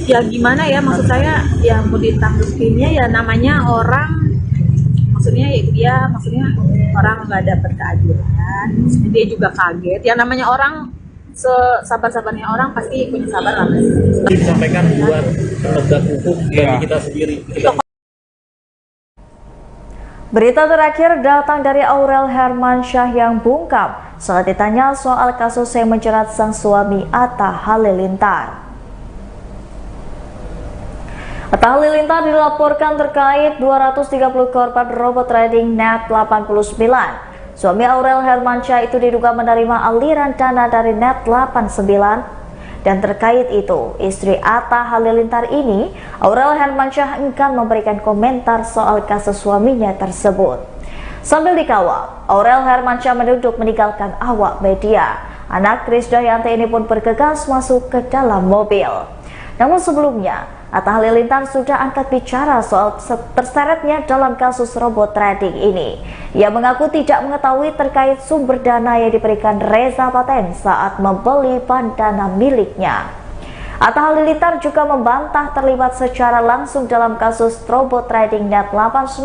Ya gimana ya, maksud saya ya mau ditanggapinya ya namanya orang, maksudnya ya dia maksudnya orang nggak dapat keadilan, maksudnya dia juga kaget. Ya namanya orang, sesabar-sabarnya orang pasti punya sabar lah. disampaikan buat penegak hukum dari kita sendiri. Berita terakhir datang dari Aurel Hermansyah yang bungkam saat ditanya soal kasus yang menjerat sang suami Atta Halilintar. Atta Halilintar dilaporkan terkait 230 korban robot trading Net 89. Suami Aurel Hermansyah itu diduga menerima aliran dana dari Net 89. Dan terkait itu, istri Atta Halilintar ini, Aurel Hermansyah enggan memberikan komentar soal kasus suaminya tersebut. Sambil dikawal, Aurel Hermansyah menunduk meninggalkan awak media. Anak Krisdayanti ini pun bergegas masuk ke dalam mobil. Namun sebelumnya, Atta Halilintar sudah angkat bicara soal terseretnya dalam kasus robot trading ini. Ia mengaku tidak mengetahui terkait sumber dana yang diberikan Reza Paten saat membeli bandana miliknya. Atta Halilintar juga membantah terlibat secara langsung dalam kasus robot trading Net 89.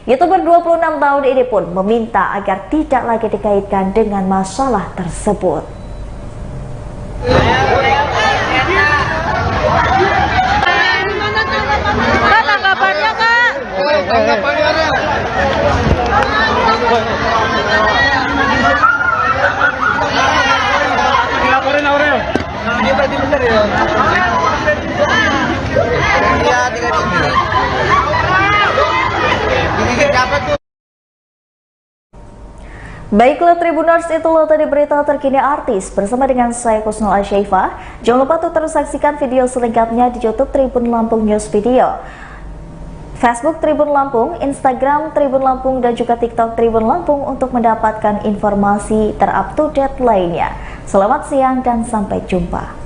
YouTuber 26 tahun ini pun meminta agar tidak lagi dikaitkan dengan masalah tersebut. Kak, tanggapannya Kak? Tanggapannya ada. Dilaporin Aurel. Dia berarti bener ya? Iya, 3 digit. Digigit dapat tuh. Baiklah Tribuners, itulah tadi berita terkini artis bersama dengan saya Kusnul Asyaifah. Jangan lupa untuk terus saksikan video selengkapnya di YouTube Tribun Lampung News Video, Facebook Tribun Lampung, Instagram Tribun Lampung, dan juga TikTok Tribun Lampung untuk mendapatkan informasi terupdate lainnya. Selamat siang dan sampai jumpa.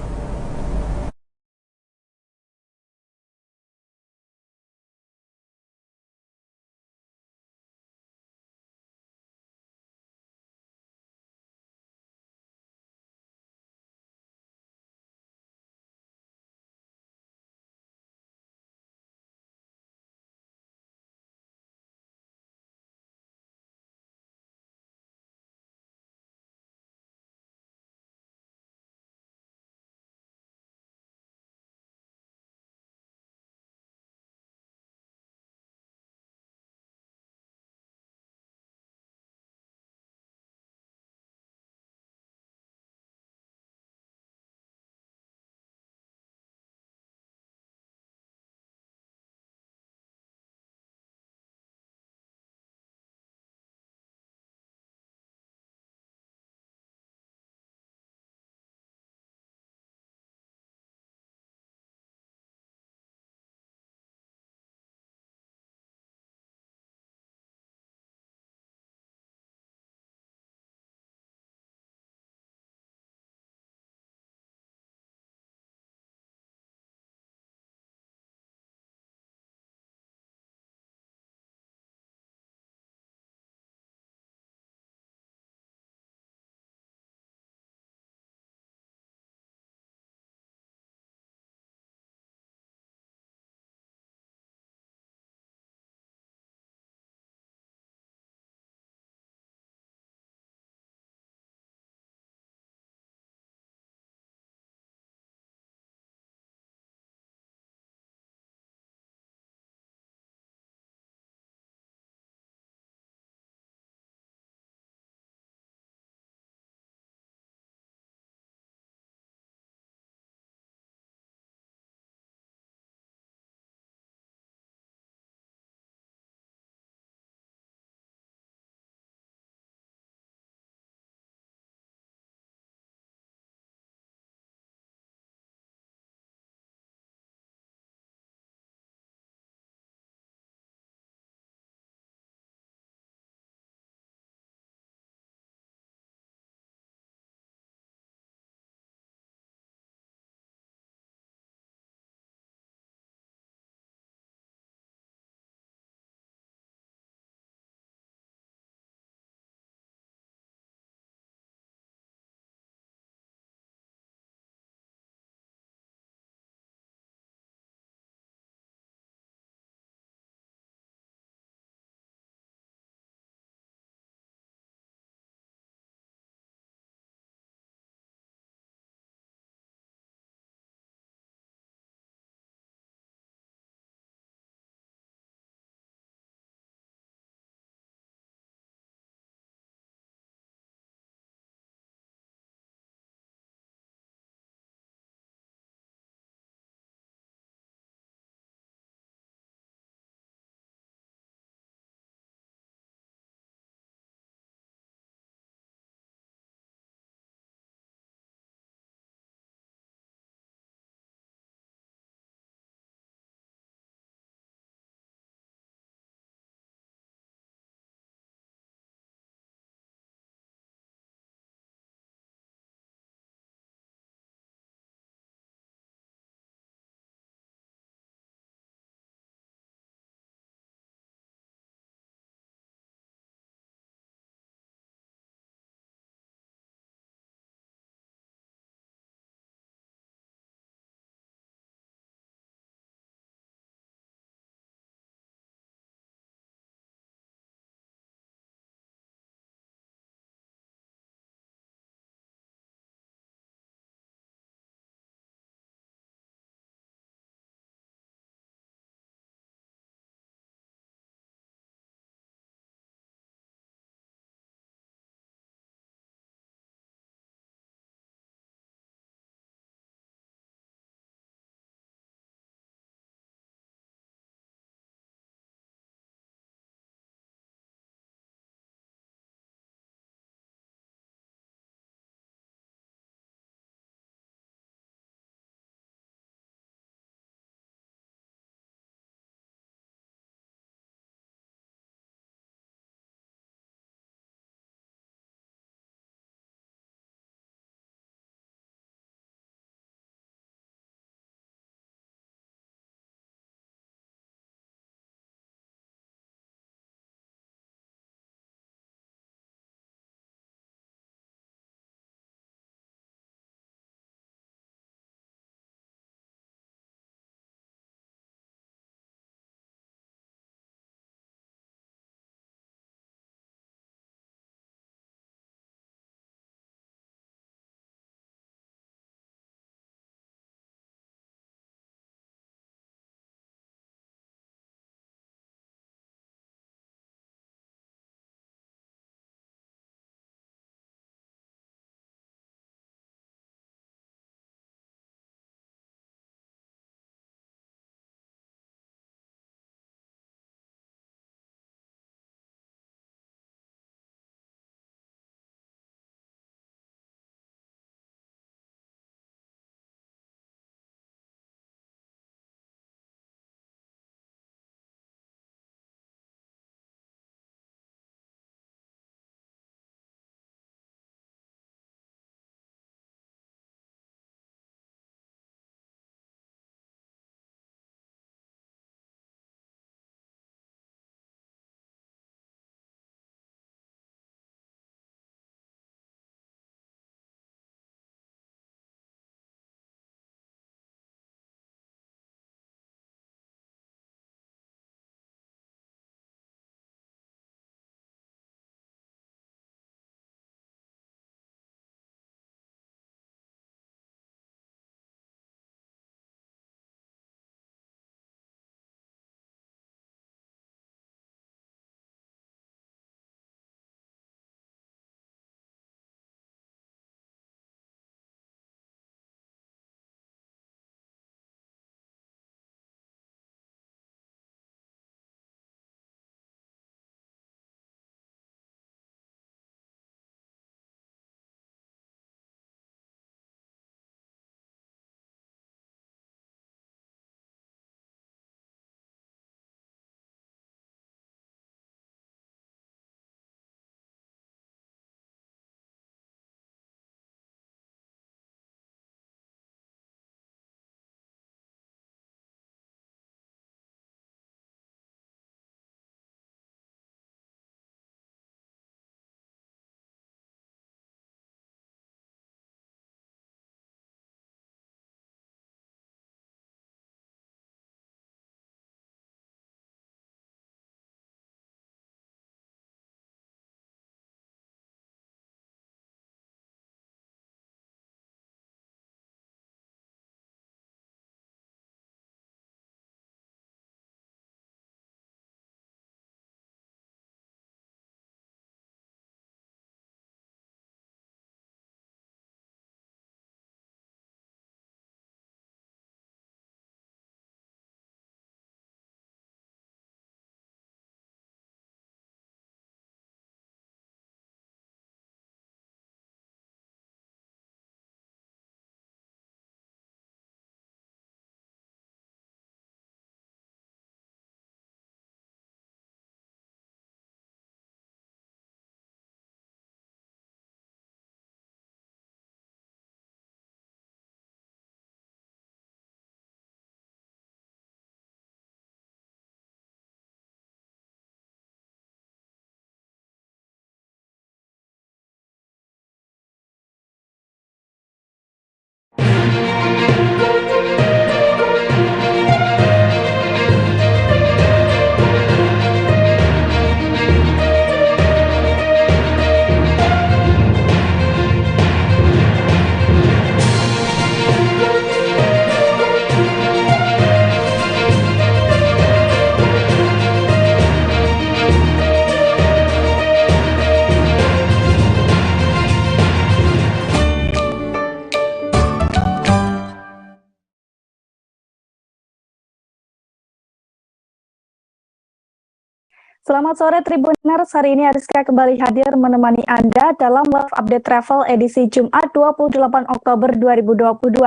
Selamat sore Tribuners, hari ini Ariska kembali hadir menemani Anda dalam Live Update Travel edisi Jumat 28 Oktober 2022.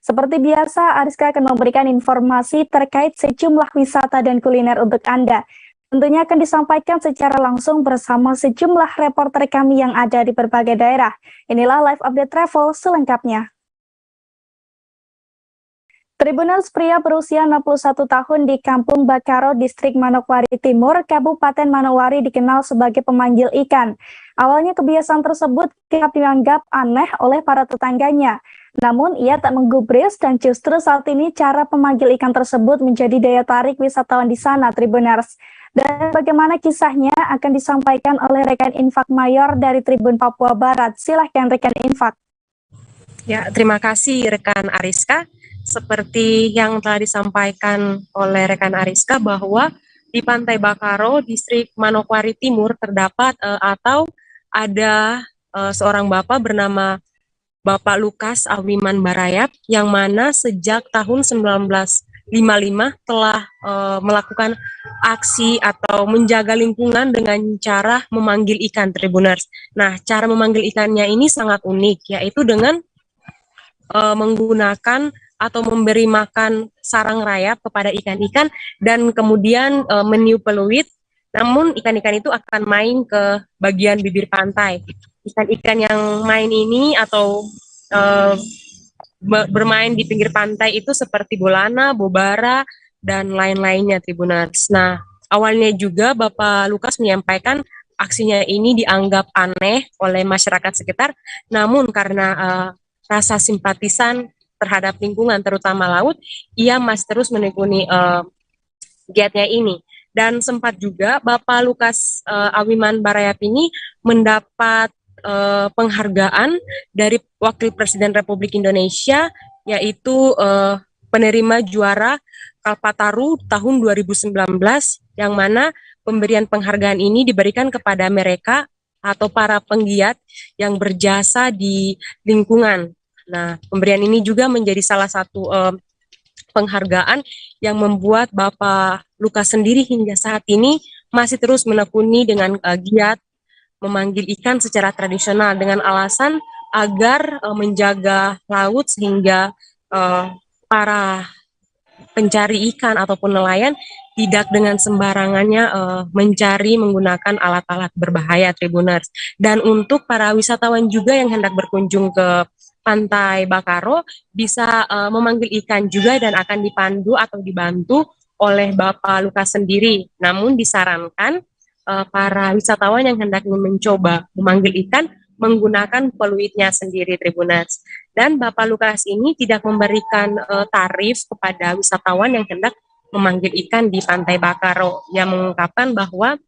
Seperti biasa, Ariska akan memberikan informasi terkait sejumlah wisata dan kuliner untuk Anda. Tentunya akan disampaikan secara langsung bersama sejumlah reporter kami yang ada di berbagai daerah. Inilah Live Update Travel selengkapnya. Tribuners, pria berusia 61 tahun di Kampung Bakaro, Distrik Manokwari Timur, Kabupaten Manowari dikenal sebagai pemanggil ikan. Awalnya kebiasaan tersebut kerap dianggap aneh oleh para tetangganya. Namun ia tak menggubris dan justru saat ini cara pemanggil ikan tersebut menjadi daya tarik wisatawan di sana, Tribuners. Dan bagaimana kisahnya akan disampaikan oleh rekan Infak Mayor dari Tribun Papua Barat. Silahkan rekan Infak. Ya, terima kasih rekan Ariska. Seperti yang telah disampaikan oleh rekan Ariska bahwa di Pantai Bakaro, Distrik Manokwari Timur terdapat atau ada seorang bapak bernama Bapak Lukas Awiman Barayap yang mana sejak tahun 1955 telah melakukan aksi atau menjaga lingkungan dengan cara memanggil ikan, Tribuners. Nah, cara memanggil ikannya ini sangat unik, yaitu dengan menggunakan atau memberi makan sarang rayap kepada ikan-ikan dan kemudian meniup peluit, namun ikan-ikan itu akan main ke bagian bibir pantai. Ikan-ikan yang main ini atau bermain di pinggir pantai itu seperti bolana, bobara, dan lain-lainnya, Tribuners. Nah, awalnya juga Bapak Lukas menyampaikan aksinya ini dianggap aneh oleh masyarakat sekitar, namun karena rasa simpatisan terhadap lingkungan, terutama laut, ia masih terus menekuni giatnya ini. Dan sempat juga Bapak Lukas Awiman Barayap ini mendapat penghargaan dari Wakil Presiden Republik Indonesia, yaitu penerima juara Kalpataru tahun 2019, yang mana pemberian penghargaan ini diberikan kepada mereka atau para penggiat yang berjasa di lingkungan. Nah, pemberian ini juga menjadi salah satu penghargaan yang membuat Bapak Lukas sendiri hingga saat ini masih terus menekuni dengan giat memanggil ikan secara tradisional dengan alasan agar menjaga laut sehingga para pencari ikan ataupun nelayan tidak dengan sembarangannya mencari menggunakan alat-alat berbahaya, Tribuners. Dan untuk para wisatawan juga yang hendak berkunjung ke Pantai Bakaro bisa memanggil ikan juga dan akan dipandu atau dibantu oleh Bapak Lukas sendiri. Namun disarankan para wisatawan yang hendak mencoba memanggil ikan menggunakan peluitnya sendiri, Tribuners. Dan Bapak Lukas ini tidak memberikan tarif kepada wisatawan yang hendak memanggil ikan di Pantai Bakaro, yang mengungkapkan bahwa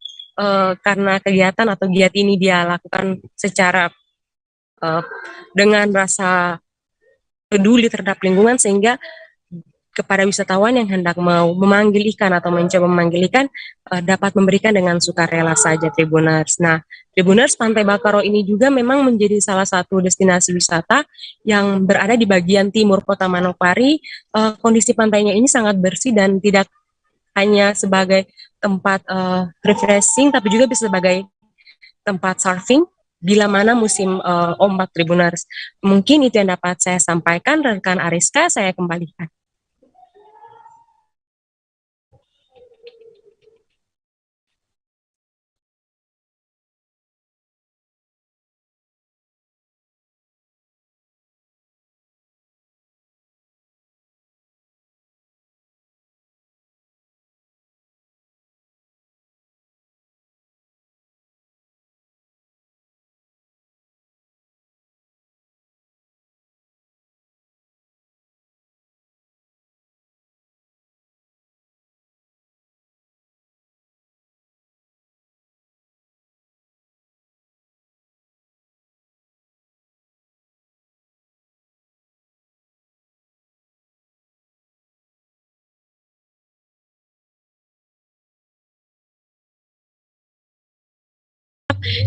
karena kegiatan atau giat ini dia lakukan secara dengan rasa peduli terhadap lingkungan, sehingga kepada wisatawan yang hendak mau memanggil ikan atau mencoba memanggil ikan dapat memberikan dengan sukarela saja, Tribuners. Nah, Tribuners, Pantai Bakaro ini juga memang menjadi salah satu destinasi wisata yang berada di bagian timur Kota Manokwari. Kondisi pantainya ini sangat bersih dan tidak hanya sebagai tempat refreshing, tapi juga bisa sebagai tempat surfing bila mana musim ombak, Tribuners. Mungkin itu yang dapat saya sampaikan. Rekan Ariska, saya kembalikan.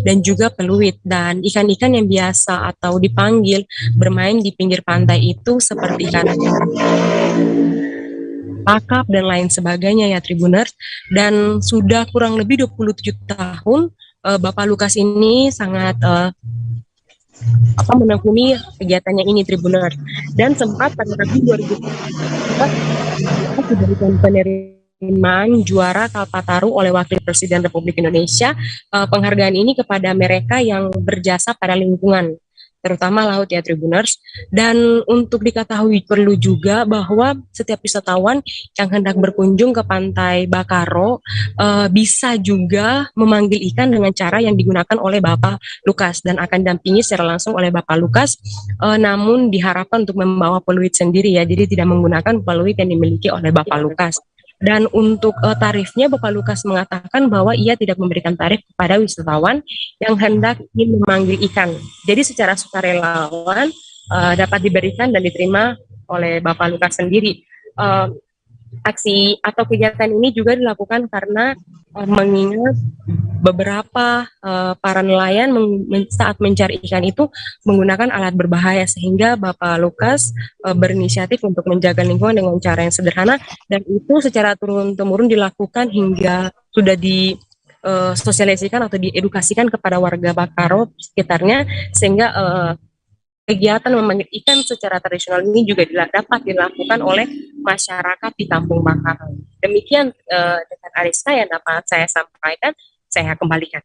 Dan juga peluit, dan ikan-ikan yang biasa atau dipanggil bermain di pinggir pantai itu seperti ikan akap dan lain sebagainya ya Tribuners. Dan sudah kurang lebih 27 tahun Bapak Lukas ini sangat menekuni kegiatannya ini Tribuners. Dan sempat pada tahun 2014 diberikan penerimaan juara Kalpataru oleh Wakil Presiden Republik Indonesia. Penghargaan ini kepada mereka yang berjasa pada lingkungan, terutama laut ya Tribuners. Dan untuk diketahui perlu juga bahwa setiap wisatawan yang hendak berkunjung ke pantai Bakaro bisa juga memanggil ikan dengan cara yang digunakan oleh Bapak Lukas dan akan dampingi secara langsung oleh Bapak Lukas, namun diharapkan untuk membawa peluit sendiri ya, jadi tidak menggunakan peluit yang dimiliki oleh Bapak Lukas. Dan untuk tarifnya Bapak Lukas mengatakan bahwa ia tidak memberikan tarif kepada wisatawan yang hendak ingin memanggil ikan. Jadi secara sukarelawan dapat diberikan dan diterima oleh Bapak Lukas sendiri. Aksi atau kegiatan ini juga dilakukan karena mengingat beberapa para nelayan saat mencari ikan itu menggunakan alat berbahaya, sehingga Bapak Lukas berinisiatif untuk menjaga lingkungan dengan cara yang sederhana, dan itu secara turun-temurun dilakukan hingga sudah disosialisasikan atau diedukasikan kepada warga Bakaro sekitarnya, sehingga kegiatan memanggil ikan secara tradisional ini juga dapat dilakukan oleh masyarakat di Kampung Bakaro. Demikian dengan Ariska yang dapat saya sampaikan, saya kembalikan.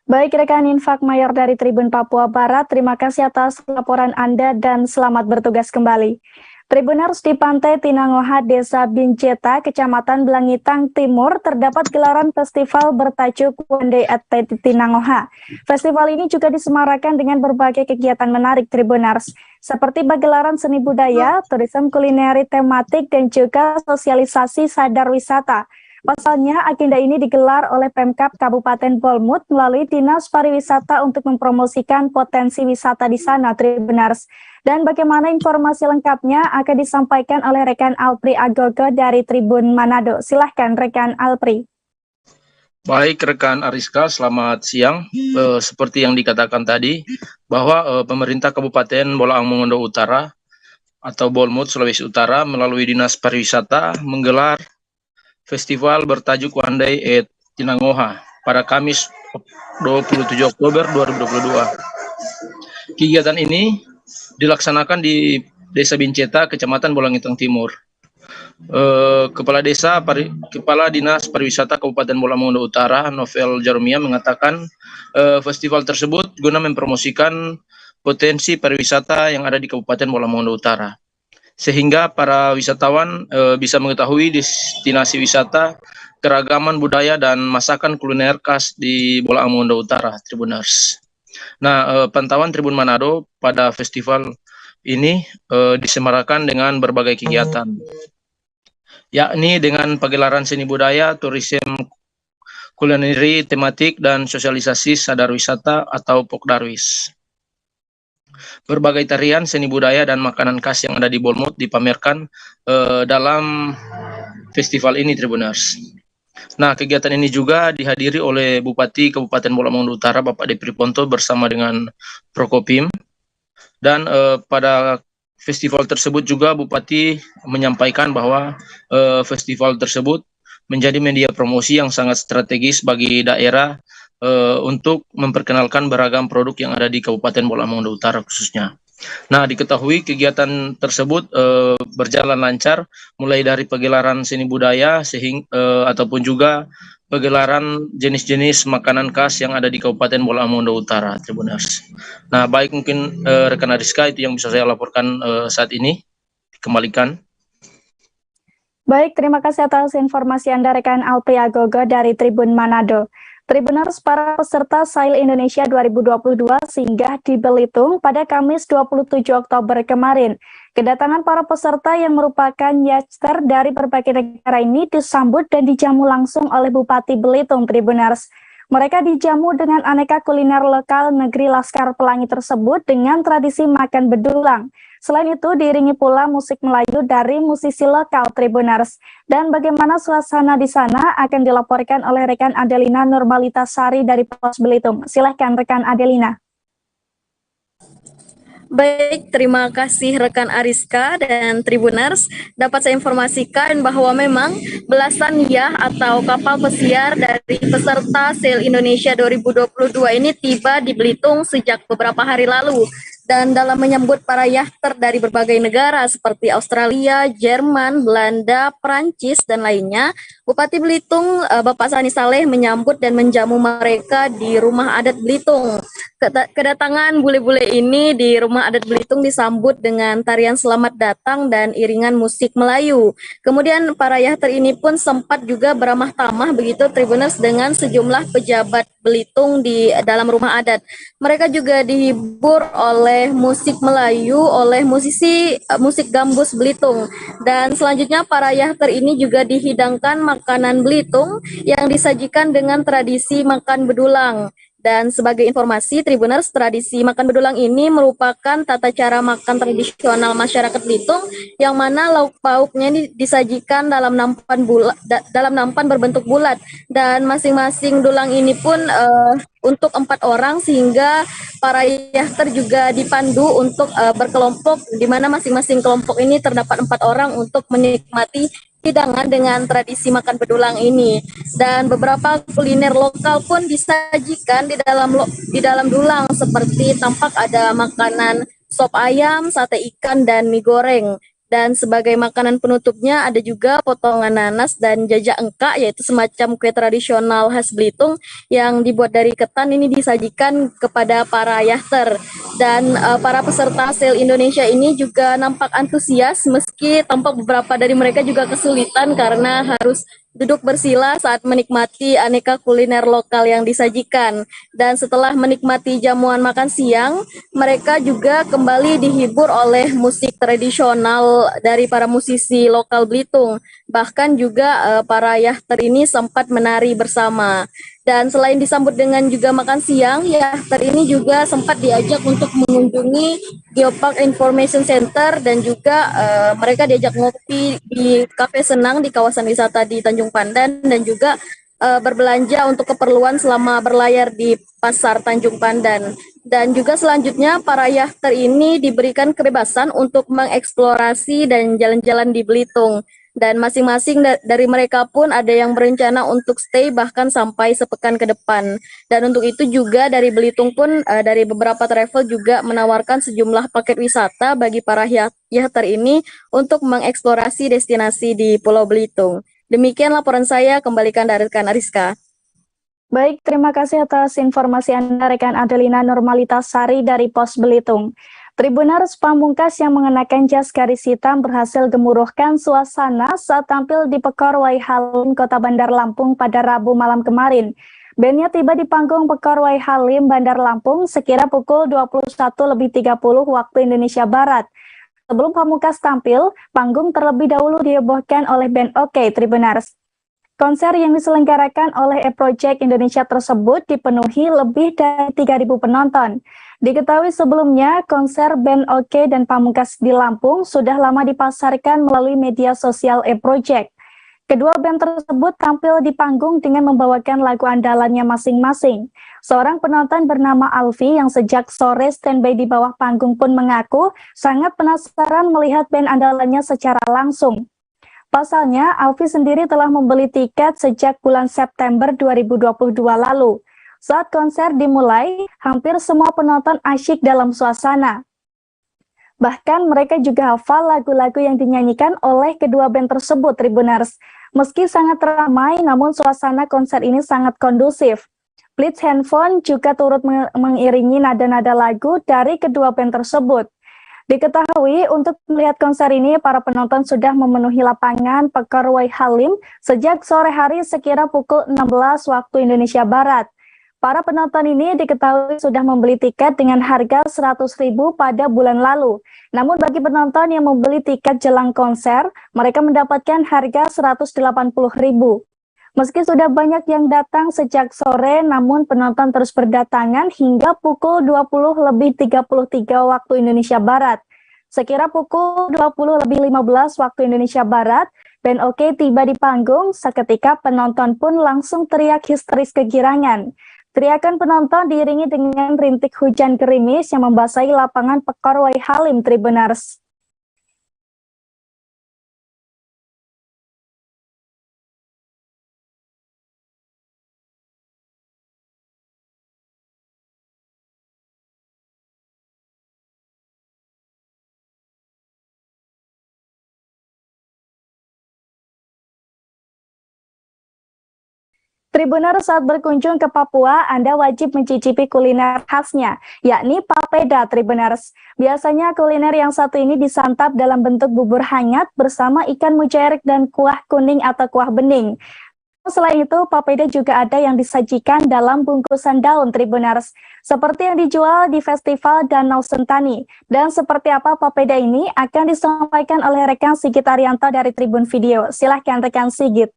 Baik rekan Infak Mayor dari Tribun Papua Barat, terima kasih atas laporan Anda dan selamat bertugas kembali. Tribuners, di Pantai Tinangoha, Desa Binceta, Kecamatan Belangitang Timur, terdapat gelaran festival bertajuk One Day at Tinangoha. Festival ini juga disemarakan dengan berbagai kegiatan menarik Tribuners, seperti pagelaran seni budaya, turisme kulineri tematik, dan juga sosialisasi sadar wisata. Pasalnya, agenda ini digelar oleh Pemkab Kabupaten Bolmut melalui Dinas Pariwisata untuk mempromosikan potensi wisata di sana, Tribuners. Dan bagaimana informasi lengkapnya akan disampaikan oleh rekan Alpri Agogo dari Tribun Manado. Silahkan rekan Alpri. Baik rekan Ariska, selamat siang. Seperti yang dikatakan tadi, bahwa pemerintah Kabupaten Bolaang Mongondo Utara atau Bolmut, Sulawesi Utara melalui Dinas Pariwisata menggelar festival bertajuk One Day at Tinangoha pada Kamis 27 Oktober 2022. Kegiatan ini dilaksanakan di Desa Binceta, Kecamatan Bolangitang Timur. Kepala Dinas Pariwisata Kabupaten Bolaang Mongondo Utara, Novel Jarumia, mengatakan festival tersebut guna mempromosikan potensi pariwisata yang ada di Kabupaten Bolaang Mongondo Utara, sehingga para wisatawan bisa mengetahui destinasi wisata, keragaman budaya, dan masakan kuliner khas di Bolaang Mongondo Utara, Tribuners. Nah, pantauan Tribun Manado pada festival ini disemarakan dengan berbagai kegiatan, yakni dengan pagelaran seni budaya, turisme kulineri tematik, dan sosialisasi sadar wisata atau Pokdarwis. Berbagai tarian, seni budaya, dan makanan khas yang ada di Bolmut dipamerkan dalam festival ini, Tribuners. Nah, kegiatan ini juga dihadiri oleh Bupati Kabupaten Bolaang Mongondo Utara, Bapak Depri Ponto, bersama dengan Prokopim. Dan pada festival tersebut juga Bupati menyampaikan bahwa festival tersebut menjadi media promosi yang sangat strategis bagi daerah untuk memperkenalkan beragam produk yang ada di Kabupaten Bolaang Mongondo Utara khususnya. Nah, diketahui kegiatan tersebut berjalan lancar, mulai dari pagelaran seni budaya ataupun juga pagelaran jenis-jenis makanan khas yang ada di Kabupaten Bolaang Mongondo Utara, Tribuners. Nah, baik, mungkin rekan Ariska, itu yang bisa saya laporkan saat ini. Dikembalikan. Baik, terima kasih atas informasi Anda rekan Alpri Agogo dari Tribun Manado. Tribuners, para peserta Sail Indonesia 2022 singgah di Belitung pada Kamis 27 Oktober kemarin. Kedatangan para peserta yang merupakan yachter dari berbagai negara ini disambut dan dijamu langsung oleh Bupati Belitung, Tribuners. Mereka dijamu dengan aneka kuliner lokal negeri Laskar Pelangi tersebut dengan tradisi makan bedulang. Selain itu, diiringi pula musik Melayu dari musisi lokal, Tribuners. Dan bagaimana suasana di sana akan dilaporkan oleh rekan Adelina Nurmalita Sari dari Pos Belitung. Silahkan rekan Adelina. Baik, terima kasih rekan Ariska dan Tribuners. Dapat saya informasikan bahwa memang belasan yacht atau kapal pesiar dari peserta Sail Indonesia 2022 ini tiba di Belitung sejak beberapa hari lalu. Dan dalam menyambut para yachter dari berbagai negara seperti Australia, Jerman, Belanda, Prancis, dan lainnya, Bupati Belitung Bapak Sani Saleh menyambut dan menjamu mereka di Rumah Adat Belitung. Kedatangan bule-bule ini di Rumah Adat Belitung disambut dengan tarian selamat datang dan iringan musik Melayu. Kemudian para yachter ini pun sempat juga beramah tamah begitu Tribuners dengan sejumlah pejabat Belitung di dalam rumah adat. Mereka juga dihibur oleh musik Melayu oleh musisi musik gambus Belitung. Dan selanjutnya para yachter ini juga dihidangkan makanan Belitung yang disajikan dengan tradisi makan bedulang. Dan sebagai informasi Tribuners, tradisi makan bedulang ini merupakan tata cara makan tradisional masyarakat Belitung yang mana lauk pauknya ini disajikan dalam nampan berbentuk bulat, dan masing-masing dulang ini pun untuk 4 orang, sehingga para yachter juga dipandu untuk berkelompok, di mana masing-masing kelompok ini terdapat 4 orang untuk menikmati hidangan dengan tradisi makan bedulang ini. Dan beberapa kuliner lokal pun disajikan di dalam dulang, seperti tampak ada makanan sop ayam, sate ikan, dan mie goreng. Dan sebagai makanan penutupnya ada juga potongan nanas dan jajak engkak, yaitu semacam kue tradisional khas Belitung yang dibuat dari ketan, ini disajikan kepada para yachter. Dan para peserta Sail Indonesia ini juga nampak antusias, meski tampak beberapa dari mereka juga kesulitan karena harus duduk bersila saat menikmati aneka kuliner lokal yang disajikan. Dan setelah menikmati jamuan makan siang, mereka juga kembali dihibur oleh musik tradisional dari para musisi lokal Belitung. Bahkan juga para yachter ini sempat menari bersama. Dan selain disambut dengan juga makan siang, yachter ini juga sempat diajak untuk mengunjungi Geopark Information Center, dan juga mereka diajak ngopi di kafe senang di kawasan wisata di Tanjung Pandan, dan juga berbelanja untuk keperluan selama berlayar di Pasar Tanjung Pandan. Dan juga selanjutnya para yachter ini diberikan kebebasan untuk mengeksplorasi dan jalan-jalan di Belitung. Dan masing-masing dari mereka pun ada yang berencana untuk stay bahkan sampai sepekan ke depan. Dan untuk itu juga dari Belitung pun dari beberapa travel juga menawarkan sejumlah paket wisata bagi para yachter ini untuk mengeksplorasi destinasi di Pulau Belitung. Demikian laporan saya, kembalikan dari rekan Ariska. Baik, terima kasih atas informasi Anda rekan Adelina Normalitasari dari Pos Belitung. Tribuners, pamungkas yang mengenakan jas garis hitam berhasil gemuruhkan suasana saat tampil di Pekor Waihalim, Kota Bandar Lampung pada Rabu malam kemarin. Bandnya tiba di panggung Pekor Waihalim, Bandar Lampung sekira pukul 21.30 waktu Indonesia Barat. Sebelum pamungkas tampil, panggung terlebih dahulu dihebohkan oleh band Oke Tribuners. Konser yang diselenggarakan oleh E-Project Indonesia tersebut dipenuhi lebih dari 3.000 penonton. Diketahui sebelumnya, konser band Oke dan Pamungkas di Lampung sudah lama dipasarkan melalui media sosial E-Project. Kedua band tersebut tampil di panggung dengan membawakan lagu andalannya masing-masing. Seorang penonton bernama Alfi yang sejak sore standby di bawah panggung pun mengaku sangat penasaran melihat band andalannya secara langsung. Pasalnya, Alfi sendiri telah membeli tiket sejak bulan September 2022 lalu. Saat konser dimulai, hampir semua penonton asyik dalam suasana. Bahkan mereka juga hafal lagu-lagu yang dinyanyikan oleh kedua band tersebut, Tribuners. Meski sangat ramai, namun suasana konser ini sangat kondusif. Blitz handphone juga turut mengiringi nada-nada lagu dari kedua band tersebut. Diketahui untuk melihat konser ini, para penonton sudah memenuhi lapangan Pekor Waihalim sejak sore hari sekira pukul 16 waktu Indonesia Barat. Para penonton ini diketahui sudah membeli tiket dengan harga 100.000 pada bulan lalu. Namun bagi penonton yang membeli tiket jelang konser, mereka mendapatkan harga 180.000. Meski sudah banyak yang datang sejak sore, namun penonton terus berdatangan hingga pukul 20.33 waktu Indonesia Barat. Sekira pukul 20.15 waktu Indonesia Barat, band Oke tiba di panggung, seketika penonton pun langsung teriak histeris kegirangan. Teriakan penonton diiringi dengan rintik hujan gerimis yang membasahi lapangan Pekor Wai Halim Tribuners. Tribuners, saat berkunjung ke Papua, Anda wajib mencicipi kuliner khasnya, yakni papeda Tribuners. Biasanya kuliner yang satu ini disantap dalam bentuk bubur hangat bersama ikan mujair dan kuah kuning atau kuah bening. Selain itu, papeda juga ada yang disajikan dalam bungkusan daun Tribuners, seperti yang dijual di Festival Danau Sentani. Dan seperti apa papeda ini akan disampaikan oleh rekan Sigit Arianto dari Tribun Video. Silahkan rekan Sigit.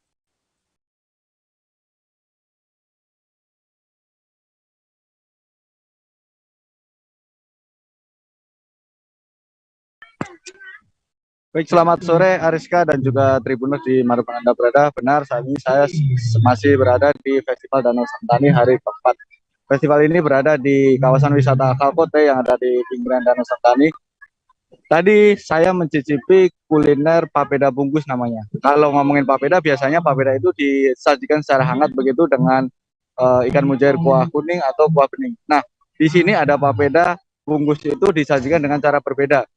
Baik, selamat sore Ariska dan juga Tribuners di manapun Anda berada. Benar, saat ini saya masih berada di Festival Danau Sentani hari keempat. Festival ini berada di kawasan wisata Kalkote yang ada di pinggiran Danau Sentani. Tadi saya mencicipi kuliner papeda bungkus namanya. Kalau ngomongin papeda, biasanya papeda itu disajikan secara hangat begitu dengan ikan mujair kuah kuning atau kuah bening. Nah, di sini ada papeda bungkus itu disajikan dengan cara berbeda.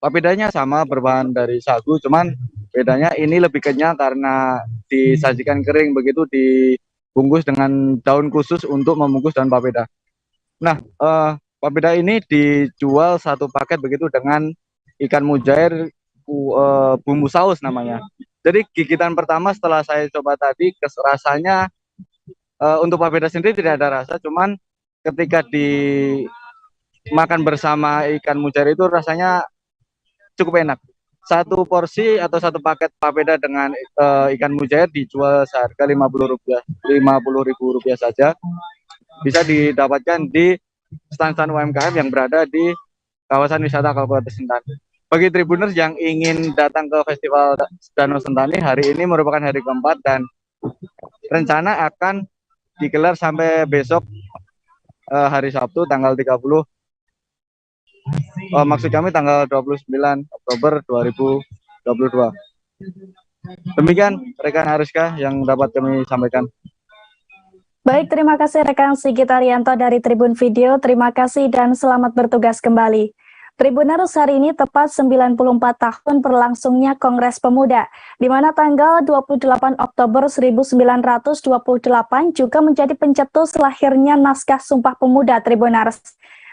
Papedanya sama, berbahan dari sagu, cuman bedanya ini lebih kenyal karena disajikan kering begitu, dibungkus dengan daun khusus untuk membungkus daun papeda. Nah, papeda ini dijual satu paket begitu dengan ikan mujair bumbu saus namanya. Jadi gigitan pertama setelah saya coba tadi, rasanya untuk papeda sendiri tidak ada rasa, cuman ketika dimakan bersama ikan mujair itu rasanya cukup enak. Satu porsi atau satu paket papeda dengan ikan mujair dijual seharga Rp50.000 saja. Bisa didapatkan di stand-stand UMKM yang berada di kawasan wisata Kabupaten Sentani. Bagi Tribuners yang ingin datang ke Festival Danau Sentani, hari ini merupakan hari keempat dan rencana akan digelar sampai besok hari Sabtu tanggal 30. Maksud kami tanggal 29 Oktober 2022. Demikian rekan Ariska yang dapat kami sampaikan. Baik, terima kasih rekan Sigit Arianto dari Tribun Video. Terima kasih dan selamat bertugas kembali. Tribuners, hari ini tepat 94 tahun berlangsungnya Kongres Pemuda, di mana tanggal 28 Oktober 1928 juga menjadi pencetus lahirnya naskah Sumpah Pemuda Tribuners.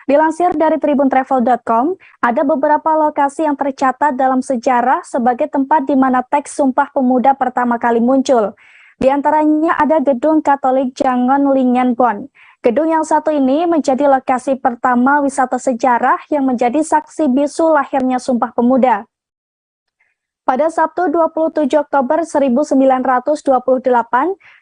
Dilansir dari tribuntravel.com, ada beberapa lokasi yang tercatat dalam sejarah sebagai tempat di mana teks Sumpah Pemuda pertama kali muncul. Di antaranya ada Gedung Katolik Jangon Lingenbon. Gedung yang satu ini menjadi lokasi pertama wisata sejarah yang menjadi saksi bisu lahirnya Sumpah Pemuda. Pada Sabtu 27 Oktober 1928,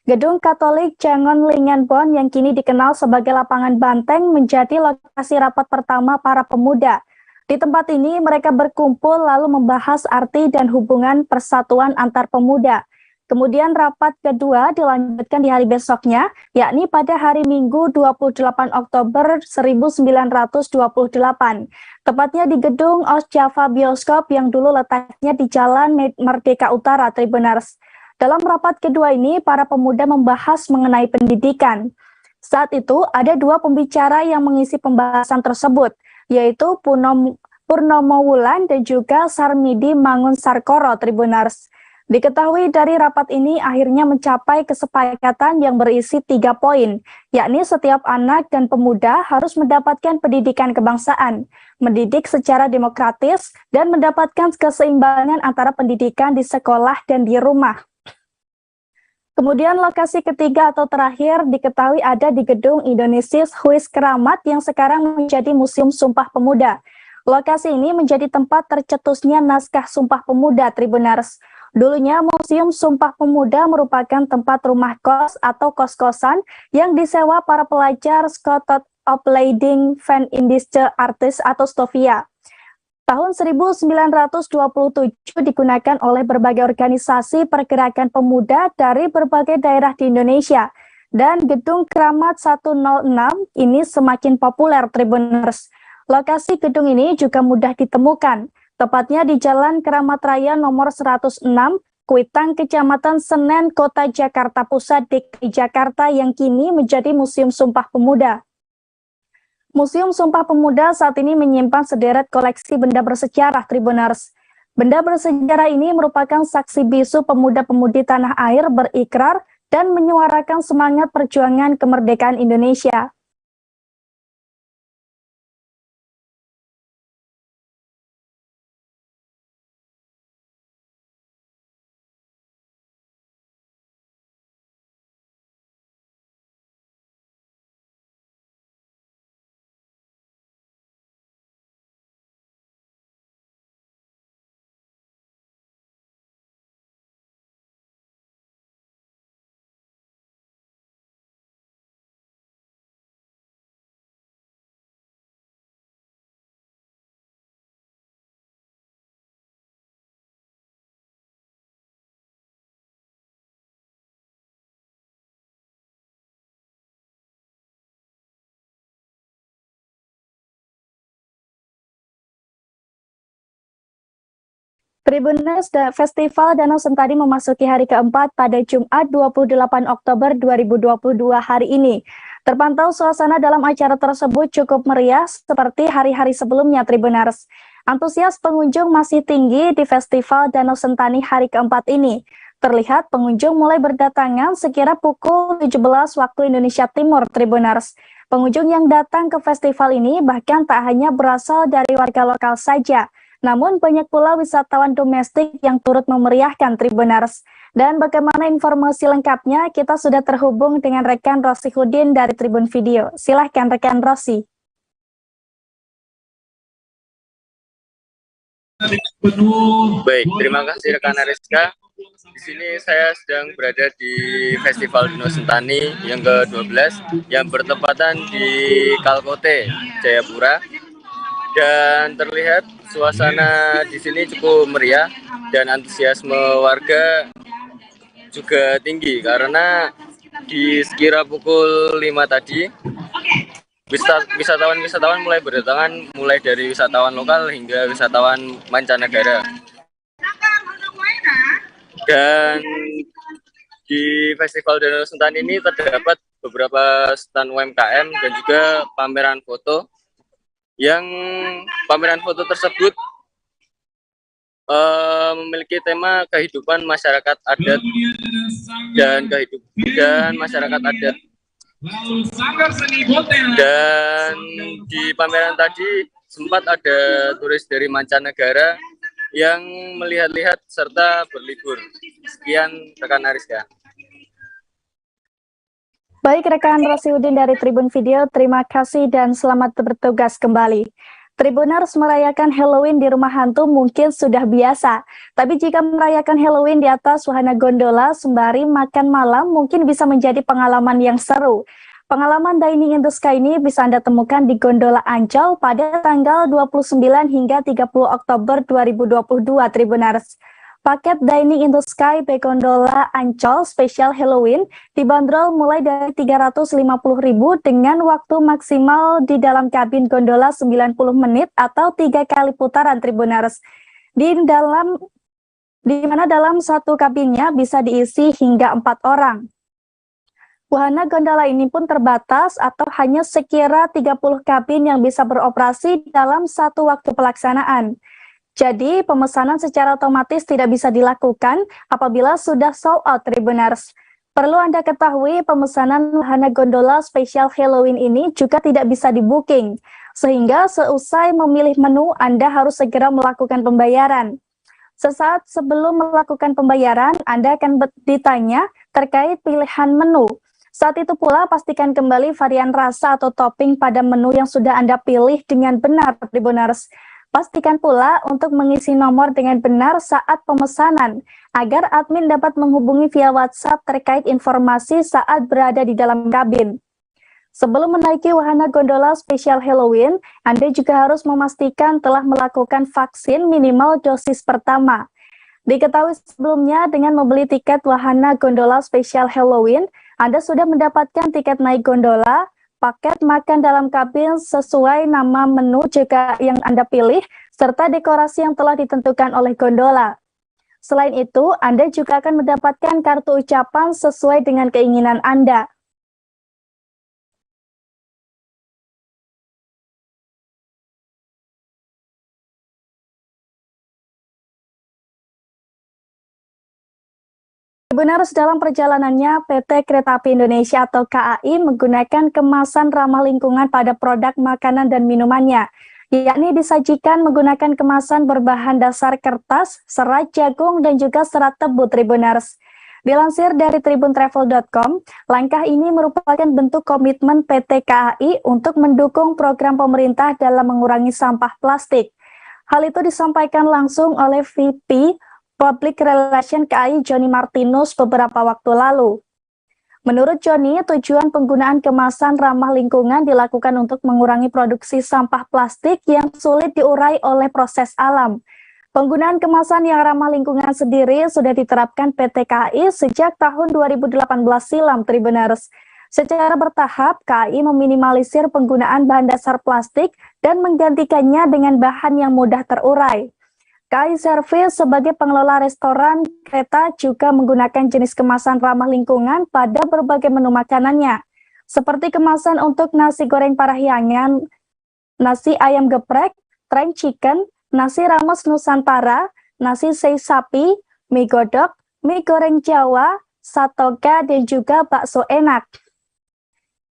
Gedung Katolik Jangon Lingenbon yang kini dikenal sebagai Lapangan Banteng menjadi lokasi rapat pertama para pemuda. Di tempat ini mereka berkumpul lalu membahas arti dan hubungan persatuan antar pemuda. Kemudian rapat kedua dilanjutkan di hari besoknya, yakni pada hari Minggu 28 Oktober 1928, tepatnya di gedung Osjava Bioskop yang dulu letaknya di Jalan Merdeka Utara Tribuners. Dalam rapat kedua ini, para pemuda membahas mengenai pendidikan. Saat itu, ada dua pembicara yang mengisi pembahasan tersebut, yaitu Purnomo Wulan dan juga Sarmidi Mangun Sarkoro Tribuners. Diketahui dari rapat ini akhirnya mencapai kesepakatan yang berisi 3 poin, yakni setiap anak dan pemuda harus mendapatkan pendidikan kebangsaan, mendidik secara demokratis, dan mendapatkan keseimbangan antara pendidikan di sekolah dan di rumah. Kemudian lokasi ketiga atau terakhir diketahui ada di Gedung Indonesius Huis Keramat yang sekarang menjadi Museum Sumpah Pemuda. Lokasi ini menjadi tempat tercetusnya naskah Sumpah Pemuda Tribuners. Dulunya Museum Sumpah Pemuda merupakan tempat rumah kos atau kos-kosan yang disewa para pelajar Scotland Opleiding Van Indische Artis atau Stovia. Tahun 1927 digunakan oleh berbagai organisasi pergerakan pemuda dari berbagai daerah di Indonesia. dan Gedung Keramat 106 ini semakin populer Tribuners. Lokasi gedung ini juga mudah ditemukan, tepatnya di Jalan Keramat Raya nomor 106, Kuitang, Kecamatan Senen, Kota Jakarta Pusat, DKI Jakarta yang kini menjadi Museum Sumpah Pemuda. Museum Sumpah Pemuda saat ini menyimpan sederet koleksi benda bersejarah Tribuners. Benda bersejarah ini merupakan saksi bisu pemuda-pemudi tanah air berikrar dan menyuarakan semangat perjuangan kemerdekaan Indonesia. Tribuners, Festival Danau Sentani memasuki hari keempat pada Jumat 28 Oktober 2022 hari ini. Terpantau suasana dalam acara tersebut cukup meriah seperti hari-hari sebelumnya Tribuners. Antusias pengunjung masih tinggi di Festival Danau Sentani hari keempat ini. Terlihat pengunjung mulai berdatangan sekira pukul 17 waktu Indonesia Timur Tribuners. Pengunjung yang datang ke festival ini bahkan tak hanya berasal dari warga lokal saja, namun banyak pula wisatawan domestik yang turut memeriahkan Tribuners. Dan bagaimana informasi lengkapnya, kita sudah terhubung dengan rekan Rosi Hudin dari Tribun Video. Silahkan rekan Rosi. Baik, terima kasih rekan Ariska. Di sini saya sedang berada di Festival Danau Sentani yang ke-12 yang bertepatan di Kalkote, Jayapura. Dan terlihat suasana di sini cukup meriah dan antusiasme warga juga tinggi karena di sekira pukul 5 tadi wisatawan mulai berdatangan, mulai dari wisatawan lokal hingga wisatawan mancanegara. Dan di Festival Danau Sentani ini terdapat beberapa stand UMKM dan juga pameran foto. Yang pameran foto tersebut memiliki tema kehidupan masyarakat adat dan masyarakat adat. Dan di pameran tadi sempat ada turis dari mancanegara yang melihat-lihat serta berlibur. Sekian rekan Ariska. Baik rekan Rosi Udin dari Tribun Video, terima kasih dan selamat bertugas kembali. Tribuners, merayakan Halloween di rumah hantu mungkin sudah biasa, tapi jika merayakan Halloween di atas wahana gondola sembari makan malam mungkin bisa menjadi pengalaman yang seru. Pengalaman Dining in the Sky ini bisa Anda temukan di Gondola Ancol pada tanggal 29 hingga 30 Oktober 2022 Tribuners. Paket Dining in the Sky by Gondola Ancol Spesial Halloween dibanderol mulai dari Rp350.000 dengan waktu maksimal di dalam kabin gondola 90 menit atau 3 kali putaran Tribuners. Di mana dalam satu kabinnya bisa diisi hingga 4 orang. Wahana gondola ini pun terbatas atau hanya sekira 30 kabin yang bisa beroperasi dalam satu waktu pelaksanaan. Jadi, pemesanan secara otomatis tidak bisa dilakukan apabila sudah sold out Tribuners. Perlu Anda ketahui, pemesanan wahana gondola spesial Halloween ini juga tidak bisa di-booking, sehingga seusai memilih menu, Anda harus segera melakukan pembayaran. Sesaat sebelum melakukan pembayaran, Anda akan ditanya terkait pilihan menu. Saat itu pula, pastikan kembali varian rasa atau topping pada menu yang sudah Anda pilih dengan benar, Tribuners. Pastikan pula untuk mengisi nomor dengan benar saat pemesanan, agar admin dapat menghubungi via WhatsApp terkait informasi saat berada di dalam kabin. Sebelum menaiki wahana gondola spesial Halloween, Anda juga harus memastikan telah melakukan vaksin minimal dosis pertama. Diketahui sebelumnya dengan membeli tiket wahana gondola spesial Halloween, Anda sudah mendapatkan tiket naik gondola, paket makan dalam kabin sesuai nama menu jika yang Anda pilih, serta dekorasi yang telah ditentukan oleh gondola. Selain itu, Anda juga akan mendapatkan kartu ucapan sesuai dengan keinginan Anda. Tribuners, dalam perjalanannya, PT Kereta Api Indonesia atau KAI menggunakan kemasan ramah lingkungan pada produk makanan dan minumannya, yakni disajikan menggunakan kemasan berbahan dasar kertas, serat jagung, dan juga serat tebu, Tribuners. Dilansir dari tribuntravel.com, langkah ini merupakan bentuk komitmen PT KAI untuk mendukung program pemerintah dalam mengurangi sampah plastik. Hal itu disampaikan langsung oleh VP Public Relation KAI Johnny Martinus beberapa waktu lalu. Menurut Johnny, tujuan penggunaan kemasan ramah lingkungan dilakukan untuk mengurangi produksi sampah plastik yang sulit diurai oleh proses alam. Penggunaan kemasan yang ramah lingkungan sendiri sudah diterapkan PT KAI sejak tahun 2018 silam, Tribuners. Secara bertahap, KAI meminimalisir penggunaan bahan dasar plastik dan menggantikannya dengan bahan yang mudah terurai. KAI Service sebagai pengelola restoran kereta juga menggunakan jenis kemasan ramah lingkungan pada berbagai menu makanannya, seperti kemasan untuk nasi goreng Parahyangan, nasi ayam geprek, tren chicken, nasi rames Nusantara, nasi sei sapi, mie godok, mie goreng Jawa, satoga, dan juga bakso enak.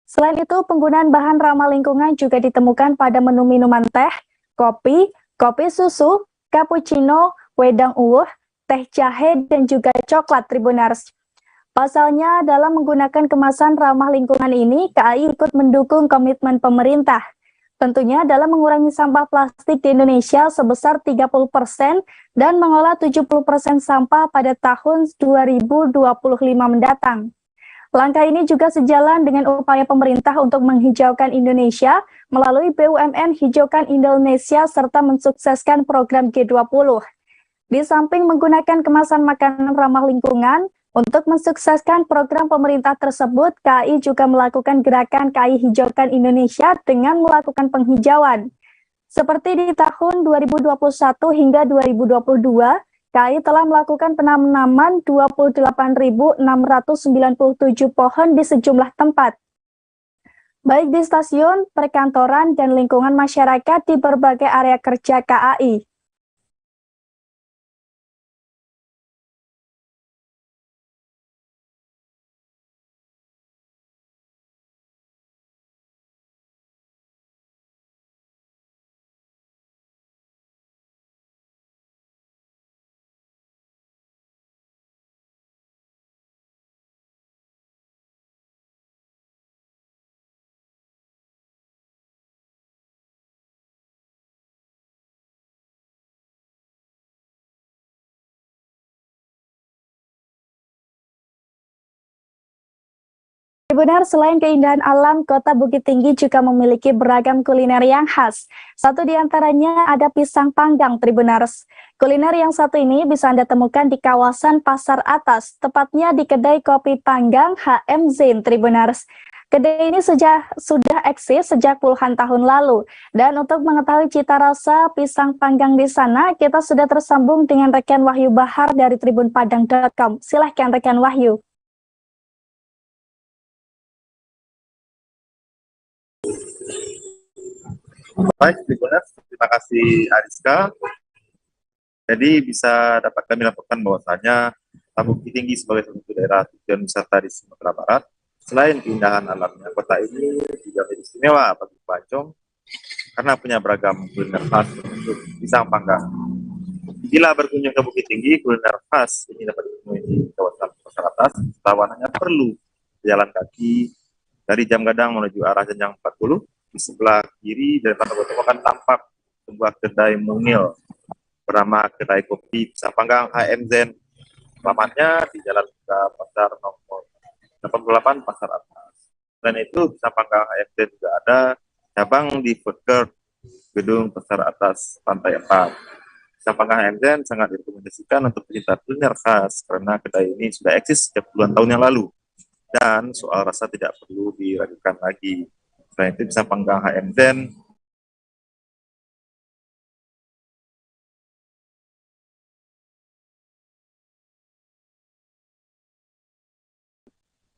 Selain itu, penggunaan bahan ramah lingkungan juga ditemukan pada menu minuman teh, kopi, kopi susu, cappuccino, wedang uwuh, teh jahe, dan juga coklat, Tribuners. Pasalnya, dalam menggunakan kemasan ramah lingkungan ini, KAI ikut mendukung komitmen pemerintah. Tentunya dalam mengurangi sampah plastik di Indonesia sebesar 30% dan mengolah 70% sampah pada tahun 2025 mendatang. Langkah ini juga sejalan dengan upaya pemerintah untuk menghijaukan Indonesia melalui BUMN Hijaukan Indonesia serta mensukseskan program G20. Di samping menggunakan kemasan makanan ramah lingkungan, untuk mensukseskan program pemerintah tersebut, KAI juga melakukan gerakan KAI Hijaukan Indonesia dengan melakukan penghijauan. Seperti di tahun 2021 hingga 2022, KAI telah melakukan penanaman 28.697 pohon di sejumlah tempat, baik di stasiun, perkantoran, dan lingkungan masyarakat di berbagai area kerja KAI. Benar, selain keindahan alam, kota Bukit Tinggi juga memiliki beragam kuliner yang khas. Satu di antaranya ada pisang panggang, Tribuners. Kuliner yang satu ini bisa Anda temukan di kawasan Pasar Atas, tepatnya di kedai kopi panggang HM Zain, Tribuners. Kedai ini sudah eksis sejak puluhan tahun lalu. Dan untuk mengetahui cita rasa pisang panggang di sana, kita sudah tersambung dengan rekan Wahyu Bahar dari tribunpadang.com. Silahkan rekan Wahyu. Baik, terima kasih Ariska. Jadi bisa dapat kami laporkan bahwasanya Bukit Tinggi sebagai satu daerah tujuan wisata di Sumatera Barat, selain keindahan alamnya, kota ini juga menjadi istimewa bagi pelancong karena punya beragam kuliner khas untuk pisang panggang. Bila berkunjung ke Bukit Tinggi, kuliner khas ini dapat ditemui di kawasan Pasar Atas. Tawanannya perlu jalan kaki dari Jam Gadang menuju arah Jenjang 40. Di sebelah kiri dari Pasar Gotong akan tampak sebuah kedai mungil bernama Kedai Kopi Pisang Panggang HM Zain. Alamatnya di Jalan Buka Pasar nomor 88 Pasar Atas. Selain itu, Pisang Panggang HM Zain juga ada cabang di Food Court Gedung Pasar Atas Pantai 4. Pisang Panggang HM Zain sangat direkomendasikan untuk pecinta kuliner khas karena kedai ini sudah eksis sejak puluhan tahun yang lalu. dan soal rasa tidak perlu diragukan lagi. Selain itu pisang panggang HM Zen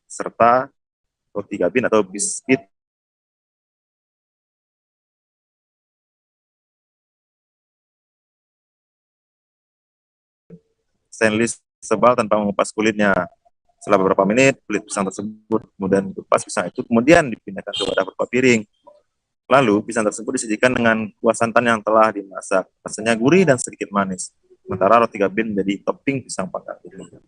serta roti gabin atau biskuit stainless sebal tanpa mengupas kulitnya. Setelah beberapa menit, kulit pisang tersebut kemudian dikupas pisang itu kemudian dipindahkan ke wadah berupa piring. Lalu pisang tersebut disajikan dengan kuah santan yang telah dimasak. Rasanya gurih dan sedikit manis. Sementara roti gabin menjadi topping pisang panggang ini.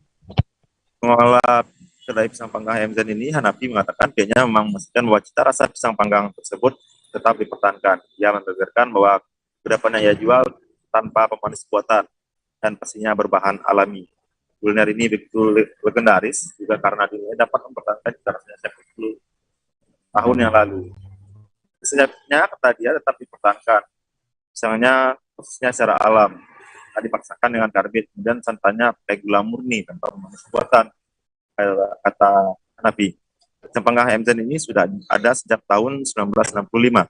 Pengelola kedai pisang panggang HM Zen ini, Hanafi, mengatakan pihaknya memang memastikan bahwa cita rasa pisang panggang tersebut tetap dipertahankan. Ia membeberkan bahwa kudapan yang ia jual tanpa pemanis buatan dan pastinya berbahan alami. Kuliner ini begitu legendaris juga karena dinilai dapat mempertahankan cita rasanya 10 tahun yang lalu. Sejatinya, kata dia, tetap dipertahankan. Misalnya, prosesnya secara alam. Tadi dipaksakan dengan karbit, kemudian santannya pakai gula murni tanpa pemanis buatan, kata Hanafi. Pisang panggang HM Zen ini sudah ada sejak tahun 1965.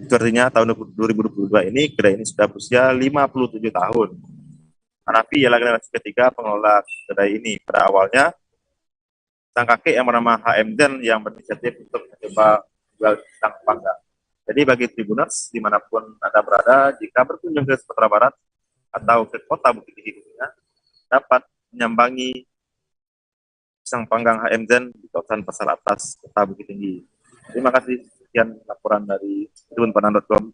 Itu artinya tahun 2022 ini kedai ini sudah berusia 57 tahun. Hanafi ialah generasi ketiga pengelola kedai ini. Pada awalnya, sang kakek yang bernama HM Zen yang berinisiatif untuk mencoba jual pisang panggang. Jadi bagi Tribuners dimanapun Anda berada, jika berkunjung ke Sumatera Barat atau ke kota Bukit Tinggi khususnya, dapat menyambangi pisang panggang HM Zen di kawasan Pasar Atas, Kota Bukit Tinggi. Terima kasih. Sekian laporan dari tribunpadang.com.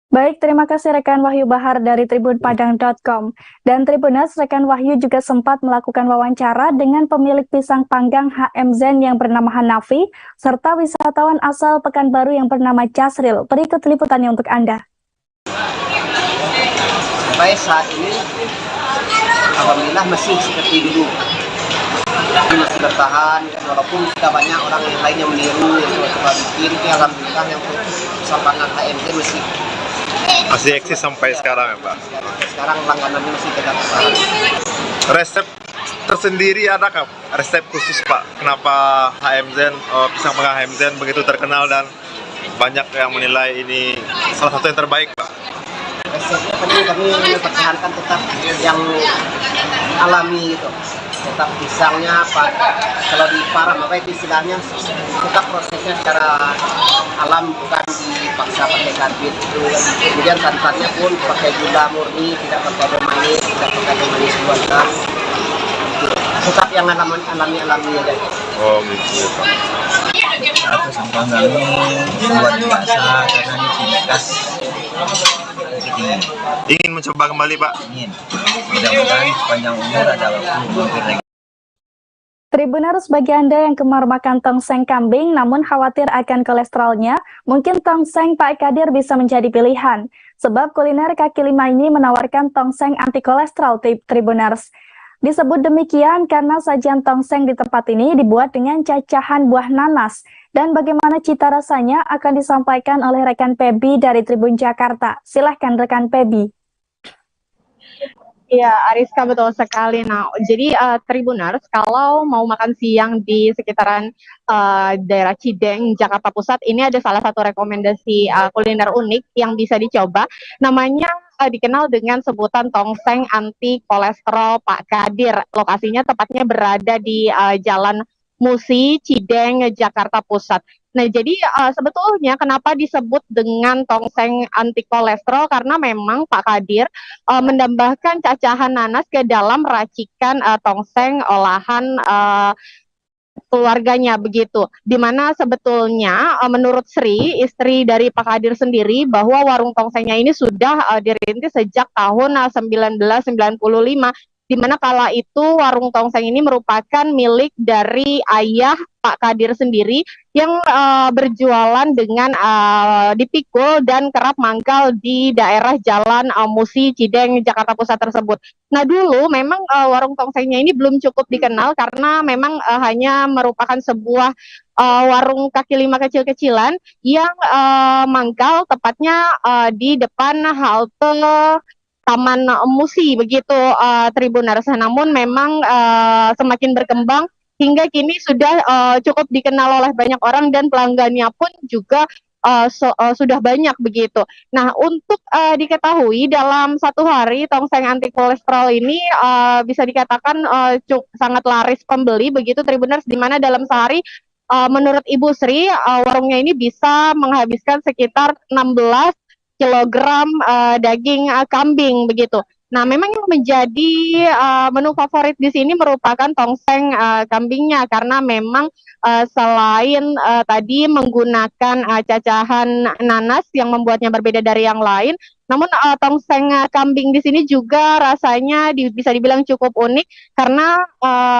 Baik, terima kasih rekan Wahyu Bahar dari tribunpadang.com. Dan Tribuners, rekan Wahyu juga sempat melakukan wawancara dengan pemilik pisang panggang HM Zen yang bernama Hanafi, serta wisatawan asal Pekanbaru yang bernama Casril. Berikut liputannya untuk Anda. Sampai saat ini, alhamdulillah masih seperti dulu. Masih bertahan, walaupun sudah banyak orang yang lain yang meniru, yang coba bikin, tapi alhamdulillah yang untuk pisang panggang HM Zen Masih eksis sampai sekarang ya Pak? Sekarang langganannya masih tetap. Resep tersendiri adakah? Resep khusus Pak? Kenapa HM Zen, pisang panggang HM Zen begitu terkenal dan banyak yang menilai ini salah satu yang terbaik Pak? Resepnya kami mempertahankan tetap yang alami gitu. Tetap pisangnya kalau di param apa itu istilahnya, tetap prosesnya secara alam, bukan dipaksa pakai karbit itu. Kemudian santannya pun pakai gula murni, tidak pakai manis, tidak pakai manis buatan. Tetap yang alami aja. Oh gitu. Pisang panggang luar biasa karena ini ciri khas. Ingin mencoba kembali Pak? Ingin. Mudah-mudahan sepanjang umur ada waktu. Tribuners, bagi Anda yang gemar makan tongseng kambing namun khawatir akan kolesterolnya, mungkin tongseng Pak Kadir bisa menjadi pilihan. Sebab kuliner kaki lima ini menawarkan tongseng anti kolesterol, Tribuners. Disebut demikian karena sajian tongseng di tempat ini dibuat dengan cacahan buah nanas. Dan bagaimana cita rasanya akan disampaikan oleh rekan Pebi dari Tribun Jakarta. Silahkan rekan Pebi. Iya, Ariska, betul sekali. Nah, jadi Tribuners, kalau mau makan siang di sekitaran daerah Cideng, Jakarta Pusat, ini ada salah satu rekomendasi kuliner unik yang bisa dicoba. Namanya dikenal dengan sebutan tongseng anti kolesterol Pak Kadir. Lokasinya tepatnya berada di Jalan Musi, Cideng, Jakarta Pusat. Nah, jadi sebetulnya kenapa disebut dengan tongseng anti kolesterol, karena memang Pak Kadir menambahkan cacahan nanas ke dalam racikan tongseng olahan keluarganya begitu. Dimana sebetulnya menurut Sri, istri dari Pak Kadir sendiri, bahwa warung tongsengnya ini sudah dirintis sejak tahun 1995. Di mana kala itu warung tongseng ini merupakan milik dari ayah Pak Kadir sendiri yang berjualan dengan dipikul dan kerap mangkal di daerah Jalan Musi, Cideng, Jakarta Pusat tersebut. Nah, dulu memang warung tongsengnya ini belum cukup dikenal karena memang hanya merupakan sebuah warung kaki lima kecil-kecilan yang mangkal tepatnya di depan halte Taman Musi begitu, Tribuners. Namun memang semakin berkembang hingga kini sudah cukup dikenal oleh banyak orang dan pelanggannya pun juga sudah banyak begitu. Nah, untuk diketahui dalam satu hari tongseng anti kolesterol ini bisa dikatakan sangat laris pembeli begitu Tribuners, di mana dalam sehari menurut Ibu Sri warungnya ini bisa menghabiskan sekitar 16 kilogram daging kambing begitu. Nah, memang yang menjadi menu favorit di sini merupakan tongseng kambingnya karena memang selain tadi menggunakan cacahan nanas yang membuatnya berbeda dari yang lain, namun tongseng kambing di sini juga rasanya bisa dibilang cukup unik karena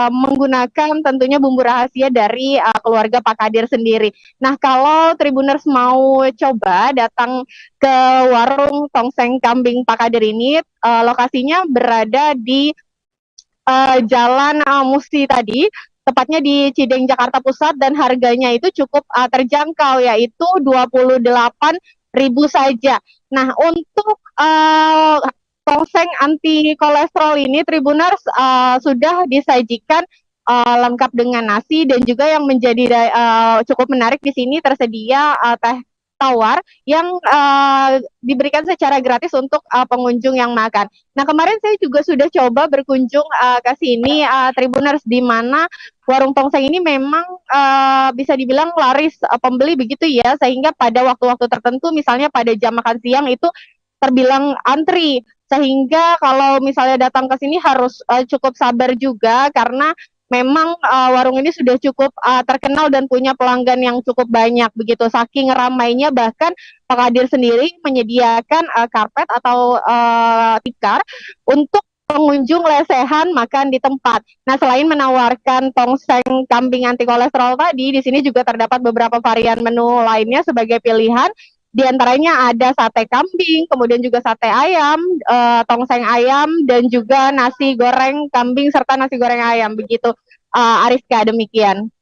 menggunakan tentunya bumbu rahasia dari keluarga Pak Kadir sendiri. Nah, kalau Tribuners mau coba datang ke warung tongseng kambing Pak Kadir ini, lokasinya berada di Jalan Musi tadi, tepatnya di Cideng, Jakarta Pusat, dan harganya itu cukup terjangkau, yaitu 28.000 saja. Nah, untuk tongseng anti kolesterol ini, Tribuners, sudah disajikan lengkap dengan nasi, dan juga yang menjadi cukup menarik di sini tersedia teh tawar yang diberikan secara gratis untuk pengunjung yang makan. Nah, kemarin saya juga sudah coba berkunjung ke sini, Tribuners, di mana warung tongseng ini memang bisa dibilang laris pembeli begitu ya, sehingga pada waktu-waktu tertentu, misalnya pada jam makan siang itu terbilang antri, sehingga kalau misalnya datang ke sini harus cukup sabar juga karena memang warung ini sudah cukup terkenal dan punya pelanggan yang cukup banyak begitu. Saking ramainya bahkan Pak Kadir sendiri menyediakan karpet atau tikar untuk pengunjung lesehan makan di tempat. Nah, selain menawarkan tongseng kambing anti kolesterol tadi, di sini juga terdapat beberapa varian menu lainnya sebagai pilihan. Di antaranya ada sate kambing, kemudian juga sate ayam, tongseng ayam, dan juga nasi goreng kambing serta nasi goreng ayam. Begitu, Ariska, demikian.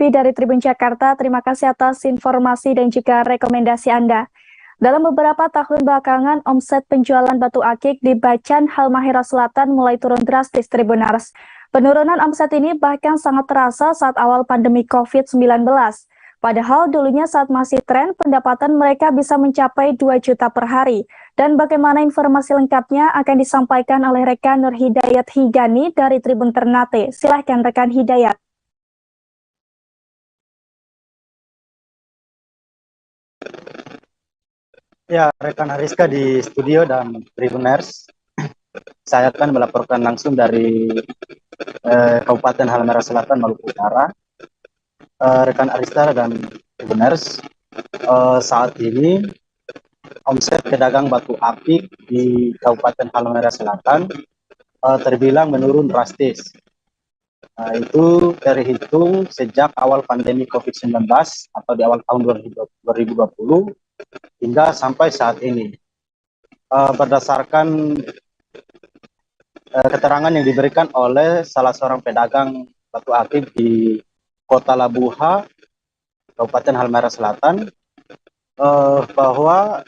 Dari Tribun Jakarta, terima kasih atas informasi dan juga rekomendasi Anda. Dalam beberapa tahun belakangan, omset penjualan batu akik di Bacan, Halmahera Selatan mulai turun drastis, Tribuners. Penurunan omset ini bahkan sangat terasa saat awal pandemi COVID-19. Padahal dulunya saat masih tren, pendapatan mereka bisa mencapai 2 juta per hari. Dan bagaimana informasi lengkapnya akan disampaikan oleh rekan Nur Hidayat Higani dari Tribun Ternate. Silahkan rekan Hidayat. Ya, rekan Ariska di studio dan Tribuners, saya akan melaporkan langsung dari Kabupaten Halmahera Selatan, Maluku Utara. Rekan Ariska dan Tribuners, saat ini omset pedagang batu akik di Kabupaten Halmahera Selatan terbilang menurun drastis. Itu terhitung sejak awal pandemi COVID-19 atau di awal tahun 2020 hingga sampai saat ini. Berdasarkan keterangan yang diberikan oleh salah seorang pedagang batu akik di Kota Labuha, Kabupaten Halmahera Selatan, bahwa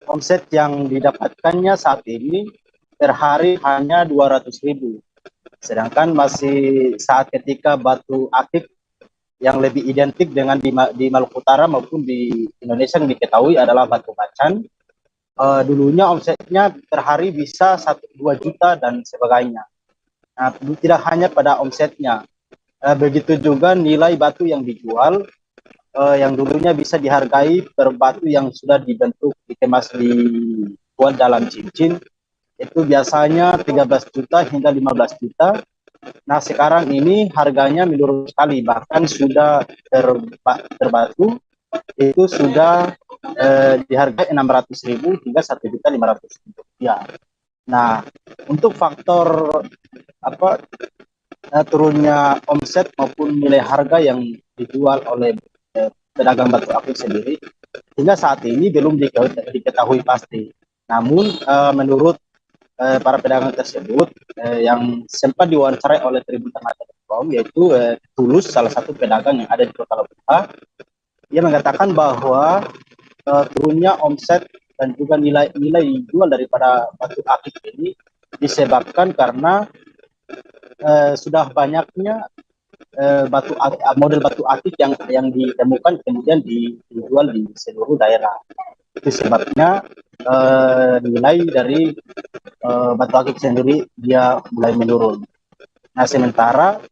omset yang didapatkannya saat ini per hari hanya 200.000. Sedangkan masih saat ketika batu akik yang lebih identik dengan di Maluku Utara maupun di Indonesia yang diketahui adalah batu bacan. Dulunya omsetnya per hari bisa 1-2 juta dan sebagainya. Nah, tidak hanya pada omsetnya, begitu juga nilai batu yang dijual, yang dulunya bisa dihargai per batu yang sudah dibentuk, dikemas, dibuat dalam cincin, itu biasanya 13 juta hingga 15 juta. Nah, sekarang ini harganya menurun sekali, bahkan sudah terbatu itu sudah dihargai 600.000 hingga 1.500.000 rupiah. Nah, untuk faktor turunnya omset maupun nilai harga yang dijual oleh pedagang batu akik sendiri hingga saat ini belum diketahui pasti. Namun menurut para pedagang tersebut yang sempat diwawancarai oleh Tribun Ternate.com, yaitu Tulus, salah satu pedagang yang ada di Kota Labuha, dia mengatakan bahwa turunnya omset dan juga nilai jual daripada batu akik ini disebabkan karena sudah banyaknya model batu akik yang ditemukan kemudian dijual di seluruh daerah. Itu sebabnya nilai dari batu akik sendiri dia mulai menurun. Nah, sementara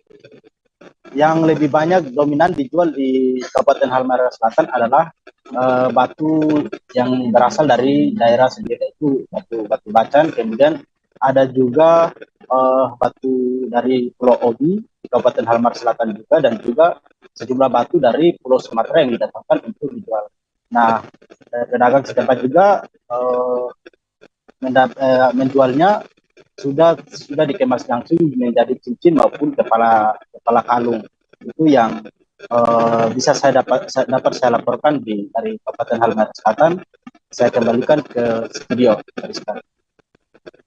yang lebih banyak dominan dijual di Kabupaten Halmahera Selatan adalah batu yang berasal dari daerah sendiri, itu batu bacan, kemudian ada juga batu dari Pulau Obi di Kabupaten Halmahera Selatan juga, dan juga sejumlah batu dari Pulau Sumatera yang didatangkan untuk dijual. Nah, pedagang setempat juga menjualnya sudah dikemas langsung menjadi cincin maupun kepala kalung. Itu yang bisa dapat saya laporkan dari Kabupaten Halmahera Selatan. Saya kembalikan ke studio dari sekarang.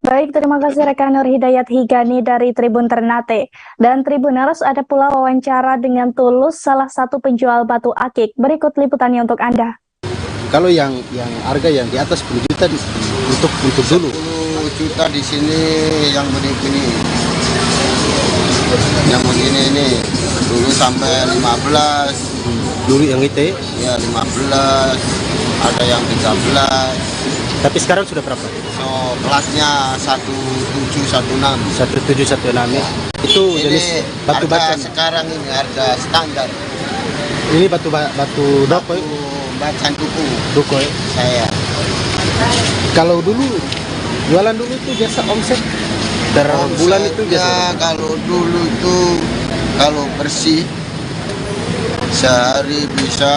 Baik, terima kasih rekan Nur Hidayat Higani dari Tribun Ternate. Dan Tribuners, ada pula wawancara dengan Tulus, salah satu penjual batu akik. Berikut liputannya untuk Anda. Kalau yang harga yang di atas 10 juta untuk dulu. 10 juta di sini yang begini. Yang begini ini dulu sampai 15. Dulu yang itu? Ya 15. Ada yang 13. Tapi sekarang sudah berapa? So, kelasnya 1716. 1716. Itu jenis batu bacan. Sekarang ini harga standar. Ini batu doko. Bacan duko ya? Saya. Kalau dulu jualan dulu itu biasa omset per bulan itu biasa. Kalau dulu itu kalau bersih sehari bisa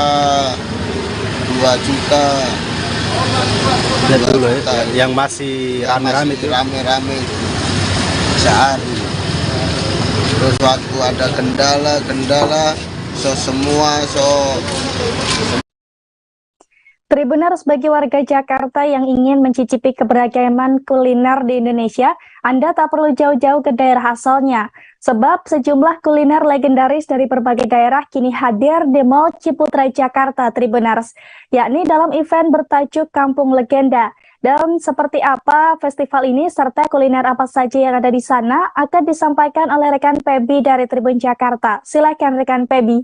2 juta. Dan dulu ya, yang masih rame-rame itu. Rame-rame sehari. Terus waktu ada kendala, semua. Tribuners, bagi warga Jakarta yang ingin mencicipi keberagaman kuliner di Indonesia, Anda tak perlu jauh-jauh ke daerah asalnya. Sebab sejumlah kuliner legendaris dari berbagai daerah kini hadir di Mall Ciputra Jakarta, Tribuners, yakni dalam event bertajuk Kampung Legenda. Dan seperti apa festival ini serta kuliner apa saja yang ada di sana akan disampaikan oleh rekan Pebi dari Tribun Jakarta. Silakan rekan Pebi.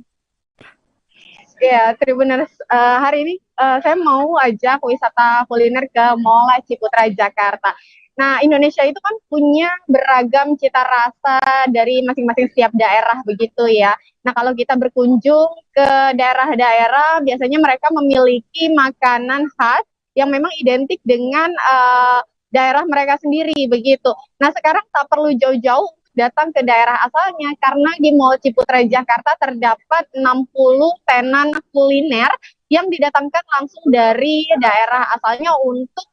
Ya, Tribuners, hari ini saya mau ajak wisata kuliner ke Mall Ciputra Jakarta. Nah, Indonesia itu kan punya beragam cita rasa dari masing-masing setiap daerah begitu ya. Nah, kalau kita berkunjung ke daerah-daerah, biasanya mereka memiliki makanan khas yang memang identik dengan daerah mereka sendiri begitu. Nah, sekarang tak perlu jauh-jauh datang ke daerah asalnya, karena di Mall Ciputra Jakarta terdapat 60 tenan kuliner yang didatangkan langsung dari daerah asalnya untuk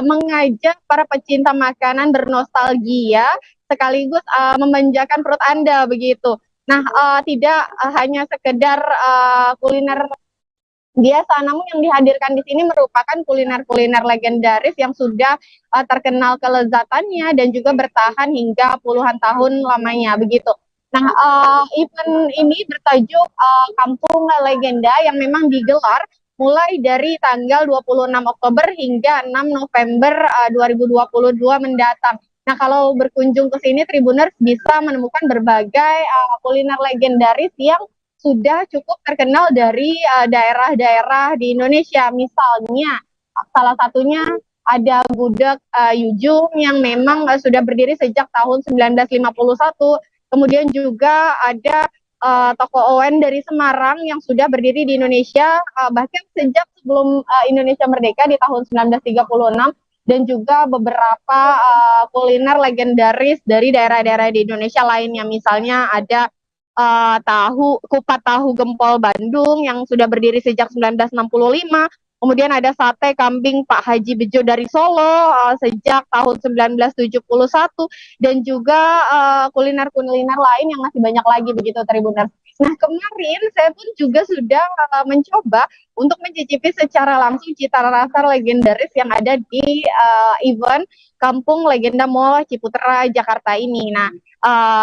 mengajak para pecinta makanan bernostalgia sekaligus memanjakan perut Anda begitu. Nah, tidak hanya sekedar kuliner biasa, namun yang dihadirkan di sini merupakan kuliner-kuliner legendaris yang sudah terkenal kelezatannya dan juga bertahan hingga puluhan tahun lamanya begitu. Nah, event ini bertajuk Kampung Legenda yang memang digelar mulai dari tanggal 26 Oktober hingga 6 November 2022 mendatang. Nah, kalau berkunjung ke sini, Tribuners bisa menemukan berbagai kuliner legendaris yang sudah cukup terkenal dari daerah-daerah di Indonesia. Misalnya, salah satunya ada gudeg Yujum yang memang sudah berdiri sejak tahun 1951. Kemudian juga ada toko Owen dari Semarang yang sudah berdiri di Indonesia bahkan sejak sebelum Indonesia merdeka di tahun 1936. Dan juga beberapa kuliner legendaris dari daerah-daerah di Indonesia lainnya. Misalnya ada kupat tahu gempol Bandung yang sudah berdiri sejak 1965. Kemudian ada sate kambing Pak Haji Bejo dari Solo sejak tahun 1971, dan juga kuliner-kuliner lain yang masih banyak lagi begitu, Tribuners. Nah, kemarin saya pun juga sudah mencoba untuk mencicipi secara langsung cita rasa legendaris yang ada di event Kampung Legenda Mall Ciputra Jakarta ini. Nah,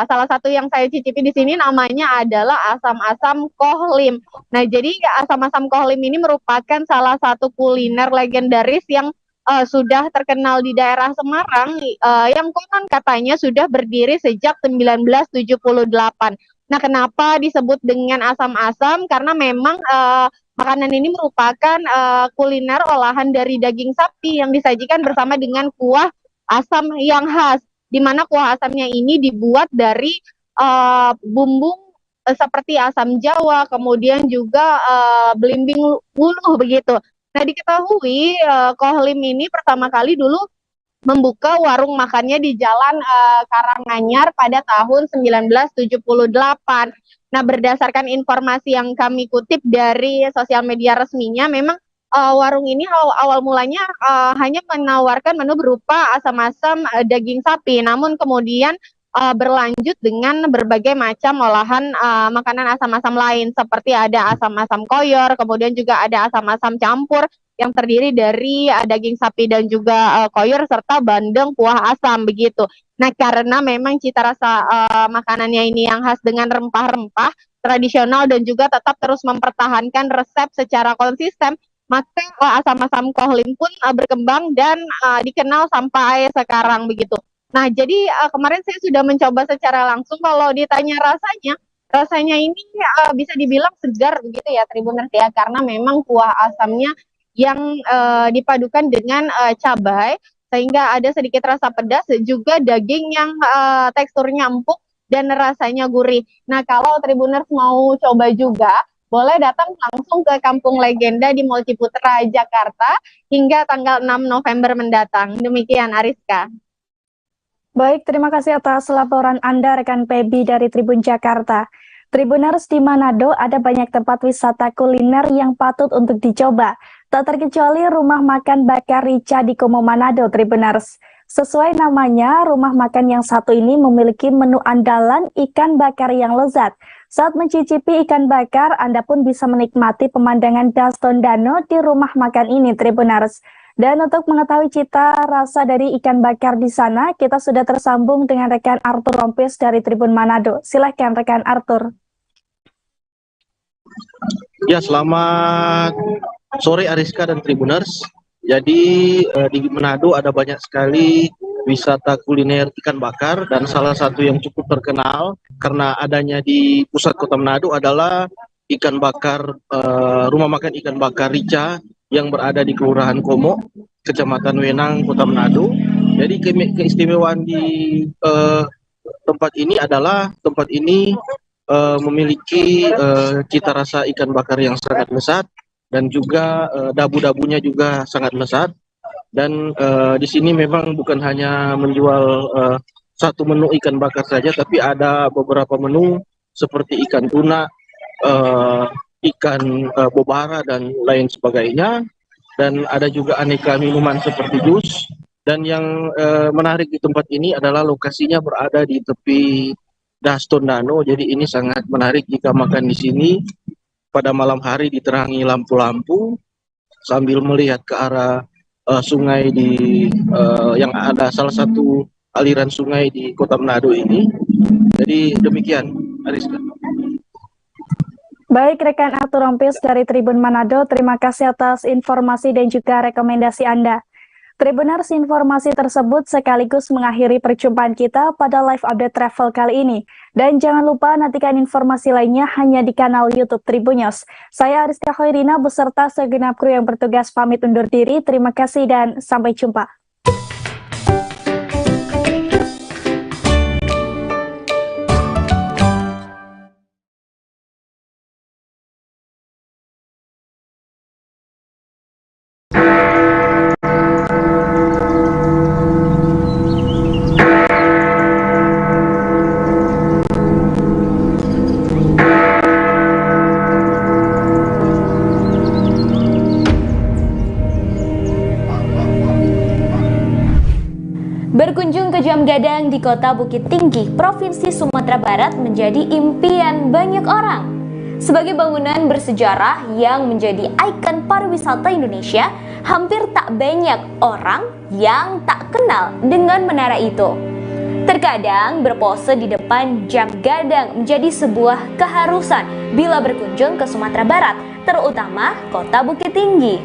salah satu yang saya cicipi di sini namanya adalah asam-asam kohlim. Nah, jadi asam-asam kohlim ini merupakan salah satu kuliner legendaris yang sudah terkenal di daerah Semarang, yang konon katanya sudah berdiri sejak 1978. Nah, kenapa disebut dengan asam-asam? Karena memang makanan ini merupakan kuliner olahan dari daging sapi yang disajikan bersama dengan kuah asam yang khas, di mana kuah asamnya ini dibuat dari bumbu seperti asam Jawa, kemudian juga belimbing wuluh begitu. Nah, diketahui Kohlim ini pertama kali dulu membuka warung makannya di Jalan Karanganyar pada tahun 1978. Nah, berdasarkan informasi yang kami kutip dari sosial media resminya, memang warung ini awal mulanya hanya menawarkan menu berupa asam-asam daging sapi, namun kemudian berlanjut dengan berbagai macam olahan makanan asam-asam lain, seperti ada asam-asam koyor, kemudian juga ada asam-asam campur yang terdiri dari daging sapi dan juga koyor serta bandeng kuah asam begitu. Nah, karena memang cita rasa makanannya ini yang khas dengan rempah-rempah tradisional dan juga tetap terus mempertahankan resep secara konsisten, maka asam-asam Kohlim pun berkembang dan dikenal sampai sekarang begitu. Nah, jadi kemarin saya sudah mencoba secara langsung. Kalau ditanya rasanya ini bisa dibilang segar begitu ya Tribuners ya, karena memang kuah asamnya yang dipadukan dengan cabai sehingga ada sedikit rasa pedas, juga daging yang teksturnya empuk dan rasanya gurih. Nah, kalau Tribuners mau coba juga, boleh datang langsung ke Kampung Legenda di Mall Ciputra, Jakarta hingga tanggal 6 November mendatang. Demikian Ariska. Baik, terima kasih atas laporan Anda rekan Pebi dari Tribun Jakarta. Tribuners, di Manado ada banyak tempat wisata kuliner yang patut untuk dicoba. Tak terkecuali rumah makan bakar Rica di Kumo Manado, Tribuners. Sesuai namanya, rumah makan yang satu ini memiliki menu andalan ikan bakar yang lezat. Saat mencicipi ikan bakar, Anda pun bisa menikmati pemandangan Das Tondano di rumah makan ini, Tribuners. Dan untuk mengetahui cita rasa dari ikan bakar di sana, kita sudah tersambung dengan rekan Arthur Rompis dari Tribun Manado. Silahkan rekan Arthur. Ya, selamat sore Ariska dan Tribuners. Jadi di Manado ada banyak sekali wisata kuliner ikan bakar, dan salah satu yang cukup terkenal karena adanya di pusat kota Manado adalah ikan bakar, rumah makan ikan bakar Rica yang berada di Kelurahan Komo, Kecamatan Wenang, Kota Manado. Jadi keistimewaan di tempat ini adalah tempat ini memiliki cita rasa ikan bakar yang sangat lezat, dan juga dabu-dabunya juga sangat lezat. Dan di sini memang bukan hanya menjual satu menu ikan bakar saja, tapi ada beberapa menu seperti ikan tuna, ikan bobara dan lain sebagainya, dan ada juga aneka minuman seperti jus. Dan yang menarik di tempat ini adalah lokasinya berada di tepi Das Tondano, jadi ini sangat menarik jika makan di sini pada malam hari diterangi lampu-lampu sambil melihat ke arah sungai di yang ada salah satu aliran sungai di Kota Manado ini. Jadi demikian, Ariska. Baik, rekan Arthur Rompis dari Tribun Manado, terima kasih atas informasi dan juga rekomendasi Anda. Tribuners, informasi tersebut sekaligus mengakhiri perjumpaan kita pada live update travel kali ini. Dan jangan lupa nantikan informasi lainnya hanya di kanal YouTube Tribunnews. Saya Ariska Khairina beserta segenap kru yang bertugas pamit undur diri. Terima kasih dan sampai jumpa. Berkunjung ke Jam Gadang di Kota Bukit Tinggi, Provinsi Sumatera Barat menjadi impian banyak orang. Sebagai bangunan bersejarah yang menjadi ikon pariwisata Indonesia, hampir tak banyak orang yang tak kenal dengan menara itu. Terkadang berpose di depan jam gadang menjadi sebuah keharusan bila berkunjung ke Sumatera Barat, terutama kota Bukit Tinggi.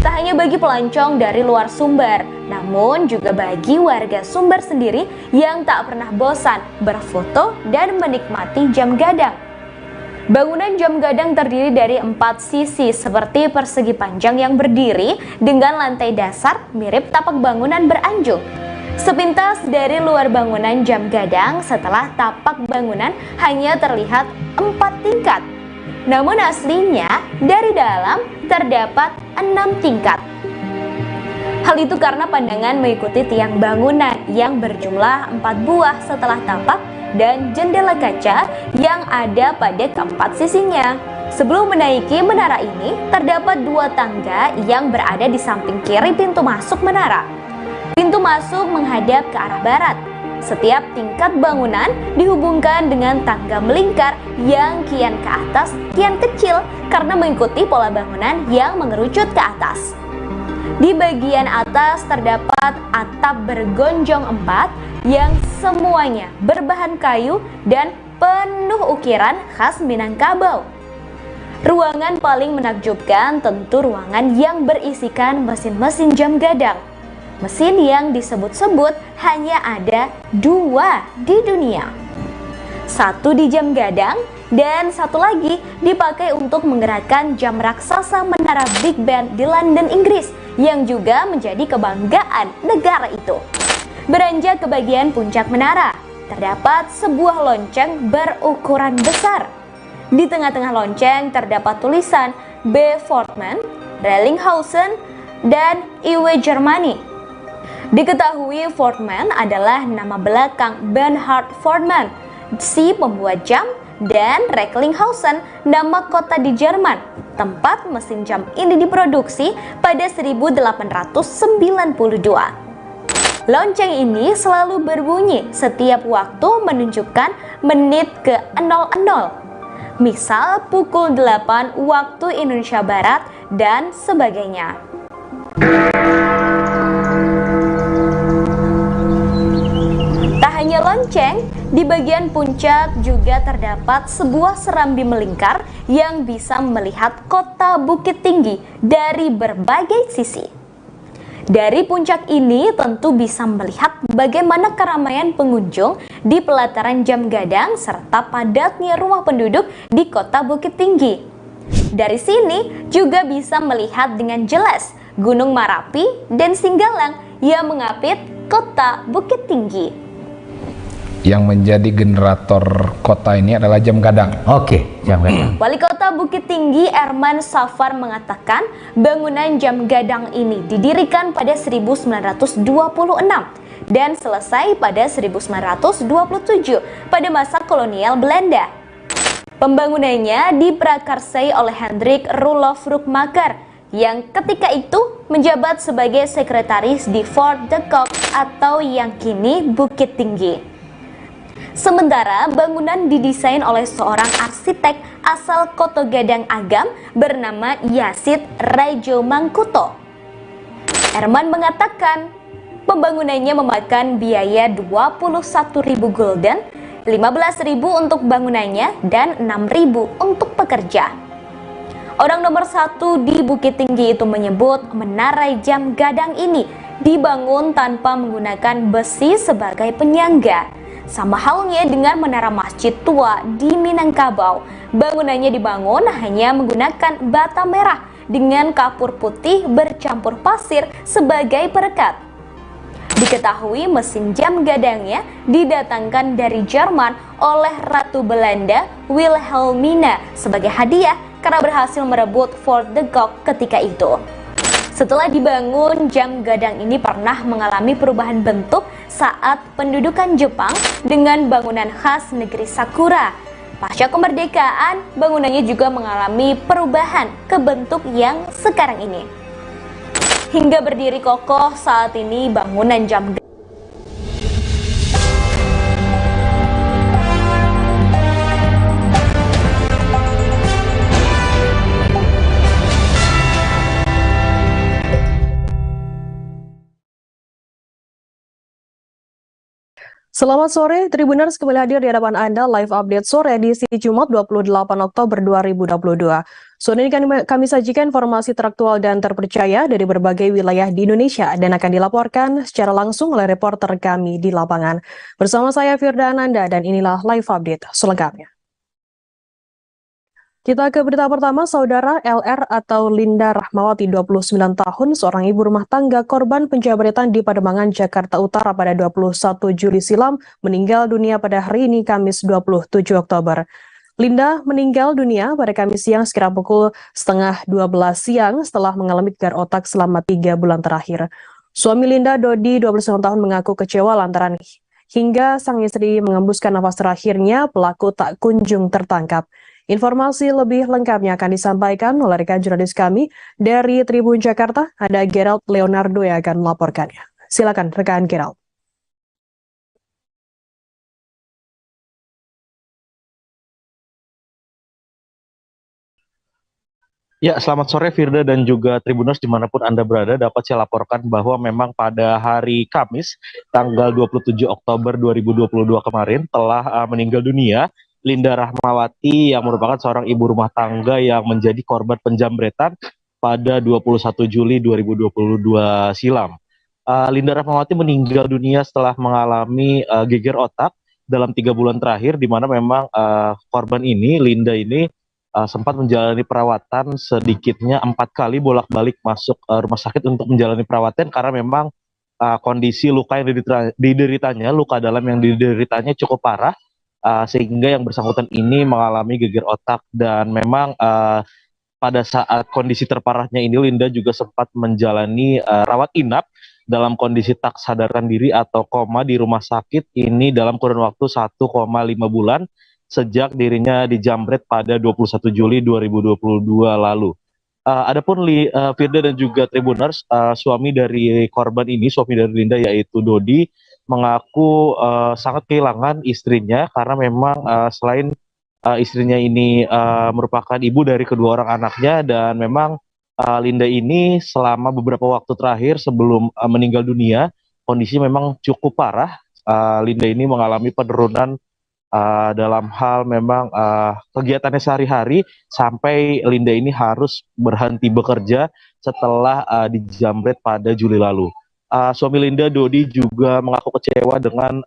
Tak hanya bagi pelancong dari luar Sumber, namun juga bagi warga Sumber sendiri yang tak pernah bosan berfoto dan menikmati jam gadang. Bangunan jam gadang terdiri dari 4 sisi seperti persegi panjang yang berdiri dengan lantai dasar mirip tapak bangunan beranjung. Sepintas dari luar bangunan jam gadang, setelah tapak bangunan hanya terlihat 4 tingkat. Namun aslinya dari dalam terdapat 6 tingkat. Hal itu karena pandangan mengikuti tiang bangunan yang berjumlah 4 buah setelah tapak dan jendela kaca yang ada pada keempat sisinya. Sebelum menaiki menara ini, terdapat 2 tangga yang berada di samping kiri pintu masuk menara. Pintu masuk menghadap ke arah barat. Setiap tingkat bangunan dihubungkan dengan tangga melingkar yang kian ke atas, kian kecil karena mengikuti pola bangunan yang mengerucut ke atas. Di bagian atas terdapat atap bergonjong 4 yang semuanya berbahan kayu dan penuh ukiran khas Minangkabau. Ruangan paling menakjubkan tentu ruangan yang berisikan mesin-mesin jam gadang. Mesin yang disebut-sebut hanya ada 2 di dunia. Satu di jam gadang dan satu lagi dipakai untuk menggerakkan jam raksasa menara Big Ben di London, Inggris yang juga menjadi kebanggaan negara itu. Beranjak ke bagian puncak menara, terdapat sebuah lonceng berukuran besar. Di tengah-tengah lonceng terdapat tulisan B. Fortman, Rellinghausen, dan Iwe Germany. Diketahui Fortman adalah nama belakang Bernhard Fortman, si pembuat jam, dan Recklinghausen nama kota di Jerman, tempat mesin jam ini diproduksi pada 1892. Lonceng ini selalu berbunyi setiap waktu menunjukkan menit ke 00. Misal pukul 8 waktu Indonesia Barat dan sebagainya. Tak hanya lonceng, di bagian puncak juga terdapat sebuah serambi melingkar yang bisa melihat kota Bukit Tinggi dari berbagai sisi. Dari puncak ini tentu bisa melihat bagaimana keramaian pengunjung di pelataran jam gadang serta padatnya rumah penduduk di kota Bukit Tinggi. Dari sini juga bisa melihat dengan jelas Gunung Marapi dan Singgalang yang mengapit kota Bukit Tinggi. Yang menjadi generator kota ini adalah jam gadang. Oke, jam gadang. Wali Kota Bukit Tinggi Erman Safar mengatakan bangunan jam gadang ini didirikan pada 1926 dan selesai pada 1927 pada masa kolonial Belanda. Pembangunannya diprakarsai oleh Hendrik Roelof Roekmaker yang ketika itu menjabat sebagai sekretaris di Fort de Kock atau yang kini Bukit Tinggi. Sementara bangunan didesain oleh seorang arsitek asal Koto Gadang Agam bernama Yasid Raijo Mangkuto. Erman mengatakan pembangunannya memakan biaya 21.000 gulden, 15.000 untuk bangunannya dan 6.000 untuk pekerja. Orang nomor 1 di Bukit Tinggi itu menyebut menara jam gadang ini dibangun tanpa menggunakan besi sebagai penyangga. Sama halnya dengan menara masjid tua di Minangkabau, bangunannya dibangun hanya menggunakan bata merah dengan kapur putih bercampur pasir sebagai perekat. Diketahui mesin jam gadangnya didatangkan dari Jerman oleh Ratu Belanda Wilhelmina sebagai hadiah karena berhasil merebut Fort de Kock ketika itu. Setelah dibangun, jam gadang ini pernah mengalami perubahan bentuk saat pendudukan Jepang dengan bangunan khas negeri Sakura. Pasca kemerdekaan, bangunannya juga mengalami perubahan ke bentuk yang sekarang ini. Hingga berdiri kokoh saat ini, bangunan jam gadang Selamat sore, Tribuners kembali hadir di hadapan Anda live update sore edisi Jumat 28 Oktober 2022. Sore ini kami sajikan informasi teraktual dan terpercaya dari berbagai wilayah di Indonesia dan akan dilaporkan secara langsung oleh reporter kami di lapangan. Bersama saya Firda Ananda dan inilah live update selengkapnya. Kita ke berita pertama, Saudara LR atau Linda Rahmawati, 29 tahun, seorang ibu rumah tangga korban penjamretan di Pademangan, Jakarta Utara pada 21 Juli silam, meninggal dunia pada hari ini, Kamis 27 Oktober. Linda meninggal dunia pada Kamis siang sekitar pukul setengah 12 siang setelah mengalami gegar otak selama 3 bulan terakhir. Suami Linda, Dodi, 29 tahun, mengaku kecewa lantaran hingga sang istri mengembuskan nafas terakhirnya, pelaku tak kunjung tertangkap. Informasi lebih lengkapnya akan disampaikan oleh rekan jurnalis kami dari Tribun Jakarta. Ada Gerald Leonardo yang akan melaporkannya. Silakan rekan Gerald. Ya, selamat sore Firda dan juga Tribuners dimanapun Anda berada. Dapat saya laporkan bahwa memang pada hari Kamis, tanggal 27 Oktober 2022 kemarin, telah meninggal dunia Linda Rahmawati yang merupakan seorang ibu rumah tangga yang menjadi korban penjamretan pada 21 Juli 2022 silam. Linda Rahmawati meninggal dunia setelah mengalami geger otak dalam 3 bulan terakhir, di mana memang korban ini, Linda ini, sempat menjalani perawatan sedikitnya 4 kali bolak-balik masuk rumah sakit untuk menjalani perawatan karena memang kondisi luka yang dideritanya, luka dalam yang dideritanya cukup parah, sehingga yang bersangkutan ini mengalami geger otak dan memang pada saat kondisi terparahnya ini Linda juga sempat menjalani rawat inap dalam kondisi tak sadarkan diri atau koma di rumah sakit ini dalam kurun waktu 1,5 bulan sejak dirinya dijamret pada 21 Juli 2022 lalu. Adapun Firda dan juga Tribuners, suami dari korban ini, suami dari Linda yaitu Dodi, mengaku sangat kehilangan istrinya karena memang selain istrinya ini merupakan ibu dari kedua orang anaknya dan memang Linda ini selama beberapa waktu terakhir sebelum meninggal dunia kondisi memang cukup parah. Linda ini mengalami penurunan dalam hal memang kegiatannya sehari-hari sampai Linda ini harus berhenti bekerja setelah dijamret pada Juli lalu. Suami Linda, Dodi, juga mengaku kecewa dengan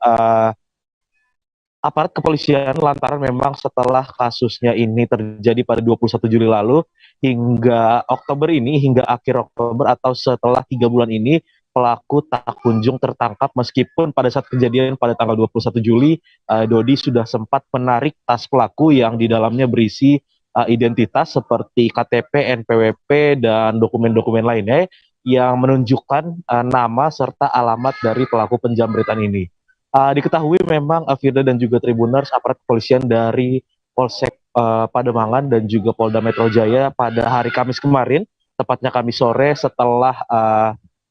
aparat kepolisian lantaran memang setelah kasusnya ini terjadi pada 21 Juli lalu hingga Oktober ini, hingga akhir Oktober atau setelah 3 bulan ini pelaku tak kunjung tertangkap meskipun pada saat kejadian pada tanggal 21 Juli Dodi sudah sempat menarik tas pelaku yang di dalamnya berisi identitas seperti KTP, NPWP, dan dokumen-dokumen lainnya yang menunjukkan nama serta alamat dari pelaku penjamretan ini. Diketahui memang Firda dan juga Tribuners, aparat kepolisian dari Polsek Pademangan dan juga Polda Metro Jaya pada hari Kamis kemarin, tepatnya Kamis sore setelah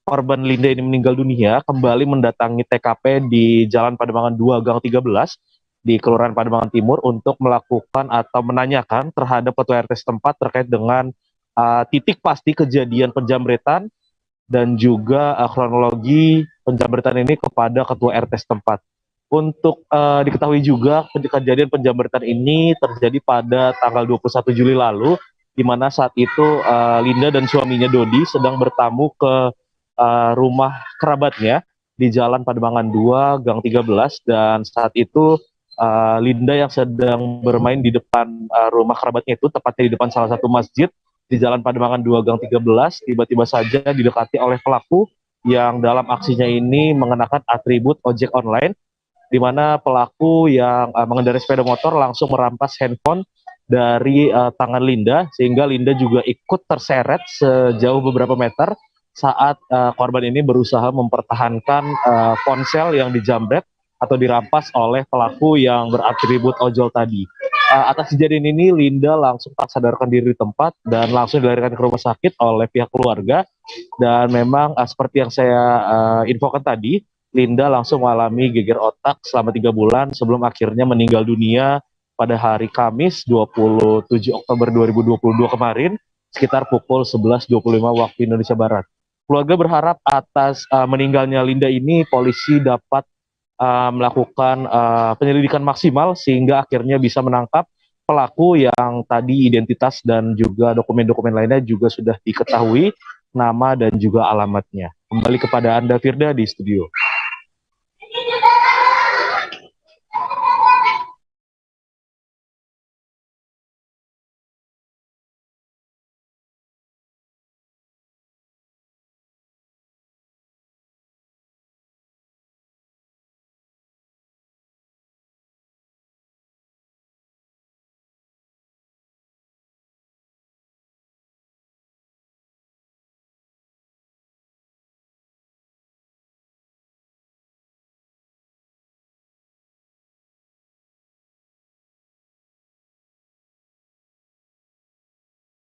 korban Linda ini meninggal dunia, kembali mendatangi TKP di Jalan Pademangan 2 Gang 13 di Kelurahan Pademangan Timur untuk melakukan atau menanyakan terhadap ketua RT setempat terkait dengan titik pasti kejadian penjamretan dan juga kronologi penjamretan ini kepada ketua RT setempat. Untuk diketahui juga kejadian penjamretan ini terjadi pada tanggal 21 Juli lalu, di mana saat itu Linda dan suaminya Dodi sedang bertamu ke rumah kerabatnya di Jalan Pademangan 2 Gang 13 dan saat itu Linda yang sedang bermain di depan rumah kerabatnya itu, tepatnya di depan salah satu masjid di Jalan Pademangan 2 Gang 13, tiba-tiba saja didekati oleh pelaku yang dalam aksinya ini mengenakan atribut ojek online, di mana pelaku yang mengendarai sepeda motor langsung merampas handphone dari tangan Linda, sehingga Linda juga ikut terseret sejauh beberapa meter saat korban ini berusaha mempertahankan ponsel yang dijamret atau dirampas oleh pelaku yang beratribut ojol tadi. Atas kejadian ini, Linda langsung tak sadarkan diri di tempat dan langsung dilarikan ke rumah sakit oleh pihak keluarga. Dan memang seperti yang saya infokan tadi, Linda langsung mengalami geger otak selama 3 bulan sebelum akhirnya meninggal dunia pada hari Kamis 27 Oktober 2022 kemarin sekitar pukul 11.25 waktu Indonesia Barat. Keluarga berharap atas meninggalnya Linda ini polisi dapat melakukan penyelidikan maksimal sehingga akhirnya bisa menangkap pelaku yang tadi identitas dan juga dokumen-dokumen lainnya juga sudah diketahui nama dan juga alamatnya. Kembali kepada Anda Firda di studio.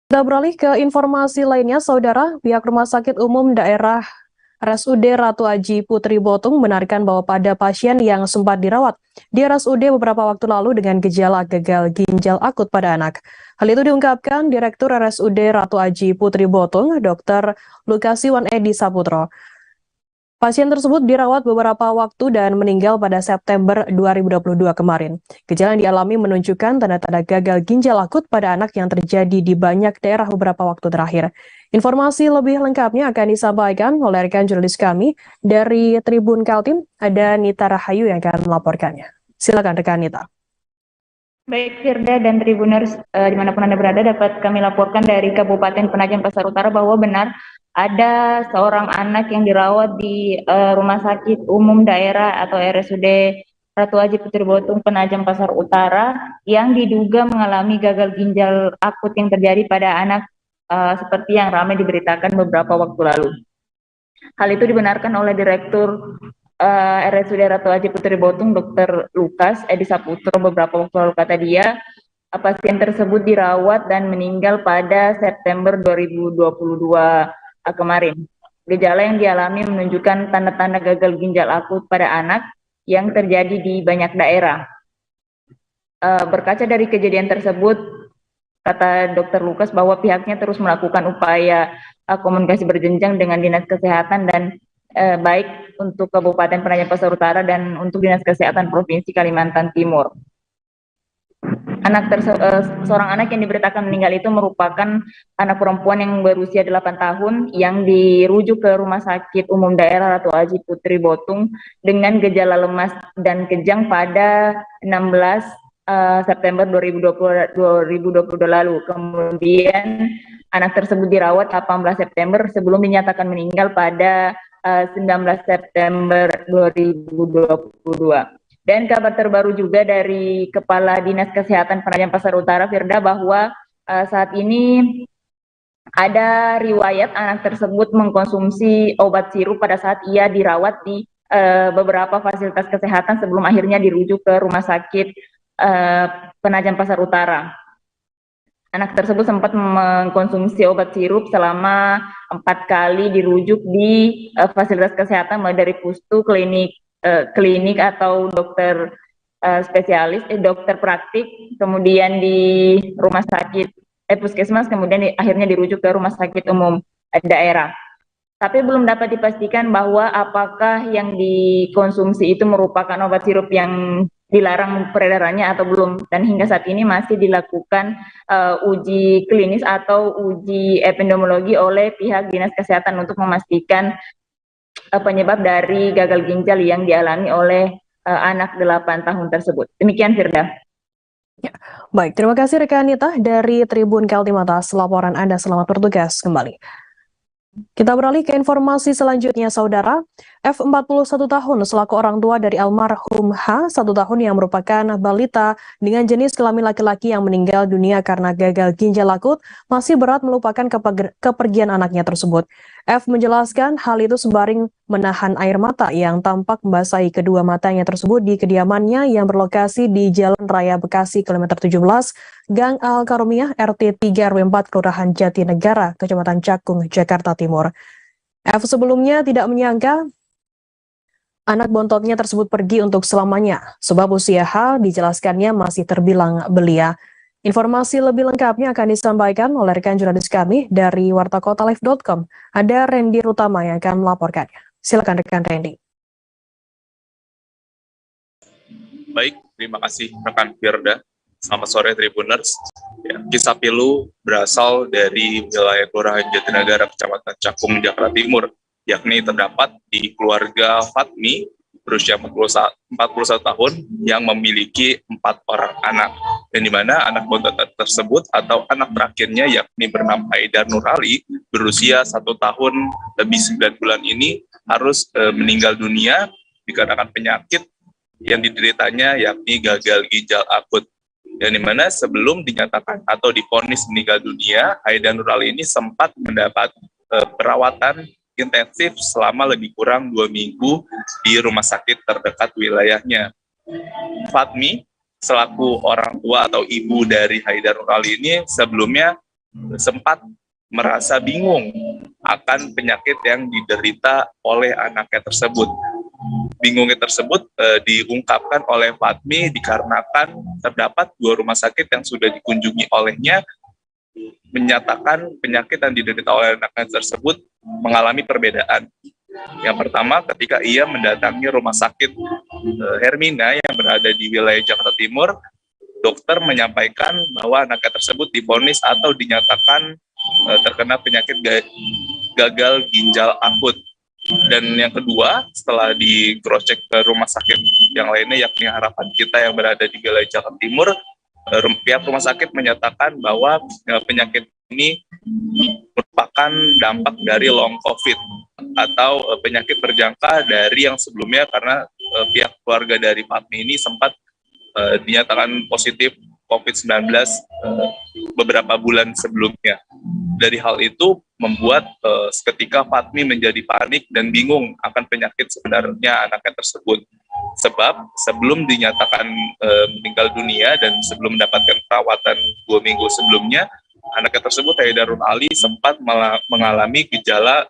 Kita beralih ke informasi lainnya, Saudara. Pihak Rumah Sakit Umum Daerah RSUD Ratu Aji Putri Botung membenarkan bahwa pada pasien yang sempat dirawat di RSUD beberapa waktu lalu dengan gejala gagal ginjal akut pada anak. Hal itu diungkapkan Direktur RSUD Ratu Aji Putri Botung, Dr. Lukasiwan Edi Saputro. Pasien tersebut dirawat beberapa waktu dan meninggal pada September 2022 kemarin. Gejala yang dialami menunjukkan tanda-tanda gagal ginjal akut pada anak yang terjadi di banyak daerah beberapa waktu terakhir. Informasi lebih lengkapnya akan disampaikan oleh rekan jurnalis kami dari Tribun Kaltim, ada Nita Rahayu yang akan melaporkannya. Silakan rekan Nita. Baik Firda dan Tribuners dimanapun Anda berada, dapat kami laporkan dari Kabupaten Penajam Pasar Utara bahwa benar ada seorang anak yang dirawat di Rumah Sakit Umum Daerah atau RSUD Ratu Aji Putri Botung Penajam Pasar Utara yang diduga mengalami gagal ginjal akut yang terjadi pada anak seperti yang ramai diberitakan beberapa waktu lalu. Hal itu dibenarkan oleh Direktur RSUD Ratu Aji Putri Botung Dr. Lukas Edi Saputro beberapa waktu lalu. Kata dia, pasien tersebut dirawat dan meninggal pada September 2022 kemarin. Gejala yang dialami menunjukkan tanda-tanda gagal ginjal akut pada anak yang terjadi di banyak daerah. Berkaca dari kejadian tersebut, kata Dr. Lukas bahwa pihaknya terus melakukan upaya komunikasi berjenjang dengan Dinas Kesehatan dan baik untuk Kabupaten Penajam Pasar Utara dan untuk Dinas Kesehatan Provinsi Kalimantan Timur. Seorang anak yang diberitakan meninggal itu merupakan anak perempuan yang berusia 8 tahun yang dirujuk ke Rumah Sakit Umum Daerah Ratu Aji Putri Botung dengan gejala lemas dan kejang pada 16 September 2022 lalu. Kemudian anak tersebut dirawat 18 September sebelum dinyatakan meninggal pada 19 September 2022. Dan kabar terbaru juga dari Kepala Dinas Kesehatan Penajam Pasar Utara, Firda, bahwa saat ini ada riwayat anak tersebut mengkonsumsi obat sirup pada saat ia dirawat di beberapa fasilitas kesehatan sebelum akhirnya dirujuk ke Rumah Sakit Penajam Pasar Utara. Anak tersebut sempat mengkonsumsi obat sirup selama 4 kali dirujuk di fasilitas kesehatan, mulai dari pustu, klinik atau dokter spesialis, dokter praktik, kemudian di rumah sakit puskesmas, kemudian akhirnya dirujuk ke Rumah Sakit Umum Daerah. Tapi belum dapat dipastikan bahwa apakah yang dikonsumsi itu merupakan obat sirup yang dilarang peredarannya atau belum, dan hingga saat ini masih dilakukan uji klinis atau uji epidemiologi oleh pihak Dinas Kesehatan untuk memastikan penyebab dari gagal ginjal yang dialami oleh anak 8 tahun tersebut. Demikian Firda. Ya. Baik, terima kasih rekan Nita dari Tribun Kaltim atas laporan Anda. Selamat bertugas kembali. Kita beralih ke informasi selanjutnya, Saudara. F 41 tahun selaku orang tua dari almarhum H 1 tahun yang merupakan balita dengan jenis kelamin laki-laki yang meninggal dunia karena gagal ginjal akut masih berat melupakan kepergian anaknya tersebut. F menjelaskan hal itu sembari menahan air mata yang tampak membasahi kedua matanya tersebut di kediamannya yang berlokasi di Jalan Raya Bekasi kilometer 17, Gang Al Karumiah, RT 3 RW 4 Kelurahan Jatinegara, Kecamatan Cakung, Jakarta Timur. F sebelumnya tidak menyangka anak bontotnya tersebut pergi untuk selamanya, sebab usia H dijelaskannya masih terbilang belia. Informasi lebih lengkapnya akan disampaikan oleh rekan jurnalis kami dari wartakotalive.com. Ada Randy Rutama yang akan melaporkannya. Silakan rekan Randy. Baik, terima kasih rekan Firda. Selamat sore Tribuners. Ya, kisah pilu berasal dari wilayah Kelurahan Jatinegara, Kecamatan Cakung, Jakarta Timur, yakni terdapat di keluarga Fatmi berusia 41 tahun yang memiliki 4 orang anak, dan di mana anak tersebut atau anak terakhirnya yakni bernama Haidar Nur Ali berusia 1 tahun lebih 9 bulan ini harus meninggal dunia dikarenakan penyakit yang dideritanya yakni gagal ginjal akut. Yang dimana sebelum dinyatakan atau divonis meninggal dunia, Haidar Nur Ali ini sempat mendapat perawatan intensif selama lebih kurang 2 minggu di rumah sakit terdekat wilayahnya. Fatmi selaku orang tua atau ibu dari Haidar Nur Ali ini sebelumnya sempat merasa bingung akan penyakit yang diderita oleh anaknya tersebut. Bingungnya tersebut diungkapkan oleh Fatmi dikarenakan terdapat 2 rumah sakit yang sudah dikunjungi olehnya menyatakan penyakit yang diderita oleh anaknya tersebut mengalami perbedaan. Yang pertama, ketika ia mendatangi rumah sakit Hermina yang berada di wilayah Jakarta Timur, dokter menyampaikan bahwa anaknya tersebut divonis atau dinyatakan terkena penyakit gagal ginjal akut. Dan yang kedua, setelah di cross check ke rumah sakit yang lainnya yakni Harapan Kita yang berada di wilayah Jakarta Timur, pihak rumah sakit menyatakan bahwa penyakit ini merupakan dampak dari long COVID atau penyakit berjangka dari yang sebelumnya, karena pihak keluarga dari Fatmi ini sempat dinyatakan positif COVID-19 beberapa bulan sebelumnya. Dari hal itu membuat seketika Fatmi menjadi panik dan bingung akan penyakit sebenarnya anaknya tersebut. Sebab sebelum dinyatakan meninggal dunia dan sebelum mendapatkan perawatan 2 minggu sebelumnya, anaknya tersebut, Haidar Nur Ali, sempat mengalami gejala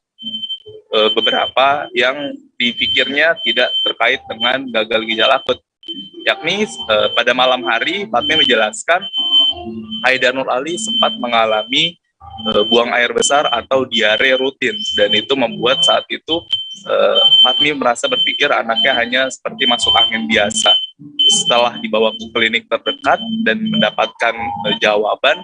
beberapa yang dipikirnya tidak terkait dengan gagal ginjal akut. Yakni pada malam hari, Fatmi menjelaskan Haidar Nur Ali sempat mengalami buang air besar atau diare rutin, dan itu membuat saat itu Fatmi merasa berpikir anaknya hanya seperti masuk angin biasa. Setelah dibawa ke klinik terdekat dan mendapatkan jawaban,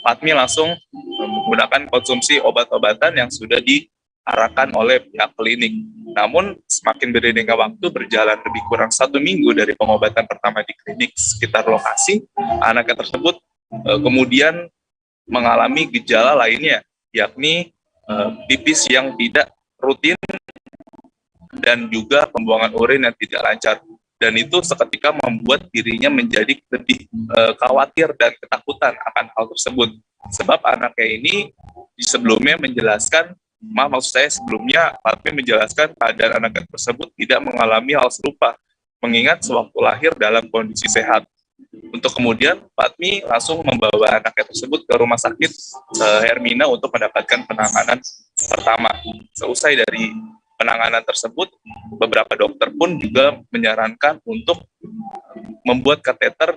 Fatmi langsung menggunakan konsumsi obat-obatan yang sudah diarahkan oleh pihak klinik. Namun semakin beriringnya waktu, berjalan lebih kurang 1 minggu dari pengobatan pertama di klinik sekitar lokasi, anaknya tersebut kemudian mengalami gejala lainnya, yakni pipis yang tidak rutin dan juga pembuangan urin yang tidak lancar. Dan itu seketika membuat dirinya menjadi lebih khawatir dan ketakutan akan hal tersebut. Sebab anaknya ini sebelumnya menjelaskan, sebelumnya Fatmi menjelaskan keadaan anaknya tersebut tidak mengalami hal serupa, mengingat sewaktu lahir dalam kondisi sehat. Untuk kemudian Fatmi langsung membawa anaknya tersebut ke rumah sakit Hermina untuk mendapatkan penanganan pertama. Seusai dari penanganan tersebut, beberapa dokter pun juga menyarankan untuk membuat kateter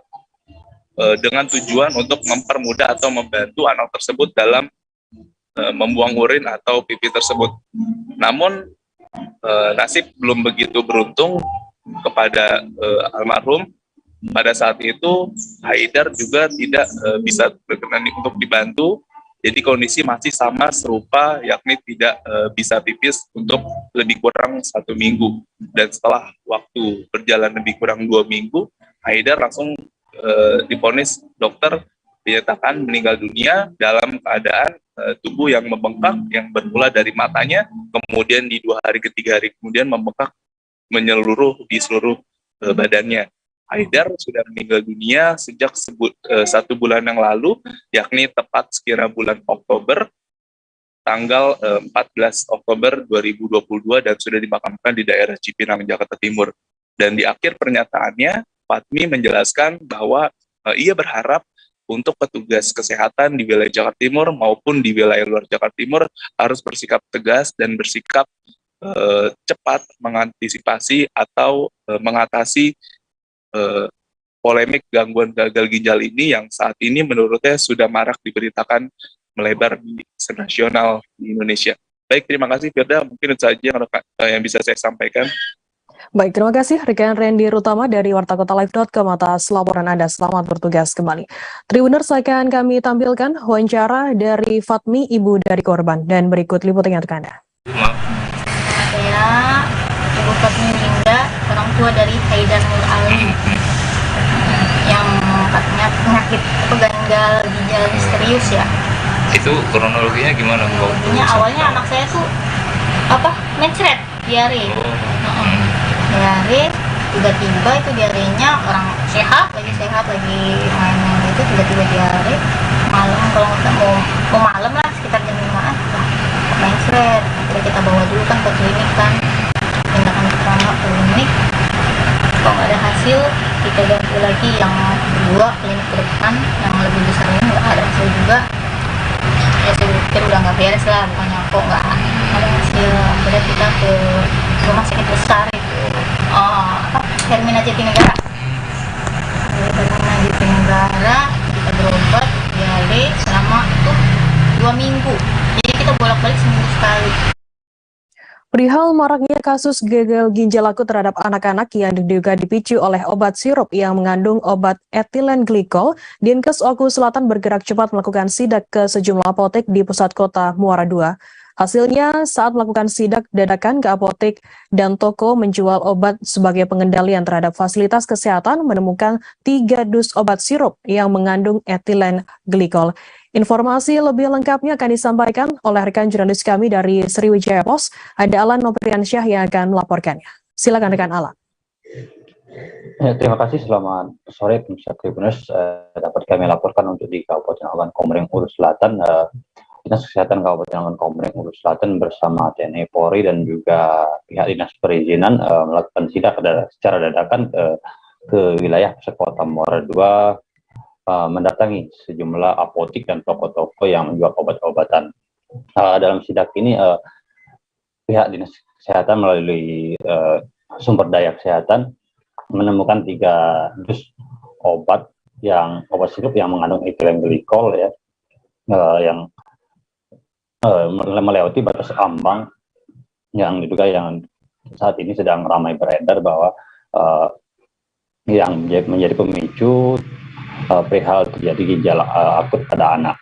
dengan tujuan untuk mempermudah atau membantu anak tersebut dalam membuang urin atau pipi tersebut. Namun nasib belum begitu beruntung kepada almarhum. Pada saat itu Haidar juga tidak bisa berkenan untuk dibantu, jadi kondisi masih sama serupa, yakni tidak bisa pipis untuk lebih kurang 1 minggu. Dan setelah waktu berjalan lebih kurang 2 minggu, Haidar langsung divonis dokter dinyatakan meninggal dunia dalam keadaan tubuh yang membengkak, yang bermula dari matanya, kemudian di 2 hari ke 3 hari kemudian membengkak menyeluruh di seluruh badannya. Haidar sudah meninggal dunia sejak 1 bulan yang lalu, yakni tepat sekira bulan Oktober, tanggal 14 Oktober 2022, dan sudah dimakamkan di daerah Cipinang, Jakarta Timur. Dan di akhir pernyataannya, Fatmi menjelaskan bahwa ia berharap untuk petugas kesehatan di wilayah Jakarta Timur maupun di wilayah luar Jakarta Timur harus bersikap tegas dan bersikap cepat mengantisipasi atau mengatasi polemik gangguan gagal ginjal ini yang saat ini menurutnya sudah marak diberitakan melebar di nasional di Indonesia. Baik, terima kasih Firda. Mungkin itu saja yang bisa saya sampaikan. Baik, terima kasih rekan Randy Rutama dari wartakotalive.com atas laporan Anda. Selamat bertugas kembali. Tribuners, akan kami tampilkan wawancara dari Fatmi, ibu dari korban, dan berikut liputannya untuk Anda. Saya Ibu Fatmi Linda, orang tua dari Haidar Nur Ali yang katanya penyakit gagal ginjal misterius ya. Itu kronologinya gimana? Kronologinya awalnya anak saya tuh mencret diare. Diare, tiba-tiba itu diarenya orang sehat lagi main-main gitu, tiba-tiba diare malam, kalau nggak mau malam lah sekitar jam 5-an mencret. Akhirnya kita bawa dulu kan ke klinik kan, tindakan pertama ke klinik, kalau nggak ada hasil kita ganti lagi yang kedua, klinik ke depan yang lebih besar ini nggak ada hasil juga. Ya saya pikir udah nggak beres lah, bukannya kok nggak ada hasil. Akhirnya kita ke rumah sakit besar itu, Hermina Jatinegara. Hermina Jatinegara kita berobat diare selama tuh 2 minggu. Jadi kita bolak-balik seminggu sekali. Perihal maraknya kasus gagal ginjal akut terhadap anak-anak yang diduga dipicu oleh obat sirup yang mengandung obat etilen glikol, Dinkes Oku Selatan bergerak cepat melakukan sidak ke sejumlah apotek di pusat kota Muara II. Hasilnya, saat melakukan sidak dadakan ke apotek dan toko menjual obat sebagai pengendalian terhadap fasilitas kesehatan, menemukan 3 dus obat sirup yang mengandung etilen glikol. Informasi lebih lengkapnya akan disampaikan oleh rekan jurnalis kami dari Sriwijaya Post, ada Alan Nopriansyah yang akan melaporkannya. Silakan rekan Alan. Ya, terima kasih, selamat sore pemirsa Tribuners. Dapat kami laporkan untuk di Kabupaten Awan Komering Ulu Selatan, Dinas Kesehatan Kabupaten Awan Komering Ulu Selatan bersama TNI Polri dan juga pihak Dinas Perizinan melakukan sidak secara dadakan ke wilayah pusat kota Muara II, mendatangi sejumlah apotik dan toko-toko yang menjual obat-obatan. Dalam sidak ini, pihak Dinas Kesehatan melalui sumber daya kesehatan menemukan 3 dus obat sirup yang mengandung etilen glikol ya, yang melewati batas ambang yang diduga yang saat ini sedang ramai beredar bahwa yang menjadi pemicu perihal terjadi ginjal akut pada anak.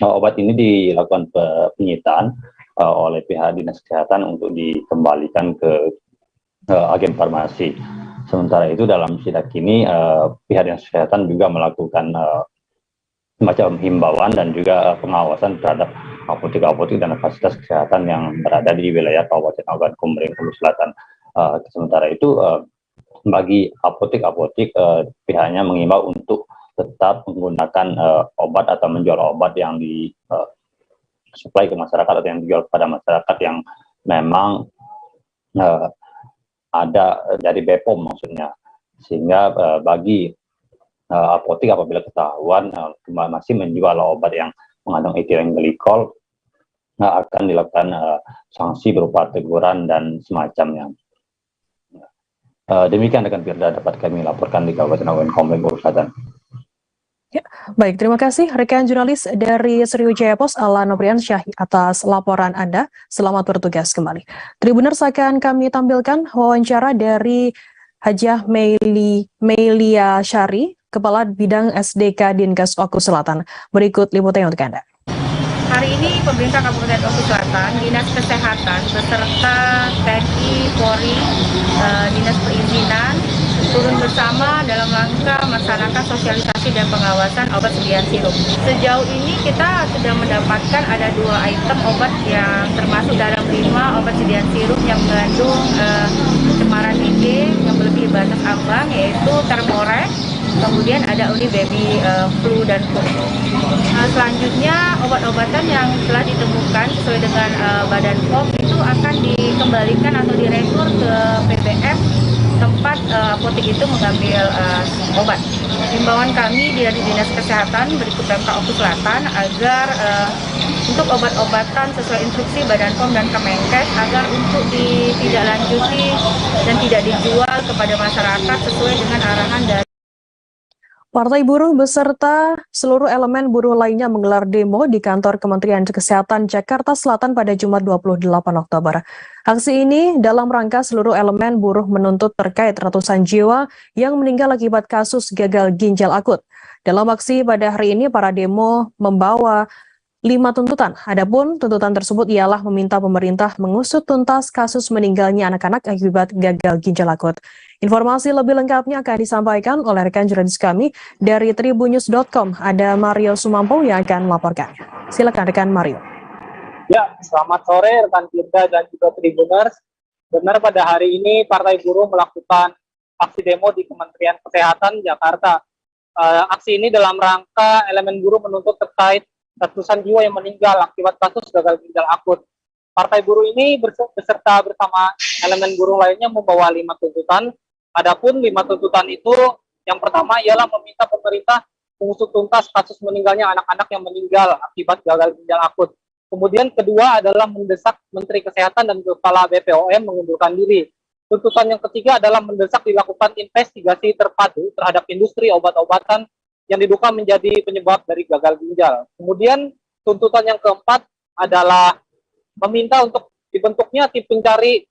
Obat ini dilakukan penyitaan oleh pihak Dinas Kesehatan untuk dikembalikan ke agen farmasi. Sementara itu dalam sidak ini pihak Dinas Kesehatan juga melakukan semacam himbauan dan juga pengawasan terhadap apotek-apotek dan fasilitas kesehatan yang berada di wilayah Kabupaten Awan Komering Ulu Selatan. Sementara itu bagi apotek-apotek pihaknya mengimbau untuk tetap menggunakan obat atau menjual obat yang disuplai ke masyarakat atau yang dijual kepada masyarakat yang memang ada dari BPOM maksudnya, sehingga bagi apotek apabila ketahuan masih menjual obat yang mengandung etilen glikol akan dilakukan sanksi berupa teguran dan semacamnya. Demikian rekan Firda dapat kami laporkan di Kabupaten Awan Komering Ulu Selatan. Ya, baik, terima kasih rekan jurnalis dari Sriwijaya Post Alan Nopriansyah atas laporan Anda. Selamat bertugas kembali. Tribuners, akan kami tampilkan wawancara dari Hajah Melia Syari, Kepala Bidang SDK Dinkes Oku Selatan. Berikut liputannya untuk Anda. Hari ini pemerintah Kabupaten Oku Selatan, Dinas Kesehatan beserta TNI, Polri, Dinas Perizinan turun bersama dalam rangka melaksanakan sosialisasi dan pengawasan obat sediaan sirup. Sejauh ini kita sudah mendapatkan ada 2 item obat yang termasuk dalam 5 obat sediaan sirup yang mengandung pencemaran IgG yang melebihi batas ambang, yaitu Thermorex, kemudian ada Uni Baby Flu dan Flu. Selanjutnya obat-obatan yang telah ditemukan sesuai dengan Badan POM itu akan dikembalikan atau diretur ke PBM tempat apotek itu mengambil obat. Himbauan kami dari Dinas Kesehatan berikut Pemka Oku Selatan agar untuk obat-obatan sesuai instruksi Badan POM dan Kemenkes agar untuk ditindaklanjuti dan tidak dijual kepada masyarakat sesuai dengan arahan dari Partai Buruh beserta seluruh elemen buruh lainnya menggelar demo di kantor Kementerian Kesehatan Jakarta Selatan pada Jumat 28 Oktober. Aksi ini dalam rangka seluruh elemen buruh menuntut terkait ratusan jiwa yang meninggal akibat kasus gagal ginjal akut. Dalam aksi pada hari ini, para demo membawa 5 tuntutan. Adapun tuntutan tersebut ialah meminta pemerintah mengusut tuntas kasus meninggalnya anak-anak akibat gagal ginjal akut. Informasi lebih lengkapnya akan disampaikan oleh rekan jurnalis kami dari tribunnews.com. Ada Mario Sumampo yang akan melaporkannya. Silakan rekan Mario. Ya, selamat sore rekan Firda dan juga Tribuners. Benar pada hari ini Partai Buruh melakukan aksi demo di Kementerian Kesehatan Jakarta. Aksi ini dalam rangka elemen buruh menuntut terkait ratusan jiwa yang meninggal akibat kasus gagal ginjal akut. Partai Buruh ini beserta bersama elemen buruh lainnya membawa 5 tuntutan. Adapun 5 tuntutan itu, yang pertama ialah meminta pemerintah mengusut tuntas kasus meninggalnya anak-anak yang meninggal akibat gagal ginjal akut. Kemudian kedua adalah mendesak Menteri Kesehatan dan Kepala BPOM mengundurkan diri. Tuntutan yang ketiga adalah mendesak dilakukan investigasi terpadu terhadap industri obat-obatan yang diduga menjadi penyebab dari gagal ginjal. Kemudian tuntutan yang keempat adalah meminta untuk dibentuknya tim pencari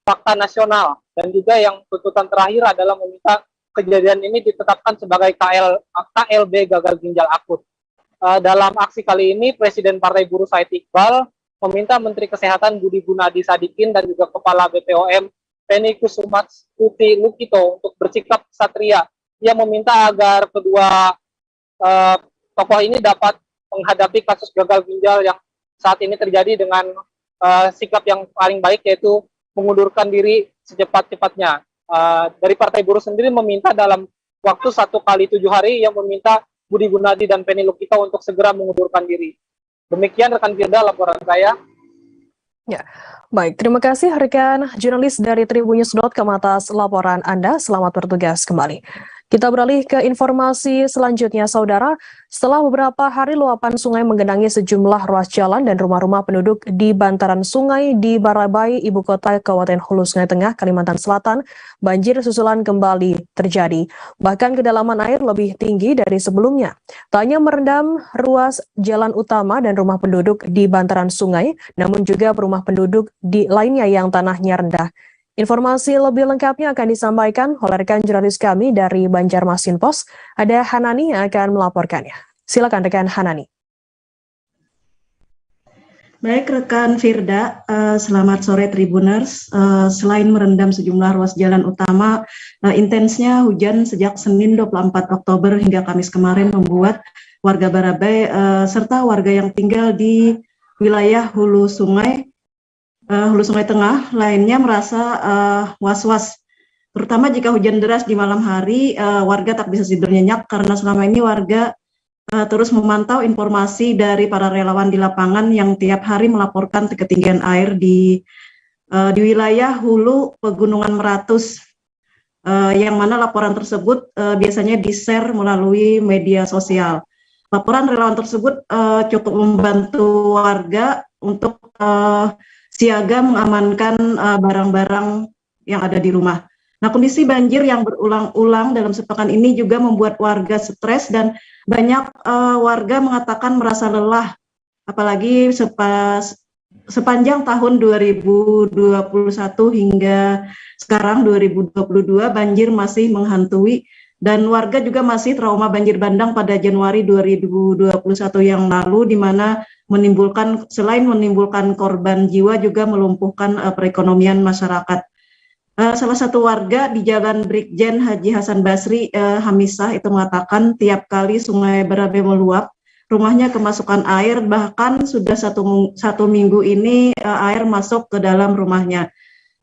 fakta nasional, dan juga yang tuntutan terakhir adalah meminta kejadian ini ditetapkan sebagai KLB gagal ginjal akut. Dalam aksi kali ini, Presiden Partai Buruh Said Iqbal meminta Menteri Kesehatan Budi Gunadi Sadikin dan juga Kepala BPOM Penny Kusumastuti Lukito untuk bersikap kesatria. Ia meminta agar kedua tokoh ini dapat menghadapi kasus gagal ginjal yang saat ini terjadi dengan sikap yang paling baik, yaitu mengundurkan diri secepat-cepatnya. Dari Partai Buruh sendiri meminta dalam waktu 1 kali 7 hari yang meminta Budi Gunadi dan Penny Lukito untuk segera mengundurkan diri. Demikian rekan Firda laporan saya. Ya, baik. Terima kasih rekan jurnalis dari tribunnews.com atas laporan Anda. Selamat bertugas kembali. Kita beralih ke informasi selanjutnya, Saudara. Setelah beberapa hari luapan sungai menggenangi sejumlah ruas jalan dan rumah-rumah penduduk di bantaran sungai di Barabai, ibu kota Kabupaten Hulu Sungai Tengah, Kalimantan Selatan, banjir susulan kembali terjadi. Bahkan kedalaman air lebih tinggi dari sebelumnya. Tak hanya merendam ruas jalan utama dan rumah penduduk di bantaran sungai, namun juga rumah penduduk di lainnya yang tanahnya rendah. Informasi lebih lengkapnya akan disampaikan oleh rekan jurnalis kami dari Banjarmasin Pos. Ada Hanani yang akan melaporkannya. Silakan rekan Hanani. Baik rekan Firda, selamat sore Tribuners. Selain merendam sejumlah ruas jalan utama, intensnya hujan sejak Senin 24 Oktober hingga Kamis kemarin membuat warga Barabai serta warga yang tinggal di wilayah Hulu Sungai Tengah lainnya merasa was-was, terutama jika hujan deras di malam hari. Warga tak bisa tidur nyenyak karena selama ini warga terus memantau informasi dari para relawan di lapangan yang tiap hari melaporkan ketinggian air di wilayah hulu Pegunungan Meratus, yang mana laporan tersebut biasanya di-share melalui media sosial. Laporan relawan tersebut cukup membantu warga untuk siaga mengamankan barang-barang yang ada di rumah. Nah, kondisi banjir yang berulang-ulang dalam sepekan ini juga membuat warga stres dan banyak warga mengatakan merasa lelah. Apalagi sepanjang tahun 2021 hingga sekarang 2022 banjir masih menghantui dan warga juga masih trauma banjir bandang pada Januari 2021 yang lalu, di mana selain menimbulkan korban jiwa juga melumpuhkan perekonomian masyarakat. Salah satu warga di Jalan Brigjen Haji Hasan Basri, Hamisah, itu mengatakan tiap kali sungai Barabai meluap, rumahnya kemasukan air, bahkan sudah satu minggu ini air masuk ke dalam rumahnya.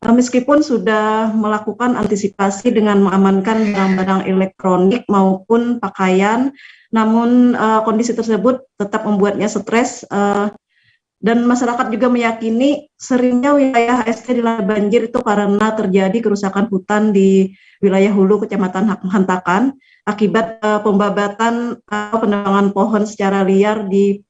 Meskipun sudah melakukan antisipasi dengan mengamankan barang-barang elektronik maupun pakaian, namun kondisi tersebut tetap membuatnya stres, dan masyarakat juga meyakini seringnya wilayah HST dilanda banjir itu karena terjadi kerusakan hutan di wilayah hulu Kecamatan Hantakan akibat pembabatan atau penebangan pohon secara liar di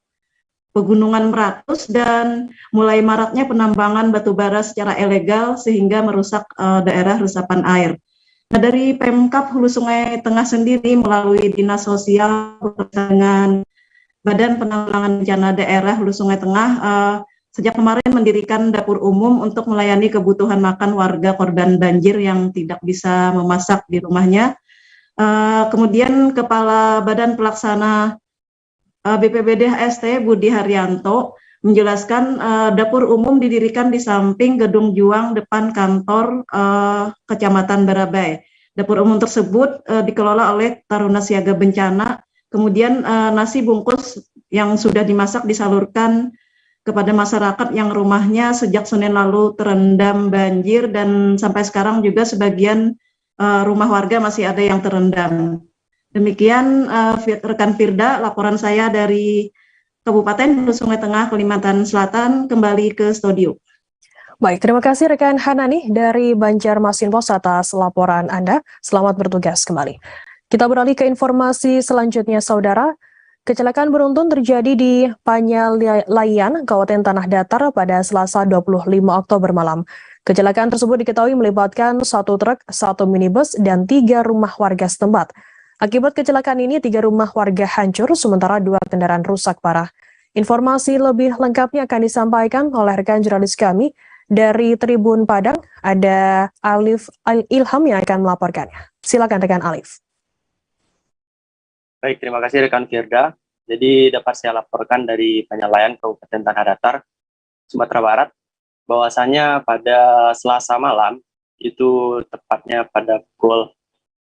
Pegunungan Meratus dan mulai maraknya penambangan batu bara secara ilegal sehingga merusak daerah resapan air. Nah, dari Pemkab Hulu Sungai Tengah sendiri melalui Dinas Sosial dengan Badan Penanggulangan Bencana Daerah Hulu Sungai Tengah sejak kemarin mendirikan dapur umum untuk melayani kebutuhan makan warga korban banjir yang tidak bisa memasak di rumahnya. Kemudian Kepala Badan Pelaksana BPBD HST Budi Haryanto menjelaskan dapur umum didirikan di samping Gedung Juang depan kantor Kecamatan Barabai. Dapur umum tersebut dikelola oleh Taruna Siaga Bencana. Kemudian nasi bungkus yang sudah dimasak disalurkan kepada masyarakat yang rumahnya sejak Senin lalu terendam banjir dan sampai sekarang juga sebagian rumah warga masih ada yang terendam. Demikian rekan Firda, laporan saya dari Kabupaten Hulu Sungai Tengah, Kalimantan Selatan, kembali ke studio. Baik, terima kasih rekan Hanani dari Banjarmasin Pos atas laporan Anda. Selamat bertugas kembali. Kita beralih ke informasi selanjutnya, Saudara. Kecelakaan beruntun terjadi di Panyalayan, Kabupaten Tanah Datar pada Selasa 25 Oktober malam. Kecelakaan tersebut diketahui melibatkan 1 truk, 1 minibus, dan 3 rumah warga setempat. Akibat kecelakaan ini, 3 rumah warga hancur, sementara 2 kendaraan rusak parah. Informasi lebih lengkapnya akan disampaikan oleh rekan jurnalis kami dari Tribun Padang. Ada Alif Ilham yang akan melaporkannya. Silakan rekan Alif. Baik, terima kasih rekan Firda. Jadi dapat saya laporkan dari Panyalayan, Kabupaten Tanah Datar, Sumatera Barat, bahwasanya pada Selasa malam, itu tepatnya pada pukul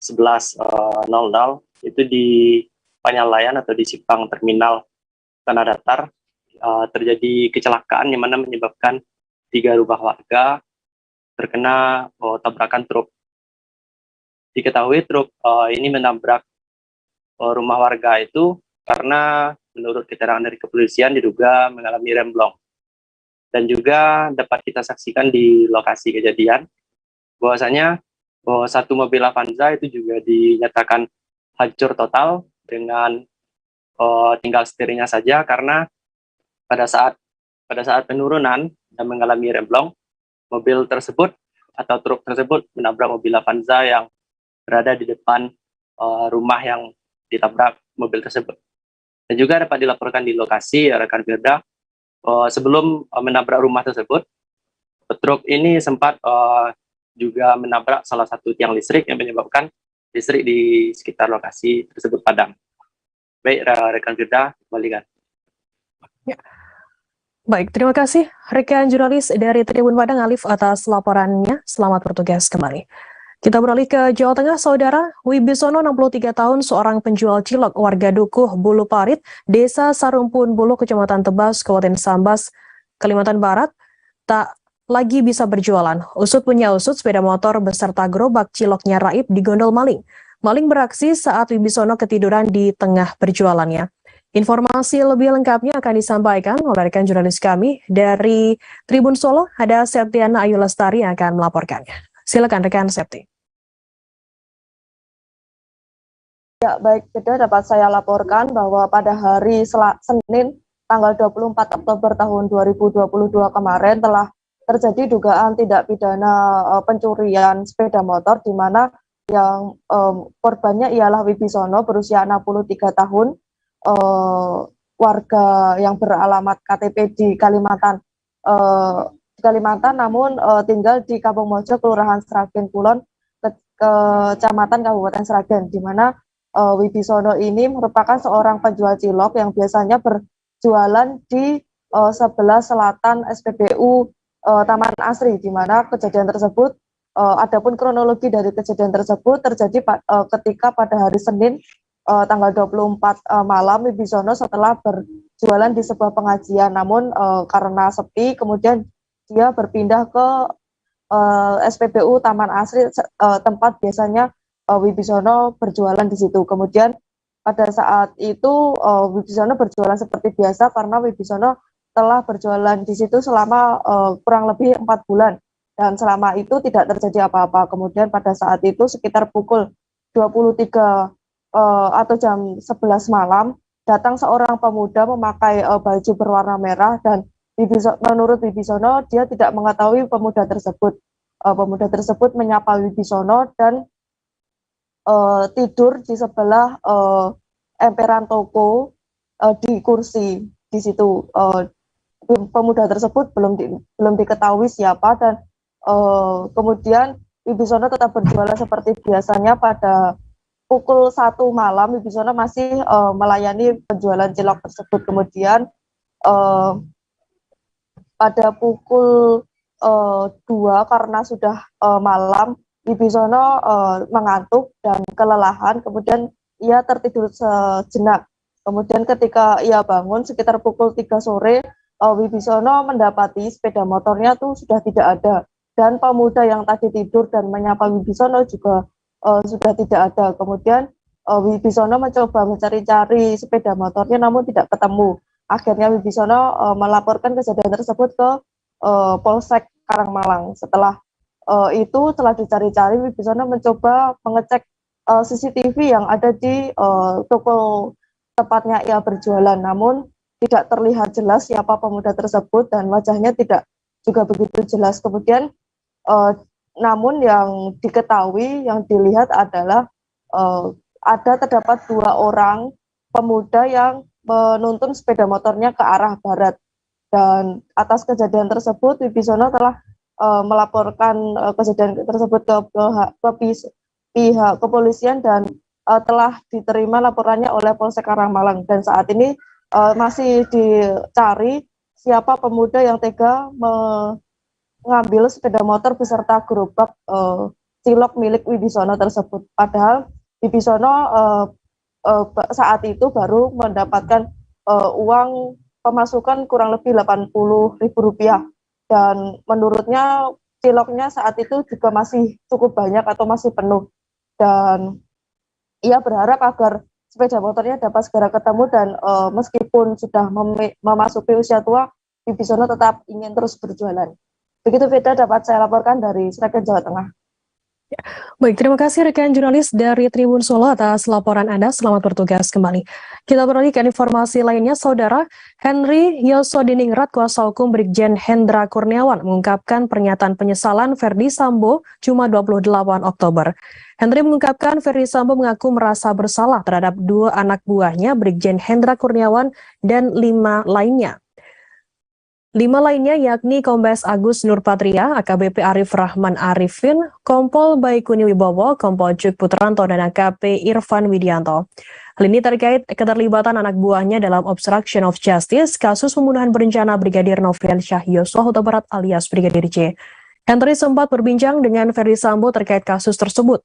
11.00 itu di Panyalayan atau di Simpang Terminal Tanah Datar terjadi kecelakaan yang mana menyebabkan 3 rumah warga terkena tabrakan truk. Diketahui truk ini menabrak rumah warga itu karena menurut keterangan dari kepolisian diduga mengalami remblong. Dan juga dapat kita saksikan di lokasi kejadian bahwasanya satu mobil Avanza itu juga dinyatakan hancur total dengan tinggal setirnya saja karena pada saat penurunan dan mengalami remblong, mobil tersebut atau truk tersebut menabrak mobil Avanza yang berada di depan rumah yang ditabrak mobil tersebut. Dan juga dapat dilaporkan di lokasi rekan Firda, sebelum menabrak rumah tersebut, truk ini sempat juga menabrak salah satu tiang listrik yang menyebabkan listrik di sekitar lokasi tersebut padam. Baik, rekan Firda, kembalikan. Ya. Baik, terima kasih rekan jurnalis dari Tribun Padang Alif atas laporannya. Selamat bertugas kembali. Kita beralih ke Jawa Tengah, Saudara. Wibisono, 63 tahun, seorang penjual cilok warga Dukuh, Bulu Parit, Desa Sarumpun Bulu, Kecamatan Tebas, Kabupaten Sambas, Kalimantan Barat, tak lagi bisa berjualan. Usut punya usut, sepeda motor beserta gerobak ciloknya raib digondol maling. Maling beraksi saat Wibisono ketiduran di tengah berjualannya. Informasi lebih lengkapnya akan disampaikan oleh rekan jurnalis kami dari Tribun Solo. Ada Septiana Ayu Lestari yang akan melaporkannya. Silakan rekan Septi. Ya, baik, Tidak dapat saya laporkan bahwa pada hari Senin tanggal 24 Oktober tahun 2022 kemarin telah terjadi dugaan tindak pidana pencurian sepeda motor di mana yang korbannya ialah Wibisono berusia 63 tahun, warga yang beralamat KTP di Kalimantan namun tinggal di Kampung Mojo, Kelurahan Sragen Kulon, Kecamatan Kabupaten Sragen, di mana Wibisono ini merupakan seorang penjual cilok yang biasanya berjualan di sebelah selatan SPBU Taman Asri, di mana kejadian tersebut, adapun kronologi dari kejadian tersebut terjadi ketika pada hari Senin tanggal 24 malam, Wibisono setelah berjualan di sebuah pengajian, namun karena sepi, kemudian dia berpindah ke SPBU Taman Asri, tempat biasanya Wibisono berjualan di situ. Kemudian pada saat itu Wibisono berjualan seperti biasa karena Wibisono telah berjualan di situ selama kurang lebih 4 bulan dan selama itu tidak terjadi apa-apa. Kemudian pada saat itu sekitar pukul 23 atau jam 11 malam datang seorang pemuda memakai baju berwarna merah dan menurut Wibisono dia tidak mengetahui pemuda tersebut. Pemuda tersebut menyapa Wibisono dan tidur di sebelah emperan toko di kursi di situ. Pemuda tersebut belum diketahui siapa dan kemudian Wibisono tetap berjualan seperti biasanya. Pada pukul 1 malam Wibisono masih melayani penjualan cilok tersebut. Kemudian pada pukul 2 karena sudah malam, Wibisono mengantuk dan kelelahan, kemudian ia tertidur sejenak. Kemudian ketika ia bangun sekitar pukul 3 sore, Wibisono mendapati sepeda motornya tuh sudah tidak ada. Dan pemuda yang tadi tidur dan menyapa Wibisono juga sudah tidak ada. Kemudian Wibisono mencoba mencari-cari sepeda motornya namun tidak ketemu. Akhirnya Wibisono melaporkan kejadian tersebut ke Polsek Karangmalang. Setelah itu, setelah dicari-cari, Wibisono mencoba mengecek CCTV yang ada di toko tepatnya ia berjualan, namun tidak terlihat jelas siapa pemuda tersebut dan wajahnya tidak juga begitu jelas. Kemudian namun yang diketahui, yang dilihat adalah terdapat 2 orang pemuda yang menuntun sepeda motornya ke arah barat. Dan atas kejadian tersebut, Wibisono telah melaporkan kejadian tersebut ke pihak kepolisian dan telah diterima laporannya oleh Polsek Karangmalang. Dan saat ini masih dicari siapa pemuda yang tega mengambil sepeda motor beserta gerobak cilok milik Wibisono tersebut. Padahal Wibisono saat itu baru mendapatkan uang pemasukan kurang lebih Rp80.000, dan menurutnya ciloknya saat itu juga masih cukup banyak atau masih penuh, dan ia berharap agar sepeda motornya dapat segera ketemu dan meskipun sudah memasuki usia tua, Wibisono tetap ingin terus berjualan. Begitu Veda dapat saya laporkan dari Sragen, Jawa Tengah. Baik, terima kasih rekan jurnalis dari Tribun Solo atas laporan Anda. Selamat bertugas kembali. Kita beralih ke informasi lainnya, Saudara. Henry Yosodiningrat, kuasa hukum Brigjen Hendra Kurniawan, mengungkapkan pernyataan penyesalan Verdi Sambo Jumat 28 Oktober. Henry mengungkapkan Verdi Sambo mengaku merasa bersalah terhadap 2 anak buahnya, Brigjen Hendra Kurniawan dan 5 lainnya. 5 lainnya yakni Kombes Agus Nurpatria, AKBP Arif Rahman Arifin, Kompol Baikuni Wibowo, Kompol Juk Putranto, dan AKP Irfan Widianto. Hal ini terkait keterlibatan anak buahnya dalam obstruction of justice kasus pembunuhan berencana Brigadir Nofriansyah Yosua Huta Barat alias Brigadir J. Henry sempat berbincang dengan Verdi Sambo terkait kasus tersebut.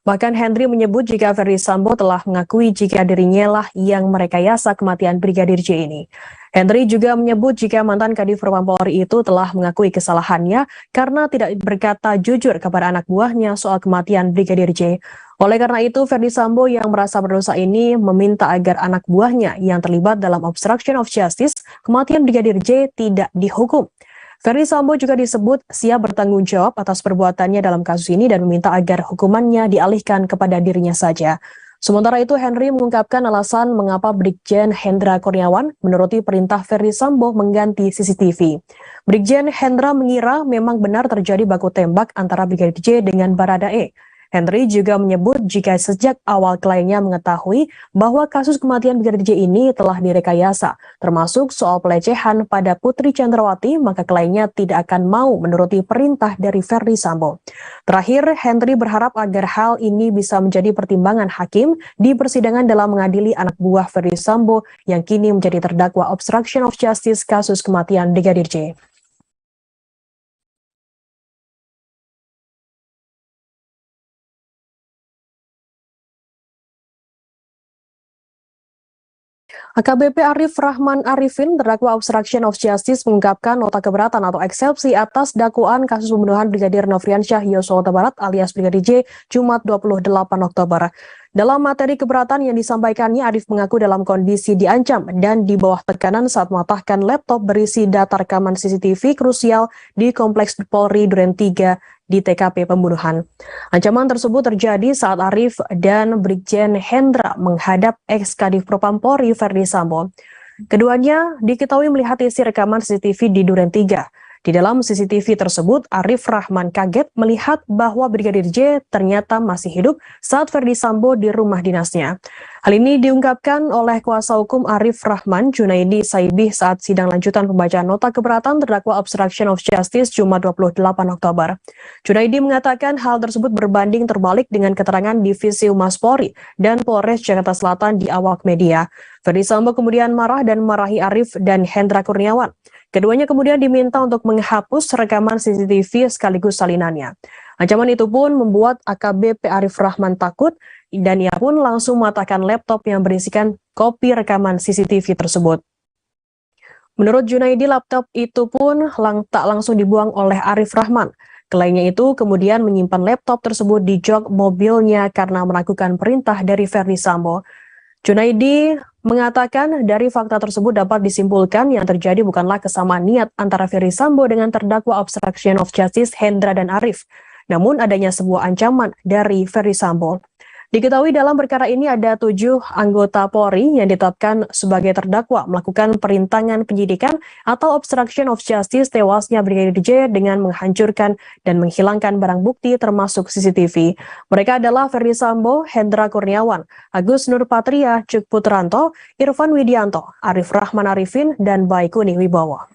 Bahkan Henry menyebut jika Verdi Sambo telah mengakui jika dirinya lah yang merekayasa kematian Brigadir J ini. Henry juga menyebut jika mantan Kadif Propam Polri itu telah mengakui kesalahannya karena tidak berkata jujur kepada anak buahnya soal kematian Brigadir J. Oleh karena itu, Verdi Sambo yang merasa berdosa ini meminta agar anak buahnya yang terlibat dalam obstruction of justice kematian Brigadir J tidak dihukum. Verdi Sambo juga disebut siap bertanggung jawab atas perbuatannya dalam kasus ini dan meminta agar hukumannya dialihkan kepada dirinya saja. Sementara itu, Henry mengungkapkan alasan mengapa Brigjen Hendra Kurniawan menuruti perintah Verdi Sambo mengganti CCTV. Brigjen Hendra mengira memang benar terjadi baku tembak antara Brigadir J dengan Baradae. Henry juga menyebut jika sejak awal kliennya mengetahui bahwa kasus kematian Brigadir J ini telah direkayasa, termasuk soal pelecehan pada Putri Chandrawati, maka kliennya tidak akan mau menuruti perintah dari Verdi Sambo. Terakhir, Henry berharap agar hal ini bisa menjadi pertimbangan hakim di persidangan dalam mengadili anak buah Verdi Sambo yang kini menjadi terdakwa obstruction of justice kasus kematian Brigadir J. AKBP Arif Rahman Arifin, terdakwa obstruction of justice, mengungkapkan nota keberatan atau eksepsi atas dakwaan kasus pembunuhan Brigadir Nofriansyah Yosua Huta Barat alias Brigadir J Jumat 28 Oktober. Dalam materi keberatan yang disampaikannya, Arif mengaku dalam kondisi diancam dan di bawah tekanan saat mematahkan laptop berisi data rekaman CCTV krusial di Kompleks Polri Duren 3 di TKP pembunuhan. Ancaman tersebut terjadi saat Arif dan Brigjen Hendra menghadap ex-Kadif Propam Polri Verdi Sambo. Keduanya diketahui melihat isi rekaman CCTV di Duren 3. Di dalam CCTV tersebut, Arif Rahman kaget melihat bahwa Brigadir J ternyata masih hidup saat Verdi Sambo di rumah dinasnya. Hal ini diungkapkan oleh kuasa hukum Arif Rahman, Junaidi Saibih, saat sidang lanjutan pembacaan nota keberatan terdakwa obstruction of justice Jumat 28 Oktober. Junaidi mengatakan hal tersebut berbanding terbalik dengan keterangan Divisi Humas Polri dan Polres Jakarta Selatan di awak media. Verdi Sambo kemudian marah dan marahi Arif dan Hendra Kurniawan. Keduanya kemudian diminta untuk menghapus rekaman CCTV sekaligus salinannya. Ancaman itu pun membuat AKBP Arif Rahman takut dan ia pun langsung mematahkan laptop yang berisikan kopi rekaman CCTV tersebut. Menurut Junaidi, laptop itu pun tak langsung dibuang oleh Arif Rahman. Kliennya itu kemudian menyimpan laptop tersebut di jok mobilnya karena melakukan perintah dari Verdi Sambo. Junaidi mengatakan dari fakta tersebut dapat disimpulkan yang terjadi bukanlah kesamaan niat antara Verdi Sambo dengan terdakwa obstruction of justice Hendra dan Arif, namun adanya sebuah ancaman dari Verdi Sambo. Diketahui dalam perkara ini ada 7 anggota Polri yang ditetapkan sebagai terdakwa melakukan perintangan penyidikan atau obstruction of justice tewasnya Brigadir J dengan menghancurkan dan menghilangkan barang bukti termasuk CCTV. Mereka adalah Verdi Sambo, Hendra Kurniawan, Agus Nurpatria, Cuk Putranto, Irfan Widianto, Arif Rahman Arifin, dan Baikuni Wibowo.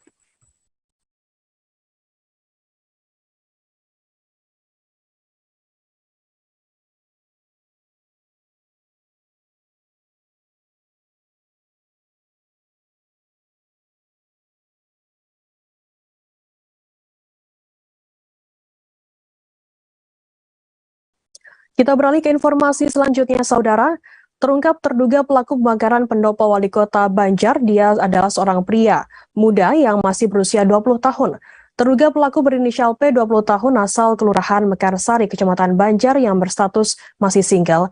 Kita beralih ke informasi selanjutnya, Saudara. Terungkap terduga pelaku pembakaran pendopo wali kota Banjar. Dia adalah seorang pria muda yang masih berusia 20 tahun. Terduga pelaku berinisial P, 20 tahun, asal Kelurahan Mekarsari, Kecamatan Banjar yang berstatus masih single.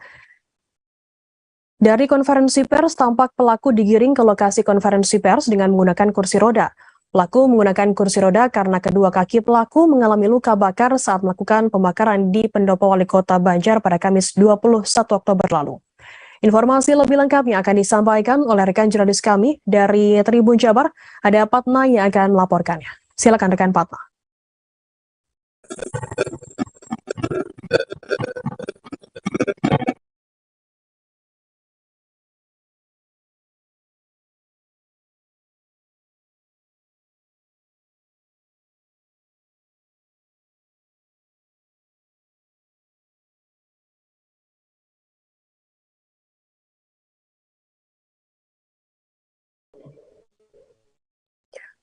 Dari konferensi pers, tampak pelaku digiring ke lokasi konferensi pers dengan menggunakan kursi roda. Pelaku menggunakan kursi roda karena kedua kaki pelaku mengalami luka bakar saat melakukan pembakaran di pendopo wali kota Banjar pada Kamis 21 Oktober lalu. Informasi lebih lengkapnya akan disampaikan oleh rekan jurnalis kami dari Tribun Jabar. Ada Patna yang akan melaporkannya. Silakan rekan Patna.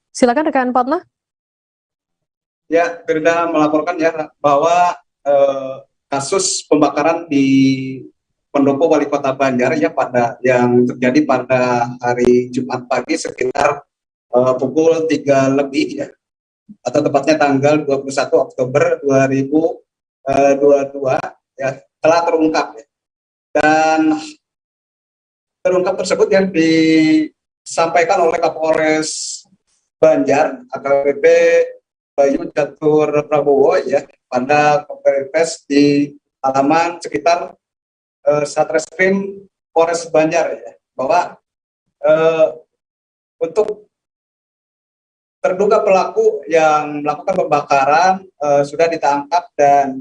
Silakan rekan Patna. Ya, Firda melaporkan ya bahwa kasus pembakaran di pendopo wali kota Banjar ya yang terjadi pada hari Jumat pagi sekitar pukul 3 lebih ya, atau tepatnya tanggal 21 Oktober 2022 ya, telah terungkap ya. Dan terungkap tersebut yang disampaikan oleh Kapolres Banjar AKBP Bayu Catur Prabowo ya pada konferensi pers di halaman sekitar Satreskrim Polres Banjar ya, bahwa untuk terduga pelaku yang melakukan pembakaran sudah ditangkap dan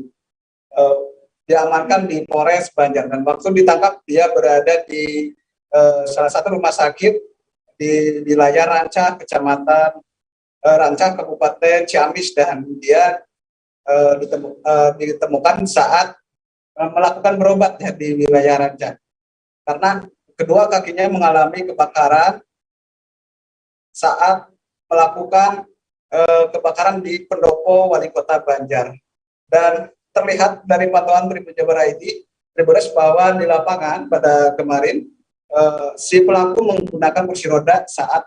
diamankan di Polres Banjar, dan waktu ditangkap dia berada di salah satu rumah sakit di wilayah Ranca, Kecamatan Ranca, Kabupaten Ciamis, dan dia ditemukan saat melakukan berobat ya, di wilayah Ranca. Karena kedua kakinya mengalami kebakaran saat melakukan kebakaran di pendopo wali kota Banjar. Dan terlihat dari pantauan Tribun Jabar ID, bahwa di lapangan pada kemarin si pelaku menggunakan kursi roda saat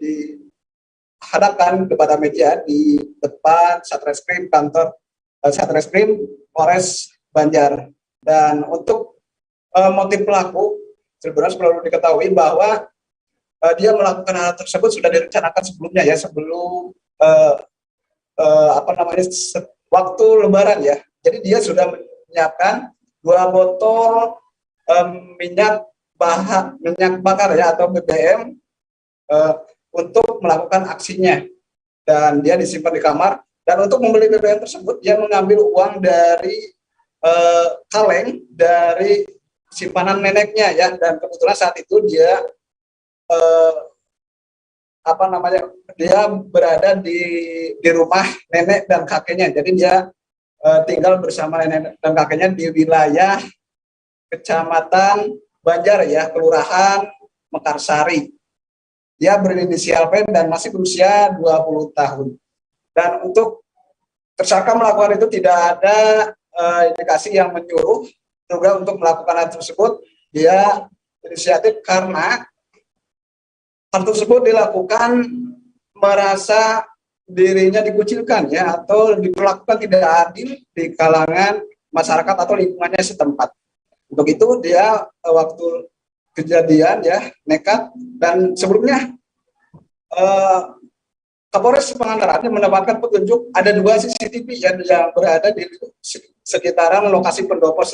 dihadapkan kepada media di depan Satreskrim kantor Satreskrim Polres Banjar. Dan untuk motif pelaku sebenarnya perlu diketahui bahwa dia melakukan hal tersebut sudah direncanakan sebelumnya ya, sebelum waktu Lebaran ya. Jadi dia sudah menyiapkan 2 botol minyak bakar ya, atau BBM untuk melakukan aksinya. dan dia disimpan di kamar. Dan untuk membeli BBM tersebut dia mengambil uang dari kaleng dari simpanan neneknya ya, dan kebetulan saat itu dia dia berada di rumah nenek dan kakeknya. Jadi dia tinggal bersama nenek dan kakeknya di wilayah Kecamatan Banjar ya, Kelurahan Mekarsari. Dia berinisial P dan masih berusia 20 tahun. Dan untuk tersangka melakukan itu tidak ada indikasi yang menyuruh juga untuk melakukan hal tersebut. Dia inisiatif karena hal tersebut dilakukan merasa dirinya dikucilkan ya, atau diperlakukan tidak adil di kalangan masyarakat atau lingkungannya setempat. Untuk itu dia waktu kejadian ya nekat, dan sebelumnya Kapolres Pangandaran mendapatkan petunjuk ada 2 CCTV yang berada di sekitaran lokasi pendopo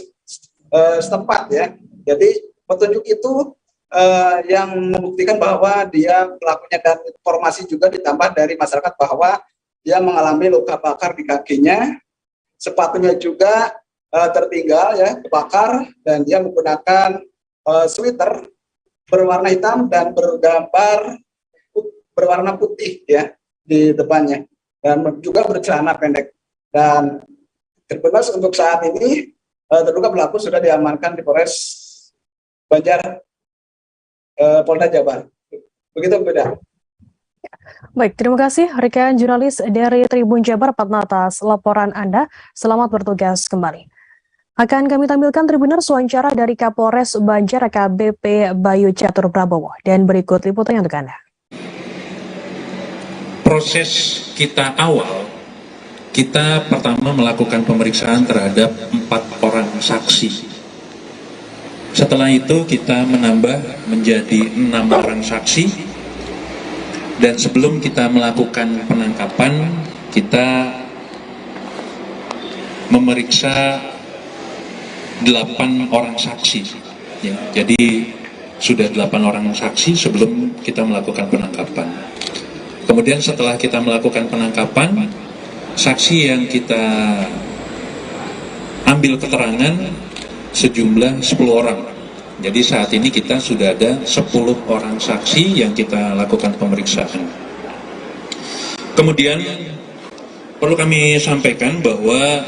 setempat ya. Jadi petunjuk itu yang membuktikan bahwa dia pelakunya, dan informasi juga ditambah dari masyarakat bahwa dia mengalami luka bakar di kakinya, sepatunya juga tertinggal ya, kebakar, dan dia menggunakan sweater berwarna hitam dan bergambar berwarna putih ya di depannya, dan juga bercelana pendek. Dan Tribuners untuk saat ini terduga pelaku sudah diamankan di Polres Banjar, Polda Jabar. Begitu beda. Baik, terima kasih rekan jurnalis dari Tribun Jabar Patna atas laporan Anda. Selamat bertugas kembali. Akan kami tampilkan Tribuners wawancara dari Kapolres Banjar AKBP Bayu Catur Prabowo, dan berikut liputannya untuk Anda. Proses kita awal, kita pertama melakukan pemeriksaan terhadap 4 orang saksi. Setelah itu kita menambah menjadi 6 orang saksi, dan sebelum kita melakukan penangkapan, kita memeriksa 8 orang saksi. Ya, jadi sudah 8 orang saksi sebelum kita melakukan penangkapan. Kemudian setelah kita melakukan penangkapan, saksi yang kita ambil keterangan sejumlah 10 orang. Jadi saat ini kita sudah ada 10 orang saksi yang kita lakukan pemeriksaan. Kemudian perlu kami sampaikan bahwa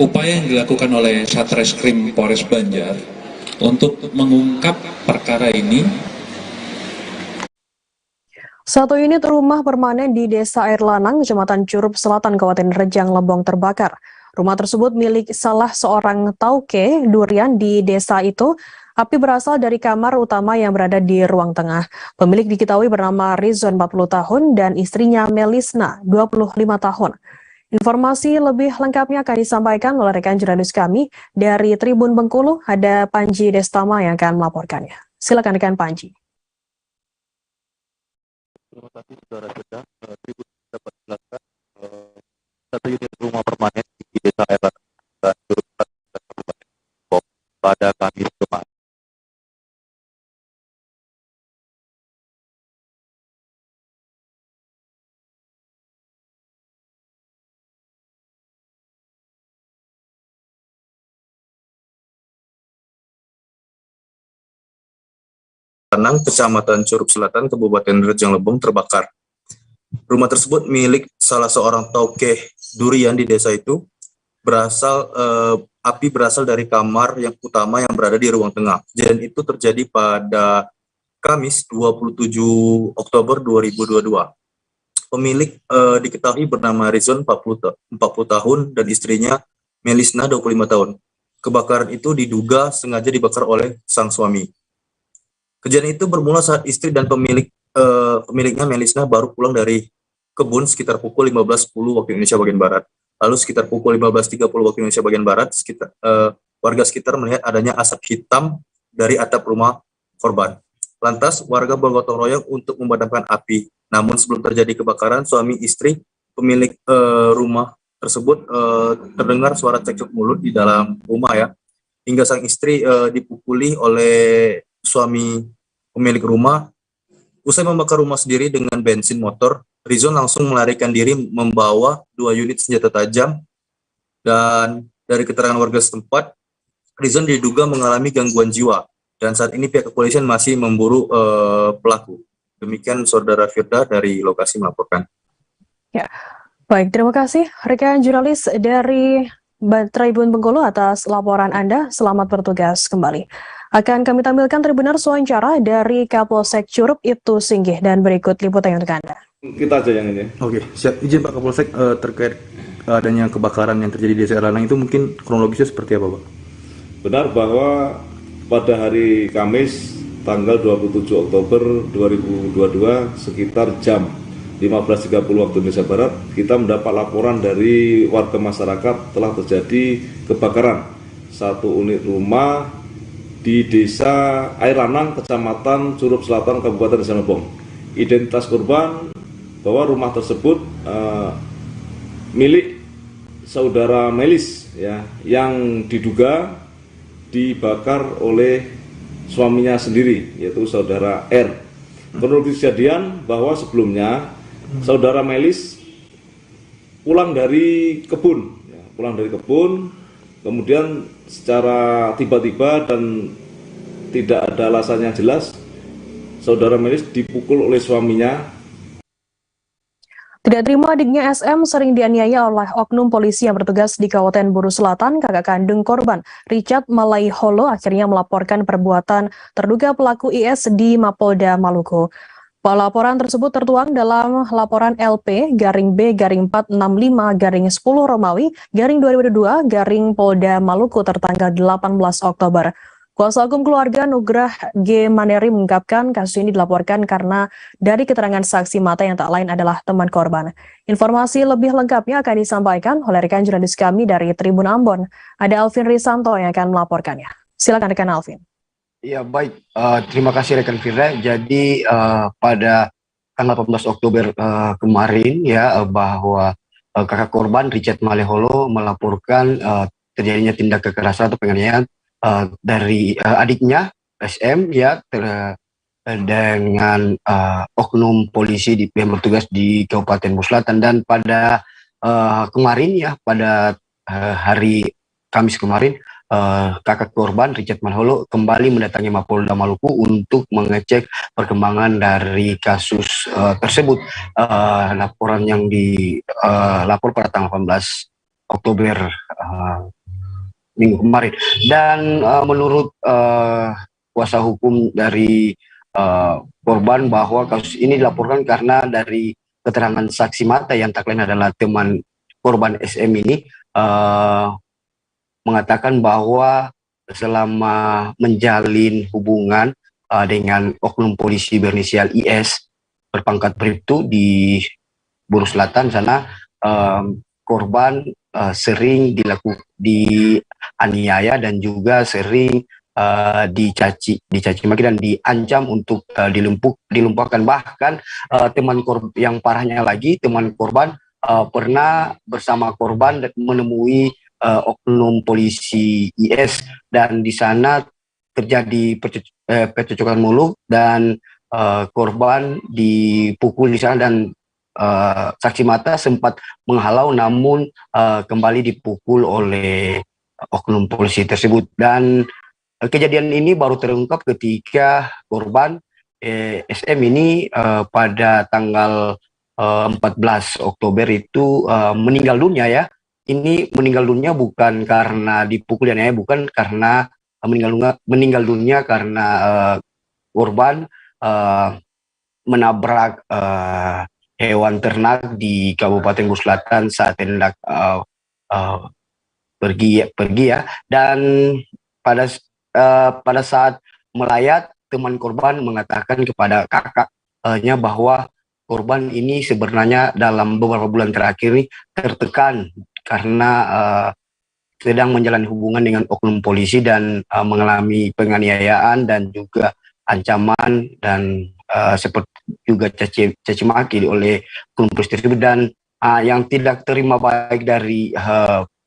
upaya yang dilakukan oleh Satreskrim Polres Banjar untuk mengungkap perkara ini, Satu unit rumah permanen di Desa Air Lanang, Kecamatan Curup Selatan, Kabupaten Rejang Lebong terbakar. Rumah tersebut milik salah seorang tauke durian di desa itu. Api berasal dari kamar utama yang berada di ruang tengah. Pemilik diketahui bernama Rizwan 40 tahun dan istrinya Melisna 25 tahun. Informasi lebih lengkapnya akan disampaikan oleh rekan jurnalis kami dari Tribun Bengkulu. Ada Panji Destama yang akan melaporkannya. Silakan rekan Panji. Terima kasih saudara Jeddah. Tribun dapat jelaskan satu unit rumah permanen di Desa Air Lanang dan Curup Kabupaten Lebong pada Kamis kemarin. Lanang, Kecamatan Curup Selatan, Kabupaten Rejang Lebong terbakar. Rumah tersebut milik salah seorang tauke durian di desa itu. Api berasal dari kamar yang utama yang berada di ruang tengah. Kejadian itu terjadi pada Kamis 27 Oktober 2022. Pemilik diketahui bernama Rizwan 40 tahun dan istrinya Melisna 25 tahun. Kebakaran itu diduga sengaja dibakar oleh sang suami. Kejadian itu bermula saat istri dan pemiliknya Melisna baru pulang dari kebun sekitar pukul 15.10 waktu Indonesia bagian Barat. Lalu sekitar pukul 15.30 waktu Indonesia bagian Barat, warga sekitar melihat adanya asap hitam dari atap rumah korban. Lantas warga bergotong royong untuk memadamkan api. Namun sebelum terjadi kebakaran, suami istri pemilik rumah tersebut terdengar suara cekcok mulut di dalam rumah ya. Hingga sang istri dipukuli oleh suami pemilik rumah. Usai membakar rumah sendiri dengan bensin motor, Rizon langsung melarikan diri membawa 2 unit senjata tajam, dan dari keterangan warga setempat, Rizon diduga mengalami gangguan jiwa, dan saat ini pihak kepolisian masih memburu pelaku. Demikian Saudara Firda dari lokasi melaporkan. Ya, baik, terima kasih rekan jurnalis dari Tribun Bengkulu atas laporan Anda. Selamat bertugas kembali. Akan kami tampilkan Tribuners wawancara dari Kapolsek Curup Ibtu Singgih, dan berikut liputannya untuk Anda. Kita aja yang ini. Oke, siap. Izin Pak Kapolsek, terkait adanya kebakaran yang terjadi di Desa Erlanang itu mungkin kronologisnya seperti apa, Pak? Benar bahwa pada hari Kamis tanggal 27 Oktober 2022 sekitar jam 15.30 waktu Indonesia Barat, kita mendapat laporan dari warga masyarakat telah terjadi kebakaran satu unit rumah di Desa Air Lanang, Kecamatan Curup Selatan, Kabupaten Desa Nobong. Identitas korban bahwa rumah tersebut milik saudara Melis, ya, yang diduga dibakar oleh suaminya sendiri, yaitu saudara R. Kronologis kejadian bahwa sebelumnya saudara Melis pulang dari kebun, kemudian secara tiba-tiba dan tidak ada alasan yang jelas, saudara Melis dipukul oleh suaminya. Tidak terima adiknya SM sering dianiaya oleh oknum polisi yang bertugas di Kabupaten Buru Selatan, kakak kandung korban, Richard Malaiholo, akhirnya melaporkan perbuatan terduga pelaku IS di Mapolda Maluku. Laporan tersebut tertuang dalam laporan LP garing B garing 465 garing 10 Romawi garing 2022 garing Polda Maluku tertanggal 18 Oktober. Kuasa hukum keluarga Nugrah G. Maneri mengungkapkan kasus ini dilaporkan karena dari keterangan saksi mata yang tak lain adalah teman korban. Informasi lebih lengkapnya akan disampaikan oleh rekan jurnalis kami dari Tribun Ambon. Ada Alvin Risanto yang akan melaporkannya. Silakan rekan Alvin. Ya baik, terima kasih rekan Firda. Jadi pada tanggal 18 Oktober kemarin ya bahwa kakak korban Richard Malaiholo melaporkan terjadinya tindak kekerasan atau penganiayaan dari adiknya SM ya dengan oknum polisi yang bertugas di Kabupaten Buru Selatan. Dan pada kemarin ya pada hari Kamis kemarin kakak korban Richard Malaiholo kembali mendatangi Mapolda Maluku untuk mengecek perkembangan dari kasus tersebut. Laporan yang dilapor pada tanggal 18 Oktober minggu kemarin. Dan menurut kuasa hukum dari korban bahwa kasus ini dilaporkan karena dari keterangan saksi mata yang tak lain adalah teman korban SM ini mengatakan bahwa selama menjalin hubungan dengan oknum polisi berinisial IS berpangkat Bribtu di Buru Selatan sana, korban sering dianiaya dan juga sering dicaci maki dan diancam untuk dilumpuhkan. Bahkan teman korban yang parahnya lagi, teman korban pernah bersama korban menemui oknum polisi IS dan di sana terjadi percekcokan mulut dan korban dipukul di sana dan saksi mata sempat menghalau namun kembali dipukul oleh oknum polisi tersebut. Dan kejadian ini baru terungkap ketika korban SM ini pada tanggal 14 Oktober itu meninggal dunia ya. Ini meninggal dunia bukan karena dipukul dan bukan karena meninggal dunia karena korban menabrak hewan ternak di Kabupaten Buru Selatan saat hendak pergi ya. Dan pada saat melayat, teman korban mengatakan kepada kakaknya bahwa korban ini sebenarnya dalam beberapa bulan terakhir ini tertekan karena sedang menjalani hubungan dengan oknum polisi dan mengalami penganiayaan dan juga ancaman dan seperti juga caci maki oleh oknum polisi tersebut. Dan yang tidak terima baik dari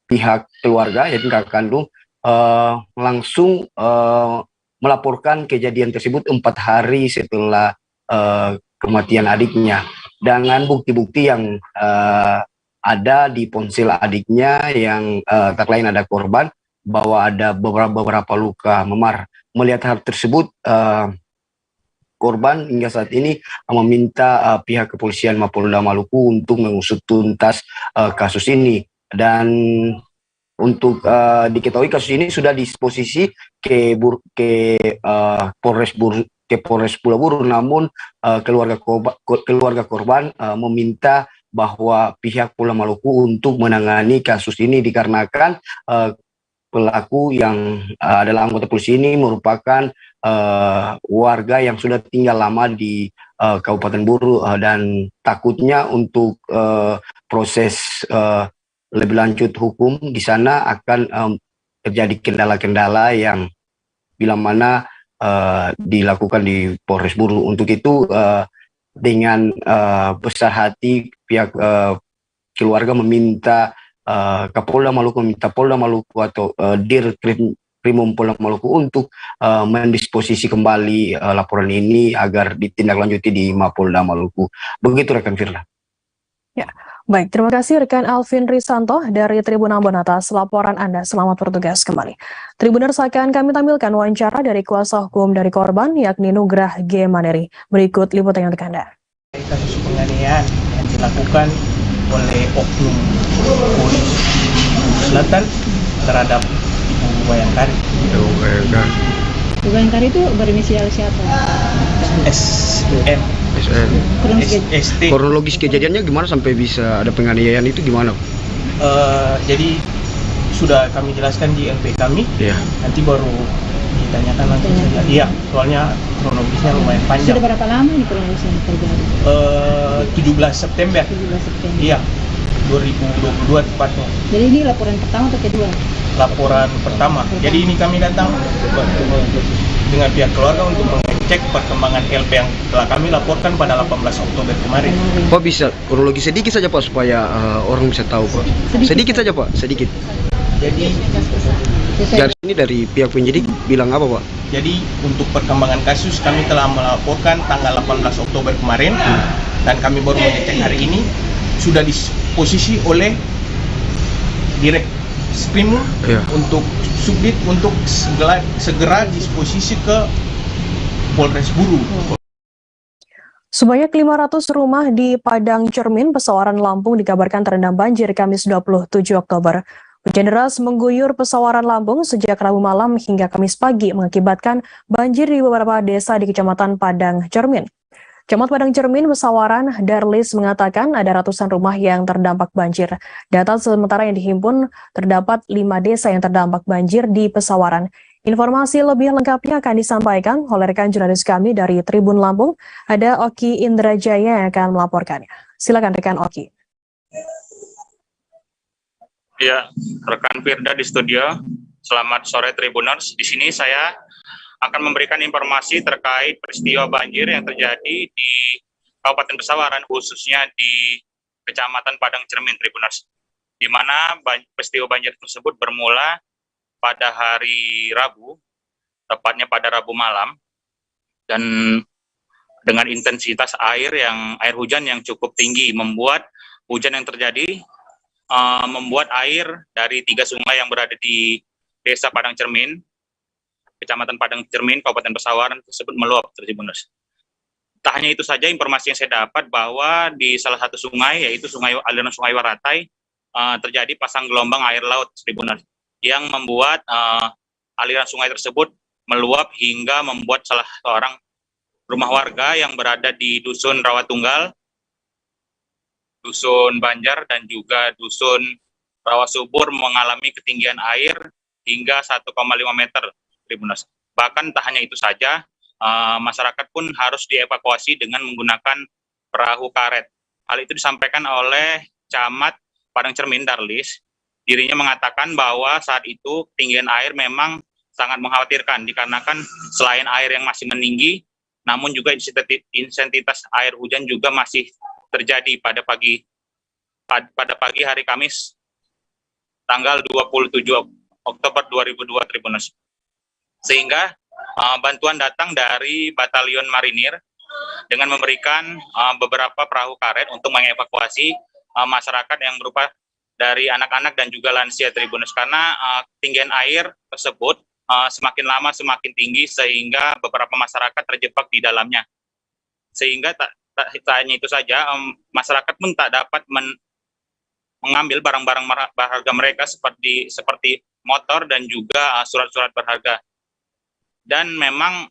pihak keluarga yaitu kakak kandung langsung melaporkan kejadian tersebut 4 hari setelah kematian adiknya. dengan bukti-bukti yang ada di ponsel adiknya yang tak lain ada korban, bahwa ada beberapa luka memar. Melihat hal tersebut, korban hingga saat ini meminta pihak kepolisian Mapolda Maluku untuk mengusut tuntas kasus ini. Dan untuk diketahui kasus ini sudah disposisi ke Polres Pulau Buru, namun keluarga korban meminta bahwa pihak Pulau Maluku untuk menangani kasus ini dikarenakan pelaku yang adalah anggota polisi ini merupakan warga yang sudah tinggal lama di Kabupaten Buru, dan takutnya untuk proses lebih lanjut hukum di sana akan terjadi kendala-kendala yang bila mana dilakukan di Polres Buru. Untuk itu dengan besar hati pihak keluarga meminta Kapolda Maluku, meminta Polda Maluku atau Dirkrimum Polda Maluku untuk mendisposisi kembali laporan ini agar ditindaklanjuti di Mapolda Maluku. Begitu rekan Firda. Ya, baik. Terima kasih rekan Alvin Risanto dari Tribun Ambon atas laporan Anda. Selamat bertugas kembali. Tribuners, akan kami tampilkan wawancara dari kuasa hukum dari korban, yakni Nugrah G. Maneri. Berikut liputan untuk Anda. Kasus penganiayaan yang dilakukan oleh oknum polisi Selatan terhadap Ibu Bayangkari. Ibu Bayangkari itu berinisial siapa? SM. ST. Kronologis kejadiannya gimana sampai bisa ada penganiayaan itu gimana? Jadi sudah kami jelaskan di LP kami. Iya. Nanti baru ditanyakan langsung saja. Iya, soalnya kronologisnya lumayan panjang. Sudah berapa lama ini kronologisnya terjadi? 17 September. 17 September. Iya. 2022 tepatnya. Jadi ini laporan pertama atau kedua? Laporan pertama. Jadi ini kami datang dengan pihak keluarga untuk mengecek perkembangan LP yang telah kami laporkan pada 18 Oktober kemarin. Pak bisa kronologi sedikit saja Pak supaya orang bisa tahu Pak. Sedikit saja Pak, sedikit. Jadi dari sini dari pihak penyidik bilang apa Pak? Jadi untuk perkembangan kasus kami telah melaporkan tanggal 18 Oktober kemarin dan kami baru mengecek hari ini sudah disposisi oleh Dirkrim untuk Subdit untuk segera disposisi ke Polres Buru. Sebanyak 500 rumah di Padang Cermin, Pesawaran Lampung dikabarkan terendam banjir Kamis 27 Oktober. Hujan deras mengguyur Pesawaran Lampung sejak Rabu malam hingga Kamis pagi mengakibatkan banjir di beberapa desa di Kecamatan Padang Cermin. Camat Padang Cermin, Pesawaran, Darlis mengatakan ada ratusan rumah yang terdampak banjir. Data sementara yang dihimpun terdapat 5 desa yang terdampak banjir di Pesawaran. Informasi lebih lengkapnya akan disampaikan oleh rekan jurnalis kami dari Tribun Lampung. Ada Oki Indrajaya yang akan melaporkannya. Silakan rekan Oki. Ya, rekan Firda di studio. Selamat sore Tribuners. Di sini saya akan memberikan informasi terkait peristiwa banjir yang terjadi di Kabupaten Pesawaran, khususnya di Kecamatan Padang Cermin, Tribuners. Di mana peristiwa banjir tersebut bermula pada hari Rabu, tepatnya pada Rabu malam, dan dengan intensitas air hujan yang cukup tinggi, membuat hujan yang terjadi membuat air dari 3 sungai yang berada di Desa Padang Cermin, Kecamatan Padang Cermin, Kabupaten Pesawaran tersebut meluap, Tribuners. Tak hanya itu saja, informasi yang saya dapat bahwa di salah satu sungai, yaitu aliran Sungai Waratai, terjadi pasang gelombang air laut, Tribuners, yang membuat aliran sungai tersebut meluap hingga membuat salah seorang rumah warga yang berada di Dusun Rawatunggal, Dusun Banjar, dan juga Dusun Rawasubur mengalami ketinggian air hingga 1,5 meter, Tribuners. Bahkan tak hanya itu saja, masyarakat pun harus dievakuasi dengan menggunakan perahu karet. Hal itu disampaikan oleh Camat Padang Cermin, Darlis. Dirinya mengatakan bahwa saat itu ketinggian air memang sangat mengkhawatirkan dikarenakan selain air yang masih meninggi, namun juga intensitas air hujan juga masih terjadi pada pagi hari Kamis tanggal 27 Oktober 2002, Tribuners. Sehingga bantuan datang dari Batalion Marinir dengan memberikan beberapa perahu karet untuk mengevakuasi masyarakat yang berupa dari anak-anak dan juga lansia Tribuners, karena ketinggian air tersebut semakin lama semakin tinggi sehingga beberapa masyarakat terjebak di dalamnya. Sehingga tak hanya itu saja, masyarakat pun tak dapat mengambil barang-barang berharga mereka seperti motor dan juga surat-surat berharga. Dan memang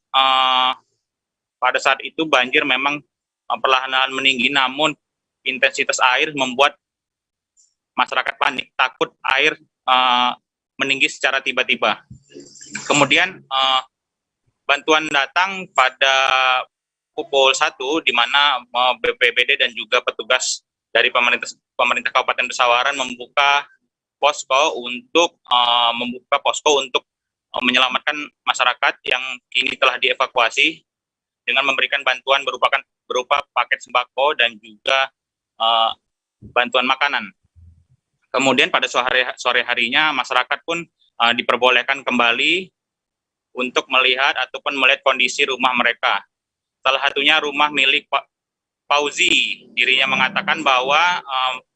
pada saat itu banjir memang perlahan-lahan meninggi, namun intensitas air membuat masyarakat panik, takut air meninggi secara tiba-tiba. Kemudian bantuan datang pada pukul 1, di mana BPBD dan juga petugas dari pemerintah Kabupaten Pesawaran membuka posko untuk menyelamatkan masyarakat yang kini telah dievakuasi dengan memberikan bantuan berupa paket sembako dan juga bantuan makanan. Kemudian pada sore harinya masyarakat pun diperbolehkan kembali untuk melihat ataupun melihat kondisi rumah mereka. Salah satunya rumah milik Pak Fauzi. Dirinya mengatakan bahwa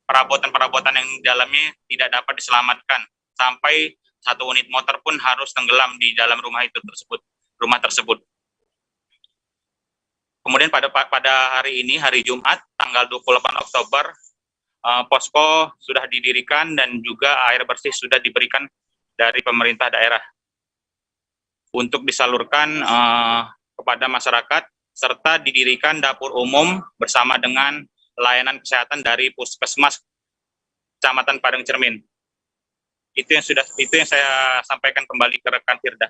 perabotan-perabotan yang di dalamnya tidak dapat diselamatkan. Sampai 1 unit motor pun harus tenggelam di dalam rumah tersebut. Kemudian pada hari ini, hari Jumat, tanggal 28 Oktober, posko sudah didirikan dan juga air bersih sudah diberikan dari pemerintah daerah untuk disalurkan kepada masyarakat, serta didirikan dapur umum bersama dengan layanan kesehatan dari Puskesmas Kecamatan Padang Cermin. Itu yang saya sampaikan kembali ke rekan Firda.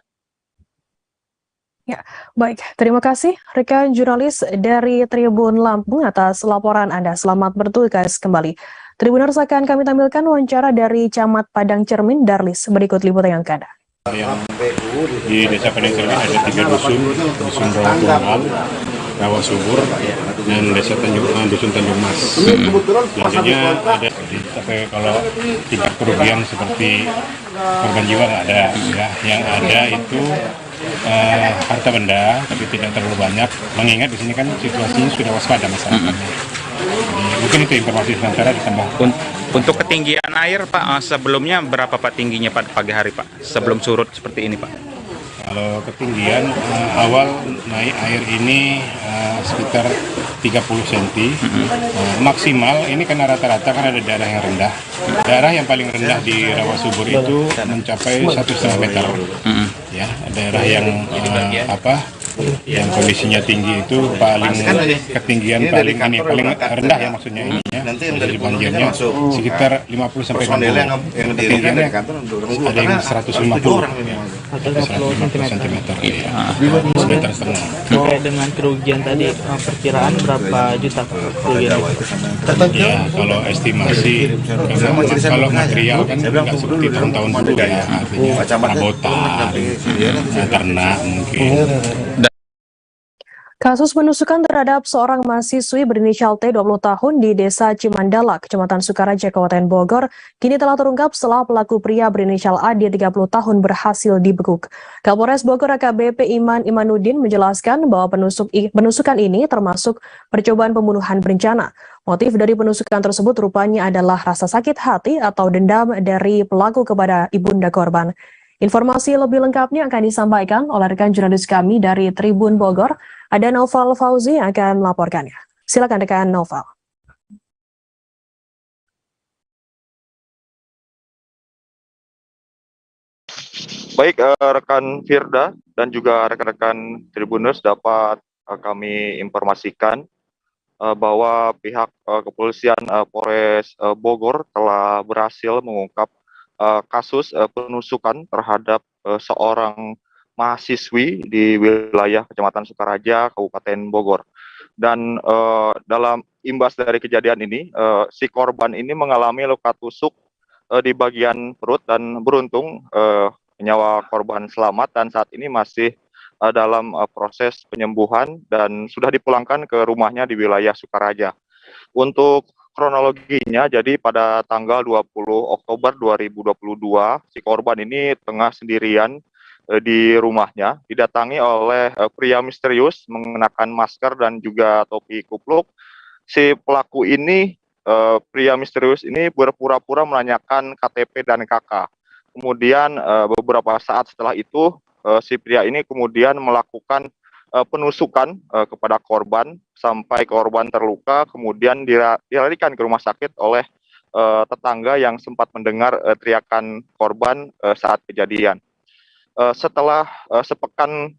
Ya, baik. Terima kasih rekan jurnalis dari Tribun Lampung atas laporan Anda. Selamat bertugas kembali. Tribuners, akan kami tampilkan wawancara dari Camat Padang Cermin, Darlis. Berikut liputan yang ada. Di Desa Padang Cermin ada 3 dusun Rawa Rawa Subur, dan dusun Tanjung Mas. Biasanya ada, tapi kalau tingkat kerugian seperti korban jiwa nggak ada, ya. Yang ada itu harta benda, tapi tidak terlalu banyak. Mengingat di sini kan situasinya sudah waspada masyarakatnya. Mungkin itu informasi sementara ditambah. Untuk ketinggian air, Pak, sebelumnya berapa Pak tingginya pada pagi hari, Pak? Sebelum surut seperti ini, Pak? Kalau ketinggian awal naik air ini sekitar 30 cm. Maksimal ini karena rata-rata kan ada daerah yang rendah. Daerah yang paling rendah di Rawa Subur itu mencapai 1,5 meter. Ya, daerah yang yang kondisinya tinggi itu paling ketinggian paling rendah ya, maksudnya ininya dari banjirnya sekitar 50 sampai 60. Ketinggiannya ada yang 150 cm. Sekitar setengah. Terkait dengan kerugian tadi, perkiraan berapa juta kerugian? Ya, kalau estimasi, kalau material kan nggak seperti tahun-tahun dulu ya, artinya perabotan, ternak mungkin. Kasus penusukan terhadap seorang mahasiswi berinisial T 20 tahun di Desa Cimandala, Kecamatan Sukaraja, Kabupaten Bogor, kini telah terungkap setelah pelaku pria berinisial AD 30 tahun berhasil dibekuk. Kapolres Bogor AKBP Iman Imanuddin menjelaskan bahwa penusukan ini termasuk percobaan pembunuhan berencana. Motif dari penusukan tersebut rupanya adalah rasa sakit hati atau dendam dari pelaku kepada ibunda korban. Informasi lebih lengkapnya akan disampaikan oleh rekan jurnalis kami dari Tribun Bogor. Ada Noval Fauzi yang akan melaporkannya. Silakan rekan Noval. Baik, rekan Firda dan juga rekan-rekan Tribuners, dapat kami informasikan bahwa pihak kepolisian Polres Bogor telah berhasil mengungkap kasus penusukan terhadap seorang mahasiswi di wilayah Kecamatan Sukaraja, Kabupaten Bogor. Dan dalam imbas dari kejadian ini, si korban ini mengalami luka tusuk di bagian perut, dan beruntung nyawa korban selamat dan saat ini masih dalam proses penyembuhan dan sudah dipulangkan ke rumahnya di wilayah Sukaraja. Untuk kronologinya, jadi pada tanggal 20 Oktober 2022, si korban ini tengah sendirian di rumahnya didatangi oleh pria misterius mengenakan masker dan juga topi kupluk. Si pelaku ini, pria misterius ini berpura-pura menanyakan KTP dan KK. Kemudian beberapa saat setelah itu si pria ini kemudian melakukan penusukan kepada korban sampai korban terluka, kemudian dilarikan ke rumah sakit oleh tetangga yang sempat mendengar teriakan korban saat kejadian. Setelah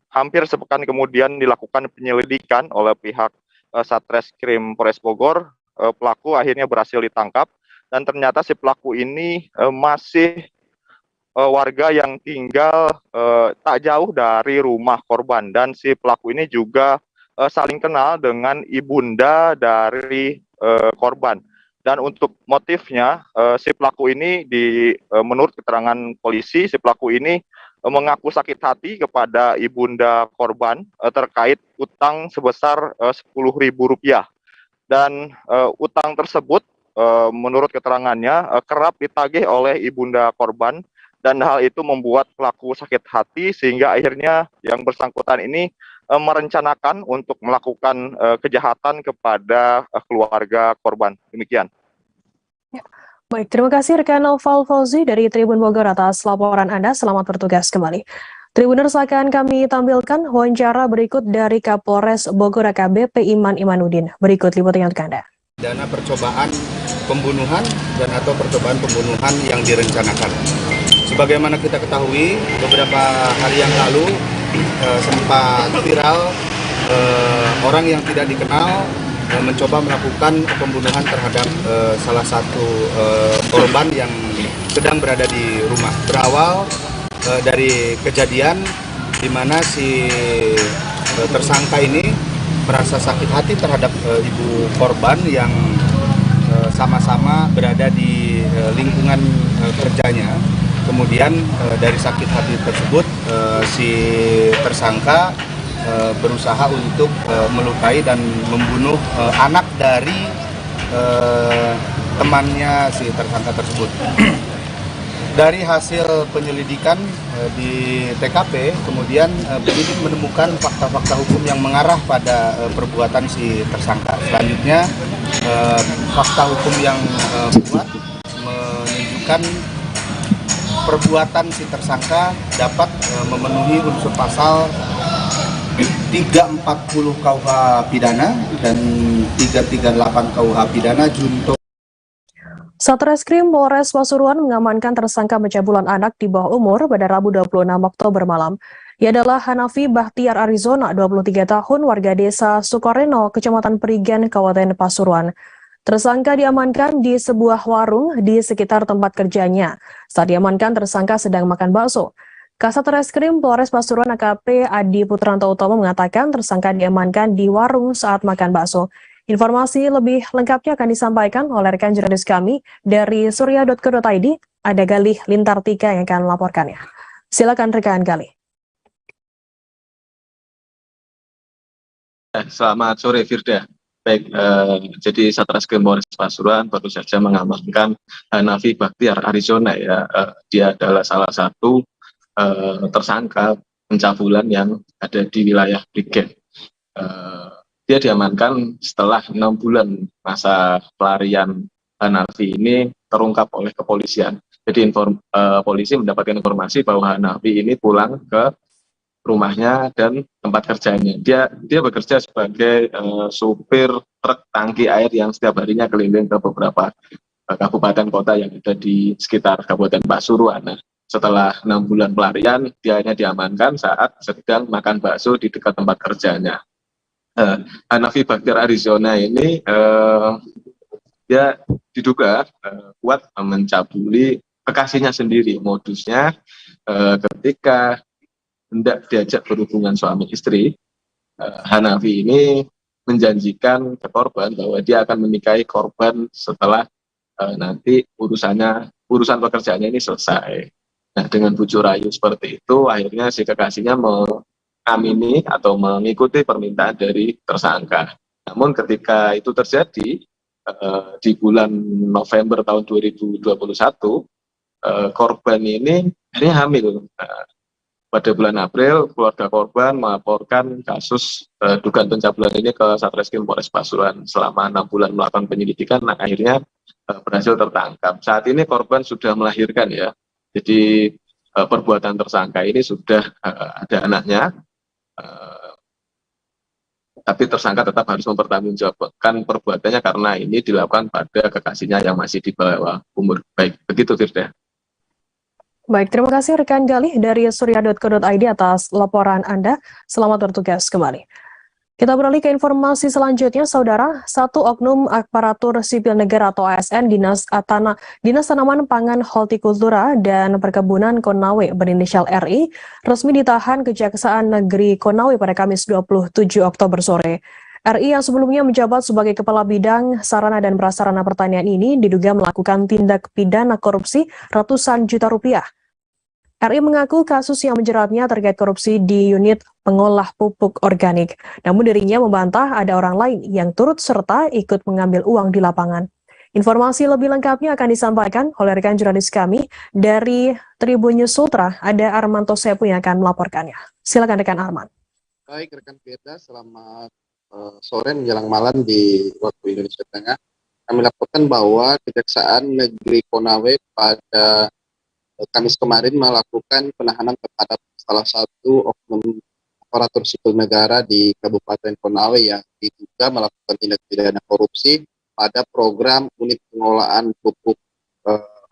hampir sepekan kemudian dilakukan penyelidikan oleh pihak Satreskrim Polres Bogor, pelaku akhirnya berhasil ditangkap dan ternyata si pelaku ini masih warga yang tinggal tak jauh dari rumah korban, dan si pelaku ini juga saling kenal dengan ibunda dari korban. Dan untuk motifnya, si pelaku ini menurut keterangan polisi, si pelaku ini mengaku sakit hati kepada ibunda korban terkait utang sebesar Rp10.000. Dan utang tersebut menurut keterangannya kerap ditagih oleh ibunda korban, dan hal itu membuat pelaku sakit hati sehingga akhirnya yang bersangkutan ini merencanakan untuk melakukan kejahatan kepada keluarga korban. Demikian. Baik, terima kasih rekan Noval Fauzi dari Tribun Bogor atas laporan Anda. Selamat bertugas kembali. Tribuners, akan kami tampilkan wawancara berikut dari Kapolres Bogor AKBP Iman Imanuddin. Berikut liputannya untuk Anda. Dana percobaan pembunuhan dan atau percobaan pembunuhan yang direncanakan. Sebagaimana kita ketahui, beberapa hari yang lalu sempat viral orang yang tidak dikenal mencoba melakukan pembunuhan terhadap salah satu korban yang sedang berada di rumah. Berawal dari kejadian di mana si tersangka ini merasa sakit hati terhadap ibu korban yang sama-sama berada di lingkungan kerjanya. Kemudian dari sakit hati tersebut si tersangka berusaha untuk melukai dan membunuh anak dari temannya si tersangka tersebut. Dari hasil penyelidikan di TKP, kemudian penyidik menemukan fakta-fakta hukum yang mengarah pada perbuatan si tersangka. Selanjutnya, fakta hukum yang kuat menunjukkan perbuatan si tersangka dapat memenuhi unsur pasal 340 KUH pidana dan 338 KUH pidana junto. Satreskrim Polres Pasuruan mengamankan tersangka pencabulan anak di bawah umur pada Rabu 26 Oktober malam. Ia adalah Hanafi Bahtiar Arizona, 23 tahun, warga desa Sukoreno, Kecamatan Perigen, Kabupaten Pasuruan. Tersangka diamankan di sebuah warung di sekitar tempat kerjanya. Saat diamankan, tersangka sedang makan bakso. Kasat Reskrim Polres Pasuruan AKP Adi Putranto Utomo mengatakan tersangka diamankan di warung saat makan bakso. Informasi lebih lengkapnya akan disampaikan oleh rekan jurnalis kami dari surya.co.id, ada Galih Lintartika yang akan melaporkannya. Silakan rekan Galih. Selamat sore Firda. Baik, jadi Satreskrim Polres Pasuruan baru saja mengamankan Hanafi Bahtiar Arizona ya. Dia adalah salah satu tersangka pencabulan yang ada di wilayah Perigen. Dia diamankan setelah 6 bulan masa pelarian Hanafi ini terungkap oleh kepolisian. Jadi polisi mendapatkan informasi bahwa Hanafi ini pulang ke rumahnya dan tempat kerjanya. Dia bekerja sebagai supir truk tangki air yang setiap harinya keliling ke beberapa kabupaten kota yang ada di sekitar Kabupaten Pasuruan. Nah, setelah 6 bulan pelarian, dia hanya diamankan saat sedang makan bakso di dekat tempat kerjanya. Hanafi Bahtiar Arizona ini dia diduga kuat mencabuli kekasihnya sendiri. Modusnya ketika hendak diajak berhubungan suami istri, Hanafi ini menjanjikan ke korban bahwa dia akan menikahi korban setelah nanti urusan pekerjaannya ini selesai. Nah, dengan bujuk rayu seperti itu, akhirnya si kekasihnya mengamini atau mengikuti permintaan dari tersangka. Namun ketika itu terjadi di bulan November tahun 2021, korban ini akhirnya hamil. pada bulan April keluarga korban melaporkan kasus dugaan pencabulan ini ke Satreskrim Polres Pasuruan. Selama 6 bulan melakukan penyelidikan, nah akhirnya berhasil tertangkap. Saat ini korban sudah melahirkan ya, jadi perbuatan tersangka ini sudah ada anaknya, tapi tersangka tetap harus mempertanggungjawabkan perbuatannya karena ini dilakukan pada kekasihnya yang masih di bawah umur. Baik, begitu Firda. Baik, terima kasih rekan Galih dari surya.co.id atas laporan Anda. Selamat bertugas kembali. Kita beralih ke informasi selanjutnya, Saudara. Satu oknum aparatur sipil negara atau ASN Dinas Tanaman Pangan Hortikultura dan Perkebunan Konawe berinisial RI resmi ditahan Kejaksaan Negeri Konawe pada Kamis 27 Oktober sore. RI yang sebelumnya menjabat sebagai Kepala Bidang Sarana dan Prasarana Pertanian ini diduga melakukan tindak pidana korupsi ratusan juta rupiah. RI mengaku kasus yang menjeratnya terkait korupsi di unit pengolah pupuk organik. Namun dirinya membantah ada orang lain yang turut serta ikut mengambil uang di lapangan. Informasi lebih lengkapnya akan disampaikan oleh rekan jurnalis kami dari Tribun News Sultra. Ada Armanto Sepu yang akan melaporkannya. Silakan rekan Arman. Baik rekan Firda, selamat sore menjelang malam di waktu Indonesia Tengah. Kami laporkan bahwa Kejaksaan Negeri Konawe pada Kamis kemarin melakukan penahanan terhadap salah satu oknum aparatur sipil negara di Kabupaten Konawe yang diduga melakukan tindak pidana korupsi pada program unit pengolahan pupuk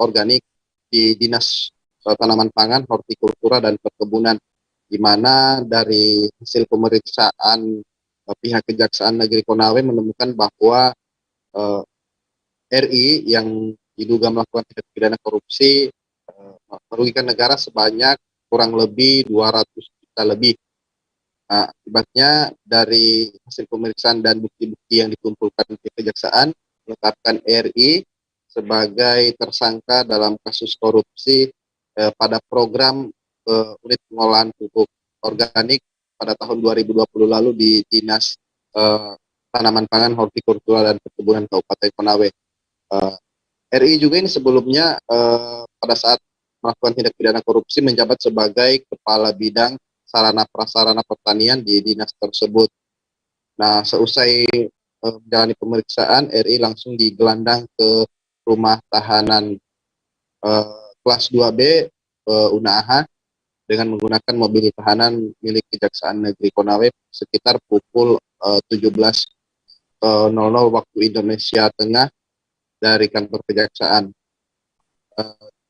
organik di Dinas Tanaman Pangan, Hortikultura dan Perkebunan, di mana dari hasil pemeriksaan pihak Kejaksaan Negeri Konawe menemukan bahwa RI yang diduga melakukan tindak pidana korupsi merugikan negara sebanyak kurang lebih 200 juta lebih. Nah, akibatnya dari hasil pemeriksaan dan bukti-bukti yang dikumpulkan di Kejaksaan menetapkan RI sebagai tersangka dalam kasus korupsi pada program unit pengolahan pupuk organik pada tahun 2020 lalu di Dinas Tanaman Pangan, Hortikultura dan Perkebunan Kabupaten Konawe. RI juga ini sebelumnya pada saat melakukan tindak pidana korupsi menjabat sebagai Kepala Bidang Sarana Prasarana Pertanian di dinas tersebut. Nah, seusai menjalani pemeriksaan, RI langsung digelandang ke rumah tahanan kelas 2B Unaha dengan menggunakan mobil tahanan milik Kejaksaan Negeri Konawe sekitar pukul 17.00 waktu Indonesia Tengah dari kantor Kejaksaan.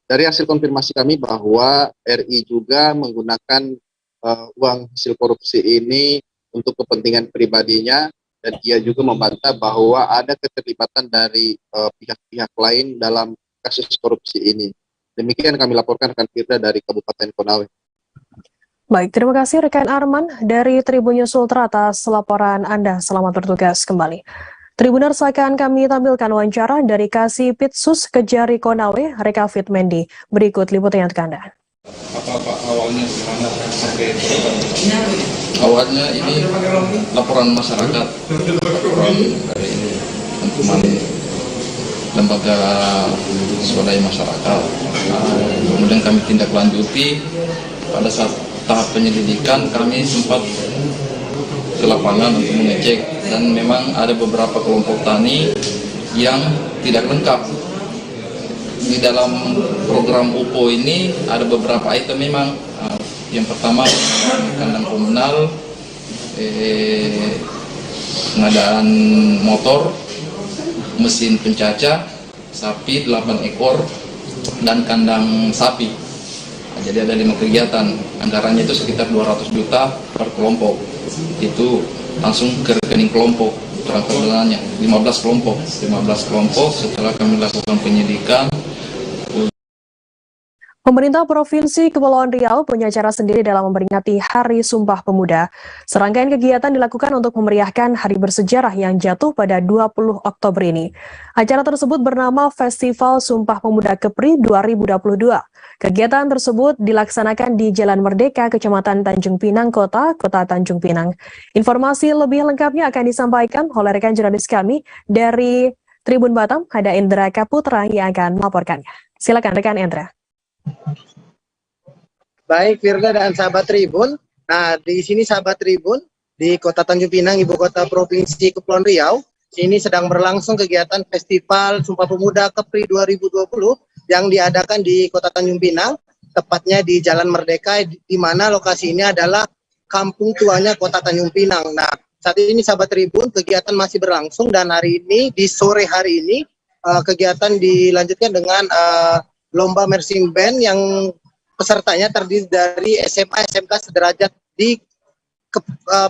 Dari hasil konfirmasi kami bahwa RI juga menggunakan uang hasil korupsi ini untuk kepentingan pribadinya, dan dia juga membantah bahwa ada keterlibatan dari pihak-pihak lain dalam kasus korupsi ini. Demikian kami laporkan rekan Firda dari Kabupaten Konawe. Baik, terima kasih rekan Arman dari Tribun News Sultra atas laporan Anda. Selamat bertugas kembali. Tribuners akan kami tampilkan wawancara dari Kasipitsus Kejari Konawe, Reka Fitmendi. Berikut liputannya untuk Anda. Apa awalnya gimana sampai awalnya ini laporan masyarakat, laporan dari ini teman-teman lembaga swadaya masyarakat. Kemudian kami tindak lanjuti pada saat tahap penyelidikan kami sempat ke lapangan untuk mengecek, dan memang ada beberapa kelompok tani yang tidak lengkap. Di dalam program UPO ini ada beberapa item memang. Yang pertama kandang komunal, pengadaan motor, mesin pencacah, sapi 8 ekor, dan kandang sapi. Jadi ada 5 kegiatan, anggarannya itu sekitar 200 juta per kelompok. Itu langsung ke rekening kelompok, transfer dananya 15 kelompok. Setelah kami lakukan penyidikan. Pemerintah Provinsi Kepulauan Riau punya cara sendiri dalam memperingati Hari Sumpah Pemuda. Serangkaian kegiatan dilakukan untuk memeriahkan hari bersejarah yang jatuh pada 20 Oktober ini. Acara tersebut bernama Festival Sumpah Pemuda Kepri 2022. Kegiatan tersebut dilaksanakan di Jalan Merdeka, Kecamatan Tanjung Pinang, Kota Tanjung Pinang. Informasi lebih lengkapnya akan disampaikan oleh rekan jurnalis kami dari Tribun Batam, ada Indra Kaputra yang akan melaporkannya. Silakan rekan Indra. Baik Firda dan sahabat Tribun. Nah, di sini sahabat Tribun di Kota Tanjung Pinang, ibu kota Provinsi Kepulauan Riau, ini sedang berlangsung kegiatan Festival Sumpah Pemuda Kepri 2020 yang diadakan di Kota Tanjung Pinang, tepatnya di Jalan Merdeka, di mana lokasi ini adalah kampung tuanya Kota Tanjung Pinang. Nah, saat ini sahabat Tribun kegiatan masih berlangsung dan hari ini di sore hari ini kegiatan dilanjutkan dengan lomba marching band yang pesertanya terdiri dari SMA SMK sederajat di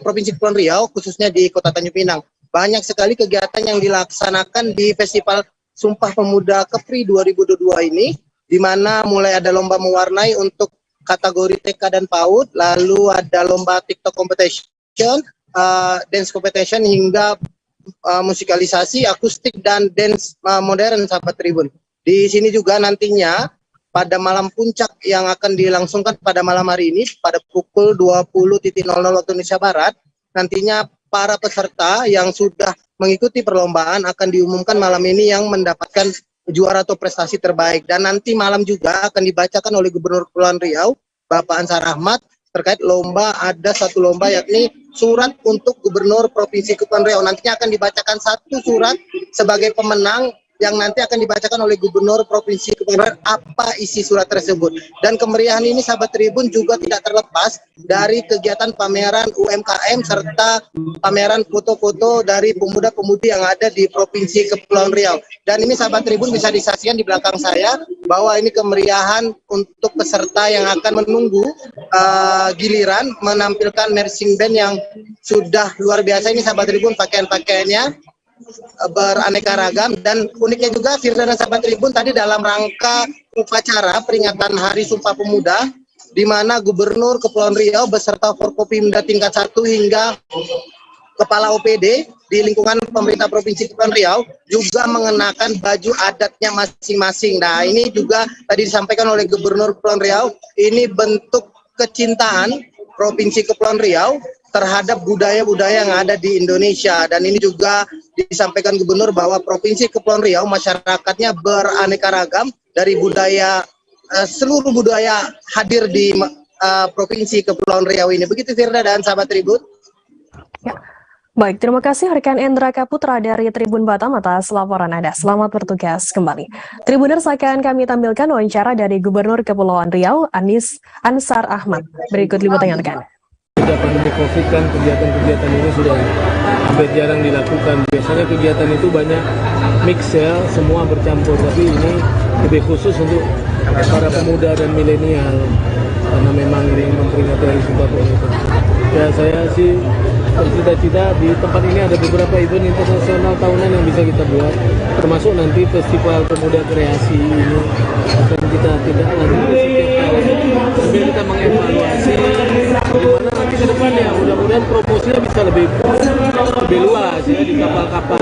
Provinsi Kepulauan Riau, khususnya di Kota Tanjung Pinang. Banyak sekali kegiatan yang dilaksanakan di Festival Sumpah Pemuda Kepri 2022 ini, di mana mulai ada lomba mewarnai untuk kategori TK dan PAUD, lalu ada lomba TikTok competition, dance competition, hingga musikalisasi, akustik, dan dance modern sahabat Tribun. Di sini juga nantinya pada malam puncak yang akan dilangsungkan pada malam hari ini pada pukul 20.00 waktu Indonesia Barat, nantinya para peserta yang sudah mengikuti perlombaan akan diumumkan malam ini yang mendapatkan juara atau prestasi terbaik. Dan nanti malam juga akan dibacakan oleh Gubernur Kepulauan Riau, Bapak Ansar Ahmad, terkait lomba. Ada satu lomba yakni surat untuk Gubernur Provinsi Kepulauan Riau. Nantinya akan dibacakan satu surat sebagai pemenang yang nanti akan dibacakan oleh Gubernur Provinsi Kepulauan Riau apa isi surat tersebut. Dan kemeriahan ini sahabat Tribun juga tidak terlepas dari kegiatan pameran UMKM serta pameran foto-foto dari pemuda-pemudi yang ada di Provinsi Kepulauan Riau. Dan ini sahabat Tribun bisa disaksikan di belakang saya bahwa ini kemeriahan untuk peserta yang akan menunggu giliran menampilkan marching band yang sudah luar biasa. Ini sahabat Tribun pakaian-pakaiannya beraneka ragam, dan uniknya juga Firda dan sahabat Tribun tadi dalam rangka upacara peringatan Hari Sumpah Pemuda, di mana Gubernur Kepulauan Riau beserta Forkopimda tingkat 1 hingga Kepala OPD di lingkungan pemerintah Provinsi Kepulauan Riau juga mengenakan baju adatnya masing-masing. Nah, ini juga tadi disampaikan oleh Gubernur Kepulauan Riau, ini bentuk kecintaan Provinsi Kepulauan Riau terhadap budaya-budaya yang ada di Indonesia. Dan ini juga disampaikan Gubernur bahwa Provinsi Kepulauan Riau masyarakatnya beraneka ragam, dari budaya seluruh budaya hadir di Provinsi Kepulauan Riau ini. Begitu Firda dan sahabat Tribun. Ya. Baik, terima kasih rekan Endra Kaputra dari Tribun Batam atas laporan Anda. Selamat bertugas kembali. Tribuners, akan kami tampilkan wawancara dari Gubernur Kepulauan Riau, Ansar Ahmad. Berikut liputannya rekan. Sudah pandemi COVID kan kegiatan-kegiatan ini sudah hampir jarang dilakukan. Biasanya kegiatan itu banyak mix ya, semua bercampur. Tapi ini lebih khusus untuk para pemuda dan milenial, karena memang ini memperingati Hari Sumpah Pemuda. Ya, saya sih bercita-cita di tempat ini ada beberapa event internasional tahunan yang bisa kita buat, termasuk nanti Festival Pemuda Kreasi ini akan kita tindak lanjuti setiap tahun sambil kita mengevaluasi bagaimana nanti ke depannya. Mudah-mudahan promosinya bisa lebih luas ya, di kapal-kapal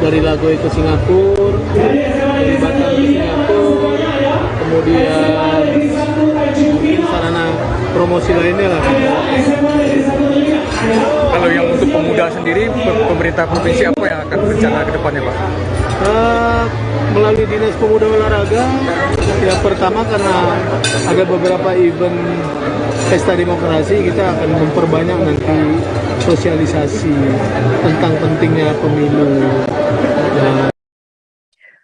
dari Lagoy ke Singapura, dari Batam ke Singapura, kemudian mungkin sarana promosi lainnya lah. Kalau yang untuk pemuda sendiri, pemerintah provinsi apa yang akan rencana ke depannya, Pak? Melalui Dinas Pemuda Olahraga, yang pertama karena ada beberapa event pesta demokrasi, kita akan memperbanyak nanti sosialisasi tentang pentingnya pemilu.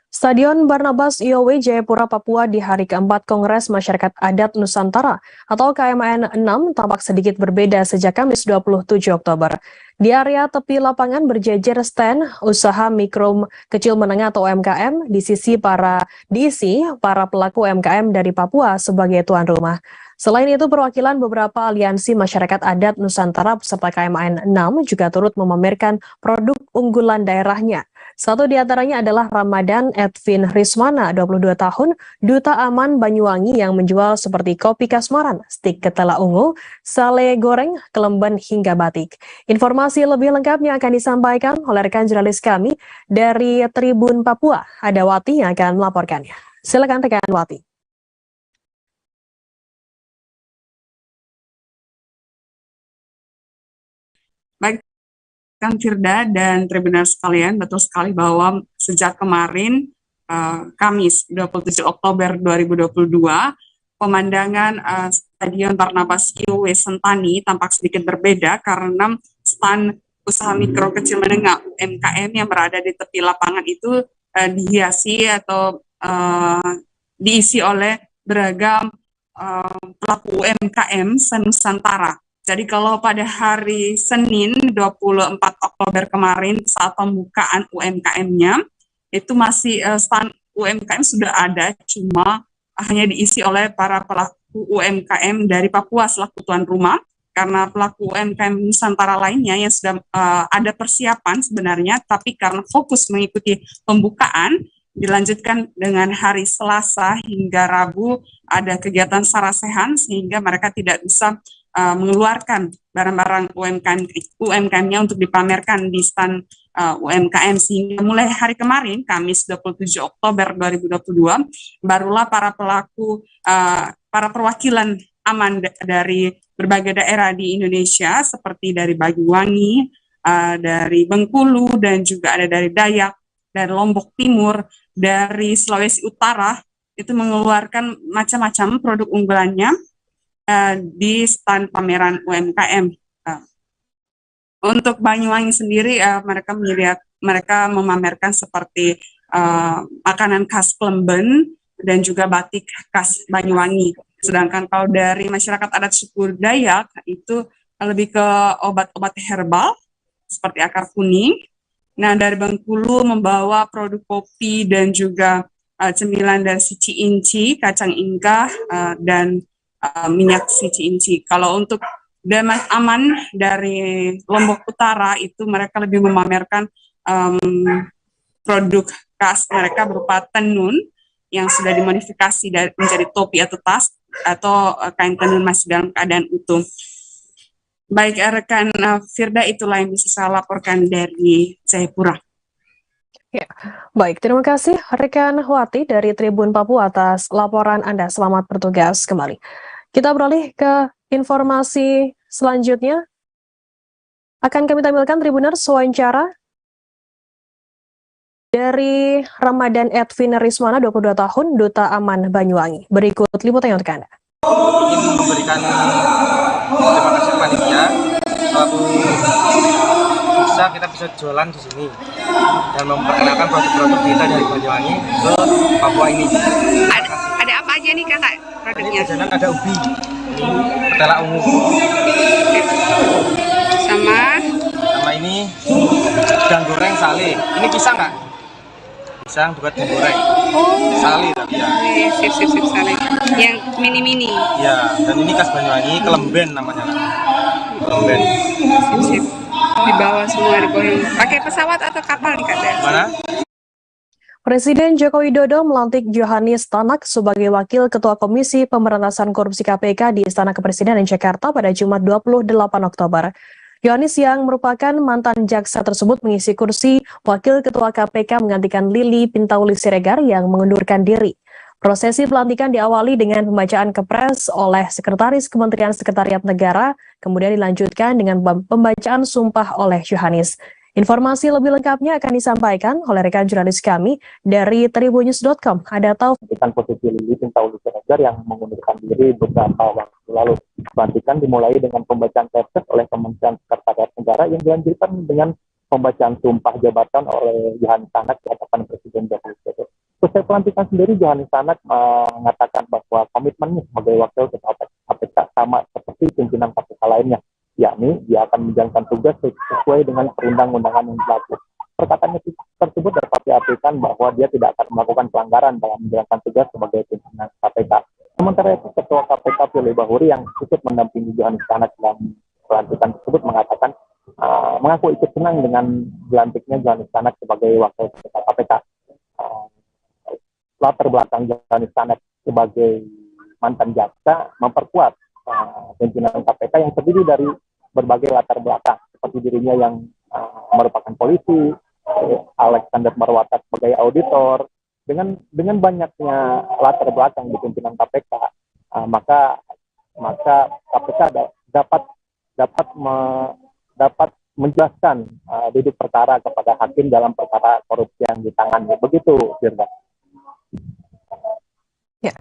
Stadion Barnabas Iyowe, Jayapura, Papua di hari keempat Kongres Masyarakat Adat Nusantara atau KMAN 6 tampak sedikit berbeda sejak Kamis 27 Oktober. Di area tepi lapangan berjejer stand usaha mikro kecil menengah atau UMKM diisi para pelaku UMKM dari Papua sebagai tuan rumah. Selain itu, perwakilan beberapa aliansi masyarakat adat Nusantara peserta KMAN 6 juga turut memamerkan produk unggulan daerahnya. Satu di antaranya adalah Ramadan Edwin Rismana, 22 tahun, Duta Aman Banyuwangi yang menjual seperti kopi kasmaran, stik ketela ungu, sale goreng, kelemban hingga batik. Informasi lebih lengkapnya akan disampaikan oleh rekan jurnalis kami dari Tribun Papua, ada Wati yang akan melaporkannya. Silakan rekan Wati. Baik, Kang Firda dan Tribuners sekalian, betul sekali bahwa sejak kemarin Kamis 27 Oktober 2022 pemandangan Stadion Barnabas Kiwe Sentani tampak sedikit berbeda karena stand usaha mikro kecil menengah UMKM yang berada di tepi lapangan itu dihiasi atau diisi oleh beragam pelaku UMKM senusantara. Jadi kalau pada hari Senin 24 Oktober kemarin saat pembukaan UMKM-nya itu masih stand UMKM sudah ada, cuma hanya diisi oleh para pelaku UMKM dari Papua selaku tuan rumah, karena pelaku UMKM Nusantara lainnya yang sudah ada persiapan sebenarnya, tapi karena fokus mengikuti pembukaan, dilanjutkan dengan hari Selasa hingga Rabu ada kegiatan sarasehan sehingga mereka tidak bisa mengeluarkan barang-barang UMKM-nya untuk dipamerkan di stand UMKM, sehingga mulai hari kemarin Kamis 27 Oktober 2022 barulah para pelaku para perwakilan aman dari berbagai daerah di Indonesia seperti dari Banyuwangi, dari Bengkulu, dan juga ada dari Dayak, dari Lombok Timur, dari Sulawesi Utara itu mengeluarkan macam-macam produk unggulannya di stand pameran UMKM. Untuk Banyuwangi sendiri, mereka memamerkan seperti makanan khas Klemben dan juga batik khas Banyuwangi. Sedangkan kalau dari masyarakat adat suku Dayak itu lebih ke obat-obat herbal seperti akar kuning. Nah, dari Bengkulu membawa produk kopi dan juga cemilan dari sici inci, kacang ingkah, dan minyak sici inci. Kalau untuk Damas Aman dari Lombok Utara itu mereka lebih memamerkan produk khas mereka berupa tenun yang sudah dimodifikasi menjadi topi atau tas atau kain tenun masih dalam keadaan utuh. Baik, rekan Firda, itulah yang bisa saya laporkan dari Jayapura. Ya, baik, terima kasih rekan Wati dari Tribun Papua atas laporan Anda. Selamat bertugas kembali. Kita beralih ke informasi selanjutnya. Akan kami tampilkan Tribuners wawancara dari Ramadan Edwin Rismana, 22 tahun, Duta Aman Banyuwangi. Berikut liputannya untuk Anda. Ingin memberikan terima kasih panitia selaku kita bisa jualan di sini dan memperkenalkan produk-produk kita dari Banyuwangi ke Papua ini. Ada apa aja nih kakak produknya? Jajanan ada ubi, petela ungu, sama ini udang goreng sale. Ini pisang nggak? Pisang buat digoreng. Sale tapi ya. Sip sale. Yang mini-mini. Ya, dan ini khas Banyuwangi, Kelemben namanya. Kelemben. Sip. Di bawah semua, di bawah. Pakai pesawat atau kapal nih kak? Mana? Presiden Joko Widodo melantik Johannes Tanak sebagai Wakil Ketua Komisi Pemberantasan Korupsi KPK di Istana Kepresidenan Jakarta pada Jumat 28 Oktober. Johannes yang merupakan mantan jaksa tersebut mengisi kursi Wakil Ketua KPK menggantikan Lili Pintauli Siregar yang mengundurkan diri. Prosesi pelantikan diawali dengan pembacaan kepres oleh Sekretaris Kementerian Sekretariat Negara, kemudian dilanjutkan dengan pembacaan sumpah oleh Johannes. Informasi lebih lengkapnya akan disampaikan oleh rekan jurnalis kami dari tribunnews.com. Ada pelantikan posisi Lili Pintauli Siregar yang mengundurkan diri beberapa waktu lalu. Pelantikan dimulai dengan pembacaan kepres oleh Kementerian Sekretariat Negara yang dilanjutkan dengan pembacaan sumpah jabatan oleh Johannes Tanak di hadapan Presiden Joko Widodo. Usai pelantikan sendiri, Johannes Tanak mengatakan bahwa komitmennya sebagai wakil ketua KPK sama seperti pimpinan KPK lainnya, yakni dia akan menjalankan tugas sesuai dengan perundang-undangan yang berlaku. Perkataannya tersebut dapat diartikan bahwa dia tidak akan melakukan pelanggaran dalam menjalankan tugas sebagai pimpinan KPK. Sementara itu, Ketua KPK Firly Bahuri yang ikut mendampingi Johannes Tanak dalam pelantikan tersebut mengatakan mengaku ikut senang dengan dilantiknya Johannes Tanak sebagai wakil ketua KPK. Latar belakang Johannes Tanak sebagai mantan jaksa memperkuat pimpinan KPK yang terdiri dari berbagai latar belakang, seperti dirinya yang merupakan polisi, Alexander Marwata sebagai auditor. Dengan banyaknya latar belakang di pimpinan KPK, maka KPK dapat menjelaskan duduk perkara kepada hakim dalam perkara korupsi yang ditangani. Begitu, Firda. Ya,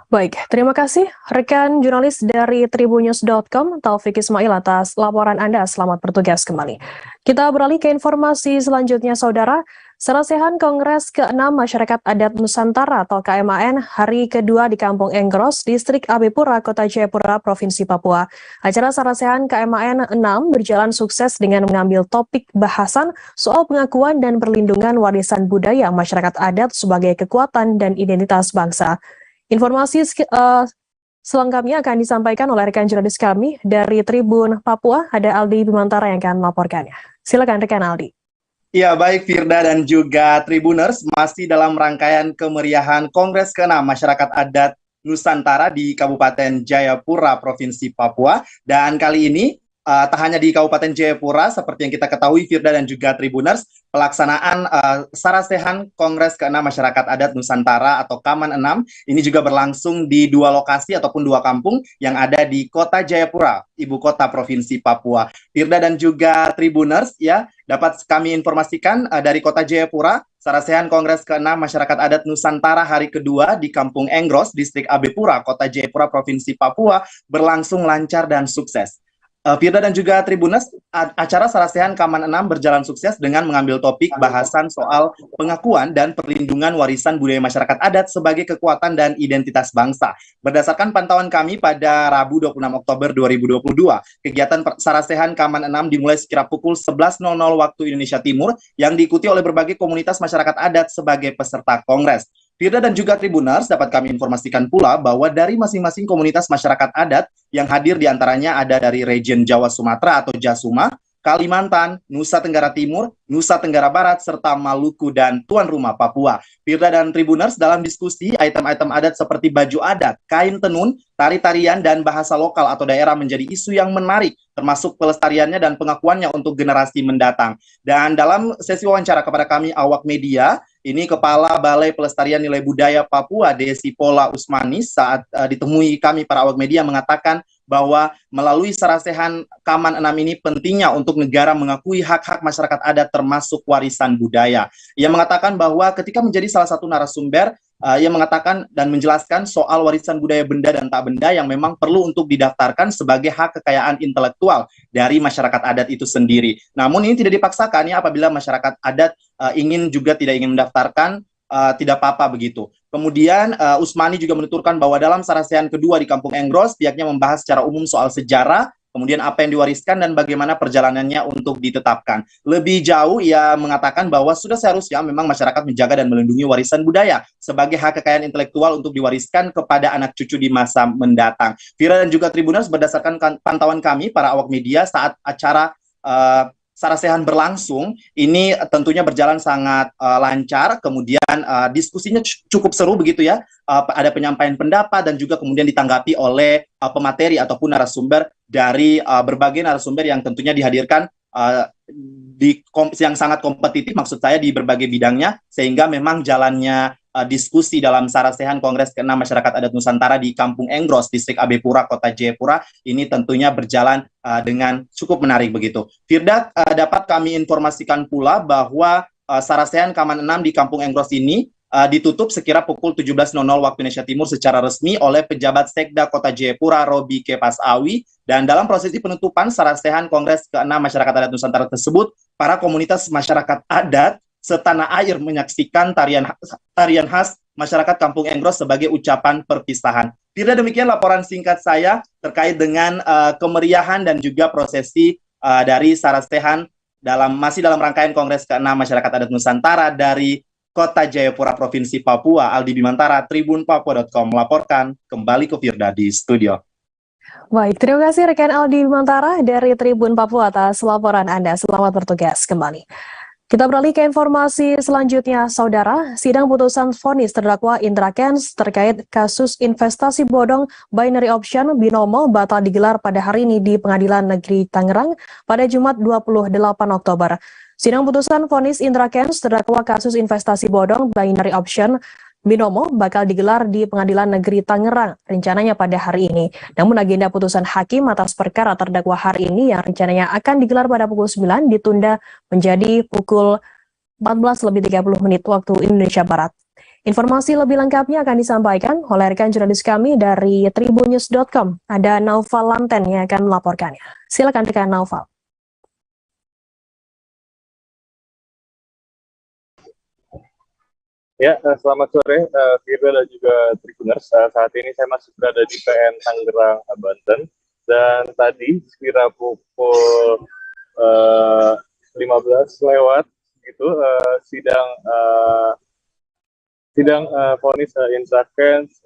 Baik, terima kasih rekan jurnalis dari tribunnews.com, Taufik Ismail atas laporan Anda. Selamat bertugas kembali. Kita beralih ke informasi selanjutnya, Saudara. Sarasehan Kongres ke-6 Masyarakat Adat Nusantara atau KMAN hari kedua di Kampung Enggros, Distrik Abipura, Kota Jayapura, Provinsi Papua. Acara Sarasehan KMAN 6 berjalan sukses dengan mengambil topik bahasan soal pengakuan dan perlindungan warisan budaya masyarakat adat sebagai kekuatan dan identitas bangsa. Informasi selengkapnya akan disampaikan oleh rekan jurnalis kami dari Tribun Papua, ada Aldi Bimantara yang akan melaporkannya. Silakan rekan Aldi. Ya, baik Firda dan juga Tribuners, masih dalam rangkaian kemeriahan Kongres ke-6 Masyarakat Adat Nusantara di Kabupaten Jayapura, Provinsi Papua. Dan kali ini, tak hanya di Kabupaten Jayapura, seperti yang kita ketahui Firda dan juga Tribuners, pelaksanaan Sarasehan Kongres ke-6 Masyarakat Adat Nusantara atau KAMAN 6 ini juga berlangsung di dua lokasi ataupun dua kampung yang ada di Kota Jayapura, ibu kota Provinsi Papua. Firda dan juga Tribuners, ya, dapat kami informasikan dari Kota Jayapura, Sarasehan Kongres ke-6 Masyarakat Adat Nusantara hari kedua di Kampung Enggros, Distrik Abipura, Kota Jayapura, Provinsi Papua berlangsung lancar dan sukses. Firda dan juga Tribuners, acara Sarasehan KAMAN 6 berjalan sukses dengan mengambil topik bahasan soal pengakuan dan perlindungan warisan budaya masyarakat adat sebagai kekuatan dan identitas bangsa. Berdasarkan pantauan kami pada Rabu 26 Oktober 2022, kegiatan Sarasehan KAMAN 6 dimulai sekira pukul 11.00 waktu Indonesia Timur yang diikuti oleh berbagai komunitas masyarakat adat sebagai peserta kongres. Firda dan juga Tribuners, dapat kami informasikan pula bahwa dari masing-masing komunitas masyarakat adat yang hadir diantaranya ada dari region Jawa Sumatera atau Jasuma, Kalimantan, Nusa Tenggara Timur, Nusa Tenggara Barat, serta Maluku dan tuan rumah Papua. Firda dan Tribuners, dalam diskusi, item-item adat seperti baju adat, kain tenun, tari-tarian, dan bahasa lokal atau daerah menjadi isu yang menarik, termasuk pelestariannya dan pengakuannya untuk generasi mendatang. Dan dalam sesi wawancara kepada kami awak media, ini Kepala Balai Pelestarian Nilai Budaya Papua, Desi Pola Usmani, saat ditemui kami para awak media mengatakan bahwa melalui Sarasehan KAMAN 6 ini pentingnya untuk negara mengakui hak-hak masyarakat adat termasuk warisan budaya. Ia mengatakan bahwa ketika menjadi salah satu narasumber, ia mengatakan dan menjelaskan soal warisan budaya benda dan tak benda yang memang perlu untuk didaftarkan sebagai hak kekayaan intelektual dari masyarakat adat itu sendiri. Namun ini tidak dipaksakan ya, apabila masyarakat adat ingin juga tidak ingin mendaftarkan, tidak apa-apa begitu. Kemudian Usmani juga menuturkan bahwa dalam Sarasehan kedua di Kampung Enggros, pihaknya membahas secara umum soal sejarah, kemudian apa yang diwariskan dan bagaimana perjalanannya untuk ditetapkan. Lebih jauh, ia mengatakan bahwa sudah seharusnya memang masyarakat menjaga dan melindungi warisan budaya sebagai hak kekayaan intelektual untuk diwariskan kepada anak cucu di masa mendatang. Firda dan juga Tribuners, berdasarkan pantauan kami, para awak media, saat acara Sarasehan berlangsung, ini tentunya berjalan sangat lancar, kemudian diskusinya cukup seru begitu ya, ada penyampaian pendapat dan juga kemudian ditanggapi oleh pemateri ataupun narasumber dari berbagai narasumber yang tentunya dihadirkan yang sangat kompetitif, maksud saya di berbagai bidangnya, sehingga memang jalannya diskusi dalam Sarasehan Kongres ke-6 Masyarakat Adat Nusantara di Kampung Enggros, Distrik Abipura, Kota Jayapura, ini tentunya berjalan dengan cukup menarik begitu. Firda, dapat kami informasikan pula bahwa Sarasehan KAMAN 6 di Kampung Enggros ini ditutup sekira pukul 17.00 waktu Indonesia Timur secara resmi oleh pejabat Sekda Kota Jayapura, Robi Kepasawi, dan dalam prosesi penutupan Sarasehan Kongres ke-6 Masyarakat Adat Nusantara tersebut, para komunitas masyarakat adat setanah air menyaksikan tarian khas masyarakat Kampung Enggros sebagai ucapan perpisahan. Firda, demikian laporan singkat saya terkait dengan kemeriahan dan juga prosesi dari Sarasehan masih dalam rangkaian Kongres ke-6 Masyarakat Adat Nusantara dari Kota Jayapura, Provinsi Papua. Aldi Bimantara, tribunpapua.com melaporkan. Kembali ke Firda di studio. Baik, terima kasih rekan Aldi Bimantara dari Tribun Papua atas laporan Anda. Selamat bertugas kembali. Kita beralih ke informasi selanjutnya, Saudara. Sidang putusan vonis terdakwa Indra Kents terkait kasus investasi bodong binary option Binomo batal digelar pada hari ini di Pengadilan Negeri Tangerang pada Jumat 28 Oktober. Sidang putusan vonis Indra Kents terdakwa kasus investasi bodong binary option Binomo bakal digelar di Pengadilan Negeri Tangerang rencananya pada hari ini. Namun agenda putusan hakim atas perkara terdakwa hari ini yang rencananya akan digelar pada pukul 9 ditunda menjadi pukul 14:30 waktu Indonesia Barat. Informasi lebih lengkapnya akan disampaikan oleh rekan jurnalis kami dari tribunnews.com. Ada Naufal Lanten yang akan melaporkannya. Silakan rekan Naufal. Ya, selamat sore, Firda dan juga Tribuners. Saat ini saya masih berada di PN Tangerang, Banten. Dan tadi sekira pukul 15 lewat itu sidang vonis Indra Kents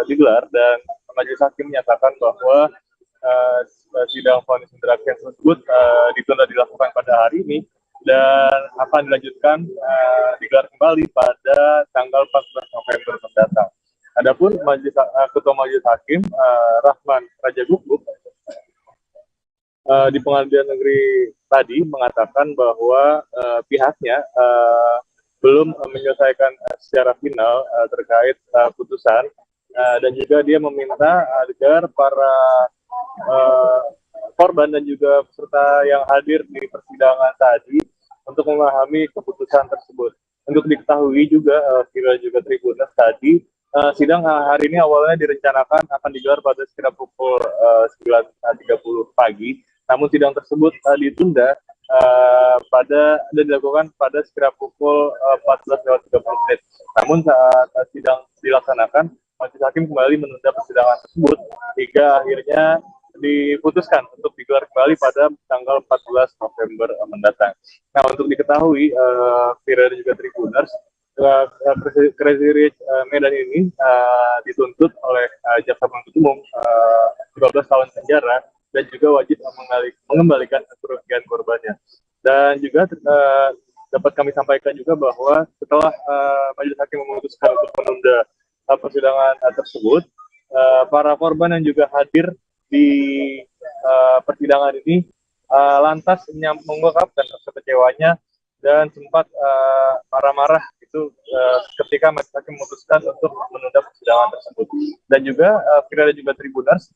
digelar, dan majelis hakim menyatakan bahwa sidang vonis Indra Kents tersebut ditunda dilakukan pada hari ini dan akan dilanjutkan digelar kembali pada tanggal 14 November mendatang. Adapun Ketua Majelis Hakim Rahman Raja Guguk di Pengadilan Negeri tadi mengatakan bahwa pihaknya belum menyelesaikan secara final terkait putusan, dan juga dia meminta agar para korban dan juga peserta yang hadir di persidangan tadi untuk memahami keputusan tersebut. Untuk diketahui juga, Kira juga Tribuners tadi, sidang hari ini awalnya direncanakan akan digelar pada sekitar pukul 9.30 pagi, namun sidang tersebut ditunda dan dilakukan pada sekitar pukul 14.30. Namun saat sidang dilaksanakan, majelis hakim kembali menunda persidangan tersebut hingga akhirnya diputuskan untuk digelar kembali pada tanggal 14 November mendatang. Nah, untuk diketahui, Firda dan juga Tribuners, Crazy Rich Medan ini dituntut oleh jaksa penuntut umum 12 tahun penjara dan juga wajib mengembalikan kerugian korbannya. Dan juga dapat kami sampaikan juga bahwa setelah majelis hakim memutuskan untuk menunda persidangan tersebut, para korban yang juga hadir di persidangan ini lantas mengungkapkan rasa kecewanya dan sempat marah-marah itu ketika majelis hakim memutuskan untuk menunda persidangan tersebut. Dan juga Firda dan juga Tribuners,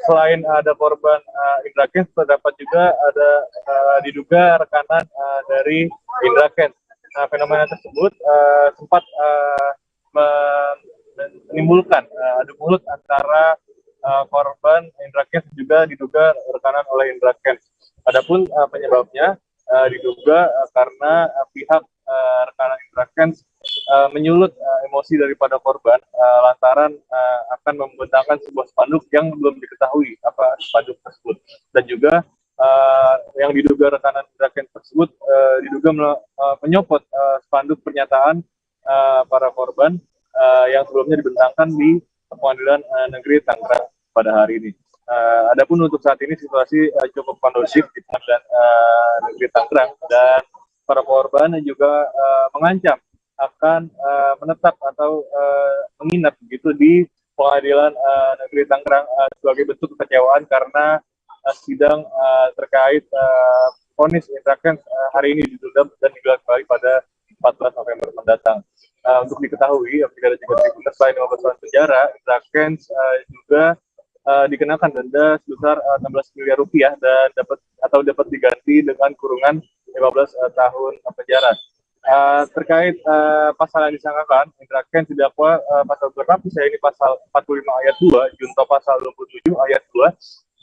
selain ada korban Indra Kents, terdapat juga ada diduga rekanan dari Indra Kents. Nah, fenomena tersebut sempat menimbulkan adu mulut antara korban Indra Kents juga diduga rekanan oleh Indra Kents. Adapun penyebabnya diduga karena pihak rekanan Indra Kents menyulut emosi daripada korban lantaran akan membentangkan sebuah spanduk yang belum diketahui apa spanduk tersebut. Dan juga yang diduga rekanan Indra Kents tersebut diduga menyopot spanduk pernyataan para korban yang sebelumnya dibentangkan di Pengadilan Negeri Tangerang pada hari ini. Adapun untuk saat ini situasi cukup kondusif di Pengadilan Negeri Tangerang, dan para korban juga mengancam akan menetap atau menginap begitu di Pengadilan Negeri Tangerang sebagai bentuk kekecewaan karena sidang terkait vonis Indra Kents hari ini ditunda dan digelar kembali pada 14 November mendatang. Untuk diketahui, Firda dan juga Tribuners, selain 15 tahun penjara, Indra Kents juga dikenakan denda sebesar 16 miliar rupiah dan dapat diganti dengan kurungan 15 tahun penjara. Terkait pasal yang disangkakan, Indra Kents didakwa pasal berlapis, yaitu pasal 45 ayat 2, junto pasal 27 ayat 2,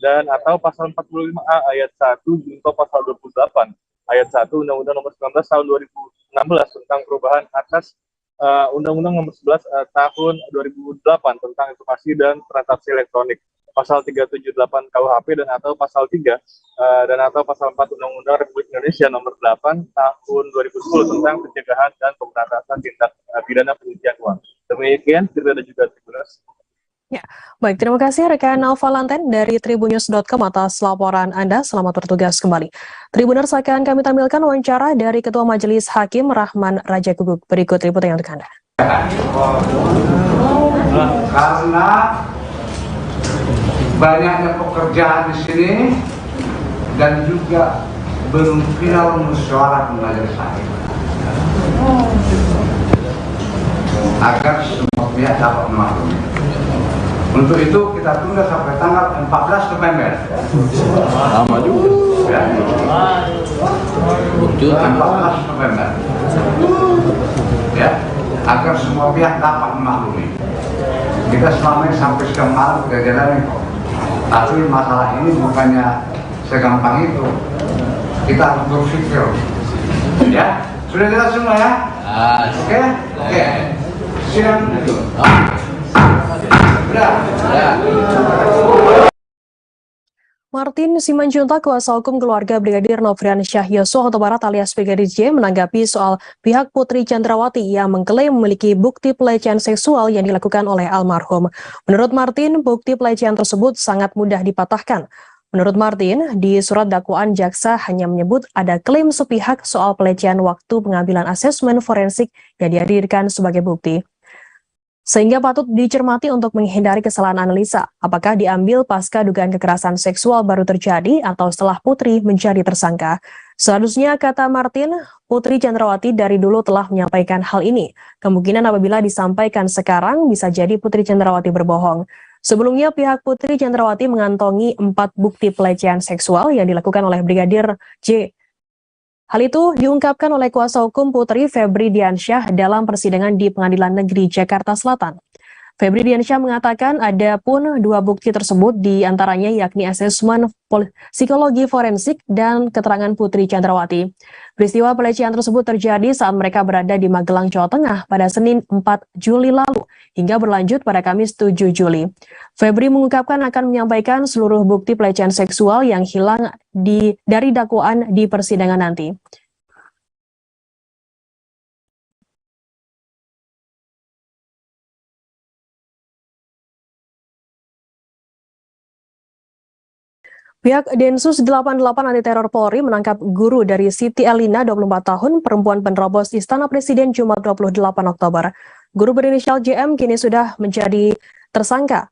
dan atau pasal 45A ayat 1, junto pasal 28 ayat 1 Undang-Undang Nomor 19 tahun 2016 tentang perubahan atas Undang-Undang Nomor 11 tahun 2008 tentang informasi dan transaksi elektronik, pasal 378 KUHP dan atau pasal 3 dan atau pasal 4 Undang-Undang Republik Indonesia Nomor 8 tahun 2010 tentang pencegahan dan pemberantasan tindak pidana pencucian uang. Demikian Firda dan juga Tribuners. Ya, baik, terima kasih rekan Naufal Lanten dari tribunnews.com atas laporan Anda. Selamat bertugas kembali. Tribuners, akan kami tampilkan wawancara dari Ketua Majelis Hakim Rahman Raja Guguk. Berikut liputannya untuk Anda. Karena banyaknya pekerjaan di sini dan juga belum final musyawarah majelis hakim, agar semua pihak dapat memaklumi. Untuk itu kita tunda sampai tanggal 14 November. Lama juga. Ya. 14 November. Ya. agar semua pihak dapat memaklumi. Kita selama ini sampai sekarang malam sudah jalan kok. Tapi masalah ini bukannya segampang itu. Kita harus berpikir. Ya, sudah jelas semua ya? Oke? Oke. Siang. Sudah. Martin Simanjuntak, kuasa hukum keluarga Brigadir Nofrian Syah Yosua Huta Barat alias Brigadir J, menanggapi soal pihak Putri Chandrawati yang mengklaim memiliki bukti pelecehan seksual yang dilakukan oleh almarhum. Menurut Martin, bukti pelecehan tersebut sangat mudah dipatahkan. Menurut Martin, di surat dakwaan jaksa hanya menyebut ada klaim sepihak soal pelecehan waktu pengambilan asesmen forensik yang dihadirkan sebagai bukti. Sehingga patut dicermati untuk menghindari kesalahan analisa, apakah diambil pasca dugaan kekerasan seksual baru terjadi atau setelah Putri menjadi tersangka. Seharusnya, kata Martin, Putri Chandrawati dari dulu telah menyampaikan hal ini. Kemungkinan apabila disampaikan sekarang, bisa jadi Putri Chandrawati berbohong. Sebelumnya, pihak Putri Chandrawati mengantongi 4 bukti pelecehan seksual yang dilakukan oleh Brigadir J. Hal itu diungkapkan oleh kuasa hukum Putri Febri Diansyah dalam persidangan di Pengadilan Negeri Jakarta Selatan. Febri Diansyah mengatakan ada pun 2 bukti tersebut, di antaranya yakni asesmen psikologi forensik dan keterangan Putri Chandrawati. Peristiwa pelecehan tersebut terjadi saat mereka berada di Magelang, Jawa Tengah pada Senin 4 Juli lalu hingga berlanjut pada Kamis 7 Juli. Febri mengungkapkan akan menyampaikan seluruh bukti pelecehan seksual yang hilang dari dakwaan di persidangan nanti. Pihak Densus 88 Anti Teror Polri menangkap guru dari Siti Elina, 24 tahun, perempuan penerobos Istana Presiden Jumat 28 Oktober. Guru berinisial JM kini sudah menjadi tersangka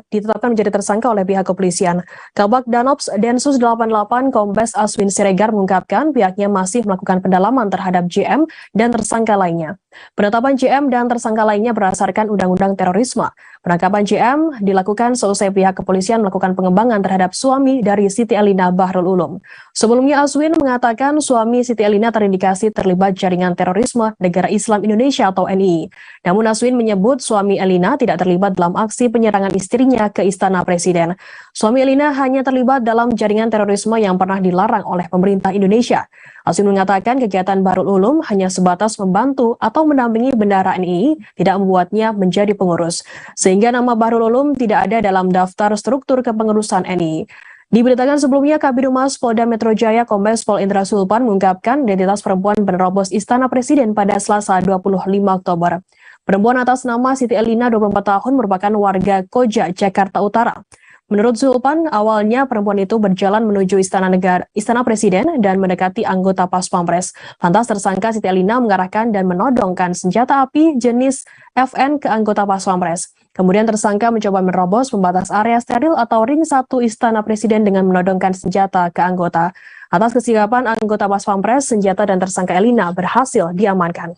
ditetapkan menjadi tersangka oleh pihak kepolisian. Kabak Danops Densus 88 Kombes Aswin Siregar mengungkapkan pihaknya masih melakukan pendalaman terhadap JM dan tersangka lainnya. Penetapan JM dan tersangka lainnya berdasarkan Undang-Undang Terorisme. Penangkapan JM dilakukan seusai pihak kepolisian melakukan pengembangan terhadap suami dari Siti Elina, Bahrul Ulum. Sebelumnya Aswin mengatakan suami Siti Elina terindikasi terlibat jaringan terorisme Negara Islam Indonesia atau NII. Namun Aswin menyebut suami Elina tidak terlibat dalam aksi penyerangan istrinya ke Istana Presiden. Suami Elina hanya terlibat dalam jaringan terorisme yang pernah dilarang oleh pemerintah Indonesia. Aswin mengatakan kegiatan Bahrul Ulum hanya sebatas membantu atau mendampingi bendahara NII, tidak membuatnya menjadi pengurus. Sehingga nama Bahrul Ulum tidak ada dalam daftar struktur kepengurusan NII. Diberitakan sebelumnya, Kabid Humas Polda Metro Jaya Kombes Pol Indra Sulpan mengungkapkan identitas perempuan penerobos Istana Presiden pada Selasa 25 Oktober. Perempuan atas nama Siti Elina, 24 tahun, merupakan warga Koja, Jakarta Utara. Menurut Sulpan, awalnya perempuan itu berjalan menuju Istana Presiden dan mendekati anggota Pas Pampres. Lantas tersangka Siti Elina mengarahkan dan menodongkan senjata api jenis FN ke anggota Pas Pampres. Kemudian tersangka mencoba menerobos pembatas area steril atau ring 1 Istana Presiden dengan menodongkan senjata ke anggota. Atas kesigapan anggota Pas Pampres, senjata dan tersangka Elina berhasil diamankan.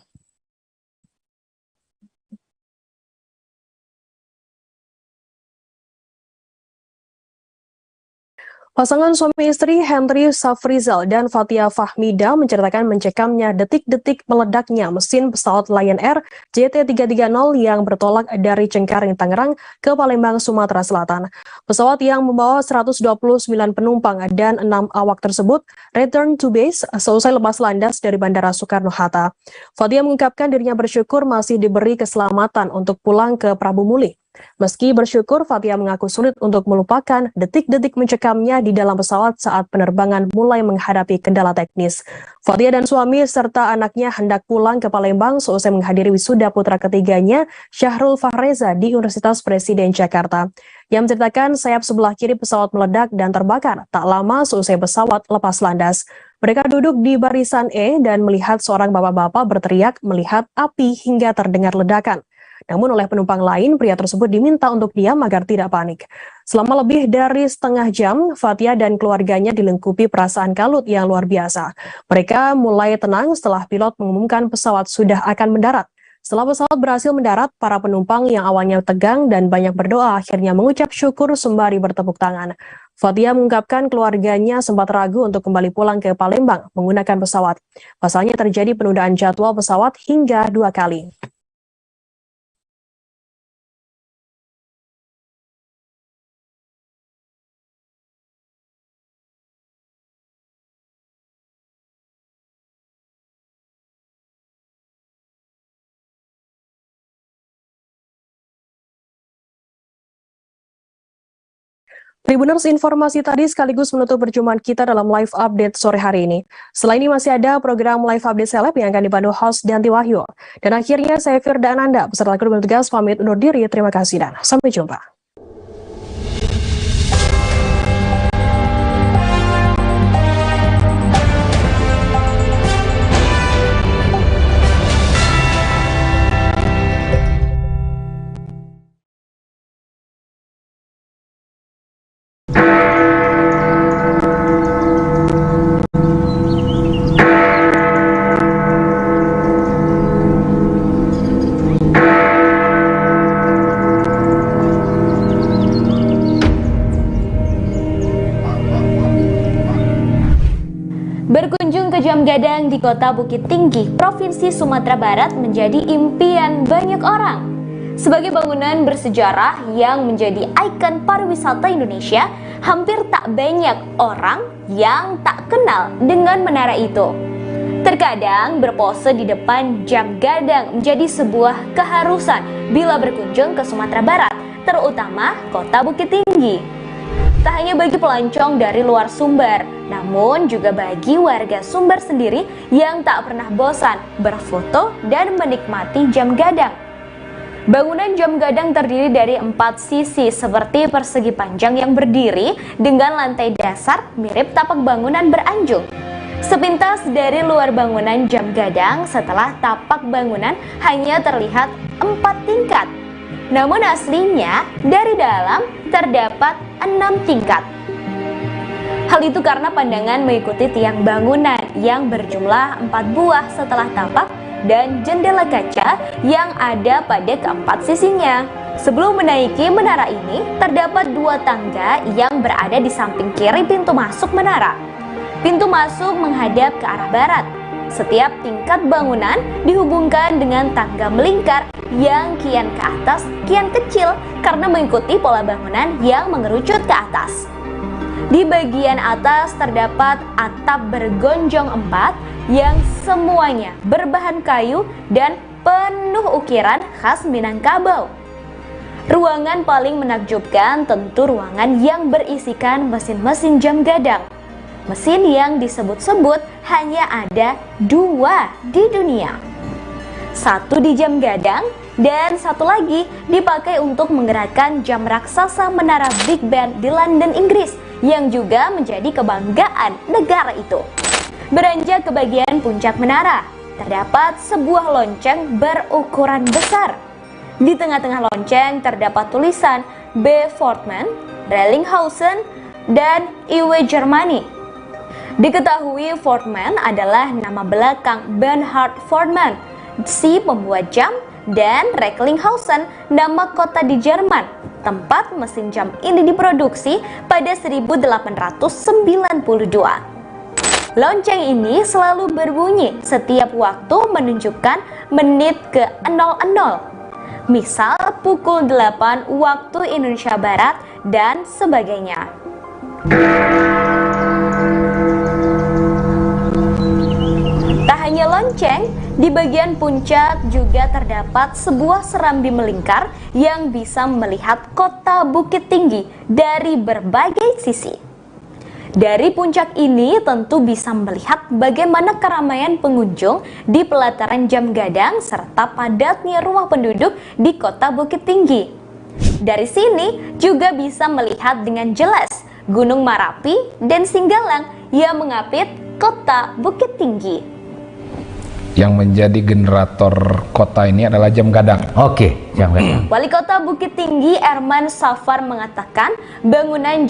Pasangan suami istri Henry Safrizal dan Fatia Fahmida menceritakan mencekamnya detik-detik meledaknya mesin pesawat Lion Air JT330 yang bertolak dari Cengkareng, Tangerang ke Palembang, Sumatera Selatan. Pesawat yang membawa 129 penumpang dan 6 awak tersebut return to base seusai lepas landas dari Bandara Soekarno-Hatta. Fatia mengungkapkan dirinya bersyukur masih diberi keselamatan untuk pulang ke Prabu Muli. Meski bersyukur, Fatia mengaku sulit untuk melupakan detik-detik mencekamnya di dalam pesawat saat penerbangan mulai menghadapi kendala teknis. Fatia dan suami serta anaknya hendak pulang ke Palembang seusai menghadiri wisuda putra ketiganya, Syahrul Fahreza, di Universitas Presiden Jakarta. Yang menceritakan sayap sebelah kiri pesawat meledak dan terbakar tak lama seusai pesawat lepas landas. Mereka duduk di barisan E dan melihat seorang bapak-bapak berteriak melihat api hingga terdengar ledakan. Namun oleh penumpang lain, pria tersebut diminta untuk diam agar tidak panik. Selama lebih dari setengah jam, Fatia dan keluarganya dilengkupi perasaan kalut yang luar biasa. Mereka mulai tenang setelah pilot mengumumkan pesawat sudah akan mendarat. Setelah pesawat berhasil mendarat, para penumpang yang awalnya tegang dan banyak berdoa akhirnya mengucap syukur sembari bertepuk tangan. Fatia mengungkapkan keluarganya sempat ragu untuk kembali pulang ke Palembang menggunakan pesawat. Pasalnya terjadi penundaan jadwal pesawat hingga 2 kali. Tribuners, informasi tadi sekaligus menutup perjumpaan kita dalam live update sore hari ini. Selain ini masih ada program live update seleb yang akan dipandu host Danti Wahyu. Dan akhirnya saya Firda Ananda beserta kru bertugas pamit undur diri. Terima kasih dan sampai jumpa. Berkunjung ke Jam Gadang di Kota Bukit Tinggi, Provinsi Sumatera Barat menjadi impian banyak orang. Sebagai bangunan bersejarah yang menjadi ikon pariwisata Indonesia, hampir tak banyak orang yang tak kenal dengan menara itu. Terkadang berpose di depan Jam Gadang menjadi sebuah keharusan bila berkunjung ke Sumatera Barat, terutama Kota Bukit Tinggi. Tak hanya bagi pelancong dari luar Sumber, namun juga bagi warga Sumber sendiri yang tak pernah bosan berfoto dan menikmati Jam Gadang. Bangunan Jam Gadang terdiri dari 4 sisi seperti persegi panjang yang berdiri dengan lantai dasar mirip tapak bangunan beranjung. Sepintas dari luar bangunan Jam Gadang, setelah tapak bangunan hanya terlihat 4 tingkat. Namun aslinya dari dalam terdapat 6 tingkat. Hal itu karena pandangan mengikuti tiang bangunan yang berjumlah 4 buah setelah tapak dan jendela kaca yang ada pada keempat sisinya. Sebelum menaiki menara ini, terdapat 2 tangga yang berada di samping kiri pintu masuk menara. Pintu masuk menghadap ke arah barat. Setiap tingkat bangunan dihubungkan dengan tangga melingkar yang kian ke atas, kian kecil karena mengikuti pola bangunan yang mengerucut ke atas. Di bagian atas terdapat atap bergonjong 4 yang semuanya berbahan kayu dan penuh ukiran khas Minangkabau. Ruangan paling menakjubkan tentu ruangan yang berisikan mesin-mesin Jam Gadang. Mesin yang disebut-sebut hanya ada 2 di dunia. Satu di Jam Gadang dan satu lagi dipakai untuk menggerakkan jam raksasa menara Big Ben di London, Inggris yang juga menjadi kebanggaan negara itu. Beranjak ke bagian puncak menara, terdapat sebuah lonceng berukuran besar. Di tengah-tengah lonceng terdapat tulisan B. Fortman, Rellinghausen, dan IW Germany. Diketahui Fortman adalah nama belakang Bernhard Fortman, si pembuat jam, dan Recklinghausen, nama kota di Jerman, tempat mesin jam ini diproduksi pada 1892. Lonceng ini selalu berbunyi setiap waktu menunjukkan menit ke 00. Misal pukul 8 waktu Indonesia Barat dan sebagainya. Tak hanya lonceng, di bagian puncak juga terdapat sebuah serambi melingkar yang bisa melihat kota Bukit Tinggi dari berbagai sisi. Dari puncak ini tentu bisa melihat bagaimana keramaian pengunjung di pelataran Jam Gadang serta padatnya rumah penduduk di kota Bukit Tinggi. Dari sini juga bisa melihat dengan jelas Gunung Marapi dan Singgalang yang mengapit kota Bukit Tinggi. Yang menjadi generator kota ini adalah Jam Gadang. Oke, Jam Gadang. Wali Kota Bukit Tinggi Erman Safar mengatakan bangunan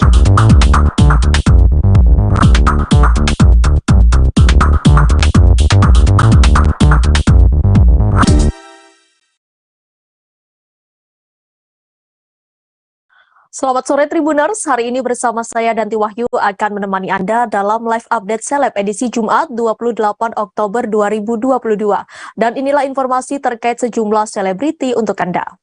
Selamat sore Tribuners, hari ini bersama saya Danti Wahyu akan menemani Anda dalam live update seleb edisi Jumat 28 Oktober 2022. Dan inilah informasi terkait sejumlah selebriti untuk Anda.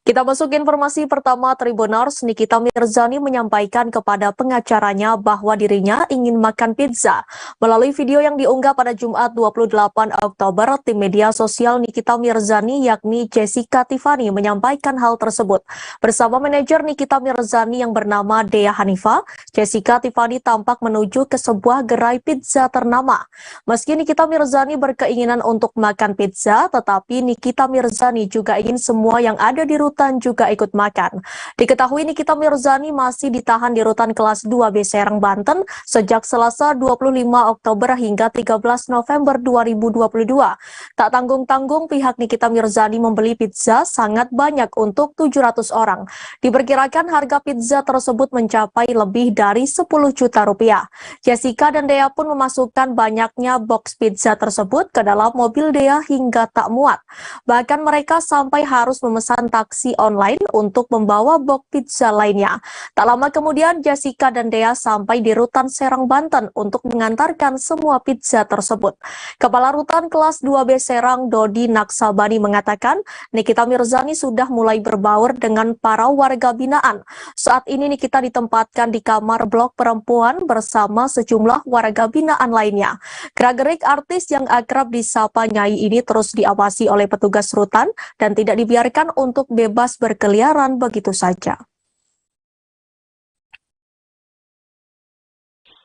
Kita masuk informasi pertama. Tribuners, Nikita Mirzani menyampaikan kepada pengacaranya bahwa dirinya ingin makan pizza. Melalui video yang diunggah pada Jumat 28 Oktober, tim media sosial Nikita Mirzani yakni Jessica Tiffany menyampaikan hal tersebut. Bersama manajer Nikita Mirzani yang bernama Dea Hanifa, Jessica Tiffany tampak menuju ke sebuah gerai pizza ternama. Meski Nikita Mirzani berkeinginan untuk makan pizza, tetapi Nikita Mirzani juga ingin semua yang ada di rutan juga ikut makan. Diketahui Nikita Mirzani masih ditahan di rutan kelas 2B Serang, Banten sejak Selasa 25 Oktober hingga 13 November 2022. Tak tanggung-tanggung pihak Nikita Mirzani membeli pizza sangat banyak untuk 700 orang. Diperkirakan harga pizza tersebut mencapai lebih dari 10 juta rupiah. Jessica dan Dea pun memasukkan banyaknya box pizza tersebut ke dalam mobil Dea hingga tak muat. Bahkan mereka sampai harus memesan taksi online untuk membawa box pizza lainnya. Tak lama kemudian Jessica dan Dea sampai di rutan Serang, Banten untuk mengantarkan semua pizza tersebut. Kepala Rutan kelas 2B Serang, Dodi Naksabani, mengatakan Nikita Mirzani sudah mulai berbaur dengan para warga binaan. Saat ini Nikita ditempatkan di kamar blok perempuan bersama sejumlah warga binaan lainnya. Gerak-gerik artis yang akrab disapa Nyai ini terus diawasi oleh petugas rutan dan tidak dibiarkan untuk bebas berkeliaran begitu saja.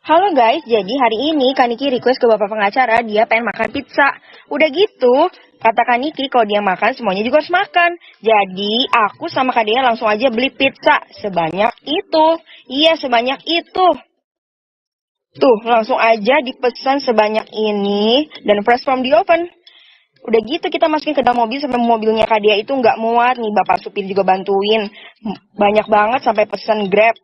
Halo guys, jadi hari ini Kaniki request ke bapak pengacara dia pengen makan pizza. Udah gitu, kata Kaniki kalau dia makan semuanya juga harus makan. Jadi aku sama Kak Dea langsung aja beli pizza sebanyak itu. Iya, sebanyak itu. Tuh, langsung aja dipesan sebanyak ini dan fresh from the oven. Udah gitu kita masukin ke dalam mobil sampai mobilnya Kak Dea itu nggak muat nih, bapak supir juga bantuin. Banyak banget sampai pesan Grab.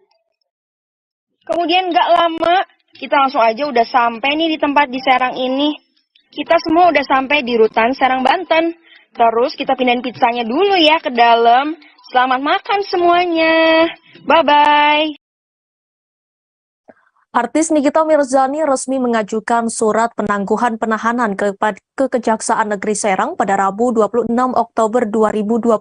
Kemudian nggak lama kita langsung aja udah sampai nih di tempat di Serang ini. Kita semua udah sampai di rutan Serang, Banten. Terus kita pindahin pizzanya dulu ya ke dalam. Selamat makan semuanya. Bye-bye. Artis Nikita Mirzani resmi mengajukan surat penangguhan penahanan ke Kejaksaan Negeri Serang pada Rabu 26 Oktober 2022.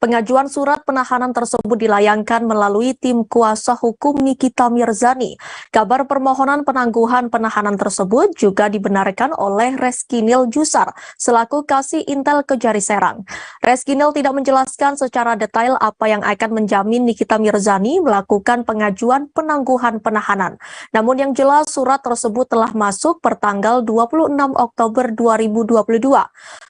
Pengajuan surat penahanan tersebut dilayangkan melalui tim kuasa hukum Nikita Mirzani. Kabar permohonan penangguhan penahanan tersebut juga dibenarkan oleh Reskinil Jusar selaku Kasih Intel Kejari Serang. Reskinil tidak menjelaskan secara detail apa yang akan menjamin Nikita Mirzani melakukan pengajuan penangguhan penahanan. Namun yang jelas surat tersebut telah masuk pertanggal 26 Oktober 2022.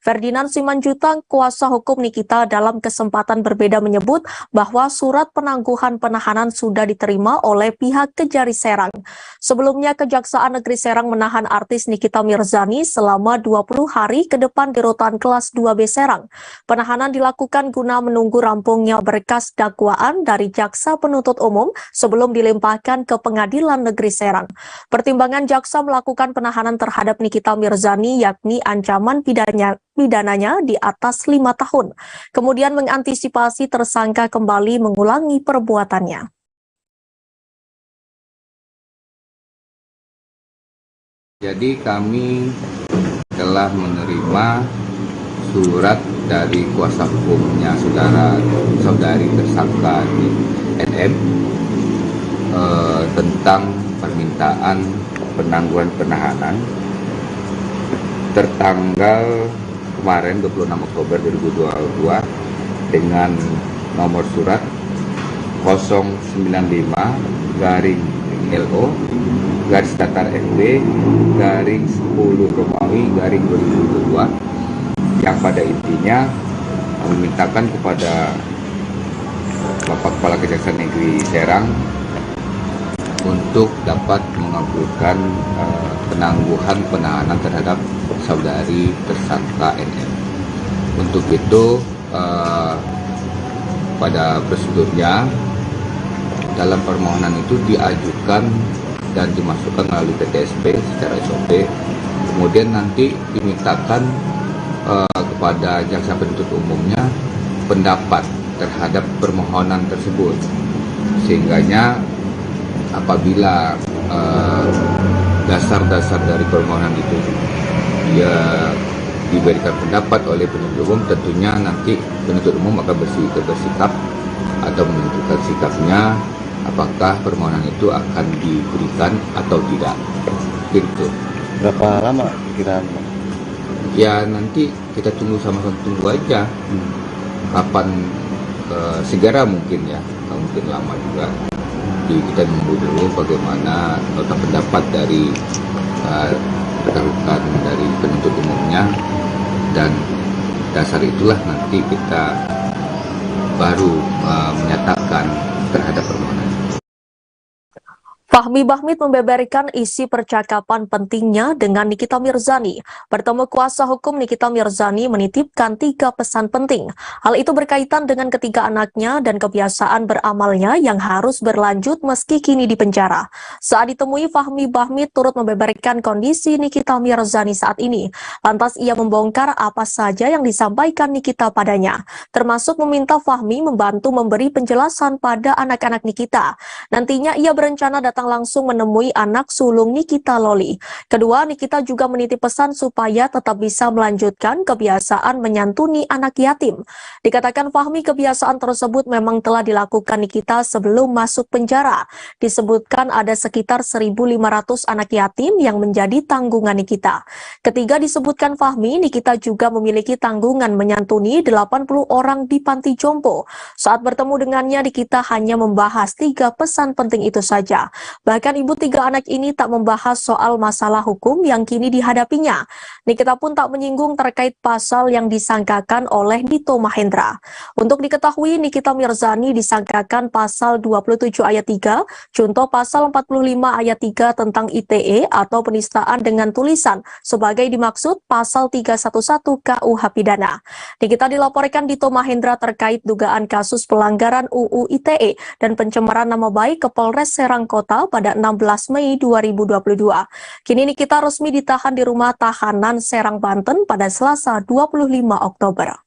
Ferdinand Simanjuntak, kuasa hukum Nikita, dalam kesempatan berbeda menyebut bahwa surat penangguhan penahanan sudah diterima oleh pihak Kejari Serang. Sebelumnya Kejaksaan Negeri Serang menahan artis Nikita Mirzani selama 20 hari ke depan di rutan kelas 2B Serang. Penahanan dilakukan guna menunggu rampungnya berkas dakwaan dari jaksa penuntut umum sebelum dilimpahkan ke Pengadilan Negeri Serang. Pertimbangan jaksa melakukan penahanan terhadap Nikita Mirzani yakni ancaman pidananya di atas 5 tahun. Kemudian mengantisipasi tersangka kembali mengulangi perbuatannya. Jadi kami telah menerima surat dari kuasa hukumnya saudari tersangka NM tentang permintaan penangguhan penahanan tertanggal kemarin 26 Oktober 2022 dengan nomor surat 095-LO-10 yang pada intinya memintakan kepada Bapak Kepala Kejaksaan Negeri Serang untuk dapat mengabulkan penangguhan penahanan terhadap saudari tersangka NM. Untuk itu pada prosedurnya dalam permohonan itu diajukan dan dimasukkan melalui PTSP secara SOP, kemudian nanti dimintakan kepada jaksa penuntut umumnya pendapat terhadap permohonan tersebut, sehingganya apabila dasar-dasar dari permohonan itu diberikan pendapat oleh penuntut umum, tentunya nanti penuntut umum akan bersikap atau menentukan sikapnya apakah permohonan itu akan diberikan atau tidak. Gitu. Berapa lama kiranya? Ya nanti kita tunggu aja kapan segera mungkin ya, kalau mungkin lama juga. Jadi kita nunggu dulu bagaimana nota pendapat dari rekan-rekan dari penuntut umumnya, dan dasar itulah nanti kita baru menyatakan terhadap permohonan. Fahmi Bahmid membeberkan isi percakapan pentingnya dengan Nikita Mirzani. Bertemu kuasa hukum, Nikita Mirzani menitipkan 3 pesan penting. Hal itu berkaitan dengan ketiga anaknya dan kebiasaan beramalnya yang harus berlanjut meski kini di penjara. Saat ditemui, Fahmi Bahmid turut membeberkan kondisi Nikita Mirzani saat ini. Lantas ia membongkar apa saja yang disampaikan Nikita padanya, termasuk meminta Fahmi membantu memberi penjelasan pada anak-anak Nikita. Nantinya ia berencana datang langsung menemui anak sulung Nikita, Loli. Kedua, Nikita juga menitip pesan supaya tetap bisa melanjutkan kebiasaan menyantuni anak yatim. Dikatakan Fahmi kebiasaan tersebut memang telah dilakukan Nikita sebelum masuk penjara. Disebutkan ada sekitar 1.500 anak yatim yang menjadi tanggungan Nikita. Ketiga, disebutkan Fahmi, Nikita juga memiliki tanggungan menyantuni 80 orang di panti jompo. Saat bertemu dengannya, Nikita hanya membahas 3 pesan penting itu saja. Bahkan ibu 3 anak ini tak membahas soal masalah hukum yang kini dihadapinya. Nikita pun tak menyinggung terkait pasal yang disangkakan oleh Dito Mahendra. Untuk diketahui, Nikita Mirzani disangkakan pasal 27 ayat 3, contoh pasal 45 ayat 3 tentang ITE atau penistaan dengan tulisan sebagai dimaksud pasal 311 KUH Pidana. Nikita dilaporkan Dito Mahendra terkait dugaan kasus pelanggaran UU ITE dan pencemaran nama baik ke Polres Serang Kota pada 16 Mei 2022. Kini Nikita resmi ditahan di rumah tahanan Serang, Banten pada Selasa 25 Oktober.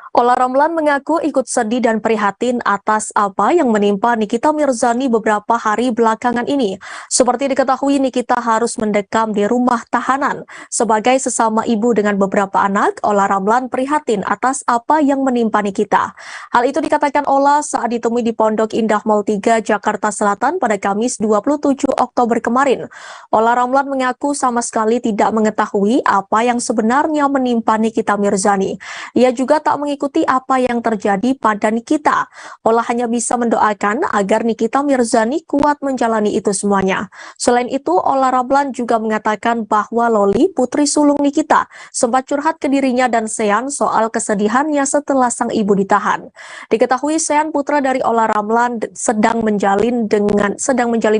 Ola Ramlan mengaku ikut sedih dan prihatin atas apa yang menimpa Nikita Mirzani beberapa hari belakangan ini. Seperti diketahui, Nikita harus mendekam di rumah tahanan. Sebagai sesama ibu dengan beberapa anak, Ola Ramlan prihatin atas apa yang menimpa Nikita. Hal itu dikatakan Ola saat ditemui di Pondok Indah Mall 3, Jakarta Selatan pada Kamis 27 Oktober kemarin. Ola Ramlan mengaku sama sekali tidak mengetahui apa yang sebenarnya menimpa Nikita Mirzani. Ia juga tak mengikuti apa yang terjadi pada Nikita. Ola hanya bisa mendoakan agar Nikita Mirzani kuat menjalani itu semuanya. Selain itu, Ola Ramlan juga mengatakan bahwa Loli, putri sulung Nikita, sempat curhat ke dirinya dan Sean soal kesedihannya setelah sang ibu ditahan. Diketahui Sean, putra dari Ola Ramlan, sedang menjalin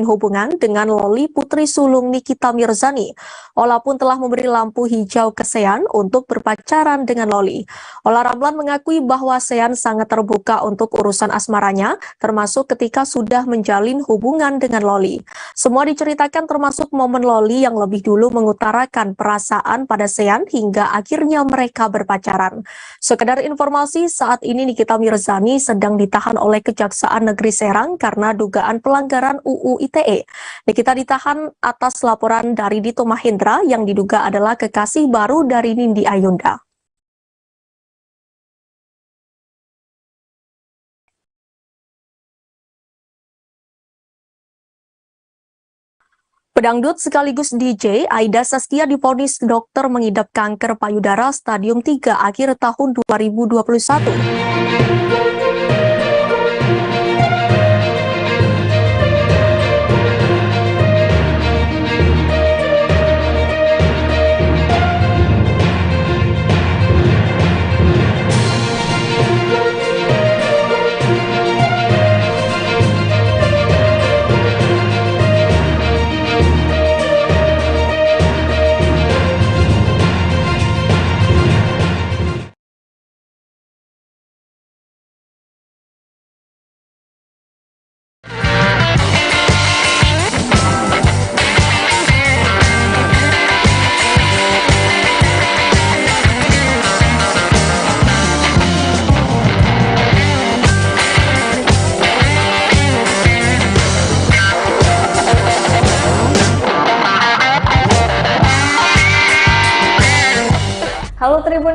hubungan dengan Loli, putri sulung Nikita Mirzani. Ola pun telah memberi lampu hijau ke Sean untuk berpacaran dengan Loli. Ola Ramlan mengakui bahwa Sean sangat terbuka untuk urusan asmaranya, termasuk ketika sudah menjalin hubungan dengan Loli. Semua diceritakan termasuk momen Loli yang lebih dulu mengutarakan perasaan pada Sean hingga akhirnya mereka berpacaran. Sekedar informasi, saat ini Nikita Mirzani sedang ditahan oleh Kejaksaan Negeri Serang karena dugaan pelanggaran UU ITE. Nikita ditahan atas laporan dari Dito Mahendra yang diduga adalah kekasih baru dari Nindi Ayunda. Pedangdut sekaligus DJ Aida Saskia divonis dokter mengidap kanker payudara stadium 3 akhir tahun 2021.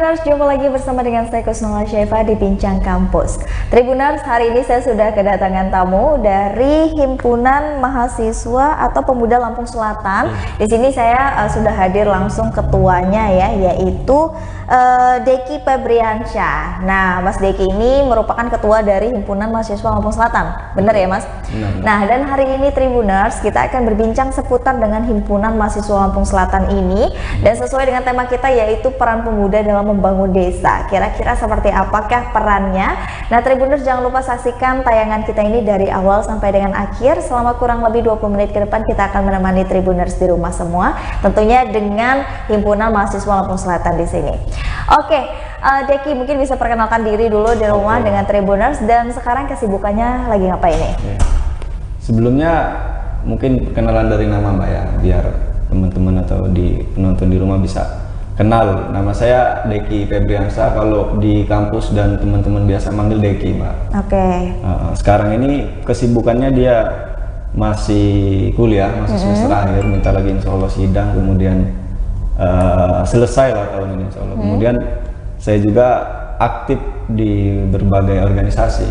Tribuners, jumpa lagi bersama dengan saya Kusnula Syaifa di Bincang Kampus. Tribuners, hari ini saya sudah kedatangan tamu dari Himpunan Mahasiswa atau Pemuda Lampung Selatan. Di sini saya sudah hadir langsung ketuanya ya, yaitu Deki Febriansyah. Nah, Mas Deki ini merupakan ketua dari Himpunan Mahasiswa Lampung Selatan. Benar ya, Mas? Benar. Nah, dan hari ini Tribuners, kita akan berbincang seputar dengan Himpunan Mahasiswa Lampung Selatan ini, dan sesuai dengan tema kita yaitu peran pemuda dalam membangun desa. Kira-kira seperti apakah perannya? Nah, Tribuners, jangan lupa saksikan tayangan kita ini dari awal sampai dengan akhir. Selama kurang lebih 20 menit ke depan kita akan menemani Tribuners di rumah semua, tentunya dengan Himpunan Mahasiswa Lampung Selatan di sini. Oke, Deki mungkin bisa perkenalkan diri dulu di rumah dengan Tribuners, dan sekarang kesibukannya lagi ngapain nih? Sebelumnya mungkin perkenalan dari nama Mbak ya, biar teman-teman atau penonton di rumah bisa kenal. Nama saya Deki Febriansyah, kalau di kampus dan teman-teman biasa manggil Deki, Mbak. Oke. Sekarang ini kesibukannya dia masih kuliah, masih semester akhir, minta lagi insya Allah sidang, kemudian selesai lah tahun ini insya Allah. Kemudian saya juga aktif di berbagai organisasi,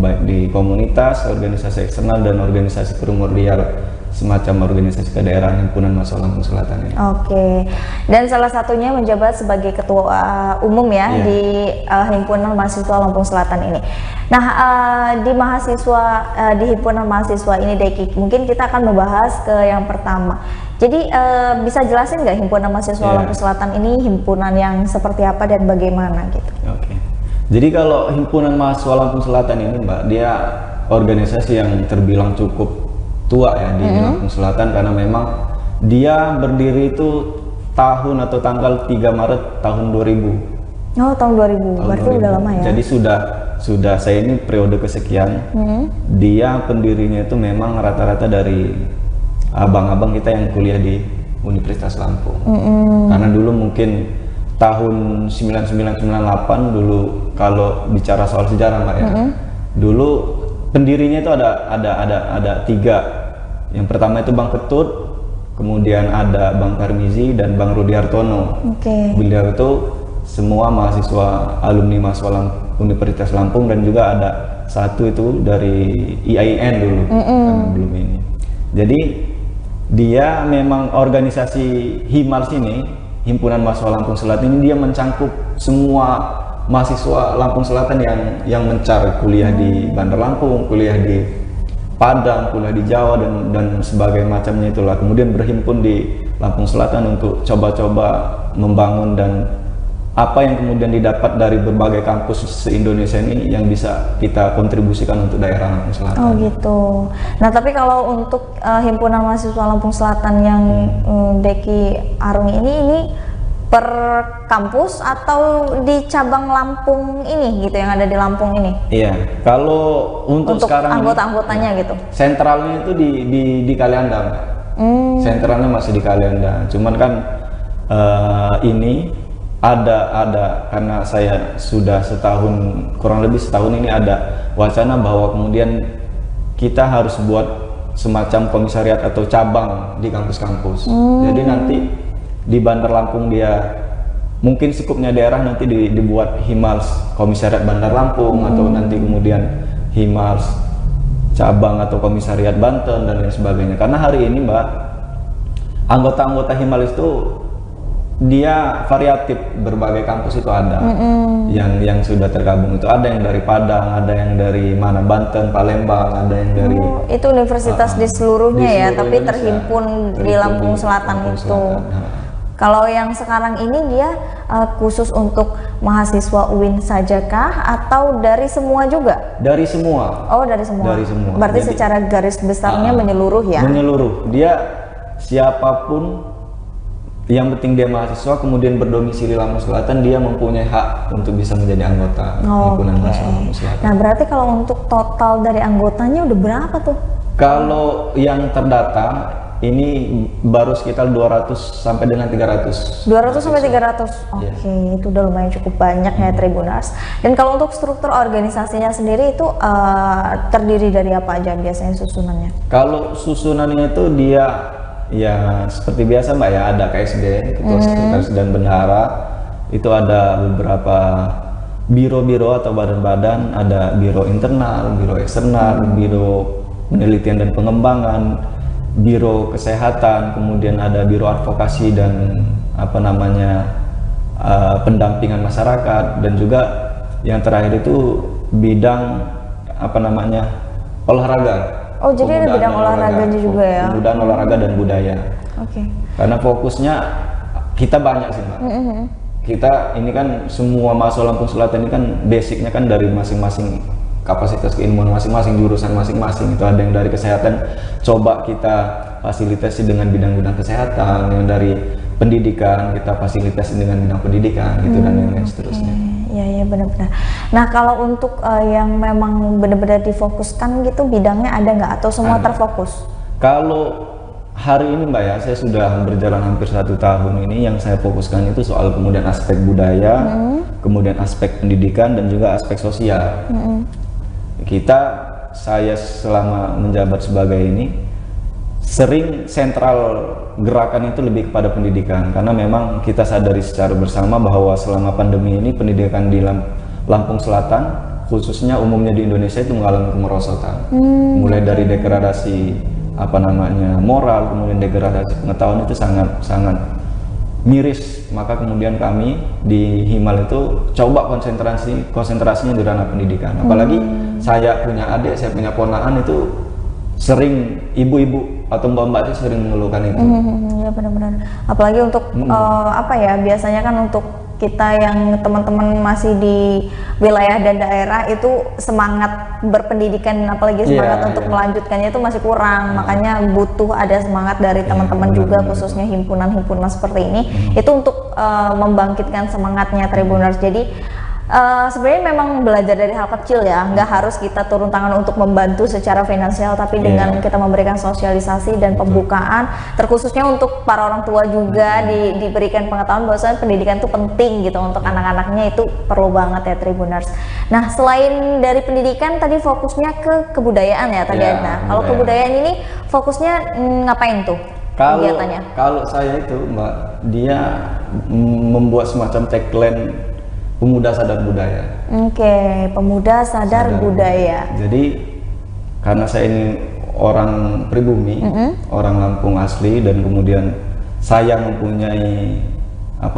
baik di komunitas, organisasi eksternal, dan organisasi primordial, semacam organisasi kedaerahan Himpunan Mahasiswa Lampung Selatan ini. Oke, dan salah satunya menjabat sebagai ketua umum ya di Himpunan Mahasiswa Lampung Selatan ini. Nah, di Himpunan Mahasiswa ini, Deki, mungkin kita akan membahas ke yang pertama. Jadi bisa jelasin nggak Himpunan Mahasiswa Lampung Selatan ini himpunan yang seperti apa dan bagaimana gitu? Oke. Jadi kalau Himpunan Mahasiswa Lampung Selatan ini, Mbak, dia organisasi yang terbilang cukup tua ya di Lampung Selatan, karena memang dia berdiri itu tahun atau tanggal 3 Maret tahun 2000. Oh, tahun 2000. Berarti 2000. Udah lama ya. Jadi sudah saya ini periode kesekian. Dia pendirinya itu memang rata-rata dari abang-abang kita yang kuliah di Universitas Lampung. Karena dulu mungkin tahun 9998 dulu, kalau bicara soal sejarah Mbak ya, dulu pendirinya itu ada 3. Yang pertama itu Bang Ketut, kemudian ada Bang Karmizi, dan Bang Rudi Hartono. Beliau itu semua mahasiswa alumni mahasiswa Universitas Lampung, dan juga ada satu itu dari IAIN dulu, karena belum ini. Jadi dia memang organisasi Himals ini, Himpunan Mahasiswa Lampung Selatan ini, dia mencangkup semua mahasiswa Lampung Selatan yang mencari kuliah di Bandar Lampung, kuliah di Padang, kuliah di Jawa, dan sebagainya macamnya itulah. Kemudian berhimpun di Lampung Selatan untuk coba-coba membangun, dan apa yang kemudian didapat dari berbagai kampus se-Indonesia ini yang bisa kita kontribusikan untuk daerah Lampung Selatan. Oh gitu. Nah, tapi kalau untuk Himpunan Mahasiswa Lampung Selatan yang Deki arungi ini per kampus atau di cabang Lampung ini gitu, yang ada di Lampung ini? Iya, kalau untuk sekarang anggota-anggotanya gitu. Sentralnya itu di Kalianda. Sentralnya masih di Kalianda. Cuman kan ini ada karena saya sudah kurang lebih setahun ini ada wacana bahwa kemudian kita harus buat semacam komisariat atau cabang di kampus-kampus. Jadi nanti di Bandar Lampung dia mungkin skupnya daerah nanti dibuat Himals Komisariat Bandar Lampung, atau nanti kemudian Himals cabang atau Komisariat Banten, dan lain sebagainya. Karena hari ini Mbak, anggota-anggota Himals itu dia variatif, berbagai kampus itu ada. Yang sudah tergabung itu ada yang dari Padang, ada yang dari Banten, Palembang, ada yang dari itu universitas di seluruhnya ya, tapi terhimpun di Lampung Selatan itu. Kalau yang sekarang ini dia khusus untuk mahasiswa UIN sajakah atau dari semua juga? Dari semua. Oh, dari semua. Dari semua. Berarti secara garis besarnya menyeluruh ya? Menyeluruh. Dia siapapun yang penting dia mahasiswa kemudian berdomisili Lampung Selatan, dia mempunyai hak untuk bisa menjadi anggota Himpunan Mahasiswa Lampung Selatan. Nah, berarti kalau untuk total dari anggotanya udah berapa tuh? Kalau yang terdata ini baru sekitar 200 sampai dengan 300. 200 sampai 300. Oke, itu udah lumayan cukup banyak ya Tribuners. Dan kalau untuk struktur organisasinya sendiri itu terdiri dari apa aja biasanya susunannya? Kalau susunannya itu dia ya seperti biasa Mbak ya, ada KSD, Ketua Sekretaris dan Bendahara. itu ada beberapa biro-biro atau badan-badan, ada biro internal, biro eksternal, biro penelitian dan pengembangan, biro kesehatan, kemudian ada biro advokasi dan pendampingan masyarakat, dan juga yang terakhir itu bidang olahraga. Oh, jadi ada bidang olahraga juga ya? Pemudaan olahraga dan budaya. Oke. Karena fokusnya kita banyak sih, Mbak. Kita ini kan semua mahasiswa Lampung Selatan ini kan basicnya kan dari masing-masing kapasitas keilmuan masing-masing, jurusan masing-masing. Itu ada yang dari kesehatan, coba kita fasilitasi dengan bidang-bidang kesehatan, yang dari pendidikan kita fasilitasi dengan bidang pendidikan, gitu, dan yang lain seterusnya. Iya benar-benar. Nah, kalau untuk yang memang benar-benar difokuskan gitu, bidangnya ada nggak atau semua terfokus? Kalau hari ini Mbak ya, saya sudah berjalan hampir 1 tahun ini, yang saya fokuskan itu soal kemudian aspek budaya, kemudian aspek pendidikan, dan juga aspek sosial. Saya selama menjabat sebagai ini sering sentral gerakan itu lebih kepada pendidikan, karena memang kita sadari secara bersama bahwa selama pandemi ini pendidikan di Lampung Selatan, khususnya umumnya di Indonesia, itu mengalami kemerosotan. Mulai dari degradasi moral, kemudian degradasi pengetahuan itu sangat miris. Maka kemudian kami di Himal itu coba konsentrasinya di ranah pendidikan. Apalagi saya punya adik, saya punya ponakan, itu sering ibu-ibu atau mbak-mbak itu sering mengeluhkan itu. Iya benar-benar. Apalagi untuk biasanya kan untuk kita yang teman-teman masih di wilayah dan daerah itu semangat berpendidikan, apalagi semangat untuk melanjutkannya itu masih kurang. Makanya butuh ada semangat dari teman-teman juga, khususnya himpunan-himpunan seperti ini, itu untuk membangkitkan semangatnya Tribuners. Jadi sebenarnya memang belajar dari hal kecil ya, nggak harus kita turun tangan untuk membantu secara finansial, tapi dengan kita memberikan sosialisasi dan pembukaan, terkhususnya untuk para orang tua juga diberikan pengetahuan bahwa pendidikan itu penting gitu untuk anak-anaknya, itu perlu banget ya Tribuners. Nah, selain dari pendidikan tadi fokusnya ke kebudayaan ya tadi Adna. Kalau kebudayaan ini fokusnya ngapain tuh kegiatannya? Kalau saya itu Mbak, dia membuat semacam tagline pemuda sadar budaya. Oke, pemuda sadar budaya. Jadi karena saya ini orang pribumi, orang Lampung asli, dan kemudian saya mempunyai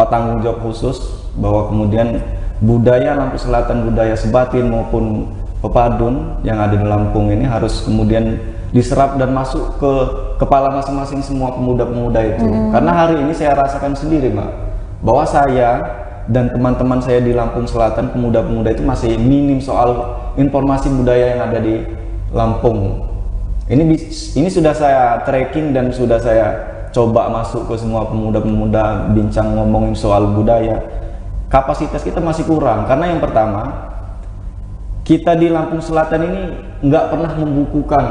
tanggung jawab khusus bahwa kemudian budaya Lampung Selatan, budaya Sebatin maupun Pepadun yang ada di Lampung ini harus kemudian diserap dan masuk ke kepala masing-masing semua pemuda-pemuda itu. Karena hari ini saya rasakan sendiri, Mbak, bahwa saya dan teman-teman saya di Lampung Selatan, pemuda-pemuda itu masih minim soal informasi budaya yang ada di Lampung. Ini sudah saya tracking dan sudah saya coba masuk ke semua pemuda-pemuda, bincang ngomongin soal budaya. Kapasitas kita masih kurang, karena yang pertama, kita di Lampung Selatan ini nggak pernah membukukan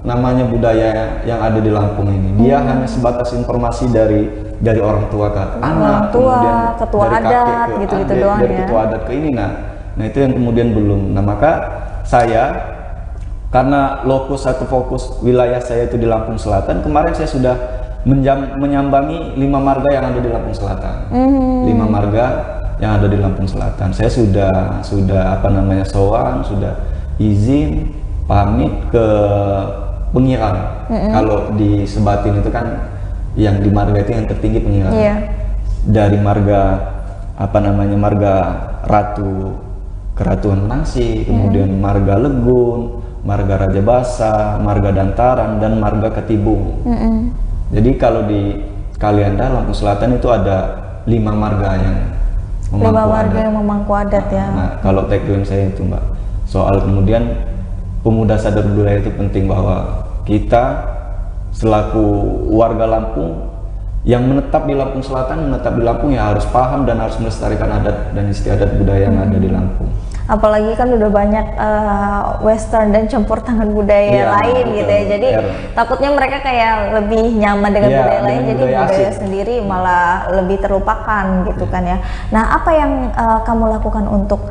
namanya budaya yang ada di Lampung ini. Dia hanya sebatas informasi dari orang tua ke anak, kemudian ketua dari adat, kakek ke gitu-gitu adik, doang dari ya. ketua adat ke ini. Nah itu yang kemudian belum. Nah maka saya, karena lokus atau fokus wilayah saya itu di Lampung Selatan, kemarin saya sudah menyambangi 5 marga yang ada di Lampung Selatan. 5 marga yang ada di Lampung Selatan. Saya sudah sowan, sudah izin, pamit ke Pengiran. Kalau di Sebatin itu kan yang di marga itu yang tertinggi Pengiran. Dari marga marga Ratu Keratuan Nangsi, kemudian marga Legun, marga Raja Basa, marga Dantaran, dan marga Ketibung. Jadi kalau di Kalianda, Lampung Selatan itu ada 5 marga yang memangku adat ya. Nah, kalau tagline saya itu Mbak, soal kemudian pemuda sadar budaya itu penting, bahwa kita selaku warga Lampung yang menetap di Lampung Selatan, menetap di Lampung ya harus paham dan harus melestarikan adat dan istiadat budaya yang ada di Lampung. Apalagi kan udah banyak western dan campur tangan budaya lain gitu ya, jadi takutnya mereka kayak lebih nyaman dengan budaya lain, jadi budaya sendiri malah lebih terlupakan gitu kan ya. Nah, apa yang kamu lakukan untuk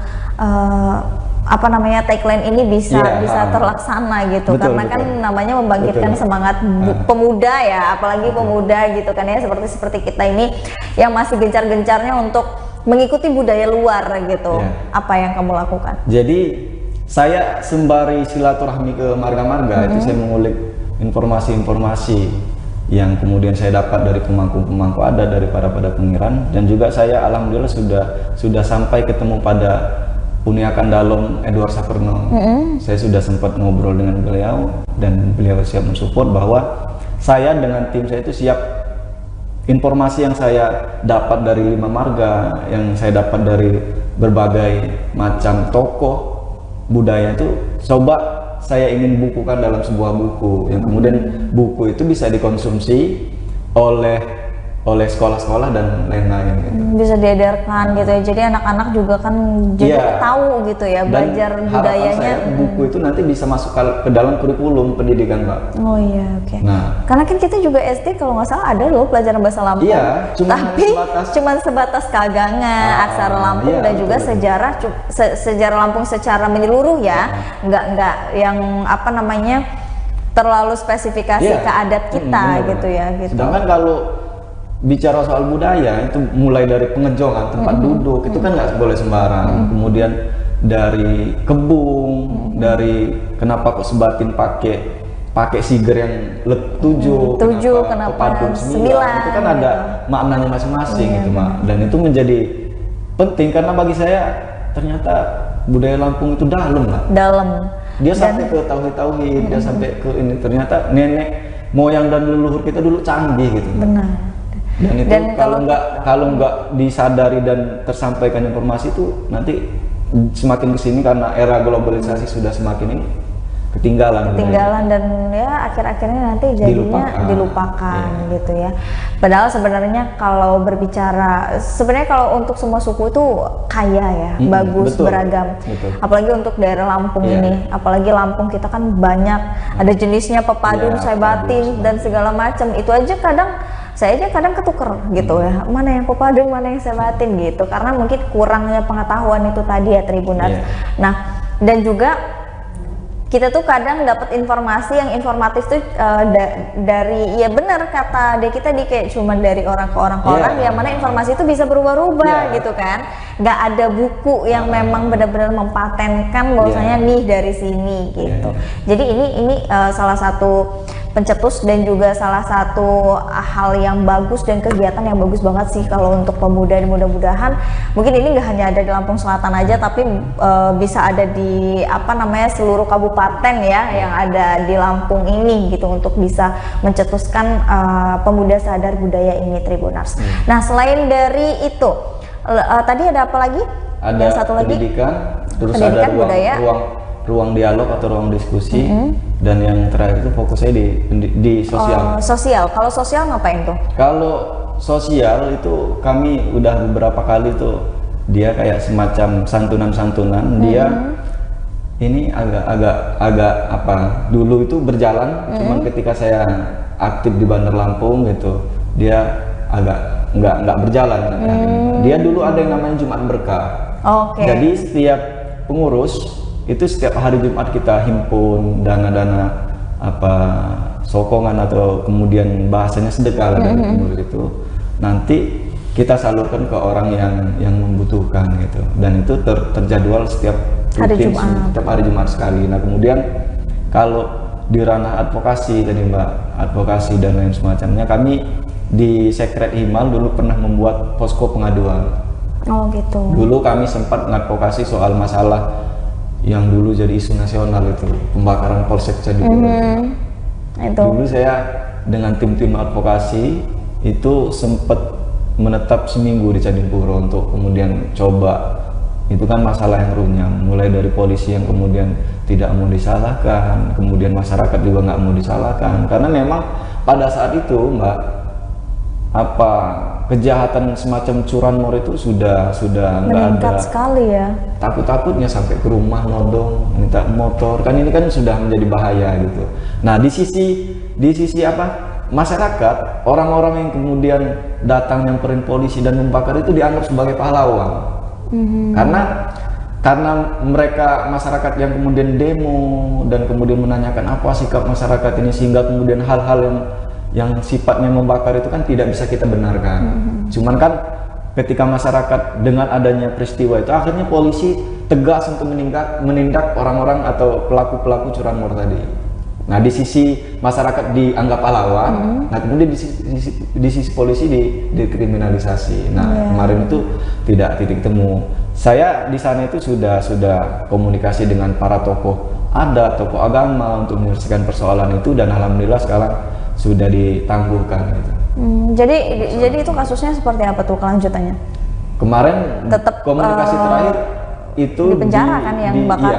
tagline ini bisa terlaksana gitu, karena kan namanya membangkitkan semangat pemuda ya, apalagi pemuda gitu kan ya, seperti kita ini yang masih gencar-gencarnya untuk mengikuti budaya luar gitu. Iya. Apa yang kamu lakukan? Jadi saya sembari silaturahmi ke marga-marga itu saya mengulik informasi-informasi yang kemudian saya dapat dari pemangku-pemangku adat, dari para pengiran, dan juga saya alhamdulillah sudah sampai ketemu pada Puniakan Dalom Edward Saperno. Saya sudah sempat ngobrol dengan beliau dan beliau siap mensupport bahwa saya dengan tim saya itu siap. Informasi yang saya dapat dari 5 marga, yang saya dapat dari berbagai macam tokoh budaya itu coba saya ingin bukukan dalam sebuah buku yang kemudian buku itu bisa dikonsumsi oleh sekolah-sekolah dan lain-lain gitu. Bisa diedarkan gitu ya, jadi anak-anak juga kan jadi tahu gitu ya, belajar dan budayanya. saya, buku itu nanti bisa masuk ke dalam kurikulum pendidikan, Mbak. Oh iya, oke. Nah, Karena kan kita juga SD kalau nggak salah ada loh pelajaran bahasa Lampung. Iya, tapi cuman sebatas kagangan, aksara Lampung dan juga sejarah Lampung secara menyeluruh ya, nggak yang apa namanya terlalu spesifikasi ke adat kita gitu ya. Gitu. Sedangkan kalau bicara soal budaya itu mulai dari pengejongan tempat duduk itu kan nggak boleh sembarang. Kemudian dari kebung, dari kenapa kok Sebatin pakai siger yang 7, kenapa Padung 9, itu kan ada maknanya masing-masing gitu, Mak. Dan itu menjadi penting karena bagi saya ternyata budaya Lampung itu dalam lah. Dalam. Dia sampai ke tauhid-tauhid, dia sampai ke ini, ternyata nenek moyang dan leluhur kita dulu canggih gitu. Benar. Dan itu kalau nggak disadari dan tersampaikan informasi itu nanti semakin kesini karena era globalisasi sudah semakin ini ketinggalan dan ya akhir-akhirnya nanti jadinya dilupakan gitu ya. Padahal sebenarnya kalau berbicara sebenarnya kalau untuk semua suku itu kaya ya, bagus, beragam. Apalagi untuk daerah Lampung ini, apalagi Lampung kita kan banyak, ada jenisnya Pepadun, Sebatin dan segala macam. Itu aja saya kadang ketuker gitu ya, mana yang Pepadun, mana yang Sebatin gitu, karena mungkin kurangnya pengetahuan itu tadi ya Tribuners. Nah, dan juga kita tuh kadang dapat informasi yang informatif tuh dari ya benar kata kita kayak cuma dari orang ke orang yang mana informasi itu bisa berubah-ubah gitu kan, nggak ada buku yang memang benar-benar mempatenkan bahwasanya nih dari sini gitu. Jadi ini salah satu pencetus dan juga salah satu hal yang bagus dan kegiatan yang bagus banget sih kalau untuk pemuda. Dan mudah-mudahan mungkin ini nggak hanya ada di Lampung Selatan aja, tapi bisa ada di seluruh kabupaten ya yang ada di Lampung ini gitu, untuk bisa mencetuskan pemuda sadar budaya ini, Tribuners. Nah, selain dari itu tadi ada apa lagi? Ada yang satu lagi pendidikan, terus pendidikan, ada budaya, ruang dialog atau ruang diskusi, dan yang terakhir itu fokusnya di sosial. Sosial. Kalau sosial ngapain tuh? Kalau sosial itu kami udah beberapa kali tuh dia kayak semacam santunan-santunan. Dia ini agak apa? Dulu itu berjalan, cuman ketika saya aktif di Bandar Lampung gitu, dia agak nggak berjalan. Dia dulu ada yang namanya Jumat Berkah. Jadi setiap pengurus itu setiap hari Jumat kita himpun dana-dana sokongan atau kemudian bahasanya sedekah dari pengurus itu, nanti kita salurkan ke orang yang membutuhkan gitu, dan itu terjadwal setiap hari Jumat sekali. Nah, kemudian kalau di ranah advokasi tadi Mbak, advokasi dan lain semacamnya, kami di Sekret Himal dulu pernah membuat posko pengaduan. Dulu kami sempat mengadvokasi soal masalah yang dulu jadi isu nasional itu, pembakaran Polsek Candipuro. Dulu saya dengan tim-tim advokasi itu sempat menetap seminggu di Candipuro untuk kemudian coba, itu kan masalah yang runyam, mulai dari polisi yang kemudian tidak mau disalahkan, kemudian masyarakat juga nggak mau disalahkan, karena memang pada saat itu Mbak, kejahatan semacam curanmor itu sudah nggak ada sekali ya. Takut-takutnya sampai ke rumah nodong, minta motor, kan ini kan sudah menjadi bahaya gitu. Nah, di sisi masyarakat, orang-orang yang kemudian datang nyamperin polisi dan membakar itu dianggap sebagai pahlawan. Karena mereka masyarakat yang kemudian demo dan kemudian menanyakan apa sikap masyarakat ini, sehingga kemudian hal-hal yang sifatnya membakar itu kan tidak bisa kita benarkan. Cuman kan ketika masyarakat dengan adanya peristiwa itu akhirnya polisi tegas untuk menindak orang-orang atau pelaku-pelaku curanmor tadi. Nah, di sisi masyarakat dianggap pahlawan, nah kemudian di sisi polisi dikriminalisasi. Nah, kemarin itu tidak titik temu. Saya di sana itu sudah komunikasi dengan para tokoh adat, tokoh agama untuk menyelesaikan persoalan itu, dan alhamdulillah sekarang sudah ditangguhkan gitu. Jadi itu kasusnya seperti apa tuh kelanjutannya? Kemarin tetap komunikasi terakhir itu di penjara kan yang bakar?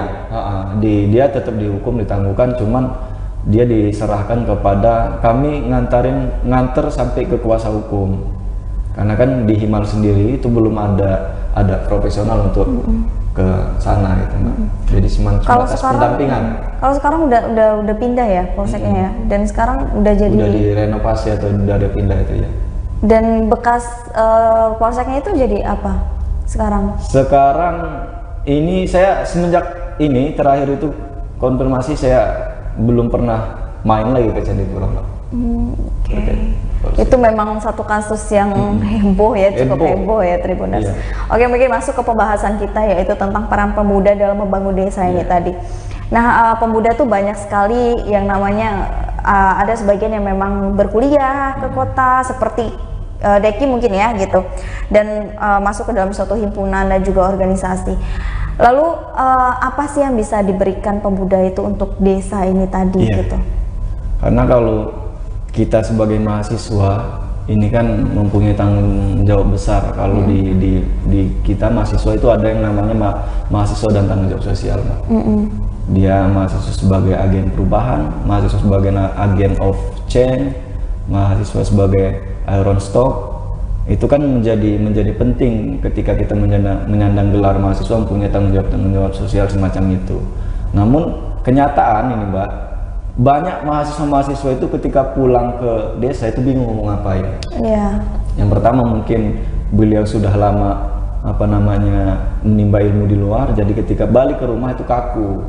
Iya, dia tetap dihukum, ditangguhkan, cuman dia diserahkan kepada kami, nganter sampai ke kuasa hukum, karena kan di Himal sendiri itu belum ada profesional untuk ke sana gitu, Mbak. Jadi sebatas pendampingan. Kalau sekarang udah pindah ya polseknya ya, dan sekarang udah direnovasi atau udah ada pindah itu ya. Dan bekas polseknya itu jadi apa sekarang? Sekarang ini saya semenjak ini terakhir itu konfirmasi, saya belum pernah main lagi ke Candipuro, Mbak. Itu memang satu kasus yang heboh ya, cukup heboh ya Tribuners. Oke, mungkin masuk ke pembahasan kita, yaitu tentang peran pemuda dalam membangun desa ini tadi. Nah, pemuda tuh banyak sekali yang namanya ada sebagian yang memang berkuliah ke kota seperti Deki mungkin ya gitu, dan masuk ke dalam suatu himpunan dan juga organisasi. Lalu apa sih yang bisa diberikan pemuda itu untuk desa ini tadi gitu? Karena kalau kita sebagai mahasiswa ini kan mempunyai tanggung jawab besar. Kalau di kita mahasiswa itu ada yang namanya mahasiswa dan tanggung jawab sosial, Mbak. Dia mahasiswa sebagai agen perubahan, mahasiswa sebagai agen of change, mahasiswa sebagai iron stock. Itu kan menjadi penting ketika kita menyandang gelar mahasiswa, mempunyai tanggung jawab sosial semacam itu. Namun kenyataan ini, Mbak, banyak mahasiswa-mahasiswa itu ketika pulang ke desa itu bingung mau ngapain. Yang pertama mungkin beliau sudah lama menimba ilmu di luar, jadi ketika balik ke rumah itu kaku.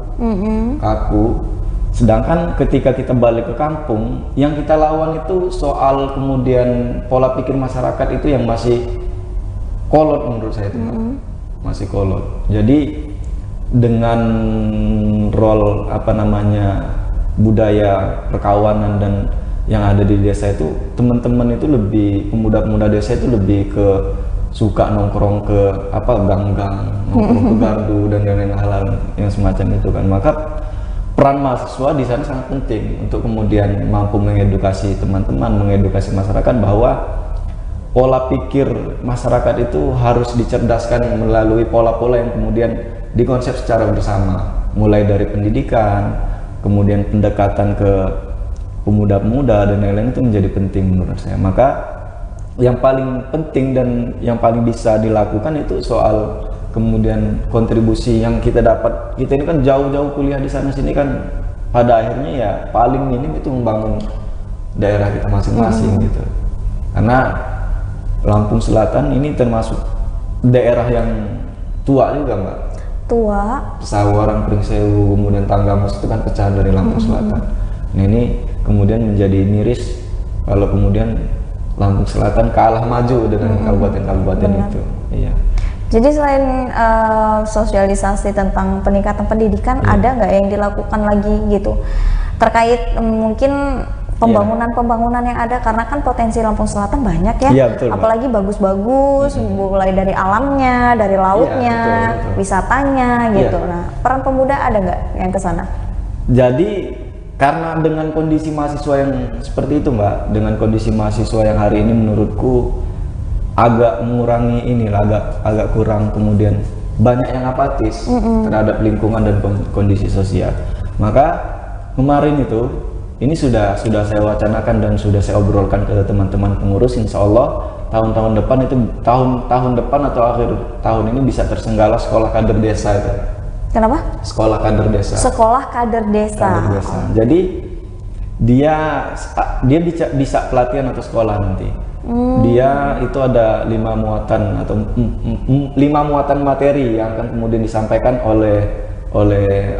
Sedangkan ketika kita balik ke kampung, yang kita lawan itu soal kemudian pola pikir masyarakat itu yang masih kolot menurut saya itu, masih kolot. Jadi dengan role budaya perkawanan dan yang ada di desa itu, teman-teman itu lebih, pemuda-pemuda desa itu lebih ke suka nongkrong ke gang-gang, nongkrong ke gardu dan lain-lain hal yang semacam itu kan. Maka peran mahasiswa di sana sangat penting untuk kemudian mampu mengedukasi teman-teman, mengedukasi masyarakat bahwa pola pikir masyarakat itu harus dicerdaskan melalui pola-pola yang kemudian dikonsep secara bersama, mulai dari pendidikan, kemudian pendekatan ke pemuda-pemuda dan lain-lain itu menjadi penting menurut saya. Maka yang paling penting dan yang paling bisa dilakukan itu soal kemudian kontribusi yang kita dapat. Kita ini kan jauh-jauh kuliah di sana sini kan, pada akhirnya ya paling minim itu membangun daerah kita masing-masing gitu. Karena Lampung Selatan ini termasuk daerah yang tua juga, Mbak. Tua. Pesawaran, Pringsewu, kemudian Tanggamus itu kan pecahan dari Lampung Selatan. Nah ini kemudian menjadi miris kalau kemudian Lampung Selatan kalah maju dengan kabupaten-kabupaten itu. Iya. Jadi selain sosialisasi tentang peningkatan pendidikan, ada nggak yang dilakukan lagi gitu terkait mungkin pembangunan-pembangunan yang ada, karena kan potensi Lampung Selatan banyak ya, betul, apalagi bagus-bagus, mulai dari alamnya, dari lautnya, wisatanya gitu. Nah, peran pemuda ada nggak yang ke sana? Jadi karena dengan kondisi mahasiswa yang seperti itu, Mbak, dengan kondisi mahasiswa yang hari ini menurutku agak mengurangi agak kurang, kemudian banyak yang apatis terhadap lingkungan dan kondisi sosial. Maka kemarin itu ini sudah saya wacanakan dan sudah saya obrolkan ke teman-teman pengurus. Insya Allah tahun-tahun depan itu tahun depan atau akhir tahun ini bisa tersenggala sekolah kader desa itu. Kenapa? Sekolah kader desa. Sekolah kader desa. Jadi dia bisa pelatihan atau sekolah nanti. Dia itu ada 5 muatan atau 5 muatan materi yang akan kemudian disampaikan oleh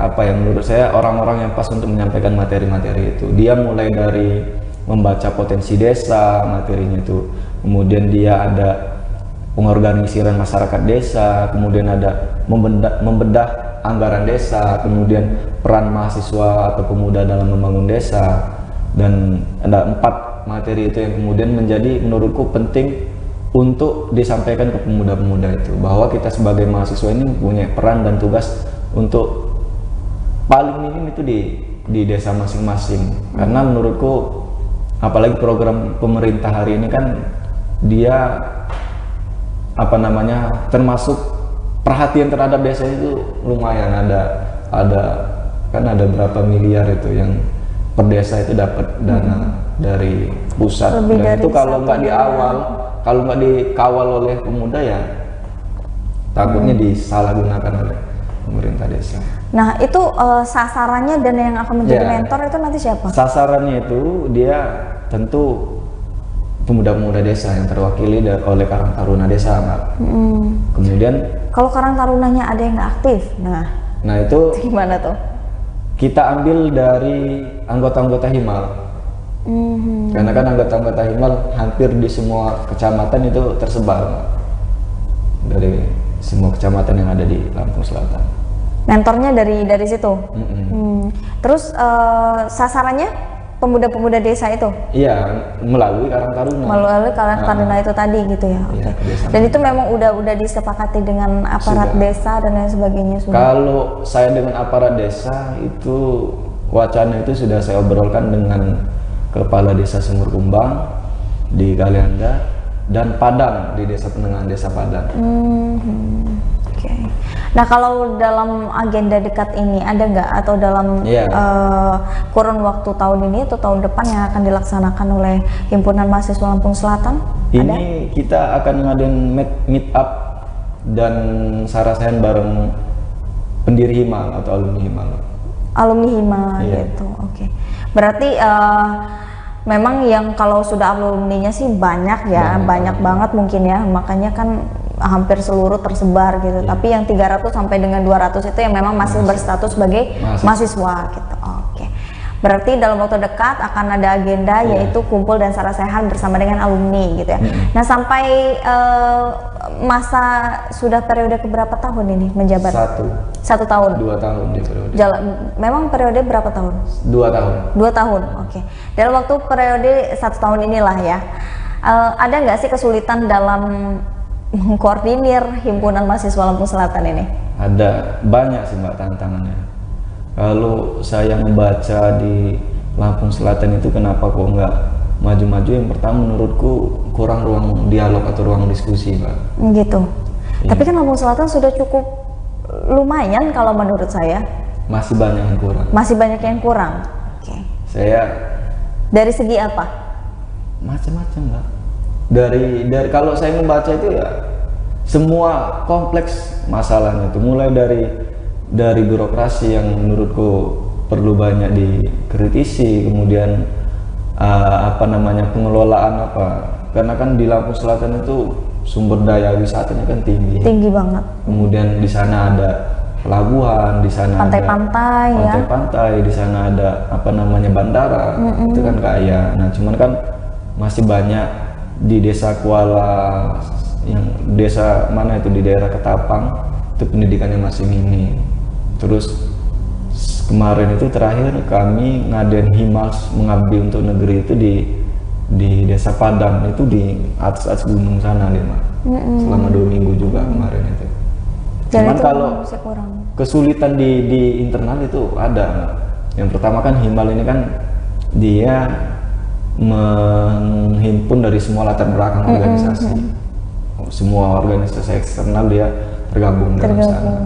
apa yang menurut saya orang-orang yang pas untuk menyampaikan materi-materi itu. Dia mulai dari membaca potensi desa materinya itu, kemudian dia ada pengorganisiran masyarakat desa, kemudian ada membedah anggaran desa, kemudian peran mahasiswa atau pemuda dalam membangun desa, dan ada 4 materi itu yang kemudian menjadi menurutku penting untuk disampaikan ke pemuda-pemuda itu, bahwa kita sebagai mahasiswa ini punya peran dan tugas untuk paling minim itu di desa masing-masing. Karena menurutku apalagi program pemerintah hari ini kan dia termasuk perhatian terhadap desa itu lumayan, ada berapa miliar itu yang per desa itu dapat dana dari pusat. Lebih Dan dari itu kalau 1 nggak miliar. kalau nggak dikawal oleh pemuda ya takutnya disalahgunakan oleh pemerintah desa. Nah, itu sasarannya dan yang akan menjadi Ya. mentor itu nanti siapa? Sasarannya itu dia tentu pemuda-pemuda desa yang terwakili oleh Karang Taruna Desa, Mbak. Kemudian Kalau Karang Tarunanya ada yang nggak aktif, nah itu gimana tuh? kita ambil dari anggota-anggota Himal. Karena kan anggota-anggota Himal hampir di semua kecamatan itu tersebar, Mbak. Dari semua kecamatan yang ada di Lampung Selatan. Mentornya dari situ. Terus sasarannya pemuda-pemuda desa itu? Iya, melalui Karang Taruna. Melalui Karang Taruna itu tadi gitu ya. Oke. Dan itu memang udah disepakati dengan aparat desa dan lain sebagainya sudah. Kalau saya dengan aparat desa itu wacana itu sudah saya obrolkan dengan Kepala Desa Sumur Kumbang di Galianda dan Padang di Desa Penengahan Desa Padang. Oke. Nah, kalau dalam agenda dekat ini ada nggak atau dalam kurun waktu tahun ini atau tahun depan yang akan dilaksanakan oleh Himpunan Mahasiswa Lampung Selatan? Ini kita akan ngadain meet up dan sarasehan bareng pendiri Himal atau alumni Himal. Alumni Himal gitu. Oke. Berarti memang yang kalau sudah alumninya sih banyak ya, banyak banget mungkin ya. Makanya kan hampir seluruh tersebar gitu. Tapi yang 300 sampai dengan 200 itu yang memang masih berstatus sebagai mahasiswa gitu. Oke. Berarti dalam waktu dekat akan ada agenda yaitu kumpul dan sarasehan bersama dengan alumni gitu ya. Nah, sampai masa sudah periode keberapa tahun ini menjabat? 1 tahun. 2 tahun di periode. Memang periode berapa tahun? 2 tahun. 2 tahun. Oke. Dalam waktu periode 1 tahun inilah ya. Ada nggak sih kesulitan dalam mengkoordinir Himpunan Mahasiswa Lampung Selatan ini? Ada banyak sih, Mbak, tantangannya. Kalau saya membaca di Lampung Selatan itu kenapa kok nggak maju-maju, yang pertama menurutku kurang ruang dialog atau ruang diskusi, Pak. Gitu. Tapi kan Lampung Selatan sudah cukup lumayan kalau menurut saya. Masih banyak yang kurang. Masih banyak yang kurang. Oke. Saya dari segi apa? Macam-macam, Mbak. Dari kalau saya membaca itu ya semua kompleks masalahnya itu, mulai dari birokrasi yang menurutku perlu banyak dikritisi, kemudian pengelolaan karena kan di Lampung Selatan itu sumber daya wisatanya kan tinggi banget. Kemudian di sana ada pelabuhan, di sana pantai-pantai ya. Pantai-pantai, di sana ada bandara. Itu kan kaya. Nah, cuman kan masih banyak di desa Kuala, yang desa mana itu di daerah Ketapang, itu pendidikannya masih minim. Terus kemarin itu terakhir kami ngadain Himals Mengabdi untuk Negeri itu di desa Padang, itu di atas gunung sana selama 2 minggu juga kemarin itu. Cuman kalau kesulitan di internal itu ada. Yang pertama kan Himal ini kan dia menghimpun dari semua latar belakang organisasi. Semua organisasi eksternal dia tergabung dalam sana.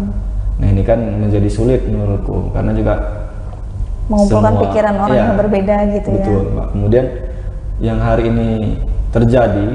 Nah, ini kan menjadi sulit menurutku karena juga mengumpulkan pikiran orang yang berbeda gitu ya. Betul, Mbak. Kemudian yang hari ini terjadi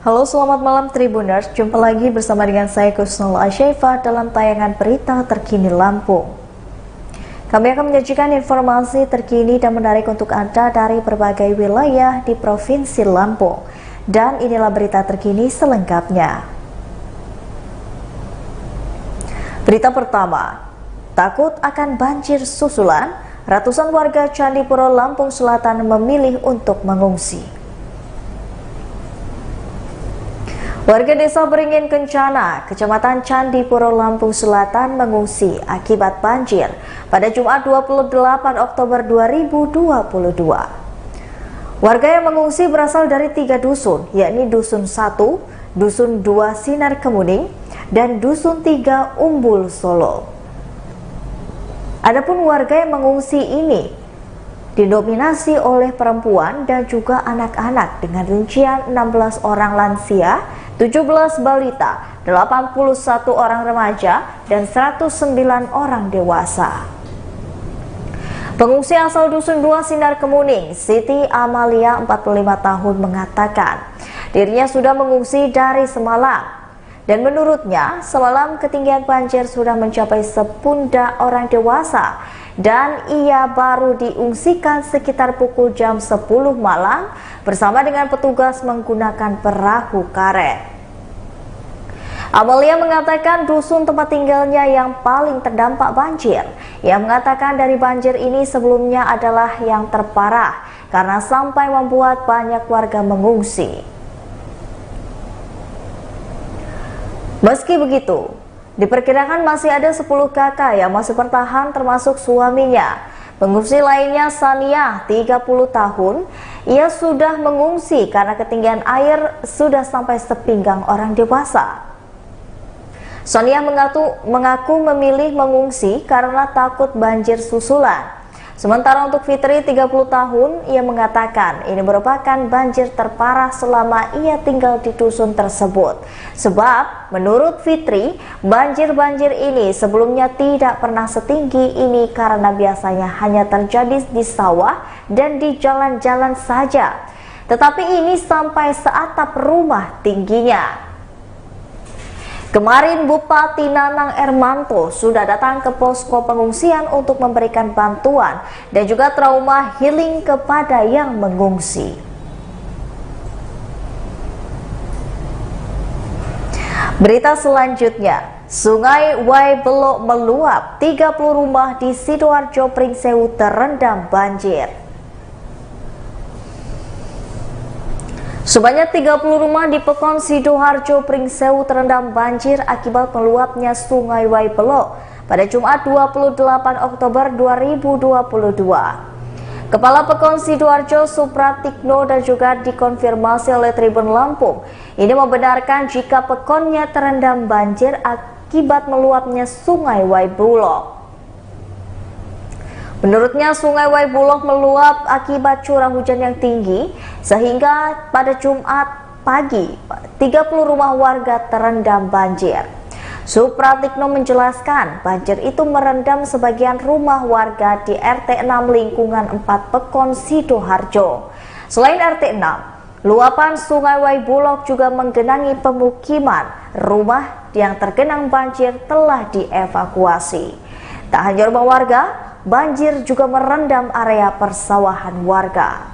Halo, selamat malam Tribuners. Jumpa lagi bersama dengan saya Kusnul Asyaifah dalam tayangan berita terkini Lampung. Kami akan menyajikan informasi terkini dan menarik untuk Anda dari berbagai wilayah di Provinsi Lampung. Dan inilah berita terkini selengkapnya. Berita pertama, takut akan banjir susulan, ratusan warga Candipuro Lampung Selatan memilih untuk mengungsi. Warga Desa Beringin Kencana, Kecamatan Candipuro, Lampung Selatan mengungsi akibat banjir pada Jumat 28 Oktober 2022. Warga yang mengungsi berasal dari 3 dusun, yakni Dusun 1, Dusun 2 Sinar Kemuning, dan Dusun 3 Umbul Solo. Adapun warga yang mengungsi ini didominasi oleh perempuan dan juga anak-anak dengan rincian 16 orang lansia, 17 balita, 81 orang remaja, dan 109 orang dewasa. Pengungsi asal Dusun 2 Sinar Kemuning, Siti Amalia 45 tahun mengatakan dirinya sudah mengungsi dari semalam. Dan menurutnya, semalam ketinggian banjir sudah mencapai sepundak orang dewasa dan ia baru diungsikan sekitar pukul jam 10 malam bersama dengan petugas menggunakan perahu karet. Amalia mengatakan dusun tempat tinggalnya yang paling terdampak banjir. Ia mengatakan dari banjir ini sebelumnya adalah yang terparah karena sampai membuat banyak warga mengungsi. Meski begitu, diperkirakan masih ada 10 kakak yang masih bertahan termasuk suaminya. Pengungsi lainnya Sania, 30 tahun, ia sudah mengungsi karena ketinggian air sudah sampai sepinggang orang dewasa. Sonia mengaku memilih mengungsi karena takut banjir susulan. Sementara untuk Fitri 30 tahun, ia mengatakan ini merupakan banjir terparah selama ia tinggal di dusun tersebut. Sebab menurut Fitri, banjir-banjir ini sebelumnya tidak pernah setinggi ini karena biasanya hanya terjadi di sawah dan di jalan-jalan saja. Tetapi ini sampai seatap rumah tingginya. Kemarin Bupati Nanang Ermanto sudah datang ke posko pengungsian untuk memberikan bantuan dan juga trauma healing kepada yang mengungsi. Berita selanjutnya, Sungai Waibelok meluap, 30 rumah di Sidoarjo Pringsewu terendam banjir. Sebanyak 30 rumah di Pekon Sidoarjo Pringsewu terendam banjir akibat meluapnya Sungai Waibelok pada Jumat 28 Oktober 2022. Kepala Pekon Sidoarjo Supratikno dan juga dikonfirmasi oleh Tribun Lampung ini membenarkan jika pekonnya terendam banjir akibat meluapnya Sungai Waibelok. Menurutnya Sungai Waibelok meluap akibat curah hujan yang tinggi sehingga pada Jumat pagi 30 rumah warga terendam banjir. Supratikno menjelaskan banjir itu merendam sebagian rumah warga di RT 6 lingkungan 4 Pekon Sidoarjo. Selain RT 6, luapan Sungai Waibelok juga menggenangi pemukiman. Rumah yang tergenang banjir telah dievakuasi. Tak hanya rumah warga, banjir juga merendam area persawahan warga.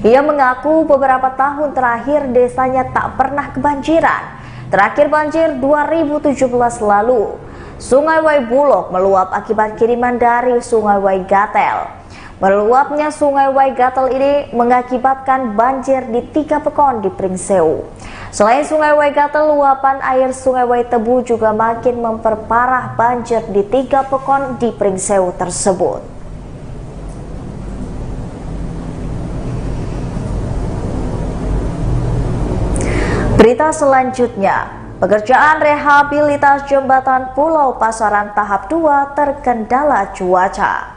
Ia mengaku beberapa tahun terakhir desanya tak pernah kebanjiran. Terakhir banjir 2017 lalu. Sungai Waibelok meluap akibat kiriman dari Sungai Waigatel. Meluapnya Sungai Waigatel ini mengakibatkan banjir di 3 Pekon di Pringsewu. Selain Sungai Waigatel, luapan air Sungai Waitebu juga makin memperparah banjir di 3 Pekon di Pringsewu tersebut. Berita selanjutnya, pekerjaan rehabilitas jembatan Pulau Pasaran tahap 2 terkendala cuaca.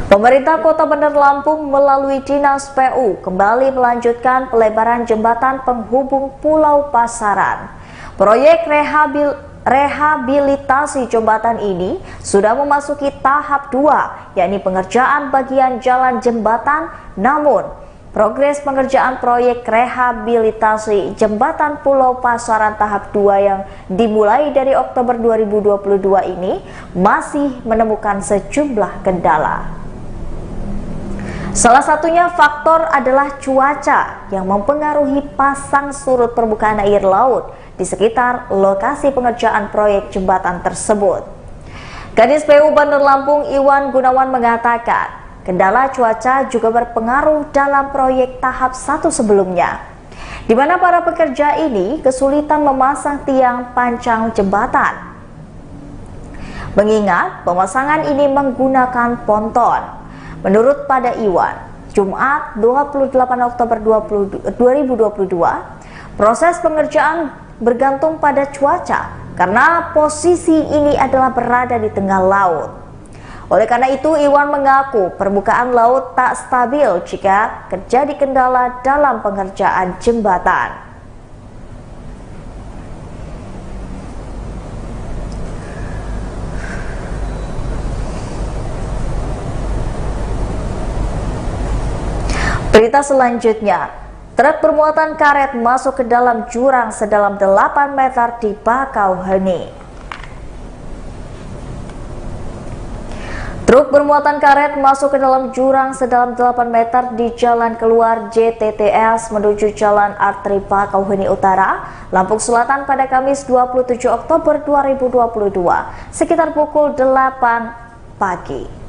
Pemerintah Kota Bandar Lampung melalui Dinas PU kembali melanjutkan pelebaran jembatan penghubung Pulau Pasaran. Proyek rehabilitasi jembatan ini sudah memasuki tahap 2, yakni pengerjaan bagian jalan jembatan. Namun, progres pengerjaan proyek rehabilitasi jembatan Pulau Pasaran tahap 2 yang dimulai dari Oktober 2022 ini masih menemukan sejumlah kendala. Salah satunya faktor adalah cuaca yang mempengaruhi pasang surut permukaan air laut di sekitar lokasi pengerjaan proyek jembatan tersebut. Kadis PU Bandar Lampung Iwan Gunawan mengatakan, kendala cuaca juga berpengaruh dalam proyek tahap 1 sebelumnya, di mana para pekerja ini kesulitan memasang tiang pancang jembatan. Mengingat pemasangan ini menggunakan ponton. Menurut pada Iwan, Jumat 28 Oktober 2022, proses pengerjaan bergantung pada cuaca karena posisi ini adalah berada di tengah laut. Oleh karena itu, Iwan mengaku permukaan laut tak stabil jika terjadi kendala dalam pengerjaan jembatan. Berita selanjutnya, truk bermuatan karet masuk ke dalam jurang sedalam 8 meter di Bakauheni. Truk bermuatan karet masuk ke dalam jurang sedalam 8 meter di jalan keluar JTTS menuju Jalan Arteri Bakauheni Utara, Lampung Selatan pada Kamis 27 Oktober 2022 sekitar pukul 8 pagi.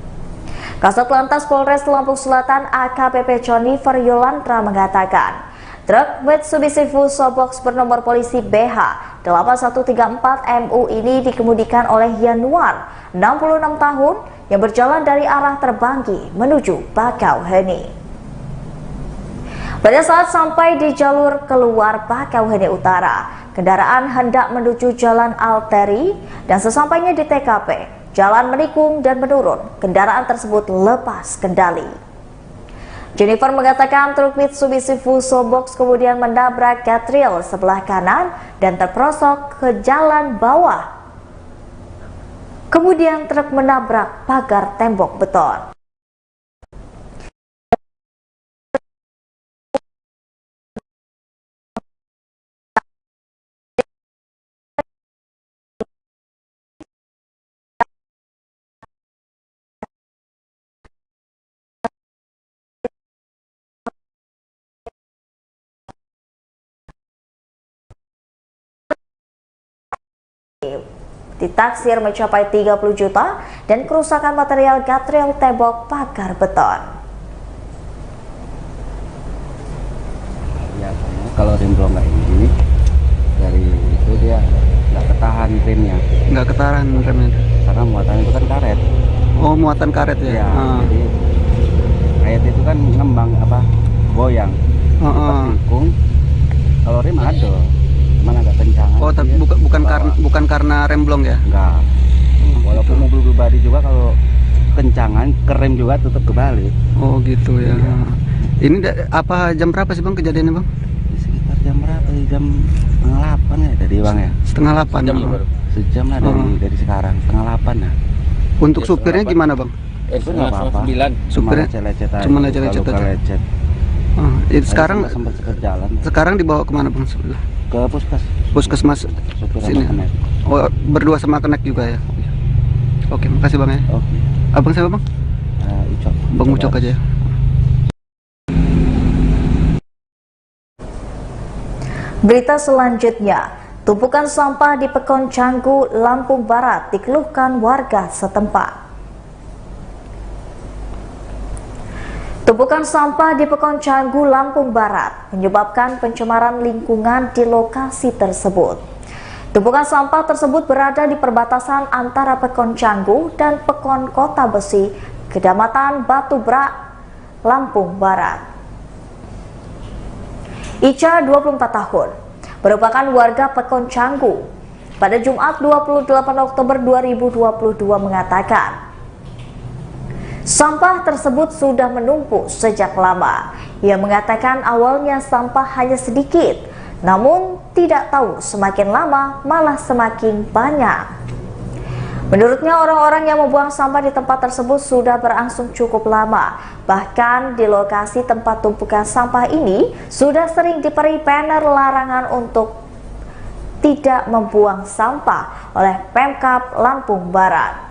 Kasat Lantas Polres Lampung Selatan AKBP Jonnifer Yolanda mengatakan, truk Mitsubishi Fuso Box bernomor polisi BH 8134 MU ini dikemudikan oleh Yanuar, 66 tahun, yang berjalan dari arah Terbanggi menuju Bakauheni. Pada saat sampai di jalur keluar Bakauheni Utara, kendaraan hendak menuju Jalan Arteri dan sesampainya di TKP, jalan menikung dan menurun, kendaraan tersebut lepas kendali. Jennifer mengatakan truk Mitsubishi Fuso Box kemudian menabrak guardrail sebelah kanan dan terperosok ke jalan bawah. Kemudian truk menabrak pagar tembok beton. Ditaksir mencapai 30 juta dan kerusakan material guardrail tembok pagar beton. Biasanya kalau rem rongga ini dari itu dia nggak ketahan remnya. Nggak ketahan remnya. Karena muatan itu kan karet. Oh, muatan karet ya. Jadi karet itu kan ngembang goyang. Tikung. Kalau rem ada. Mana agak kencang. Oh, tapi bukan karena rem blong ya? Enggak. Walaupun mobil pribadi juga kalau kencangan kerem juga tetap kebalik. Oh gitu ya. Iya. Ini apa jam berapa sih Bang kejadiannya Bang? Sekitar jam berapa? Jam 8 ya tadi Bang ya. Setengah 8 jam baru. Sejam lah dari sekarang setengah 8 ya. Untuk supirnya gimana Bang? Itu nggak apa-apa. Supirnya cuma lecet aja. Lecet. Sekarang sempat jalan. Sekarang dibawa kemana Bang? Ke puskesmas sini. Oh, berdua sama Kenek juga ya. Oke, makasih Bang ya. Oke. Abang siapa Bang? Ucok. Bang Ucok aja ya. Berita selanjutnya, tumpukan sampah di Pekon Canggu, Lampung Barat dikeluhkan warga setempat. Tumpukan sampah di Pekon Canggu, Lampung Barat menyebabkan pencemaran lingkungan di lokasi tersebut. Tumpukan sampah tersebut berada di perbatasan antara Pekon Canggu dan Pekon Kota Besi, Kecamatan Batu Brak, Lampung Barat. Ica, 24 tahun, merupakan warga Pekon Canggu. Pada Jumat 28 Oktober 2022 mengatakan, sampah tersebut sudah menumpuk sejak lama. Ia mengatakan awalnya sampah hanya sedikit, Namun tidak tahu semakin lama malah semakin banyak. Menurutnya orang-orang yang membuang sampah di tempat tersebut sudah berangsur cukup lama. Bahkan di lokasi tempat tumpukan sampah ini sudah sering diberi banner larangan untuk tidak membuang sampah oleh Pemkab Lampung Barat.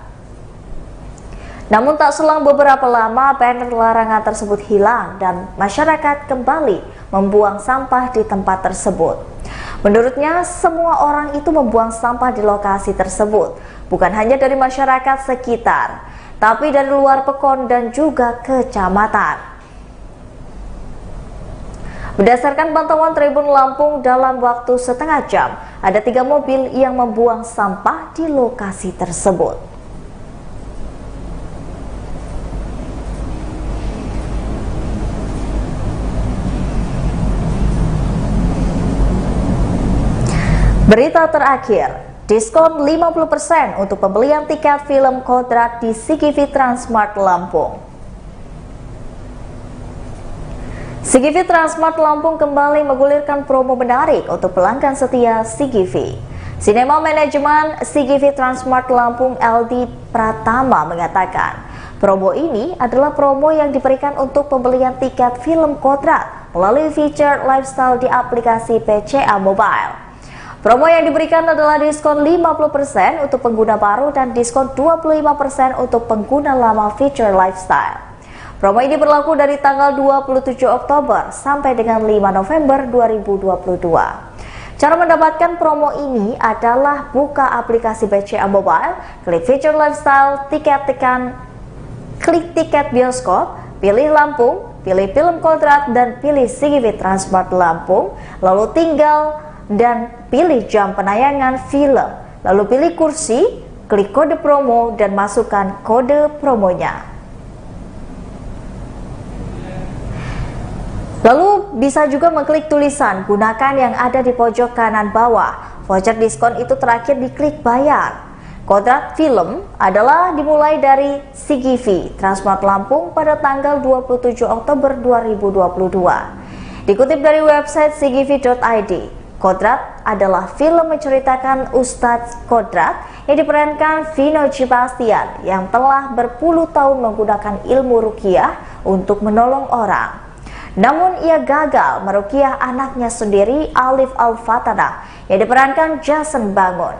Namun tak selang beberapa lama banner larangan tersebut hilang dan masyarakat kembali membuang sampah di tempat tersebut. Menurutnya semua orang itu membuang sampah di lokasi tersebut, bukan hanya dari masyarakat sekitar, tapi dari luar Pekon dan juga kecamatan. Berdasarkan pantauan Tribun Lampung dalam waktu setengah jam, ada 3 mobil yang membuang sampah di lokasi tersebut. Berita terakhir, diskon 50% untuk pembelian tiket film Kodrat di CGV Transmart Lampung. CGV Transmart Lampung kembali menggulirkan promo menarik untuk pelanggan setia CGV. Sinema Manajemen CGV Transmart Lampung LD Pratama mengatakan, promo ini adalah promo yang diberikan untuk pembelian tiket film Kodrat melalui feature lifestyle di aplikasi PCA Mobile. Promo yang diberikan adalah diskon 50% untuk pengguna baru dan diskon 25% untuk pengguna lama feature lifestyle. Promo ini berlaku dari tanggal 27 Oktober sampai dengan 5 November 2022. Cara mendapatkan promo ini adalah buka aplikasi BCA Mobile, klik feature lifestyle, klik tiket bioskop, pilih Lampung, pilih film Kodrat dan pilih CGV Transmart Lampung, lalu tinggal dan pilih jam penayangan film, lalu pilih kursi, klik kode promo dan masukkan kode promonya. Lalu bisa juga mengklik tulisan gunakan yang ada di pojok kanan bawah. Voucher diskon itu terakhir diklik bayar. Kodrat film adalah dimulai dari CGV Transmart Lampung pada tanggal 27 Oktober 2022. Dikutip dari website cgv.id, Kodrat adalah film menceritakan Ustadz Kodrat yang diperankan Vino Cibastian yang telah berpuluh tahun menggunakan ilmu ruqyah untuk menolong orang. Namun ia gagal meruqyah anaknya sendiri, Alif Al-Fatanah, yang diperankan Jason Bangun.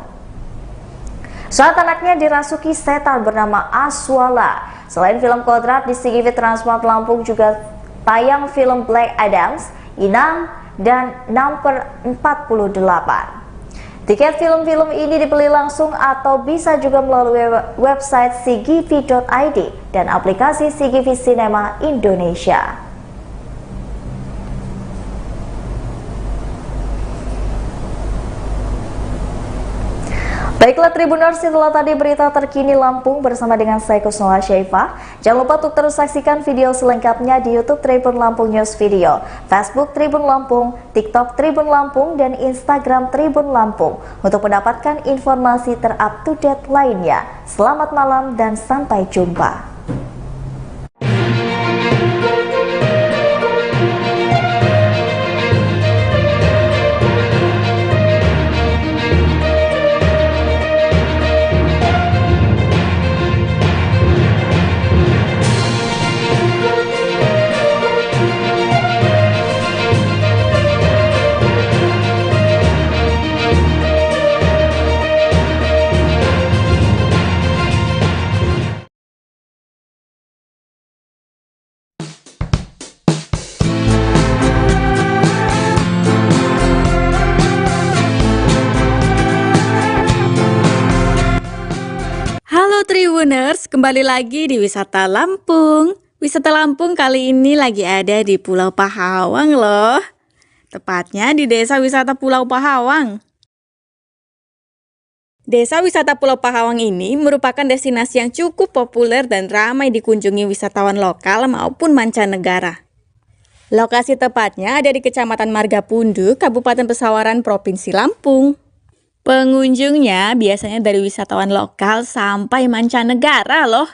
Saat anaknya dirasuki setan bernama Aswala. Selain film Kodrat, di CGV Transmart Lampung juga tayang film Black Adams, Inang, dan Number 48. Tiket film-film ini dibeli langsung atau bisa juga melalui website cgv.id dan aplikasi CGV Cinema Indonesia. Baiklah Tribuners, itulah tadi berita terkini Lampung bersama dengan saya Kusnula Syaifah. Jangan lupa untuk terus saksikan video selengkapnya di YouTube Tribun Lampung News Video, Facebook Tribun Lampung, TikTok Tribun Lampung, dan Instagram Tribun Lampung untuk mendapatkan informasi terupdate lainnya. Selamat malam dan sampai jumpa. Tribuners, kembali lagi di Wisata Lampung. Wisata Lampung kali ini lagi ada di Pulau Pahawang loh. Tepatnya di Desa Wisata Pulau Pahawang. Desa Wisata Pulau Pahawang ini merupakan destinasi yang cukup populer dan ramai dikunjungi wisatawan lokal maupun mancanegara. Lokasi tepatnya ada di Kecamatan Margapundu, Kabupaten Pesawaran, Provinsi Lampung. Pengunjungnya biasanya dari wisatawan lokal sampai mancanegara loh.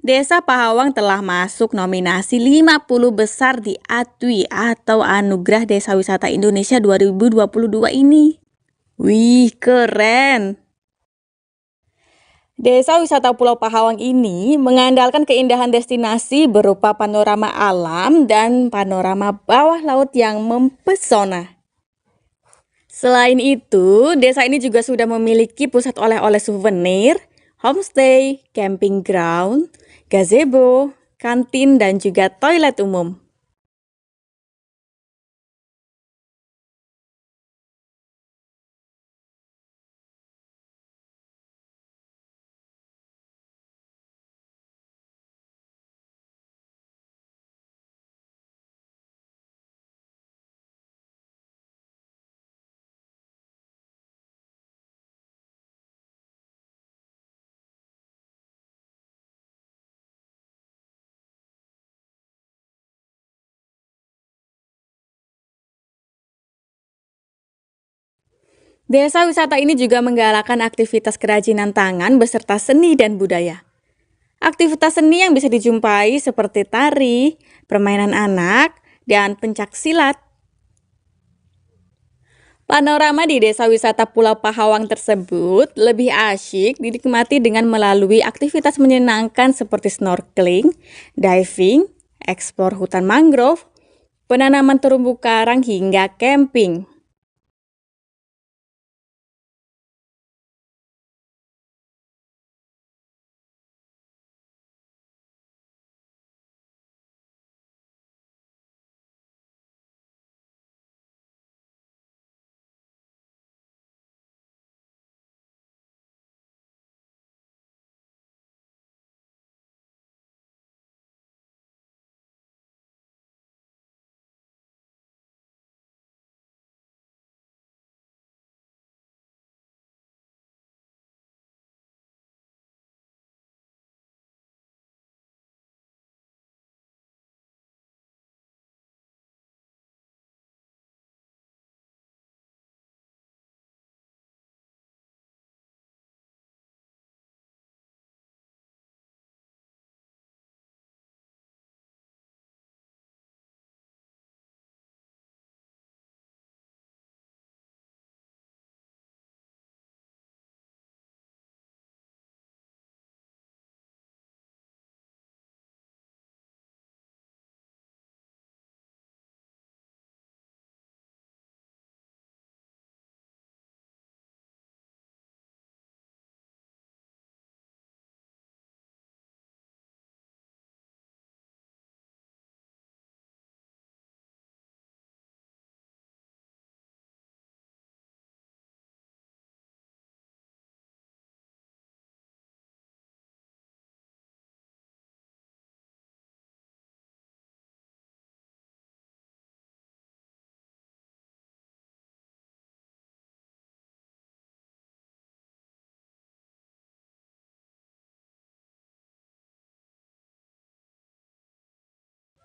Desa Pahawang telah masuk nominasi 50 besar di ATWI atau Anugerah Desa Wisata Indonesia 2022 ini. Wih, keren! Desa wisata Pulau Pahawang ini mengandalkan keindahan destinasi berupa panorama alam dan panorama bawah laut yang mempesona. Selain itu, desa ini juga sudah memiliki pusat oleh-oleh souvenir, homestay, camping ground, gazebo, kantin, dan juga toilet umum. Desa wisata ini juga menggalakkan aktivitas kerajinan tangan beserta seni dan budaya. Aktivitas seni yang bisa dijumpai seperti tari, permainan anak, dan pencak silat. Panorama di desa wisata Pulau Pahawang tersebut lebih asyik dinikmati dengan melalui aktivitas menyenangkan seperti snorkeling, diving, eksplor hutan mangrove, penanaman terumbu karang hingga camping.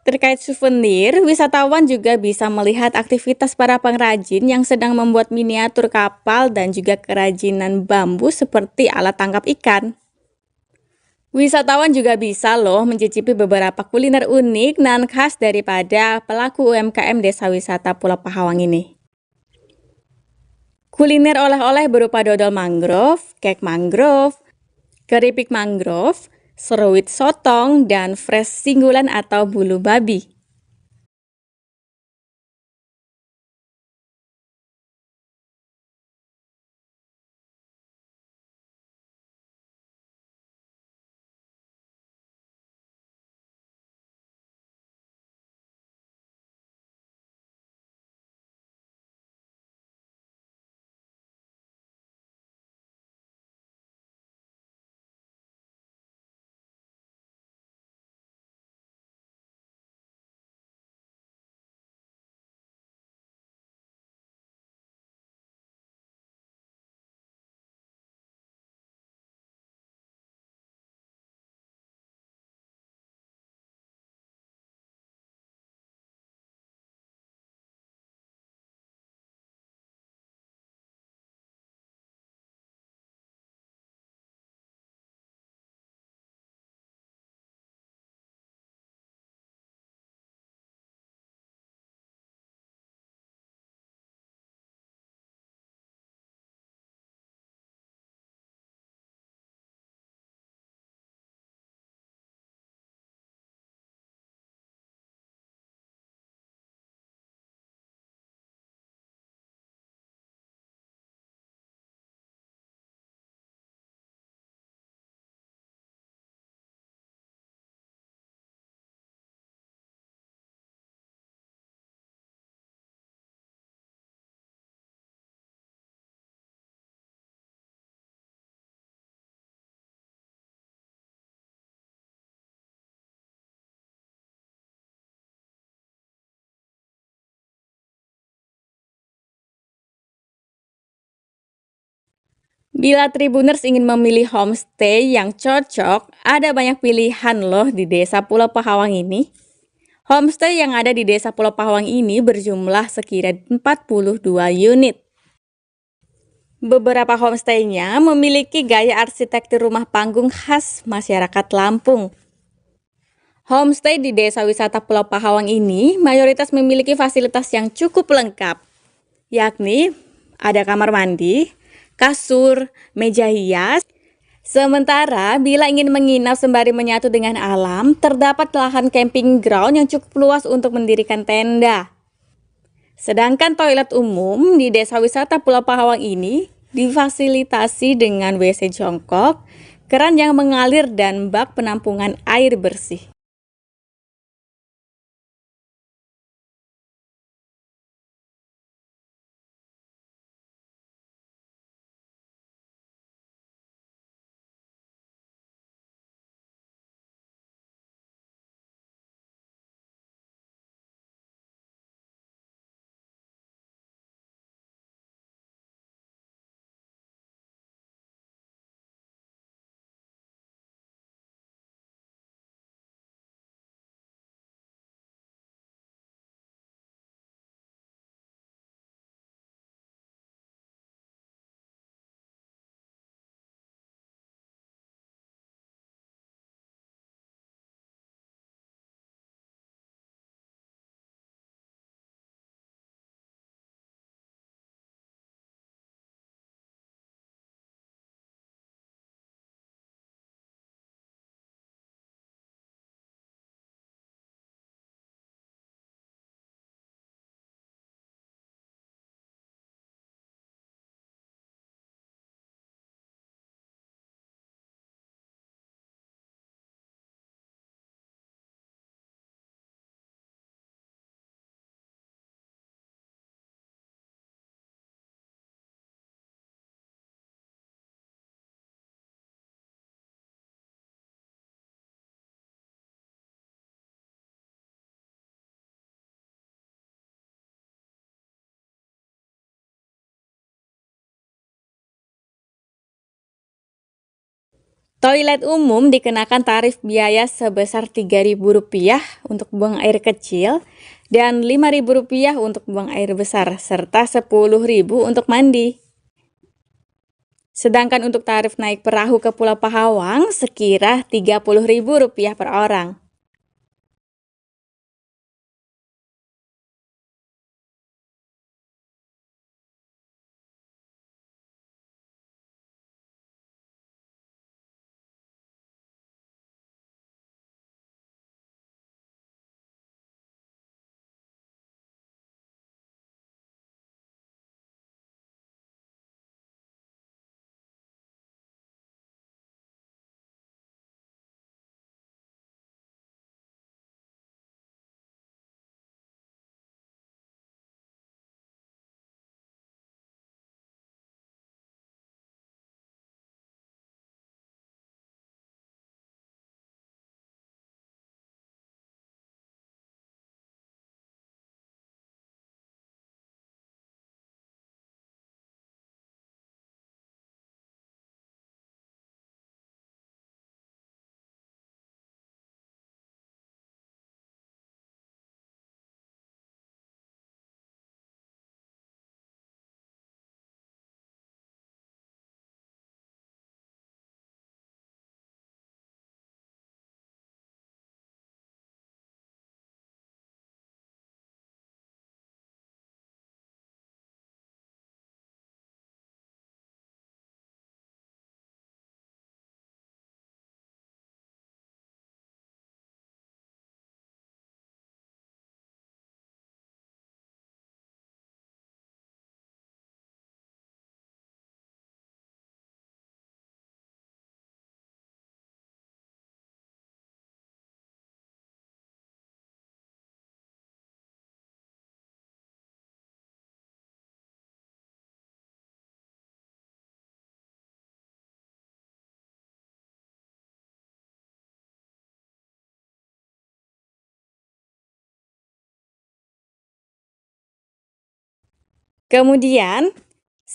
Terkait souvenir, wisatawan juga bisa melihat aktivitas para pengrajin yang sedang membuat miniatur kapal dan juga kerajinan bambu seperti alat tangkap ikan. Wisatawan juga bisa loh mencicipi beberapa kuliner unik dan khas daripada pelaku UMKM Desa Wisata Pulau Pahawang ini. Kuliner oleh-oleh berupa dodol mangrove, kek mangrove, keripik mangrove, seruit sotong, dan fresh singgulan atau bulu babi. Bila Tribuners ingin memilih homestay yang cocok, ada banyak pilihan loh di Desa Pulau Pahawang ini. Homestay yang ada di Desa Pulau Pahawang ini berjumlah sekira 42 unit. Beberapa homestay-nya memiliki gaya arsitektur rumah panggung khas masyarakat Lampung. Homestay di Desa Wisata Pulau Pahawang ini mayoritas memiliki fasilitas yang cukup lengkap, yakni ada kamar mandi, kasur, meja hias. Sementara bila ingin menginap sembari menyatu dengan alam, terdapat lahan camping ground yang cukup luas untuk mendirikan tenda. Sedangkan toilet umum di Desa Wisata Pulau Pahawang ini difasilitasi dengan WC jongkok, keran yang mengalir dan bak penampungan air bersih. Toilet umum dikenakan tarif biaya sebesar Rp3.000 untuk buang air kecil dan Rp5.000 untuk buang air besar, serta Rp10.000 untuk mandi. Sedangkan untuk tarif naik perahu ke Pulau Pahawang sekira Rp30.000 per orang. Kemudian,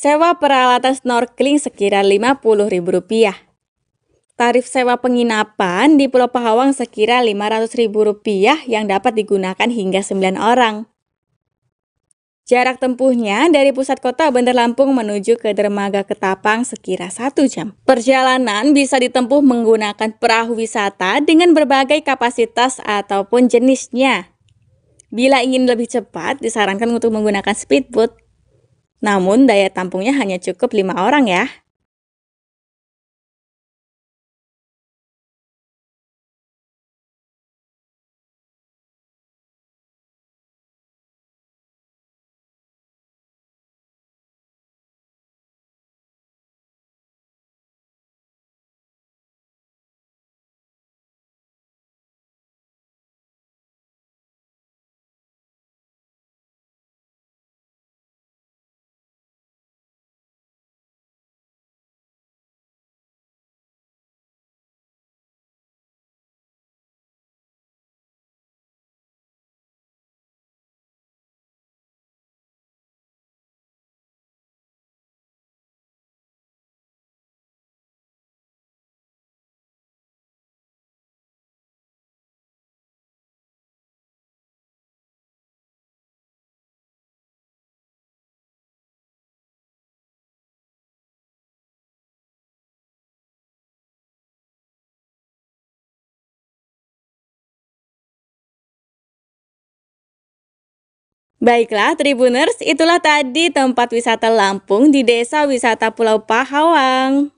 Sewa peralatan snorkeling sekira Rp50.000. Tarif sewa penginapan di Pulau Pahawang sekira Rp500.000 yang dapat digunakan hingga 9 orang. Jarak tempuhnya dari pusat kota Bandar Lampung menuju ke Dermaga Ketapang sekira 1 jam. Perjalanan bisa ditempuh menggunakan perahu wisata dengan berbagai kapasitas ataupun jenisnya. Bila ingin lebih cepat, disarankan untuk menggunakan speedboat. Namun daya tampungnya hanya cukup 5 orang ya. Baiklah Tribuners, itulah tadi tempat wisata Lampung di Desa Wisata Pulau Pahawang.